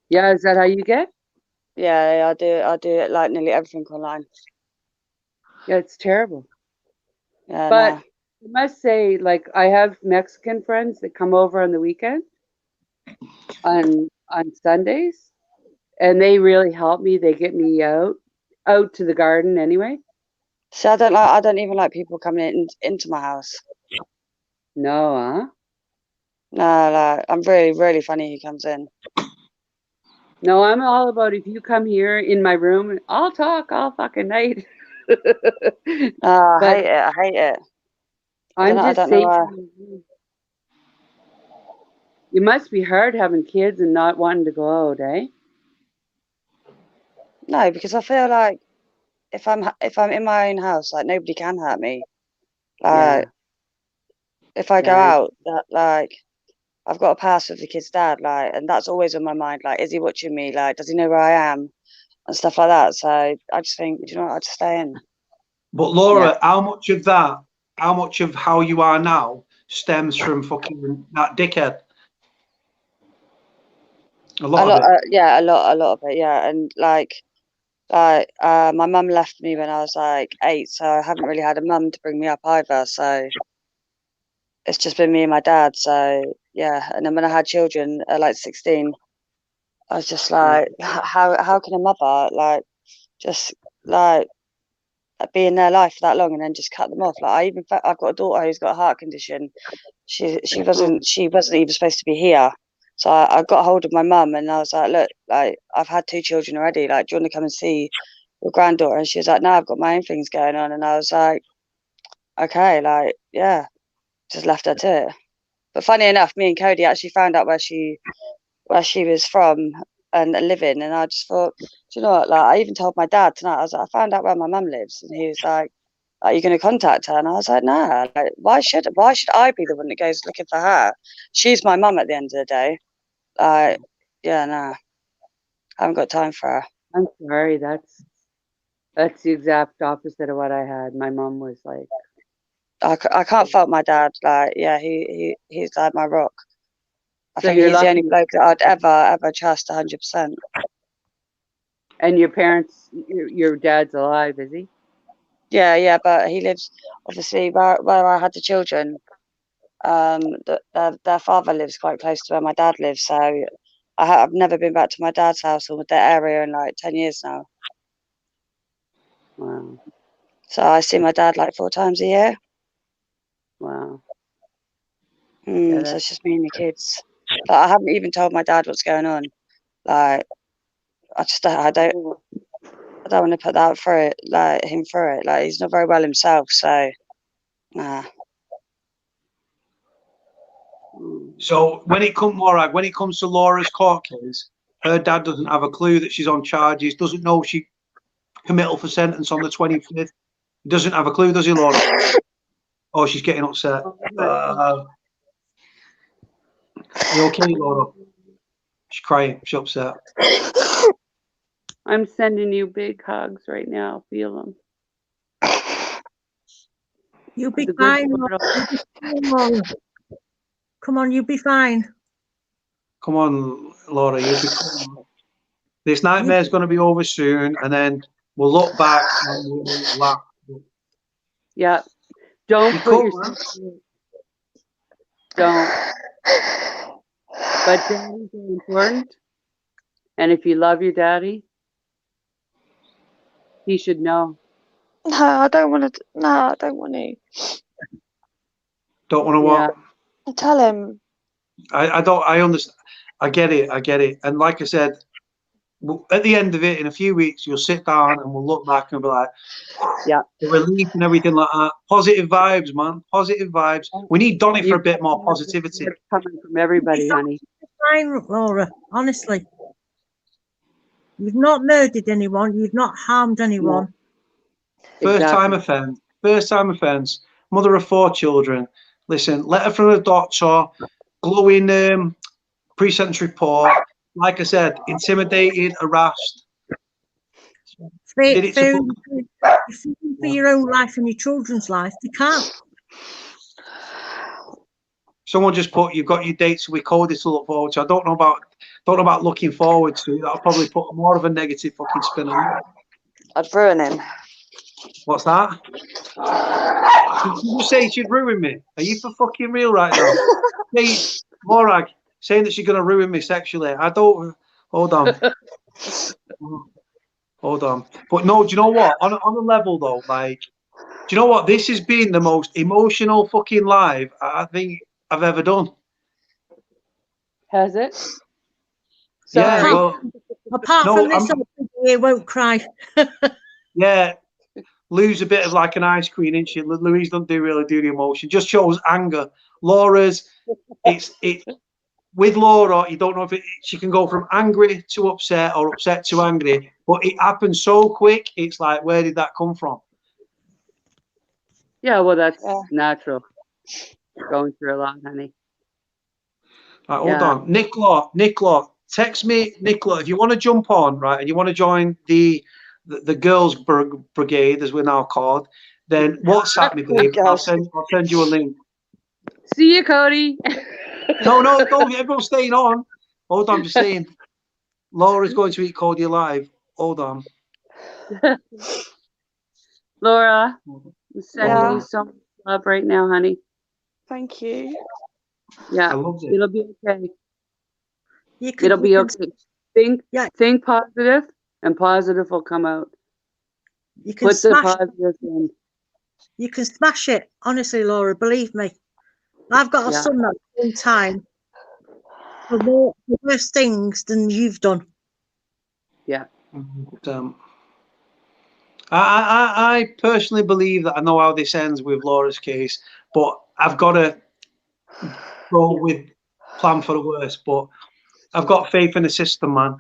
Yeah, is that how you get? Yeah, I do it like nearly everything online. Yeah, it's terrible. Yeah, but no. I must say, like, I have Mexican friends that come over on the weekend, on Sundays, and they really help me. They get me out to the garden anyway. See, I don't even like people coming into my house. No, huh? No, like, I'm really, really funny who comes in. No, I'm all about if you come here in my room, I'll talk all fucking night. I hate it. I hate it. I'm just I don't know saying, why. it must be hard having kids and not wanting to go out, eh? No, because I feel like if I'm in my own house, like nobody can hurt me. Like if I go out, like I've got a pass with the kid's dad, like, and that's always on my mind. Like, is he watching me? Like, does he know where I am? And stuff like that. So I just think, you know what, I'll just stay in. But Laura, how much of how you are now stems from fucking that dickhead? A lot of it. Yeah, a lot of it. Yeah, and like my mum left me when I was like 8, so I haven't really had a mum to bring me up either. So it's just been me and my dad. So yeah, and then when I had children at like 16, I was just like, how can a mother like just like be in their life for that long and then just cut them off? Like I've got a daughter who's got a heart condition. She wasn't even supposed to be here. So I got hold of my mum and I was like, look, like I've had 2 children already. Like, do you want to come and see your granddaughter? And she was like, no, I've got my own things going on. And I was like, okay, like, yeah, just left her to it. But funny enough, me and Cody actually found out where she was from and living. And I just thought, do you know what? Like, I even told my dad tonight, I was like, I found out where my mum lives. And he was like, are you going to contact her? And I was like, nah, like, why should I be the one that goes looking for her? She's my mum at the end of the day. Yeah, nah, I haven't got time for her. I'm sorry, that's the exact opposite of what I had. My mom was like, I can't fault my dad. Like, yeah, he's like my rock. I So think you're he's the only lucky. bloke that I'd ever trust 100%. And your parents, your dad's alive, is he? Yeah, but he lives obviously where I had the children. Their father lives quite close to where my dad lives, so I've never been back to my dad's house or their area in like 10 years now. Wow. So I see my dad like 4 times a year. Wow. So that's- it's just me and the kids. Like, I haven't even told my dad what's going on. Like, I don't want to put that through it, like him through it. Like, he's not very well himself, so nah. So when it comes to Laura's court case, her dad doesn't have a clue that she's on charges, doesn't know she committal for sentence on the 25th. He doesn't have a clue, does he, Laura? Oh, she's getting upset. You okay, Laura? She's crying. She's upset. I'm sending you big hugs right now. Feel them. You'll be The good fine. Lord Laura. Come on, you'll be fine. Come on, Laura. You'll be fine. This nightmare's going to be over soon, and then we'll look back and we'll laugh. Yeah. Don't You put could, yourself through it. Don't. But daddies are important. And if you love your daddy, he should know. No, I don't want to. No, I don't want to. Don't want to Yeah. what? Tell him. I don't. I understand. I get it. And like I said, at the end of it, in a few weeks, you'll sit down and we'll look back and be like, Yeah. the relief and everything like that. Positive vibes, man. Positive vibes. We need Donny for a bit more positivity. It's coming from everybody, honey. Fine, Laura. Honestly, you've not murdered anyone. You've not harmed anyone. First time Exactly. offence. First time offence. Mother of 4 children. Listen, letter from the doctor. Glowing pre-sentence report. Like I said, intimidated, harassed. Did it to For your own life and your children's life, you can't. Someone just put, you've got your dates with Cody to look forward to. I don't know about looking forward to. That'll probably put more of a negative fucking spin on it. I'd ruin him. What's that? Did you say she'd ruin me? Are you for fucking real right now? Hey, Morag, saying that she's going to ruin me sexually. I don't. Hold on. Hold on. But no, do you know what? On a level though, like, do you know what? This has been the most emotional fucking live I think I've ever done. Has it? Yeah, Sorry. well, Apart no, from this, you won't cry. yeah, lose a bit of like an ice cream, isn't she? Louise don't really do the emotion, just shows anger. Laura's, it's with Laura, you don't know if she can go from angry to upset or upset to angry, but it happens so quick. It's like, where did that come from? Yeah, well, that's natural. Going through a lot, honey. Right, hold on. Nicola, text me, Nicola, if you want to jump on, right, and you want to join the girls' brigade, as we're now called, then WhatsApp me, babe. I'll send you a link. See you, Cody. No, everyone's staying on. Hold on, I'm just saying. Laura's going to eat Cody alive. Hold on. Laura, I'm sending you some love right now, honey. Thank you. Yeah, I love it. it'll be okay. It'll be okay. Think positive, and positive will come out. You can Put the positive in. You can smash it, honestly, Laura. Believe me. I've got a son that's one time for more worse things than you've done. Yeah. I personally believe that I know how this ends with Laura's case, but I've got to go with plan for the worst. But I've got faith in the system, man.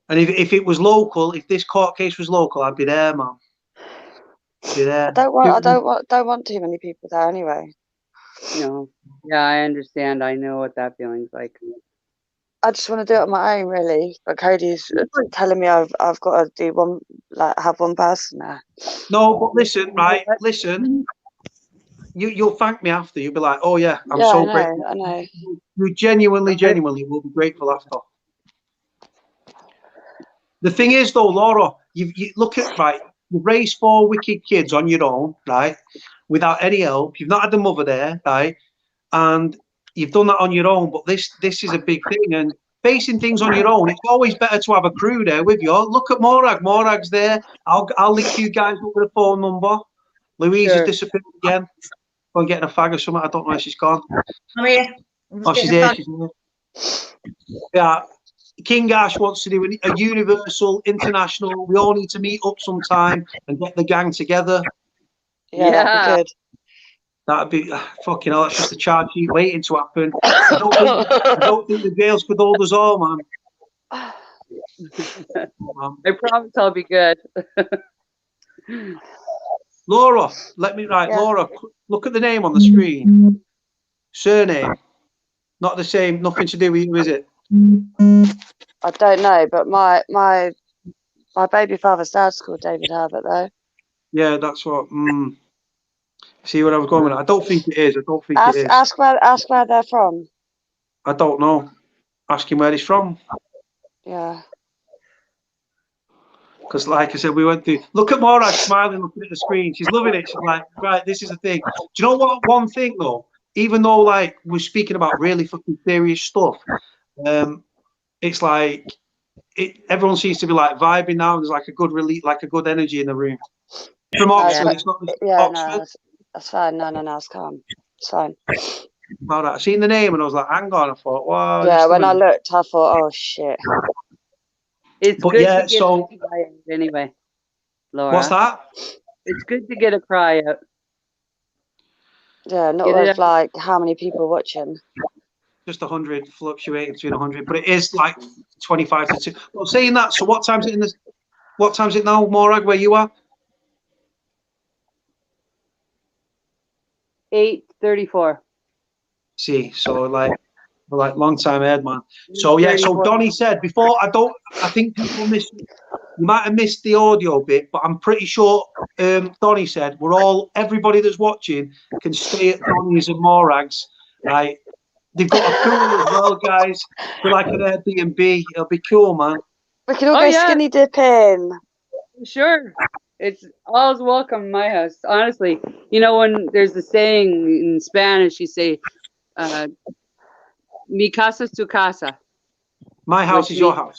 And if it was local, if this court case was local, I'd be there, man. I'd be there. I don't want too many people there anyway. No. Yeah, I understand. I know what that feeling's like. I just want to do it on my own, really. But Cody's telling me I've got to do one, like have one person there. No, but listen, right? Listen. you'll thank me after. You'll be like, oh yeah, I'm Yeah, so I know, grateful. I know. You genuinely will be grateful after. The thing is, though, Laura, you look at, right, you raised 4 wicked kids on your own, right, without any help. You've not had the mother there, right, and you've done that on your own. But this is a big thing, and facing things on your own, it's always better to have a crew there with you. Look at Morag. Morag's there. I'll link you guys up with a phone number. Louise has disappeared again. Go and getting a fag or something. I don't know where she's gone. I'm here. Oh, she's here. She's here. Yeah. King Ash wants to do a universal, international. We all need to meet up sometime and get the gang together. Yeah, that'd be That'd be fucking hell. That's just a charge sheet waiting to happen. I don't think the girls could hold us all, man. I promise I'll be good. Laura, Laura, look at the name on the screen. Surname, not the same. Nothing to do with you, is it? I don't know, but my baby father's dad's called David Herbert, though. Yeah, that's what. See what I was going with? I don't think it is. I don't think it is. Ask where they're from. I don't know. Ask him where he's from. Yeah. Because, like I said, we went through. Look at Morag smiling, looking at the screen. She's loving it. She's like, right, this is the thing. Do you know what? One thing though, even though like we're speaking about really fucking serious stuff, it's like everyone seems to be like vibing now. There's like a good relief, like a good energy in the room. From Oxford, it's not Oxford. No, that's fine. No, it's calm. It's fine. About that, I seen the name and I was like, hang on. I thought, wow. Yeah, when I looked, I thought, oh shit. It's good to get a cry out anyway, Laura. What's that? It's good to get a cry out. Yeah, not with like how many people watching. Just 100, fluctuating between 100, but it is like 25 to 2. Well, saying that, so what time's it in this? What time's it now, Morag, where you are? 8:34. See, so like long time ahead, man. So yeah, so Donny said before, I think people missed, you might have missed the audio bit, but I'm pretty sure Donny said everybody that's watching can stay at Donny's and Morag's, right? They've got a pool as well, guys. They're like an Airbnb. It'll be cool, man. We can all go skinny dipping. Sure. It's always welcome in my house. Honestly, you know, when there's a saying in Spanish, you say, mi casa es tu casa. My house is your house.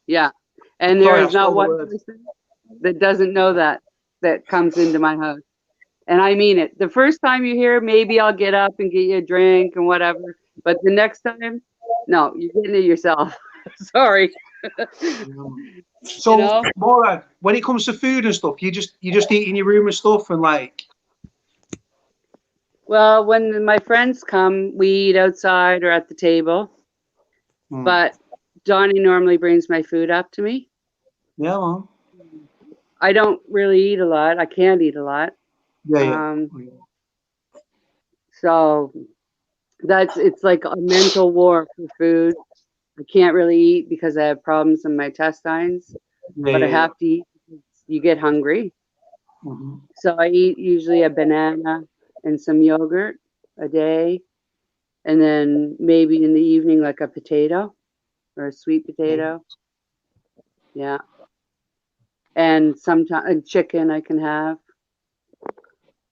Yeah. And there is not one person that doesn't know that comes into my house. And I mean it. The first time you hear, maybe I'll get up and get you a drink and whatever. But the next time, no, you're getting it yourself. Sorry. So, you know? Morag, when it comes to food and stuff, you just eat in your room and stuff, and like. Well, when my friends come, we eat outside or at the table. But Donny normally brings my food up to me. Yeah, well. I don't really eat a lot. I can't eat a lot. Yeah. So it's like a mental war for food. I can't really eat because I have problems in my intestines, but I have to eat because you get hungry. So I eat usually a banana and some yogurt a day, and then maybe in the evening like a potato or a sweet potato. Yeah. And sometimes chicken I can have.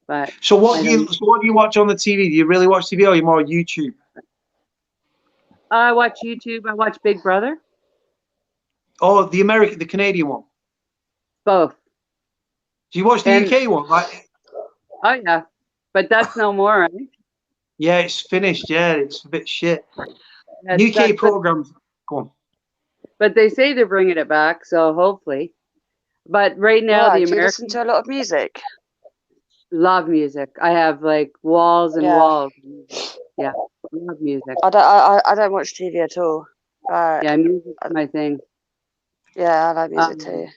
But so what do you watch on the TV? Do you really watch TV or are you more YouTube? I watch YouTube. I watch Big Brother. Oh, the Canadian one. Both. Do you watch the UK one? Like, oh yeah, but that's no more, right? Yeah, it's finished. Yeah, it's a bit shit. UK programs. Go on. But they say they're bringing it back, so hopefully. But right now, the American. Do you listen to a lot of music? Love music. I have like walls and walls. Yeah, love music. I don't watch TV at all. Yeah, music's my thing. Yeah, I like music too.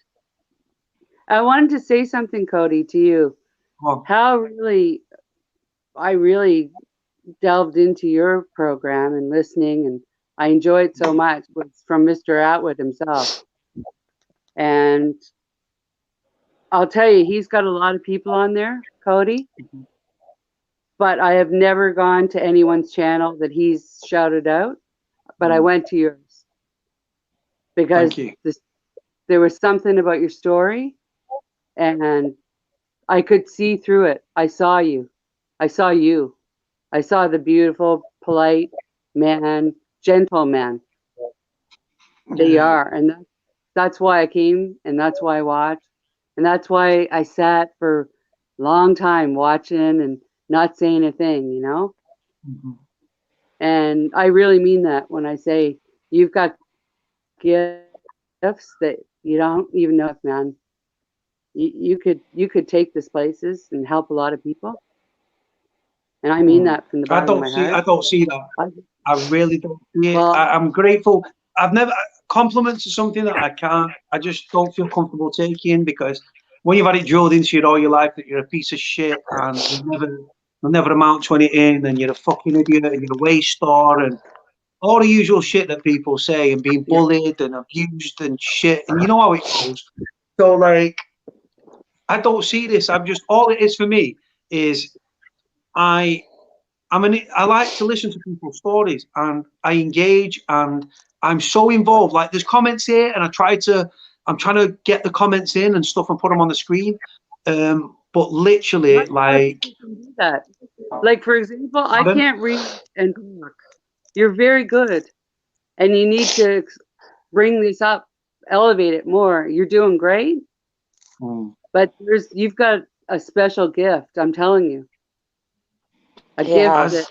I wanted to say something, Cody, to you. How I really delved into your program and listening, and I enjoyed so much. Was from Mr. Atwood himself, and I'll tell you, he's got a lot of people on there, Cody. but I have never gone to anyone's channel that he's shouted out. But I went to yours because Thank you. there was something about your story, and I could see through it. I saw you. I saw you. I saw the beautiful, polite man, gentle man that you are, and that's why I came, and that's why I watched, and that's why I sat for a long time watching and not saying a thing, you know. Mhm. And I really mean that when I say you've got gifts that you don't even know if, man. You could take this places and help a lot of people, and I mean that from the I bottom of don't my see. heart. I don't see that. I really don't see it. Well, I'm grateful. I've never compliments are something that I can't. I just don't feel comfortable taking, because when you've had it drilled into you all your life that you're a piece of shit and you'll never amount to anything, and you're a fucking idiot and you're a waster and all the usual shit that people say, and being bullied and abused and shit, and you know how it goes. So like, I don't see this. I'm just, all it is for me is I I like to listen to people's stories, and I engage, and I'm so involved. Like, there's comments here, and I'm trying to get the comments in and stuff and put them on the screen. But literally, like, that. Like, for example, I pardon? can't read and talk. You're very good, and you need to bring this up, elevate it more. You're doing great, but you've got a special gift. I'm telling you, a gift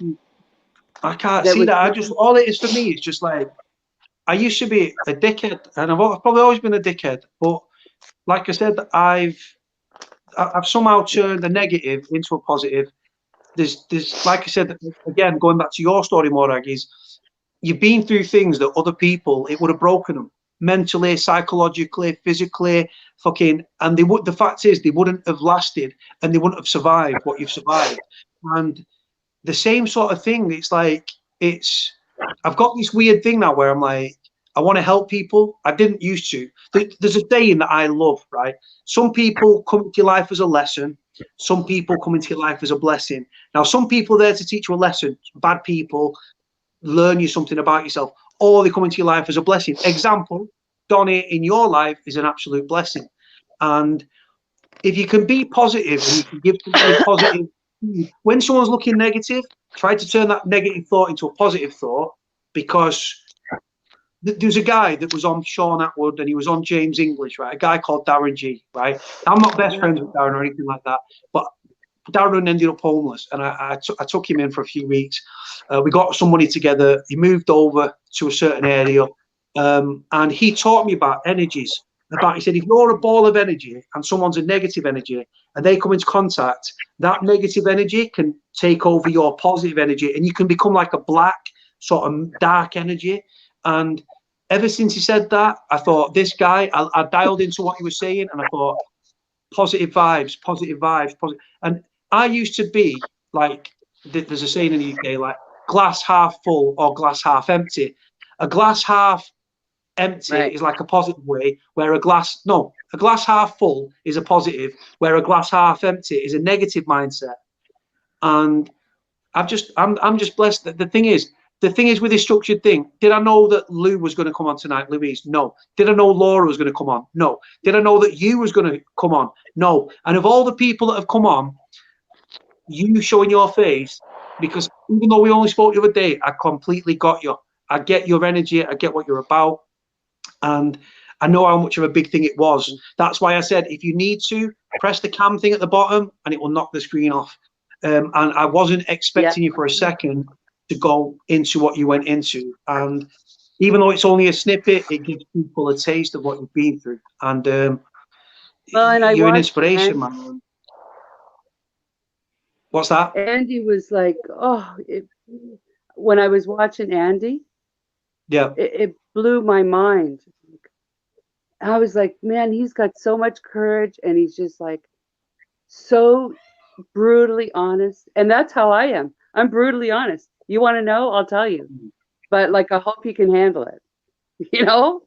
I can't that see was. that. I just, all it is for me is just like, I used to be a dickhead, and I've probably always been a dickhead. But like I said, I've somehow turned the negative into a positive. There's like I said again, going back to your story, Morag, is you've been through things that other people, it would have broken them mentally, psychologically, physically, fucking, and they would. The fact is, they wouldn't have lasted, and they wouldn't have survived what you've survived. And the same sort of thing. It's like, I've got this weird thing now where I'm like, I want to help people. I didn't used to. There's a saying that I love, right? Some people come into your life as a lesson. Some people come into your life as a blessing. Now, some people are there to teach you a lesson. Bad people learn you something about yourself, or they come into your life as a blessing. Example, Donny in your life is an absolute blessing. And if you can be positive and you can give somebody positive, when someone's looking negative, try to turn that negative thought into a positive thought, because there's a guy that was on Sean Atwood and he was on James English, right? A guy called Darren G, right? I'm not best friends with Darren or anything like that, but Darren ended up homeless, and I took him in for a few weeks. We got some money together. He moved over to a certain area, and he taught me about energies. He said, if you're a ball of energy and someone's a negative energy and they come into contact, that negative energy can take over your positive energy, and you can become like a black sort of dark energy. And ever since he said that, I thought, this guy, I dialed into what he was saying, and I thought, positive vibes, positive vibes, positive. And I used to be like, there's a saying in the UK, like, glass half full or glass half empty. A glass half empty is like a positive way, where a glass half full is a positive, where a glass half empty is a negative mindset. And I'm just blessed. That the thing is with this structured thing, did I know that Lou was going to come on tonight, Louise? No. Did I know Laura was going to come on? No. Did I know that you was going to come on? No. And of all the people that have come on, you showing your face, because even though we only spoke the other day, I completely got you. I get your energy. I get what you're about. And I know how much of a big thing it was. That's why I said, if you need to, press the cam thing at the bottom and it will knock the screen off. And I wasn't expecting you for a second to go into what you went into. And even though it's only a snippet, it gives people a taste of what you've been through. And you're an inspiration, man. What's that? Andy was like, when I was watching Andy, it blew my mind. I was like, man, he's got so much courage, and he's just like so brutally honest. And that's how I am. I'm brutally honest. You want to know? I'll tell you. But like, I hope you can handle it, you know?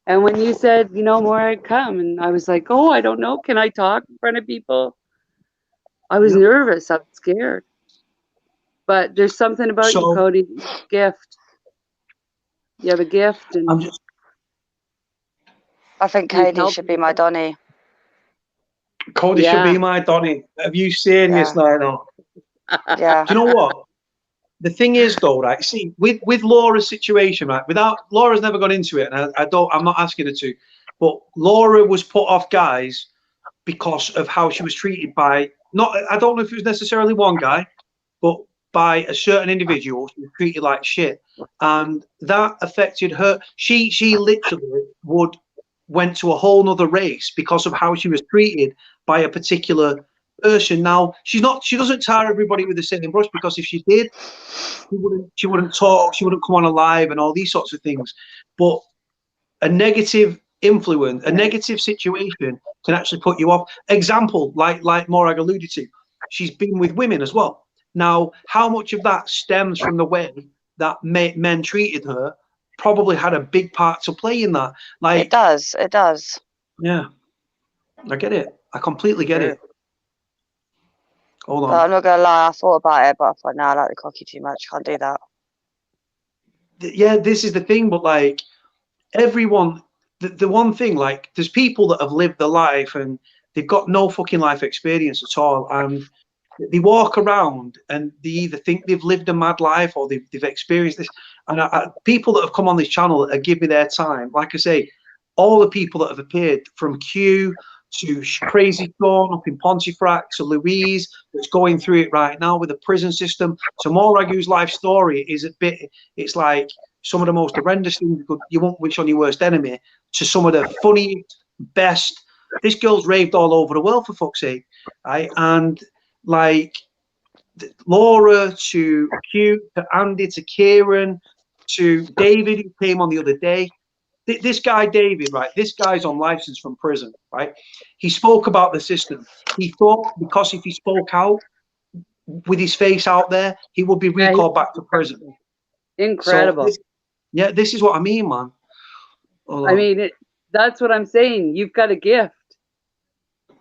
And when you said, you know, Morag, come, and I was like, oh, I don't know. Can I talk in front of people? I was nervous. I was scared. But there's something about you, Cody. Gift. You have a gift, and I think Cody should be my Donny. Cody should be my Donny. Have you seen this night now? Yeah. Do you know what? The thing is, though, right? See, with Laura's situation, right? Laura's never gone into it, and I'm not asking her to, but Laura was put off guys because of how she was treated by I don't know if it was necessarily one guy, but by a certain individual. She was treated like shit, and that affected her. She literally went to a whole nother race because of how she was treated by a particular person. Now she doesn't tar everybody with the same brush, because if she did, she wouldn't talk, she wouldn't come on live and all these sorts of things. But a negative influence, a negative situation can actually put you off. Example, like Morag alluded to, she's been with women as well. Now, how much of that stems from the way that men treated her? Probably had a big part to play in that. Like, it does. Yeah, I get it. I completely get it. Hold on. But I'm not gonna lie, I thought about it, but I thought, no, I like the cocky too much. Can't do that. Yeah, this is the thing. But like everyone, the one thing, like there's people that have lived their life and they've got no fucking life experience at all, and they walk around and they either think they've lived a mad life or they've experienced this. And people that have come on this channel that give me their time, like I say, all the people that have appeared, from Q to Crazy Dawn up in Pontefract, to Louise that's going through it right now with the prison system, to Morag, whose life story is it's like some of the most horrendous things you won't wish on your worst enemy, to some of the funniest, best. This girl's raved all over the world, for fuck's sake, right? And like Laura to Q to Andy to Kieran to David, who came on the other day. This guy, David, right? This guy's on license from prison, right? He spoke about the system. He thought because if he spoke out with his face out there, he would be recalled back to prison. Incredible. So this is what I mean, man. I mean, that's what I'm saying. You've got a gift.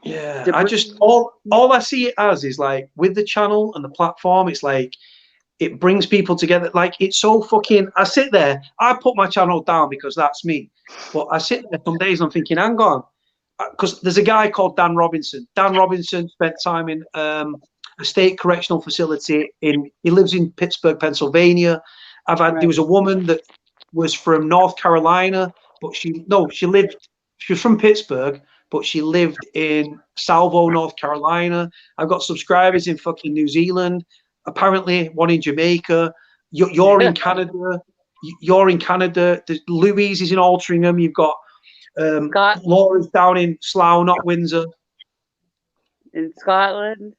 Yeah, I just all I see it as is like with the channel and the platform, it's like it brings people together. Like it's so fucking. I sit there, I put my channel down because that's me. But I sit there some days and I'm thinking, hang on, because there's a guy called Dan Robinson. Dan Robinson spent time in a state correctional facility he lives in Pittsburgh, Pennsylvania. There was a woman that was from North Carolina, but she was from Pittsburgh, but she lived in Salvo, North Carolina. I've got subscribers in fucking New Zealand, apparently one in Jamaica. You're in Canada. You're in Canada. Louise is in Altrincham. You've got Laura's down in Slough, not Windsor. In Scotland.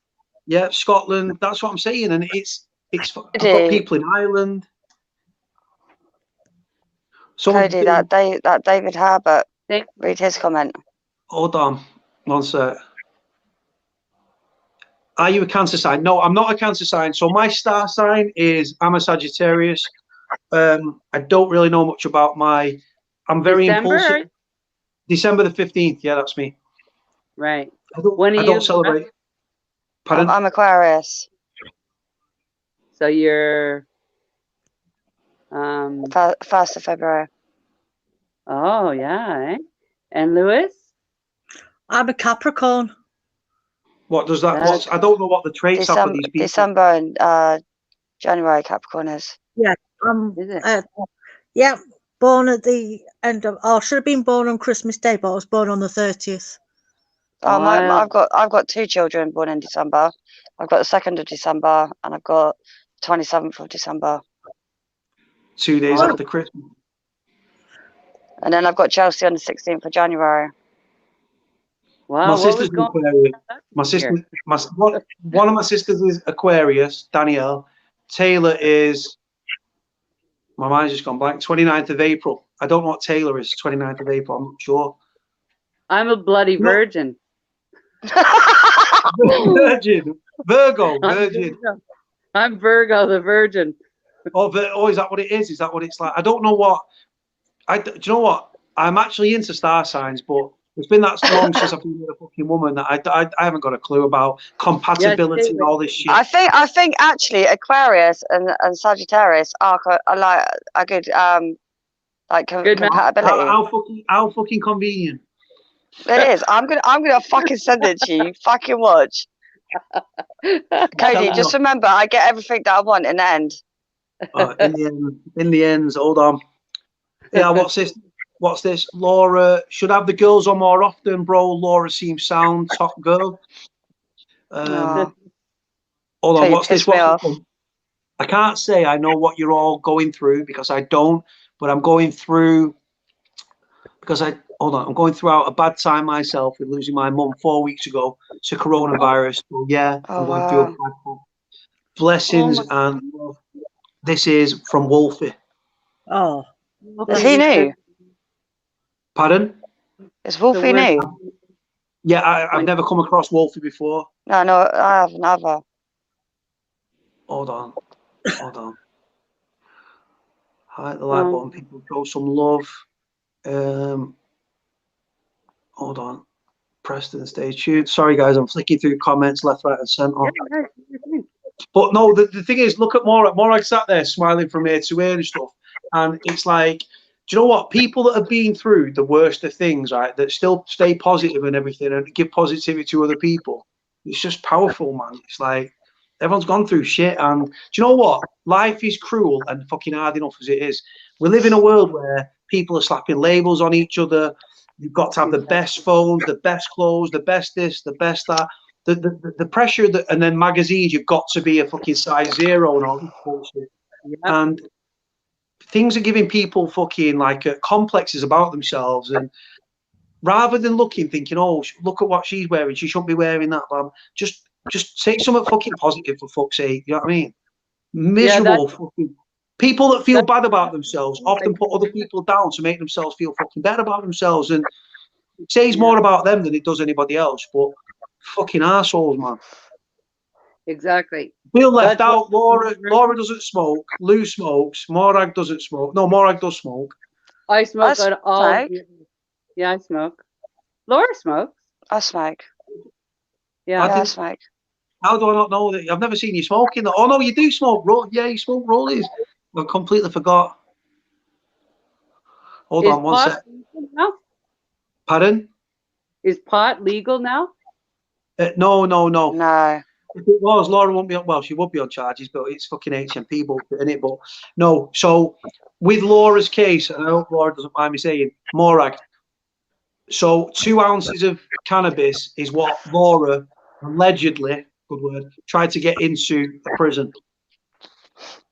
Yeah, Scotland. That's what I'm saying. And I've got people in Ireland. Cody, that David Herbert, read his comment. Hold on, one sec. Are you a Cancer sign? No, I'm not a Cancer sign. So my star sign I'm a Sagittarius. I don't really know much about I'm very impulsive. December the 15th. Yeah, that's me. Right. I don't celebrate. Pardon? I'm Aquarius. So you're 1st of February. Oh yeah, eh? And Louis? I'm a Capricorn. What does that? I don't know what the traits are for these people. December and January Capricorn is. Yeah, born at the end of. I should have been born on Christmas Day, but I was born on the 30th. I've got 2 children born in December. I've got the 2nd of December and I've got the 27th of December. 2 days after Christmas. And then I've got Chelsea on the 16th of January. Wow, my sister's Aquarius. One of my sisters is Aquarius, Danielle. Taylor is, my mind's just gone blank, 29th of April. I don't know what Taylor is, 29th of April, I'm not sure. I'm a bloody virgin. Virgo. I'm Virgo, the virgin. Oh, is that what it is? Is that what it's like? I don't know what. Do you know what? I'm actually into star signs, but It's been that long since I've been with a fucking woman that I haven't got a clue about compatibility and all this shit. I think actually Aquarius and Sagittarius are like a good like compatibility. How fucking convenient. It is. I'm gonna fucking send it to you. Fucking watch. Cody, just remember, I get everything that I want in the end. In the end, hold on. Yeah, what's this? What's this? Laura should have the girls on more often, bro. Laura seems sound, top girl. Hold on, what's this? I can't say I know what you're all going through because I don't, but I'm going through I'm going throughout a bad time myself with losing my mum 4 weeks ago to coronavirus. So yeah, I'm going through a bad time. Blessings and love. This is from Wolfie. Oh, is he new? Pardon? Is Wolfie new? Yeah, I've never come across Wolfie before. No, I haven't either. Hold on. Hit the like button, people. Show some love. Hold on. Preston, stay tuned. Sorry, guys, I'm flicking through comments left, right, and centre. But no, the thing is, look at Morag. Morag sat there smiling from ear to ear and stuff. And it's like, do you know what? People that have been through the worst of things, right, that still stay positive and everything and give positivity to other people, it's just powerful, man. It's like, everyone's gone through shit. And do you know what? Life is cruel and fucking hard enough as it is. We live in a world where people are slapping labels on each other. You've got to have the best phones, the best clothes, the best this, the best that. The pressure that, and then magazines, you've got to be a fucking size 0 and all this bullshit. Yeah. And things are giving people fucking like complexes about themselves. And rather than thinking, oh, look at what she's wearing, she shouldn't be wearing that, man. Just say something fucking positive for fuck's sake. You know what I mean? Miserable fucking people that feel bad about themselves often put other people down to make themselves feel fucking better about themselves, and it says more about them than it does anybody else. But fucking assholes, man. Exactly. Feel left out. Laura doesn't smoke. Lou smokes. Morag doesn't smoke. No, Morag does smoke. I smoke on all. Yeah, I smoke. Laura smokes. I smoke. Yeah, I smoke. How do I not know that? I've never seen you smoking. Oh no, you do smoke. Yeah, you smoke rollies. I completely forgot. Hold on one sec. Pardon? Is pot legal now? No. No. If it was, Laura won't be on. Well, she would be on charges, but it's fucking HMP bullshit, isn't it? But no. So with Laura's case, and I hope Laura doesn't mind me saying, Morag. So 2 ounces of cannabis is what Laura allegedly, good word, tried to get into a prison.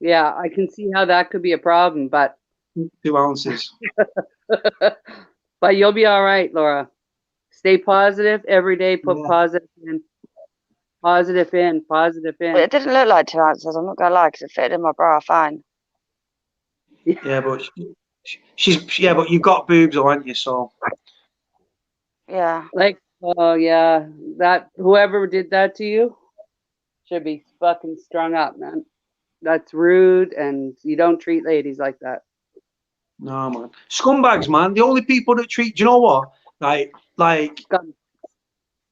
Yeah, I can see how that could be a problem, but 2 ounces. But you'll be all right, Laura. Stay positive every day. Put positive in. Positive in. Positive in. But it didn't look like 2 ounces. I'm not gonna lie, because it fitted in my bra fine. Yeah, but but you've got boobs, haven't you? So. Yeah. Like, oh yeah, that whoever did that to you should be fucking strung up, man. That's rude, and you don't treat ladies like that. No, man. Scumbags, man. The only people that treat. Do you know what? Like.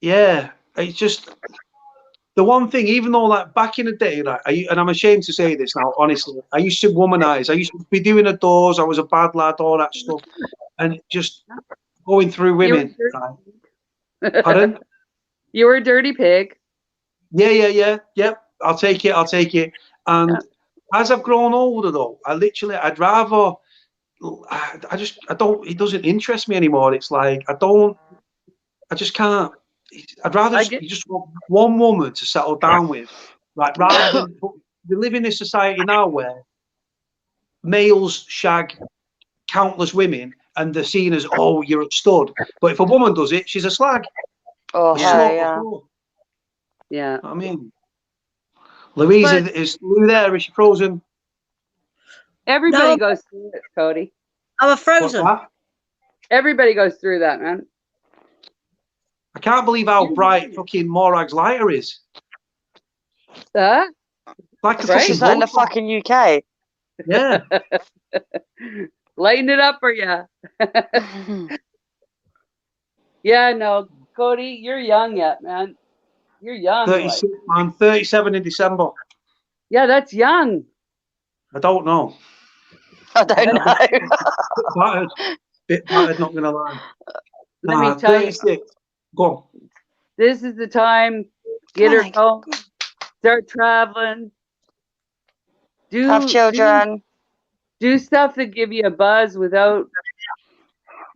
Yeah, it's just the one thing. Even though, like back in the day, like, and I'm ashamed to say this now, honestly, I used to womanize. I used to be doing the doors. I was a bad lad, all that stuff, and just going through women. Pardon? You were a dirty pig. Yeah. I'll take it. And as I've grown older, though, I'd rather. I don't. It doesn't interest me anymore. It's like I just can't. I'd rather you just want one woman to settle down with, right? Rather than we live in a society now where males shag countless women and they're seen as, oh, you're a stud. But if a woman does it, she's a slag. Oh, yeah. Yeah. I mean, Louise, is Lou there? Is she frozen? Everybody goes through it, Cody. I'm frozen. Everybody goes through that, man. I can't believe how bright fucking Morag's lighter is. Like right? She's not in the fucking UK. Yeah. Lighten it up for you. Yeah, no, Cody, you're young yet, man. You're young. Like. 36. I'm 37 in December. Yeah, that's young. I don't know. I don't know. Bit battered, not gonna lie. Let me tell you, 36. Go on. this is the time. Get her going. Start traveling. Have children. Do stuff that give you a buzz without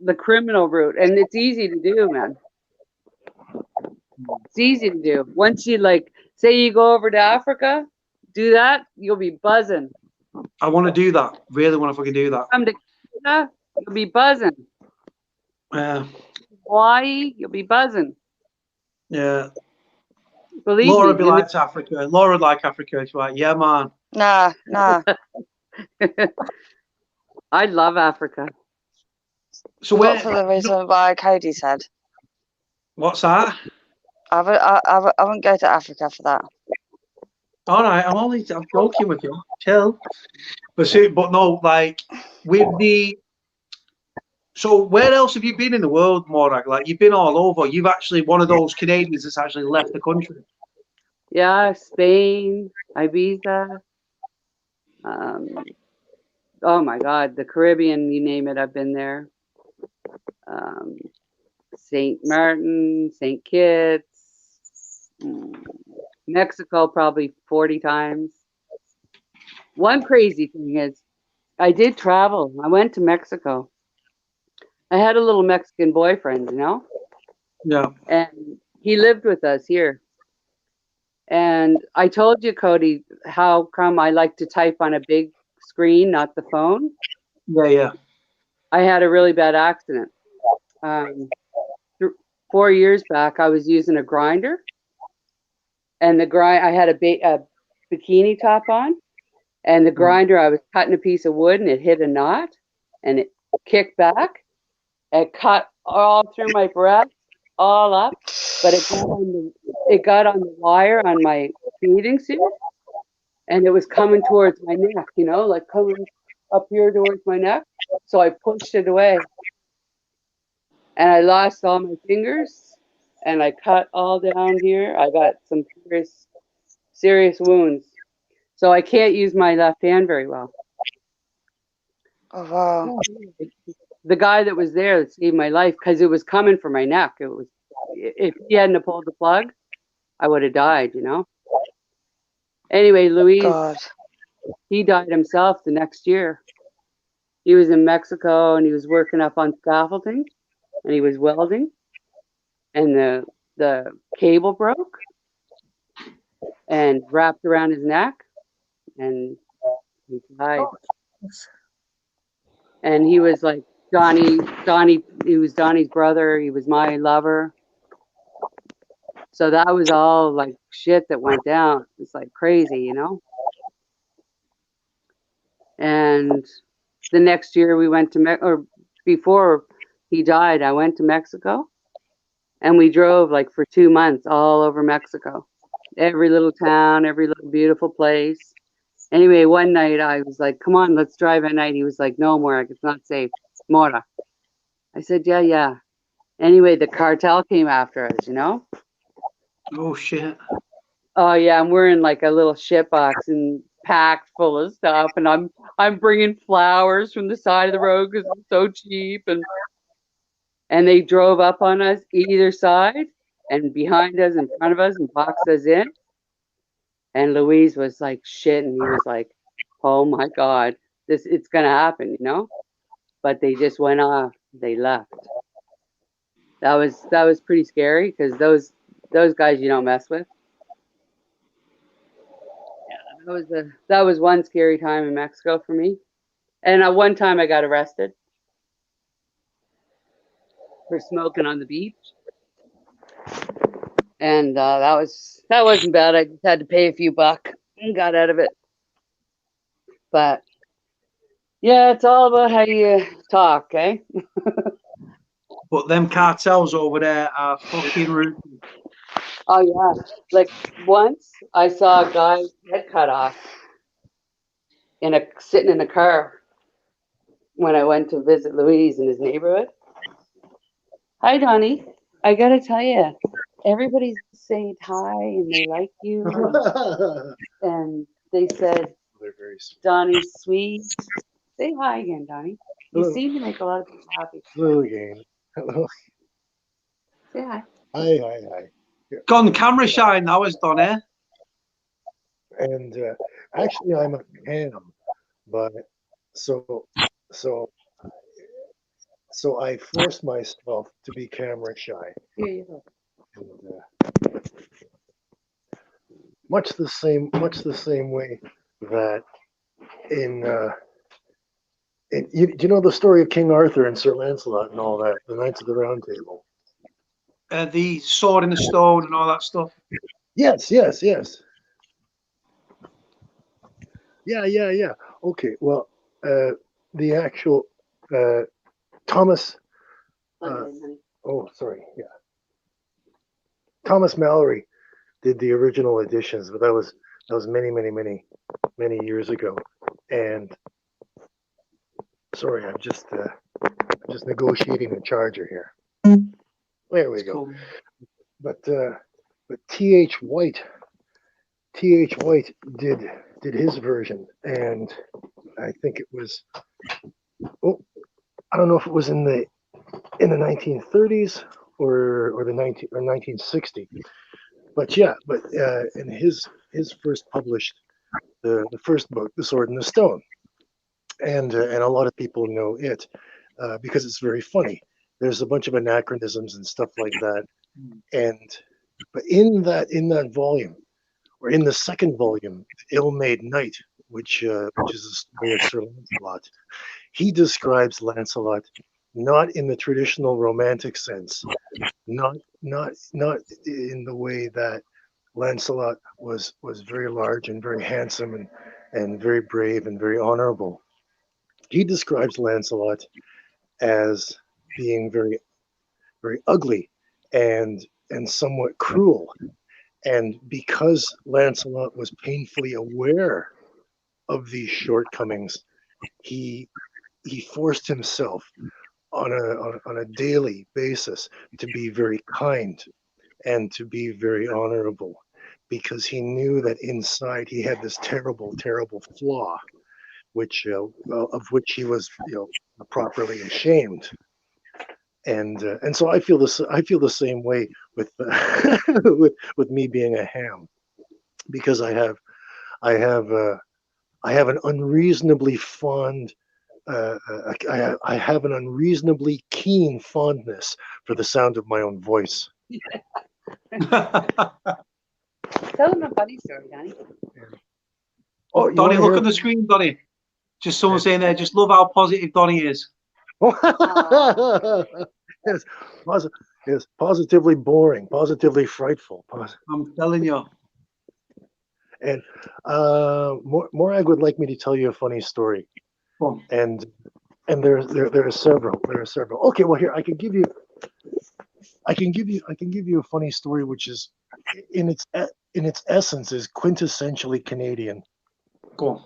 the criminal route, and it's easy to do, man. It's easy to do. Once you like, say you go over to Africa, do that, you'll be buzzing. I want to do that. Really want to fucking do that. Come to Canada, you'll be buzzing. Hawaii, you'll be buzzing. Yeah. Believe Laura me. likes Africa. Laura would like Africa. She's like, yeah, man. Nah. I love Africa. So Not for the reason why Cody said. What's that? I wouldn't go to Africa for that. All right, I'm joking with you. Chill. But no, like with the. So where else have you been in the world, Morag? Like you've been all over. You've actually one of those Canadians that's actually left the country. Yeah, Spain, Ibiza. Oh my God, the Caribbean, you name it, I've been there. St. Martin, St. Kitts, Mexico probably 40 times. One crazy thing is I did travel. I went to Mexico. I had a little Mexican boyfriend, you know? Yeah. And he lived with us here. And I told you, Cody, how come I like to type on a big screen, not the phone? Yeah. I had a really bad accident. 4 years back, I was using a grinder, and I had a bikini top on, and the grinder, I was cutting a piece of wood, and it hit a knot, and it kicked back. It cut all through my breast, all up, but it got on the wire on my bathing suit, and it was coming towards my neck, you know, like coming up here towards my neck. So I pushed it away, and I lost all my fingers, and I cut all down here. I got some serious wounds, so I can't use my left hand very well. Oh wow! The guy that was there that saved my life, because it was coming for my neck. It was, if he hadn't pulled the plug, I would have died, you know. Anyway, Louise, God. He died himself the next year. He was in Mexico and he was working up on scaffolding, and he was welding, and the cable broke and wrapped around his neck, and he died. And he was like Donny, he was Donny's brother. He was my lover. So that was all like shit that went down. It's like crazy, you know? And the next year we went to or before he died, I went to Mexico, and we drove like for 2 months all over Mexico. Every little town, every little beautiful place. Anyway, one night I was like, come on, let's drive at night. He was like, no, Morag, it's not safe. Mora. I said, yeah. Anyway, the cartel came after us, you know? Oh, shit. Oh, yeah, and we're in like a little shit box and packed full of stuff. And I'm bringing flowers from the side of the road because it's so cheap. And they drove up on us either side and behind us, in front of us, and boxed us in. And Louise was like, shit. And he was like, oh my God, it's going to happen, you know? But they just went off. They left. That was pretty scary because those guys you don't mess with. Yeah, that was one scary time in Mexico for me. And one time I got arrested for smoking on the beach. And that wasn't bad. I just had to pay a few bucks and got out of it. But yeah, it's all about how you talk, eh? But them cartels over there are fucking rude. Oh yeah. Like once I saw a guy's head cut off sitting in a car when I went to visit Louise in his neighborhood. Hi, Donny. I gotta tell you, everybody's saying hi and they like you, and they said They're very sweet. Donny's sweet. Say hi again, Donny. You Hello. seem to make a lot of people happy. Hello again. Hello. Say hi. Hi, hi, hi. Gone camera shy now, has done, eh? And actually, I'm a ham, but so so so I forced myself to be camera shy. Here you go. And, much the same way that in you know the story of King Arthur and Sir Lancelot and all that, the Knights of the Round Table. The sword in the stone and all that stuff. Yes, yes, yes. Yeah, yeah, yeah. Okay, well, the actual Thomas. Oh, sorry. Yeah, Thomas Mallory did the original editions, but that was many years ago. And sorry, I'm just negotiating a charger here. There we go. Cool. But T.H. White did his version, and I think it was, oh, I don't know if it was in the 1930s or the 1960, but yeah, in his first published the first book, The Sword and the Stone, and a lot of people know it because it's very funny. There's a bunch of anachronisms and stuff like that, but in that volume, or in the second volume, Ill-Made Knight, which is a story of Sir Lancelot, he describes Lancelot not in the traditional romantic sense, not in the way that Lancelot was very large and very handsome and very brave and very honorable. He describes Lancelot as being very ugly and somewhat cruel. And because Lancelot was painfully aware of these shortcomings, he forced himself on a daily basis to be very kind and to be very honorable, because he knew that inside he had this terrible flaw, which of which he was properly ashamed. And so I feel the same way with with me being a ham, because I have an unreasonably fond I have an unreasonably keen fondness for the sound of my own voice. Tell them a funny story, Donny. Oh, you Donny, wanna look hear- at the screen, Donny. Just someone saying there, just love how positive Donny is. Yes, yes, positively boring, positively frightful. I'm telling you. And Morag would like me to tell you a funny story, Go on. and there are several. Okay, well, here I can give you a funny story, which is in its essence is quintessentially Canadian, Go on.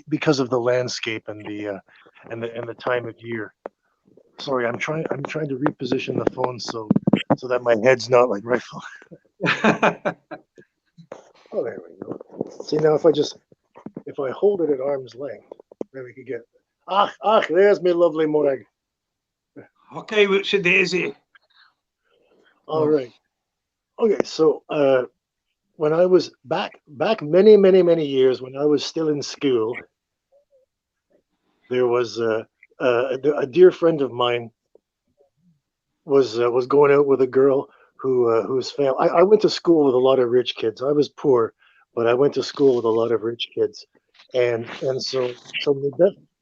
because of the landscape and the time of year. Sorry, I'm trying to reposition the phone so that my head's not like rifle. Oh, there we go. See, now if I hold it at arm's length, then we could get. There's me lovely Morag. Okay, which it is it? All right. Okay, so when I was back many years, when I was still in school, there was a dear friend of mine was going out with a girl whose family. I went to school with a lot of rich kids. I was poor, but I went to school with a lot of rich kids, and so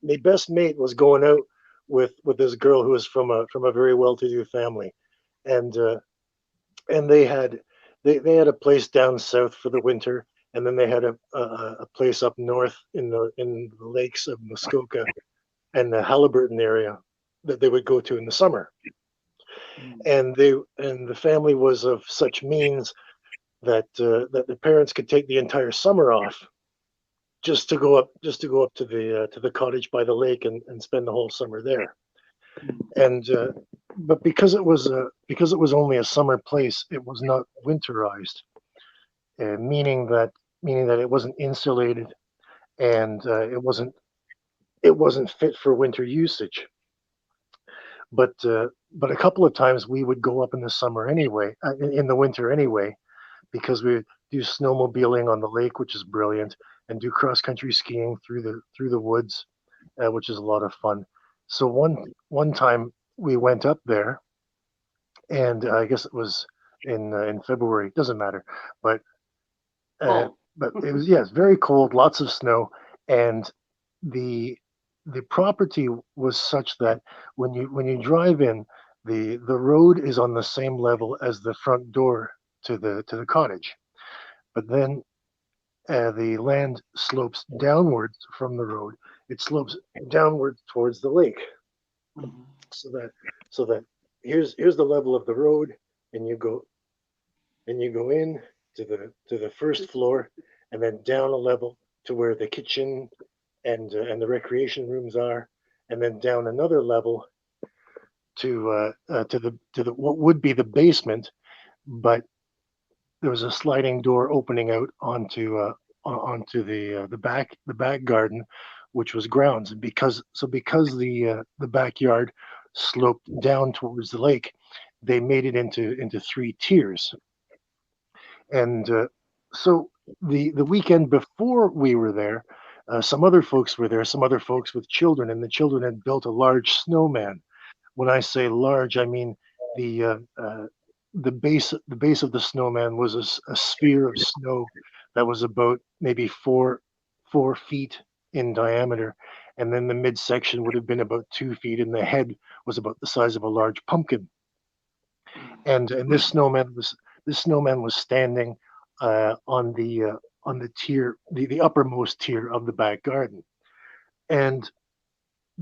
my best mate was going out with this girl who was from a very well-to-do family, and they had a place down south for the winter, and then they had a place up north in the lakes of Muskoka and the Halliburton area that they would go to in the summer. And the family was of such means that the parents could take the entire summer off just to go up to the cottage by the lake and spend the whole summer there. And but because it was only a summer place, it was not winterized, meaning that it wasn't insulated, and it wasn't fit for winter usage. But a couple of times we would go up in the summer anyway, in the winter anyway, because we would do snowmobiling on the lake, which is brilliant, and do cross country skiing through the woods, which is a lot of fun. So one time we went up there, and I guess it was in February. Doesn't matter, but uh, Oh, but it was, yes, very cold, lots of snow, and the the property was such that when you drive in, the road is on the same level as the front door to the cottage, but then the land slopes downwards from the road. It slopes downwards towards the lake, Mhm. so that so that here's the level of the road, and you go in to the first floor, and then down a level to where the kitchen and the recreation rooms are, and then down another level to the what would be the basement, but there was a sliding door opening out onto the back garden, which was grounds. And because the backyard sloped down towards the lake, they made it into three tiers. And so the weekend before we were there, some other folks were there, some other folks with children, and the children had built a large snowman. When I say large, I mean the uh, uh, the base of the snowman was a sphere of snow that was about maybe 4 feet in diameter, and then the midsection would have been about 2 feet, and the head was about the size of a large pumpkin. And this snowman was standing on the tier, the uppermost tier of the back garden. And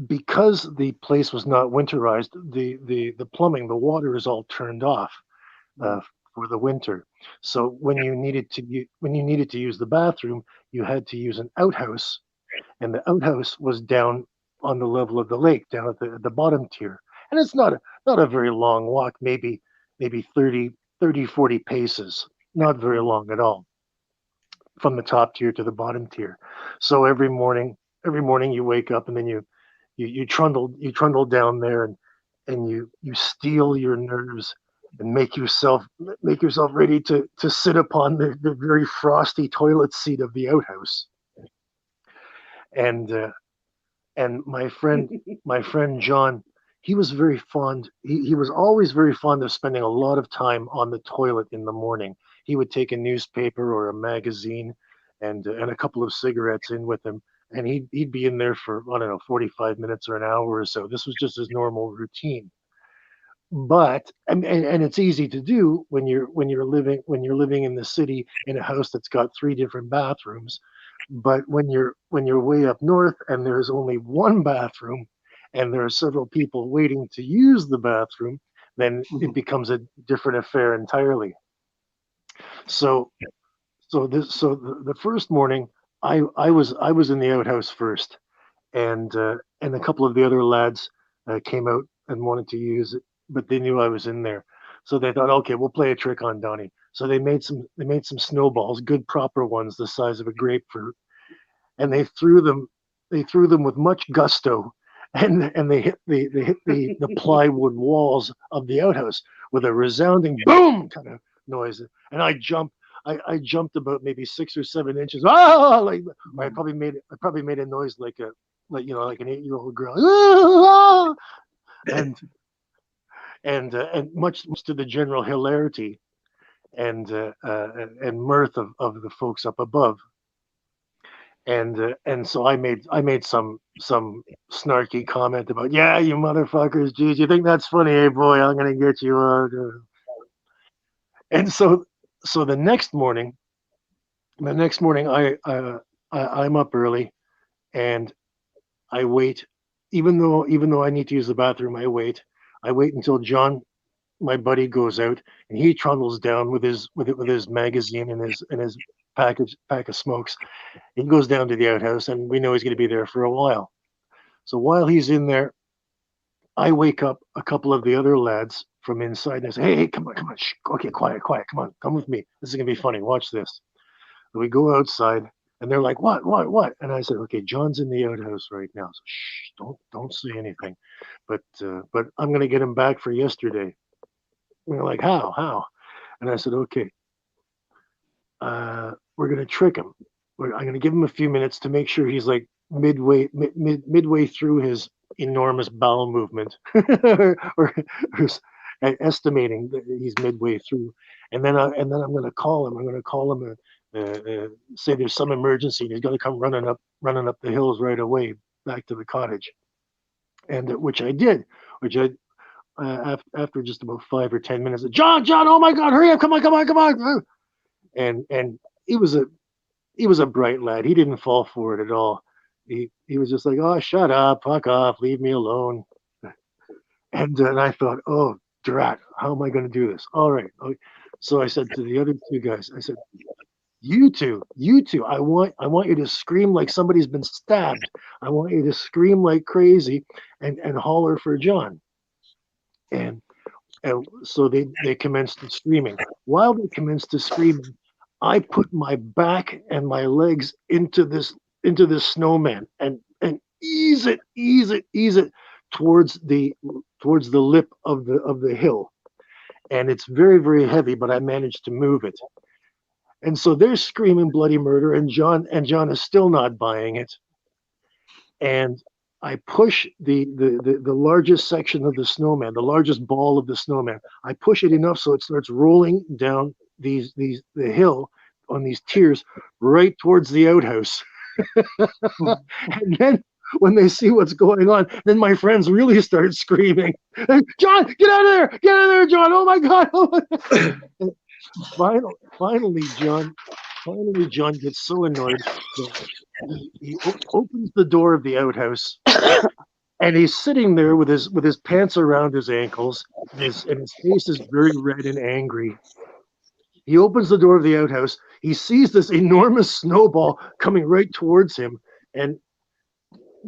because the place was not winterized, the plumbing, the water is all turned off uh, for the winter. So when you needed to use the bathroom, you had to use an outhouse, and the outhouse was down on the level of the lake, down at the bottom tier. And it's not a very long walk, maybe 40 paces, not very long at all, from the top tier to the bottom tier. So every morning you wake up, and then you trundle down there, and you steel your nerves and make yourself ready to sit upon the very frosty toilet seat of the outhouse. And my friend John, he was very fond. He was always very fond of spending a lot of time on the toilet in the morning. He would take a newspaper or a magazine, and a couple of cigarettes in with him, and he'd be in there for, I don't know, 45 minutes or an hour or so. This was just his normal routine. But and it's easy to do when you're living in the city in a house that's got three different bathrooms. But when you're way up north and there's only one bathroom, and there are several people waiting to use the bathroom, then it becomes a different affair entirely. So the first morning, I was in the outhouse first, and a couple of the other lads came out and wanted to use it, but they knew I was in there, so they thought, okay, we'll play a trick on Donnie. So they made some snowballs, good proper ones, the size of a grapefruit, and they threw them with much gusto, and they hit the plywood walls of the outhouse with a resounding boom kind of noise. And I jumped about maybe 6 or 7 inches. Ah, like I probably made a noise like like an 8-year-old girl. Ah! and and much to the general hilarity and mirth of the folks up above. And so I made some snarky comment about, yeah, you motherfuckers, geez, you think that's funny, hey boy, I'm gonna get you. And so the next morning I'm up early, and I wait, even though I need to use the bathroom, I wait until John, my buddy, goes out, and he trundles down with his magazine and his pack of smokes. He goes down to the outhouse, and we know he's going to be there for a while. So while he's in there, I wake up a couple of the other lads from inside and I say, hey, come on. Shh, okay, quiet. Come on, come with me. This is going to be funny. Watch this. And we go outside and they're like, what? And I said, okay, John's in the outhouse right now. So shh, don't say anything. But I'm going to get him back for yesterday. And they're like, how? And I said, okay, we're going to trick him. I'm going to give him a few minutes to make sure he's like midway through his enormous bowel movement, or estimating that he's midway through, and then I'm going to call him. I'm going to call him say there's some emergency, and he's going to come running up the hills right away back to the cottage, and which I did, after just about 5 or 10 minutes, John, oh my God, hurry up, come on, and he was a bright lad. He didn't fall for it at all. He was just like, oh, shut up, fuck off, leave me alone. And I thought, oh, drat, how am I going to do this? All right. So I said to the other two guys, I said, you two, I want you to scream like somebody's been stabbed. I want you to scream like crazy and holler for John. And so they commenced to screaming. While they commenced to screaming, I put my back and my legs into this snowman and ease it towards the lip of the hill. And it's very, very heavy, but I managed to move it. And so they're screaming bloody murder, and John is still not buying it. And I push the largest section of the snowman, the largest ball of the snowman. I push it enough so it starts rolling down the hill on these tiers right towards the outhouse. And then when they see what's going on, then my friends really start screaming, John, get out of there, John, oh my God. Finally, John gets so annoyed that he opens the door of the outhouse, and he's sitting there with his pants around his ankles, and his face is very red and angry. He opens the door of the outhouse. He sees this enormous snowball coming right towards him. And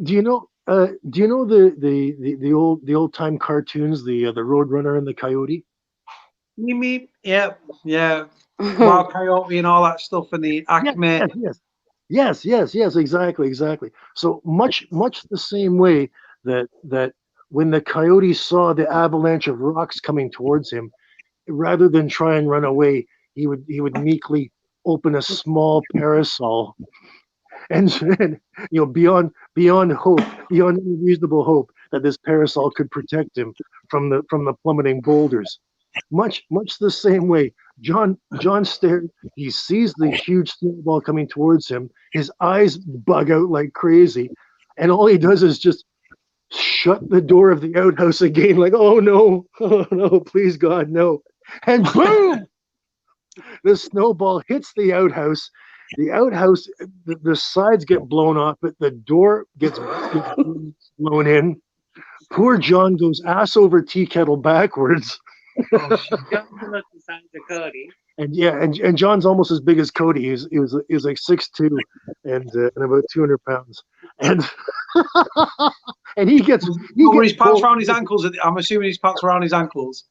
do you know the old time cartoons, the Roadrunner and the Coyote? Yeah. Wild Coyote and all that stuff, and the Acme. Yes, exactly. So much the same way that when the coyote saw the avalanche of rocks coming towards him, rather than try and run away, he would meekly open a small parasol, and beyond hope, beyond any reasonable hope that this parasol could protect him from the plummeting boulders. Much the same way, John stared. He sees the huge snowball coming towards him. His eyes bug out like crazy, and all he does is just shut the door of the outhouse again, like, oh no, please God, no. And boom, the snowball hits the outhouse. The outhouse, the sides get blown off, but the door gets blown in. Poor John goes ass over tea kettle backwards. And John's almost as big as Cody. He was like 6'2" and about 200 pounds. And and he gets his pants around his ankles. I'm assuming his pants around his ankles.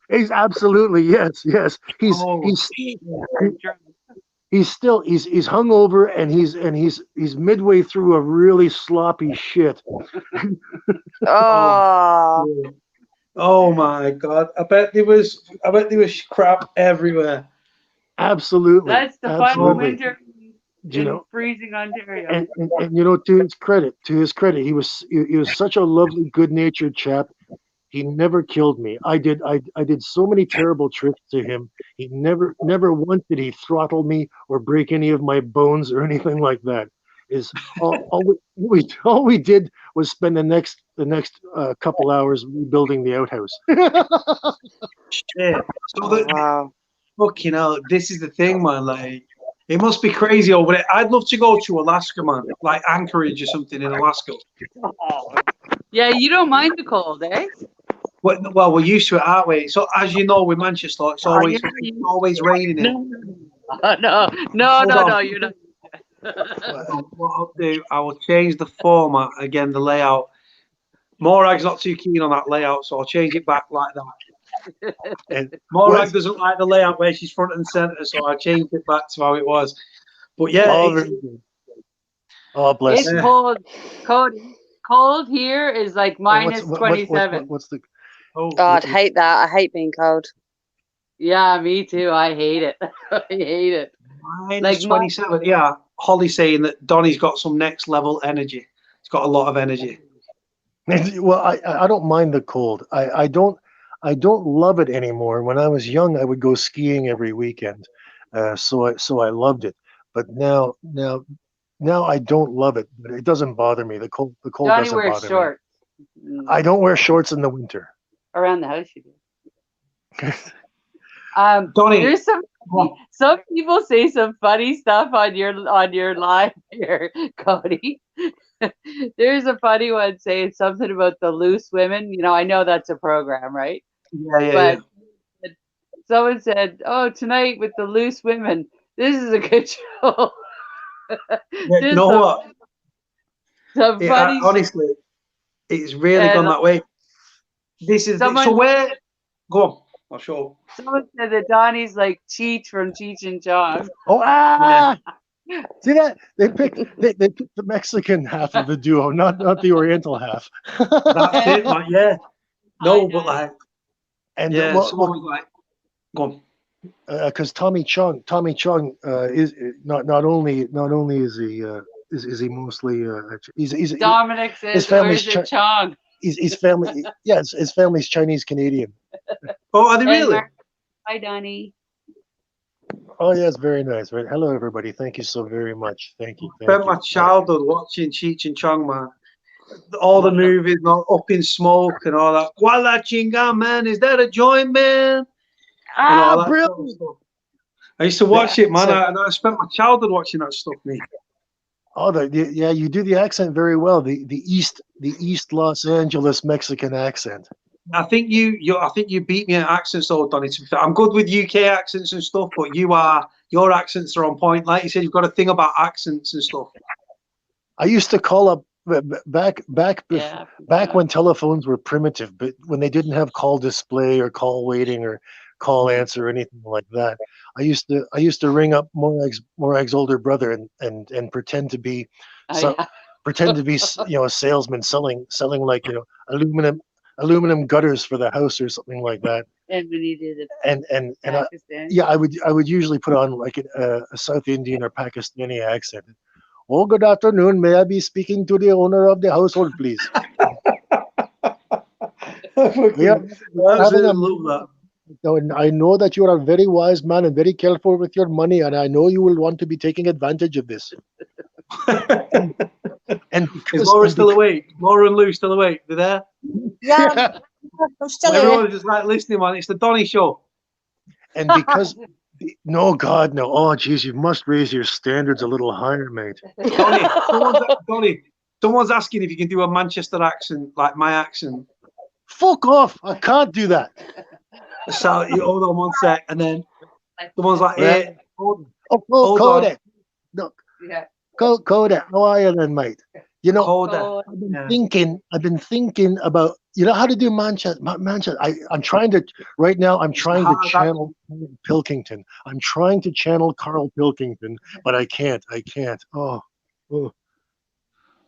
He's absolutely yes. He's hungover, and he's midway through a really sloppy shit. Oh my God! I bet there was crap everywhere. Absolutely. That's the fun winter in freezing Ontario. And to his credit, he was such a lovely, good-natured chap. He never killed me. I did so many terrible tricks to him. He never once did he throttle me or break any of my bones or anything like that. All we did was spend the next couple hours rebuilding the outhouse. Shit. So wow. Fucking hell, this is the thing, man. Like, it must be crazy over there. I'd love to go to Alaska, man. Like Anchorage or something in Alaska. Yeah, you don't mind the cold, eh? Well, we're used to it, aren't we? So, as you know, with Manchester, it's always raining. No, you're not. What I'll do, I will change the format again, the layout. Morag's not too keen on that layout, so I'll change it back like that. And Morag doesn't like the layout where she's front and center, so I changed it back to how it was. But yeah, oh, very good. Oh, bless It's you. cold. Cold here is like minus 27. What's the? oh, God, hate that. I hate being cold. Yeah, me too. I hate it. I hate it. minus Like 27. Yeah, Holly's saying that Donny's got some next level energy. He's got a lot of energy. Well, I don't mind the cold. I don't love it anymore. When I was young, I would go skiing every weekend, so I loved it. But now I don't love it. But it doesn't bother me. The cold Donny doesn't wears bother shorts. me. I don't wear shorts in the winter. Around the house you do. Donny, There's some people say some funny stuff on your live here, Cody. There's a funny one saying something about the loose women. You know, I know that's a program, right? yeah. Someone said, "Oh, tonight with the loose women, this is a good show." You know what? Some funny. Honestly, it's really gone that way. This is so where. Go on. I'll show. Someone said that Donnie's like Cheech from Cheech and Chong. Oh, yeah. See that? They picked the Mexican half of the duo, not the Oriental half. That's it, man. Yeah. No, but like, and yeah, well, someone was like, go on. Because Tommy Chong is not only is he mostly he's Dominic says, his family's Chong. His family, yeah, his family's Chinese Canadian. Oh, are they really? Hi, Donny. Oh, yes, very nice. Right. Hello, everybody. Thank you so very much. Thank you. Spent my childhood watching Cheech and Chong, man. All the movies, Up in Smoke and all that. Guala chinga, man. Is that a joint, man? Ah, brilliant. Stuff. I used to watch it, man. I spent my childhood watching that stuff, mate. Oh, yeah, you do the accent very well. The East Los Angeles Mexican accent. I think you beat me at accents, though, Donny. To be fair, I'm good with UK accents and stuff, but your accents are on point. Like you said, you've got a thing about accents and stuff. I used to call up back when telephones were primitive, but when they didn't have call display or call waiting or call answer or anything like that. I used to ring up Morag's older brother and pretend to be a salesman selling like aluminum gutters for the house or something like that. And when he did it, I would usually put on like a South Indian or Pakistani accent. Oh, good afternoon. May I be speaking to the owner of the household, please? I know that you are a very wise man and very careful with your money, and I know you will want to be taking advantage of this. And is Laura still awake? Laura and Lou still awake? They're there? Yeah, I'm still here. Everyone's just like listening, man. It's the Donny Show. And because, no, God, no. Oh, geez, you must raise your standards a little higher, mate. Donny, someone's asking if you can do a Manchester accent, like my accent. Fuck off. I can't do that. So you hold on one sec, and then someone's like, "Hey, hold Cody, look, Cody, how are you then, mate? You know, I've been thinking about, you know, how to do Manchester. I'm trying to channel Pilkington. I'm trying to channel Carl Pilkington, but I can't. Oh.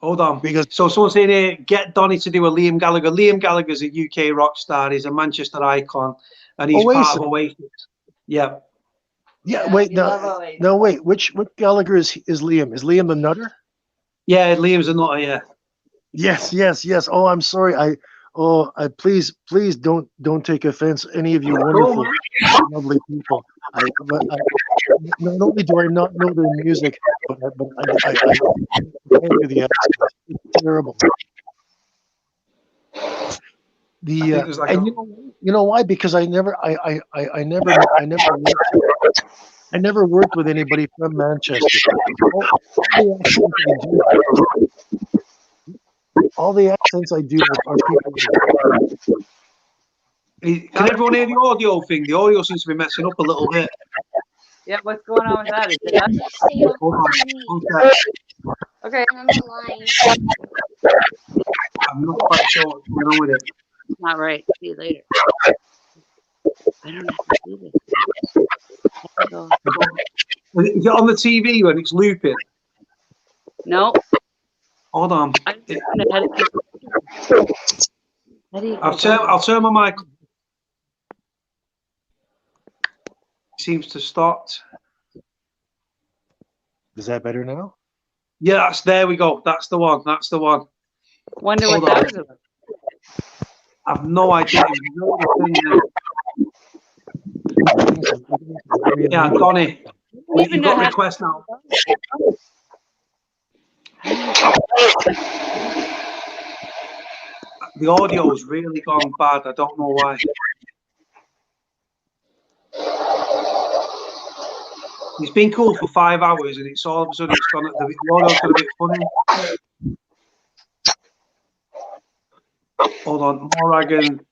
Hold on. Because someone's saying here, get Donny to do a Liam Gallagher. Liam Gallagher's a UK rock star. He's a Manchester icon, and he's part of Oasis. Yeah. Yeah. Wait. No. Wait. Which Gallagher is Liam? Is Liam the Nutter? Yeah, Liam's a Nutter. Yeah. Yes. Oh, I'm sorry. Please don't take offense, any of you wonderful, lovely people. Not only do I not know their music, but I can't do the accent. It's terrible. And you know why? Because I never worked with anybody from Manchester. All the accents I do are people. Can everyone hear the audio thing? The audio seems to be messing up a little bit. Yeah, what's going on with that? Is it us? Okay. Okay. I'm not quite sure what's going on with it. It's not right. See you later. I don't know how to do this. Is it on the TV when it's looping? No. Hold on. I don't know how to do this. How do you I'll turn my mic. Seems to start. Is that better now? Yeah, there we go. That's the one. That's the one. Wonder Hold what on. that was about. I have no idea. Yeah, Donny. You got a request now. The audio's really gone bad. I don't know why. It's been cool for 5 hours, and it's all of a sudden it's gone. The audio's got a bit funny. Hold on, Morag and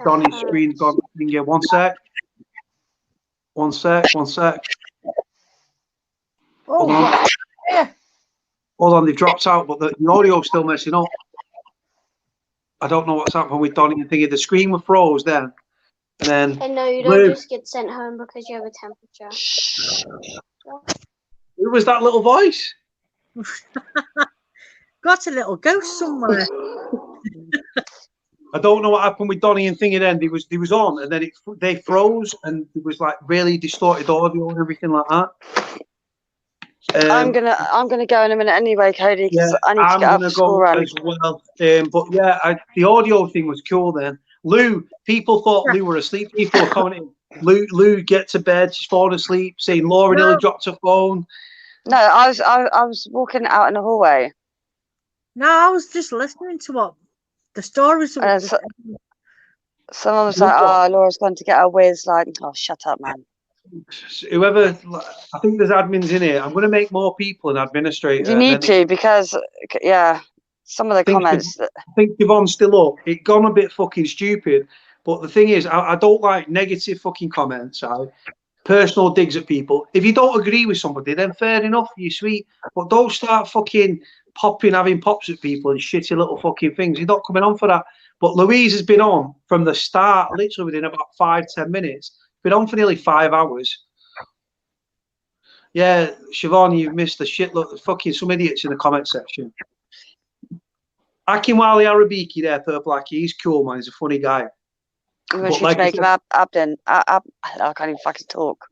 Donny's screen's gone. Yeah, 1 sec. 1 sec. 1 sec. Hold on. Hold on, they've dropped out, but the audio's still messing up. I don't know what's happening with Donny and thingy. The screen was froze then. And then And no, you don't just get sent home because you have a temperature. Who was that little voice? Got a little ghost somewhere. I don't know what happened with Donny and thingy then. He was on, and then they froze, and it was like really distorted audio and everything like that. I'm gonna go in a minute anyway, Cody, because I need to get up for school run as well. But yeah, the audio thing was cool then. Lou, people thought Lou were asleep. People were commenting, Lou, get to bed. She's falling asleep. Saying Laura nearly dropped her phone. No, I was walking out in the hallway. No, I was just listening to what the stories. Someone was like, "Oh, Laura's gone to get her whiz." Like, oh, shut up, man. Whoever, I think there's admins in here. I'm going to make more people an administrator. You need to, because yeah, some of the comments. I think Yvonne's still up. It gone a bit fucking stupid, but the thing is, I don't like negative fucking comments. Personal digs at people. If you don't agree with somebody, then fair enough, you're sweet. But don't start fucking having pops at people and shitty little fucking things. You're not coming on for that. But Louise has been on from the start, literally within about 5-10 minutes. Been on for nearly 5 hours. Yeah, Siobhan, you've missed a shitload of fucking some idiots in the comment section. Akinwale Arabiki there, Purple. He's cool, man. He's a funny guy. We should like make him Abden. I can't even fucking talk.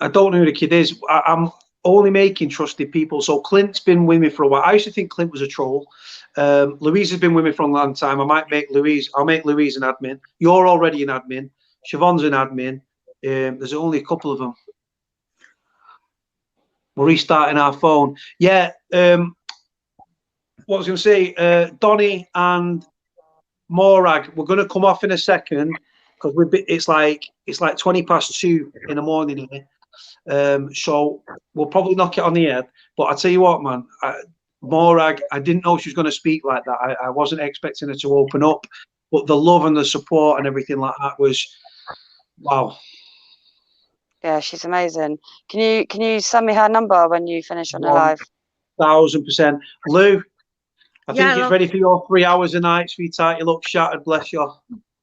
I don't know who the kid is. I'm only making trusted people. So Clint's been with me for a while. I used to think Clint was a troll. Louise has been with me for a long time. I'll make Louise an admin. You're already an admin. Siobhan's an admin. There's only a couple of them. We're restarting our phone. Yeah. What I was going to say, Donny and Morag, we're going to come off in a second because it's like 2:20 in the morning here. So we'll probably knock it on the head. But I tell you what, man, Morag, I didn't know she was going to speak like that. I wasn't expecting her to open up, but the love and the support and everything like that was wow. Yeah, she's amazing. Can you send me her number when you finish on the live? 1000%. Lou, I think it's ready for your 3 hours a night, sweetheart. You look shattered, bless you.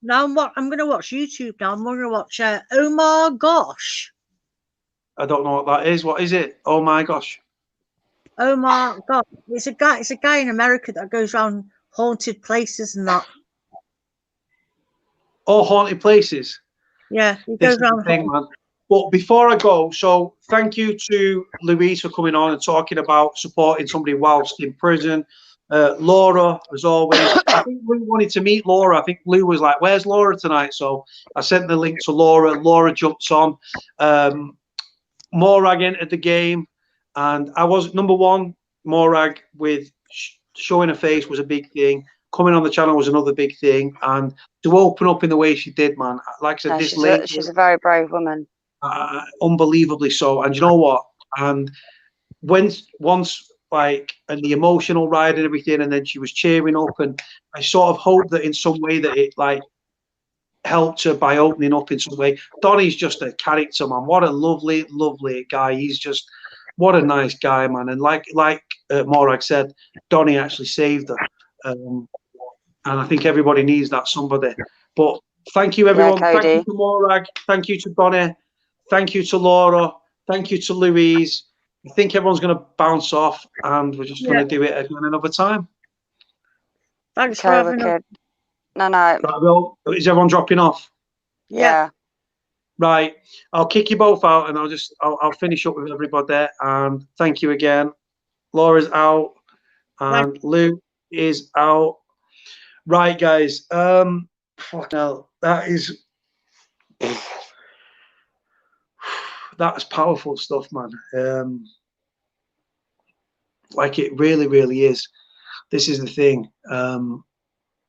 Now I'm going to watch YouTube now. I'm going to watch Oh My Gosh. I don't know what that is. What is it? Oh my gosh. Oh my God. It's a guy in America that goes around haunted places and that. Oh, haunted places. Yeah, he goes around. Man. But before I go, so thank you to Louise for coming on and talking about supporting somebody whilst in prison. Laura, as always. I think Lou wanted to meet Laura. I think Lou was like, where's Laura tonight? So I sent the link to Laura. Laura jumped on. Morag entered the game. And I was number one. Morag with showing her face was a big thing. Coming on the channel was another big thing. And to open up in the way she did, man. Like I said, she's a very brave woman. Unbelievably so. And you know what? And once like, and the emotional ride and everything, and then she was cheering up, and I sort of hope that in some way that it like helped her by opening up in some way. Donny's just a character, man. What a lovely, lovely guy. He's just what a nice guy, man. And like Morag said, Donny actually saved her. And I think everybody needs that somebody. But thank you, everyone. Yeah, thank you Cody. to Morag. Thank you to Donny. Thank you to Laura. Thank you to Louise. I think everyone's going to bounce off, and we're just going to do it again another time. Thanks for Okay, having us. wicked. No. Right, well, is everyone dropping off? Yeah. Right. I'll kick you both out, and I'll finish up with everybody. And thank you again. Laura's out, and Lou is out. Right, guys. Fuck hell, that's powerful stuff, man. Like it really, really is. This is the thing.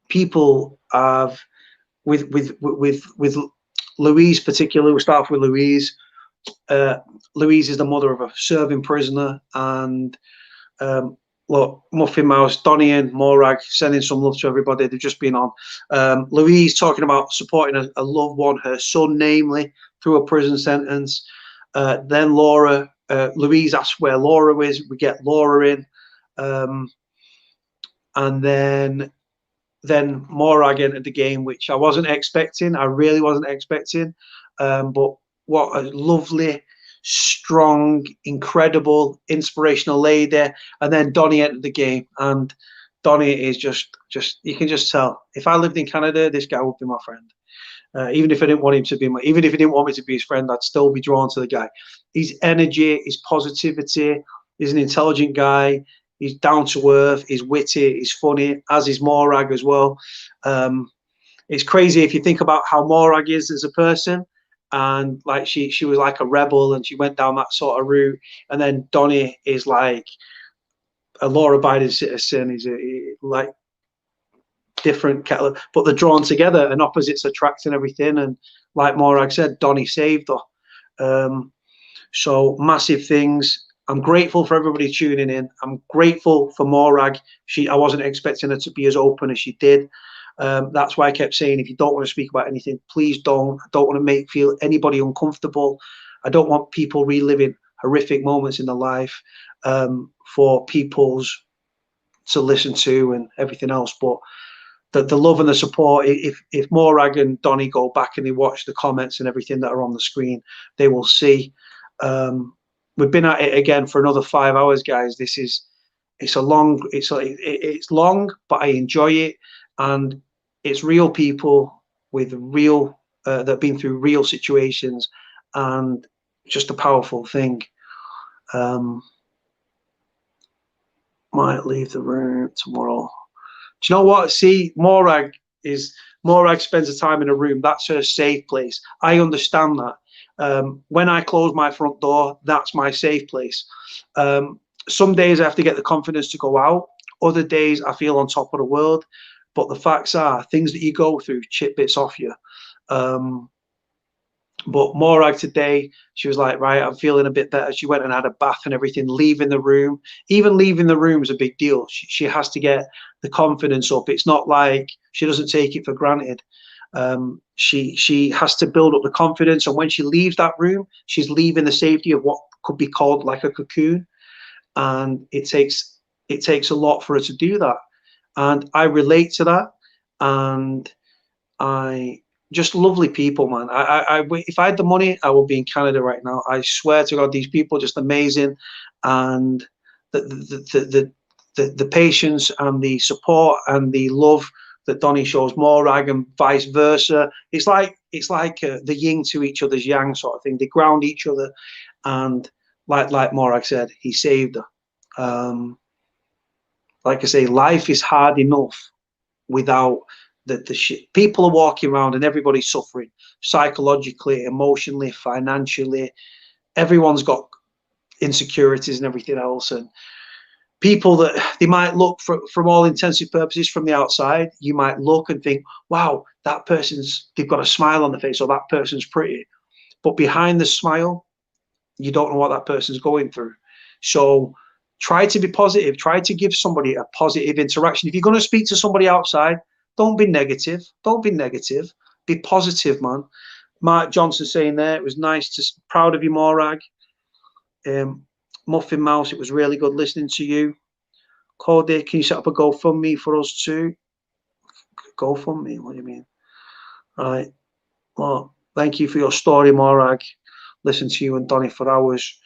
People have with Louise particularly. We'll start off with Louise. Louise is the mother of a serving prisoner, and look, Muffin Mouse, Donny and Morag sending some love to everybody. They've just been on. Louise talking about supporting a loved one, her son, namely, through a prison sentence. Then Laura, Louise asks where Laura is. We get Laura in. And then Morag entered the game, which I wasn't expecting. I really wasn't expecting. But what a lovely, strong, incredible, inspirational lady. And then Donny entered the game, and Donny is just you can just tell. If I lived in Canada, this guy would be my friend. Even if I didn't want him to be even if he didn't want me to be his friend, I'd still be drawn to the guy. His energy, his positivity. He's an intelligent guy. He's down to earth. He's witty. He's funny, as is Morag as well. It's crazy if you think about how Morag is as a person, and like she was like a rebel, and she went down that sort of route. And then Donny is like a law-abiding citizen. He's like different kettle, but they're drawn together and opposites attract and everything. And like Morag said, Donny saved her. So massive things. I'm grateful for everybody tuning in. I'm grateful for Morag. I wasn't expecting her to be as open as she did. That's why I kept saying, if you don't want to speak about anything, please don't. I don't want to feel anybody uncomfortable. I don't want people reliving horrific moments in their life for people's to listen to and everything else. But the love and the support, if Morag and Donny go back and they watch the comments and everything that are on the screen, they will see. We've been at it again for another 5 hours, guys. It's long, but I enjoy it, and it's real people with real that have been through real situations, and just a powerful thing. Might leave the room tomorrow. Do you know what? See, Morag spends the time in a room. That's her safe place. I understand that. When I close my front door, that's my safe place. Some days I have to get the confidence to go out. Other days I feel on top of the world. But the facts are, things that you go through chip bits off you. But Morag today, she was like, right, I'm feeling a bit better. She went and had a bath and everything, leaving the room. Even leaving the room is a big deal. She has to get the confidence up. It's not like she doesn't take it for granted. She has to build up the confidence. And when she leaves that room, she's leaving the safety of what could be called like a cocoon. And it takes a lot for her to do that. And I relate to that. And just lovely people, man. If I had the money, I would be in Canada right now. I swear to God, these people are just amazing, and the patience and the support and the love that Donny shows Morag and vice versa. It's like the yin to each other's yang sort of thing. They ground each other, and like Morag said, he saved her. Like I say, life is hard enough without the shit. People are walking around and everybody's suffering psychologically, emotionally, financially. Everyone's got insecurities and everything else. And people that they might look from all intensive purposes from the outside, you might look and think, wow, they've got a smile on the face, or that person's pretty. But behind the smile, you don't know what that person's going through. So try to be positive. Try to give somebody a positive interaction. If you're going to speak to somebody outside, don't be negative. Don't be negative. Be positive, man. Mark Johnson saying there, it was nice proud of you, Morag. Muffin Mouse, it was really good listening to you. Cody, can you set up a GoFundMe for us too? GoFundMe. What do you mean? Right. Well, thank you for your story, Morag. Listen to you and Donny for hours.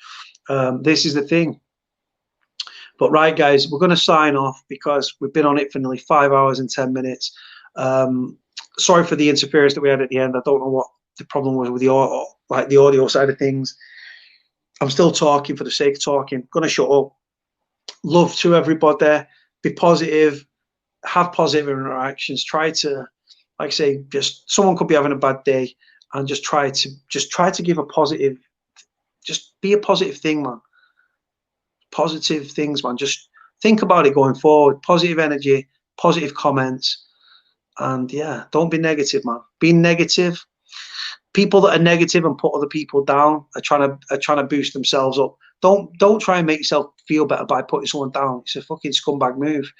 This is the thing. But right, guys, we're going to sign off because we've been on it for nearly 5 hours and 10 minutes. Sorry for the interference that we had at the end. I don't know what the problem was with the audio side of things. I'm still talking for the sake of talking. Going to shut up. Love to everybody. Be positive. Have positive interactions. Try to, like I say, just someone could be having a bad day, and just try to give a positive. Just be a positive thing, man. Positive things, man. Just think about it going forward. Positive energy, positive comments, and yeah, don't be negative, man. Being negative, people that are negative and put other people down are trying to boost themselves up. Don't try and make yourself feel better by putting someone down. It's a fucking scumbag move.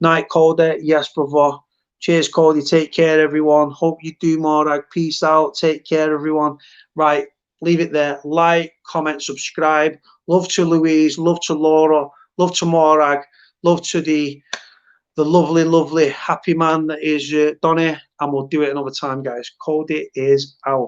Night, Cody. Yes, brother. Cheers, Cody. Take care, everyone. Hope you do, Morag. Peace out. Take care, everyone. Right, leave it there. Like, comment, subscribe. Love to Louise. Love to Laura. Love to Morag. Love to the lovely, lovely, happy man that is Donny. And we'll do it another time, guys. Cody is out.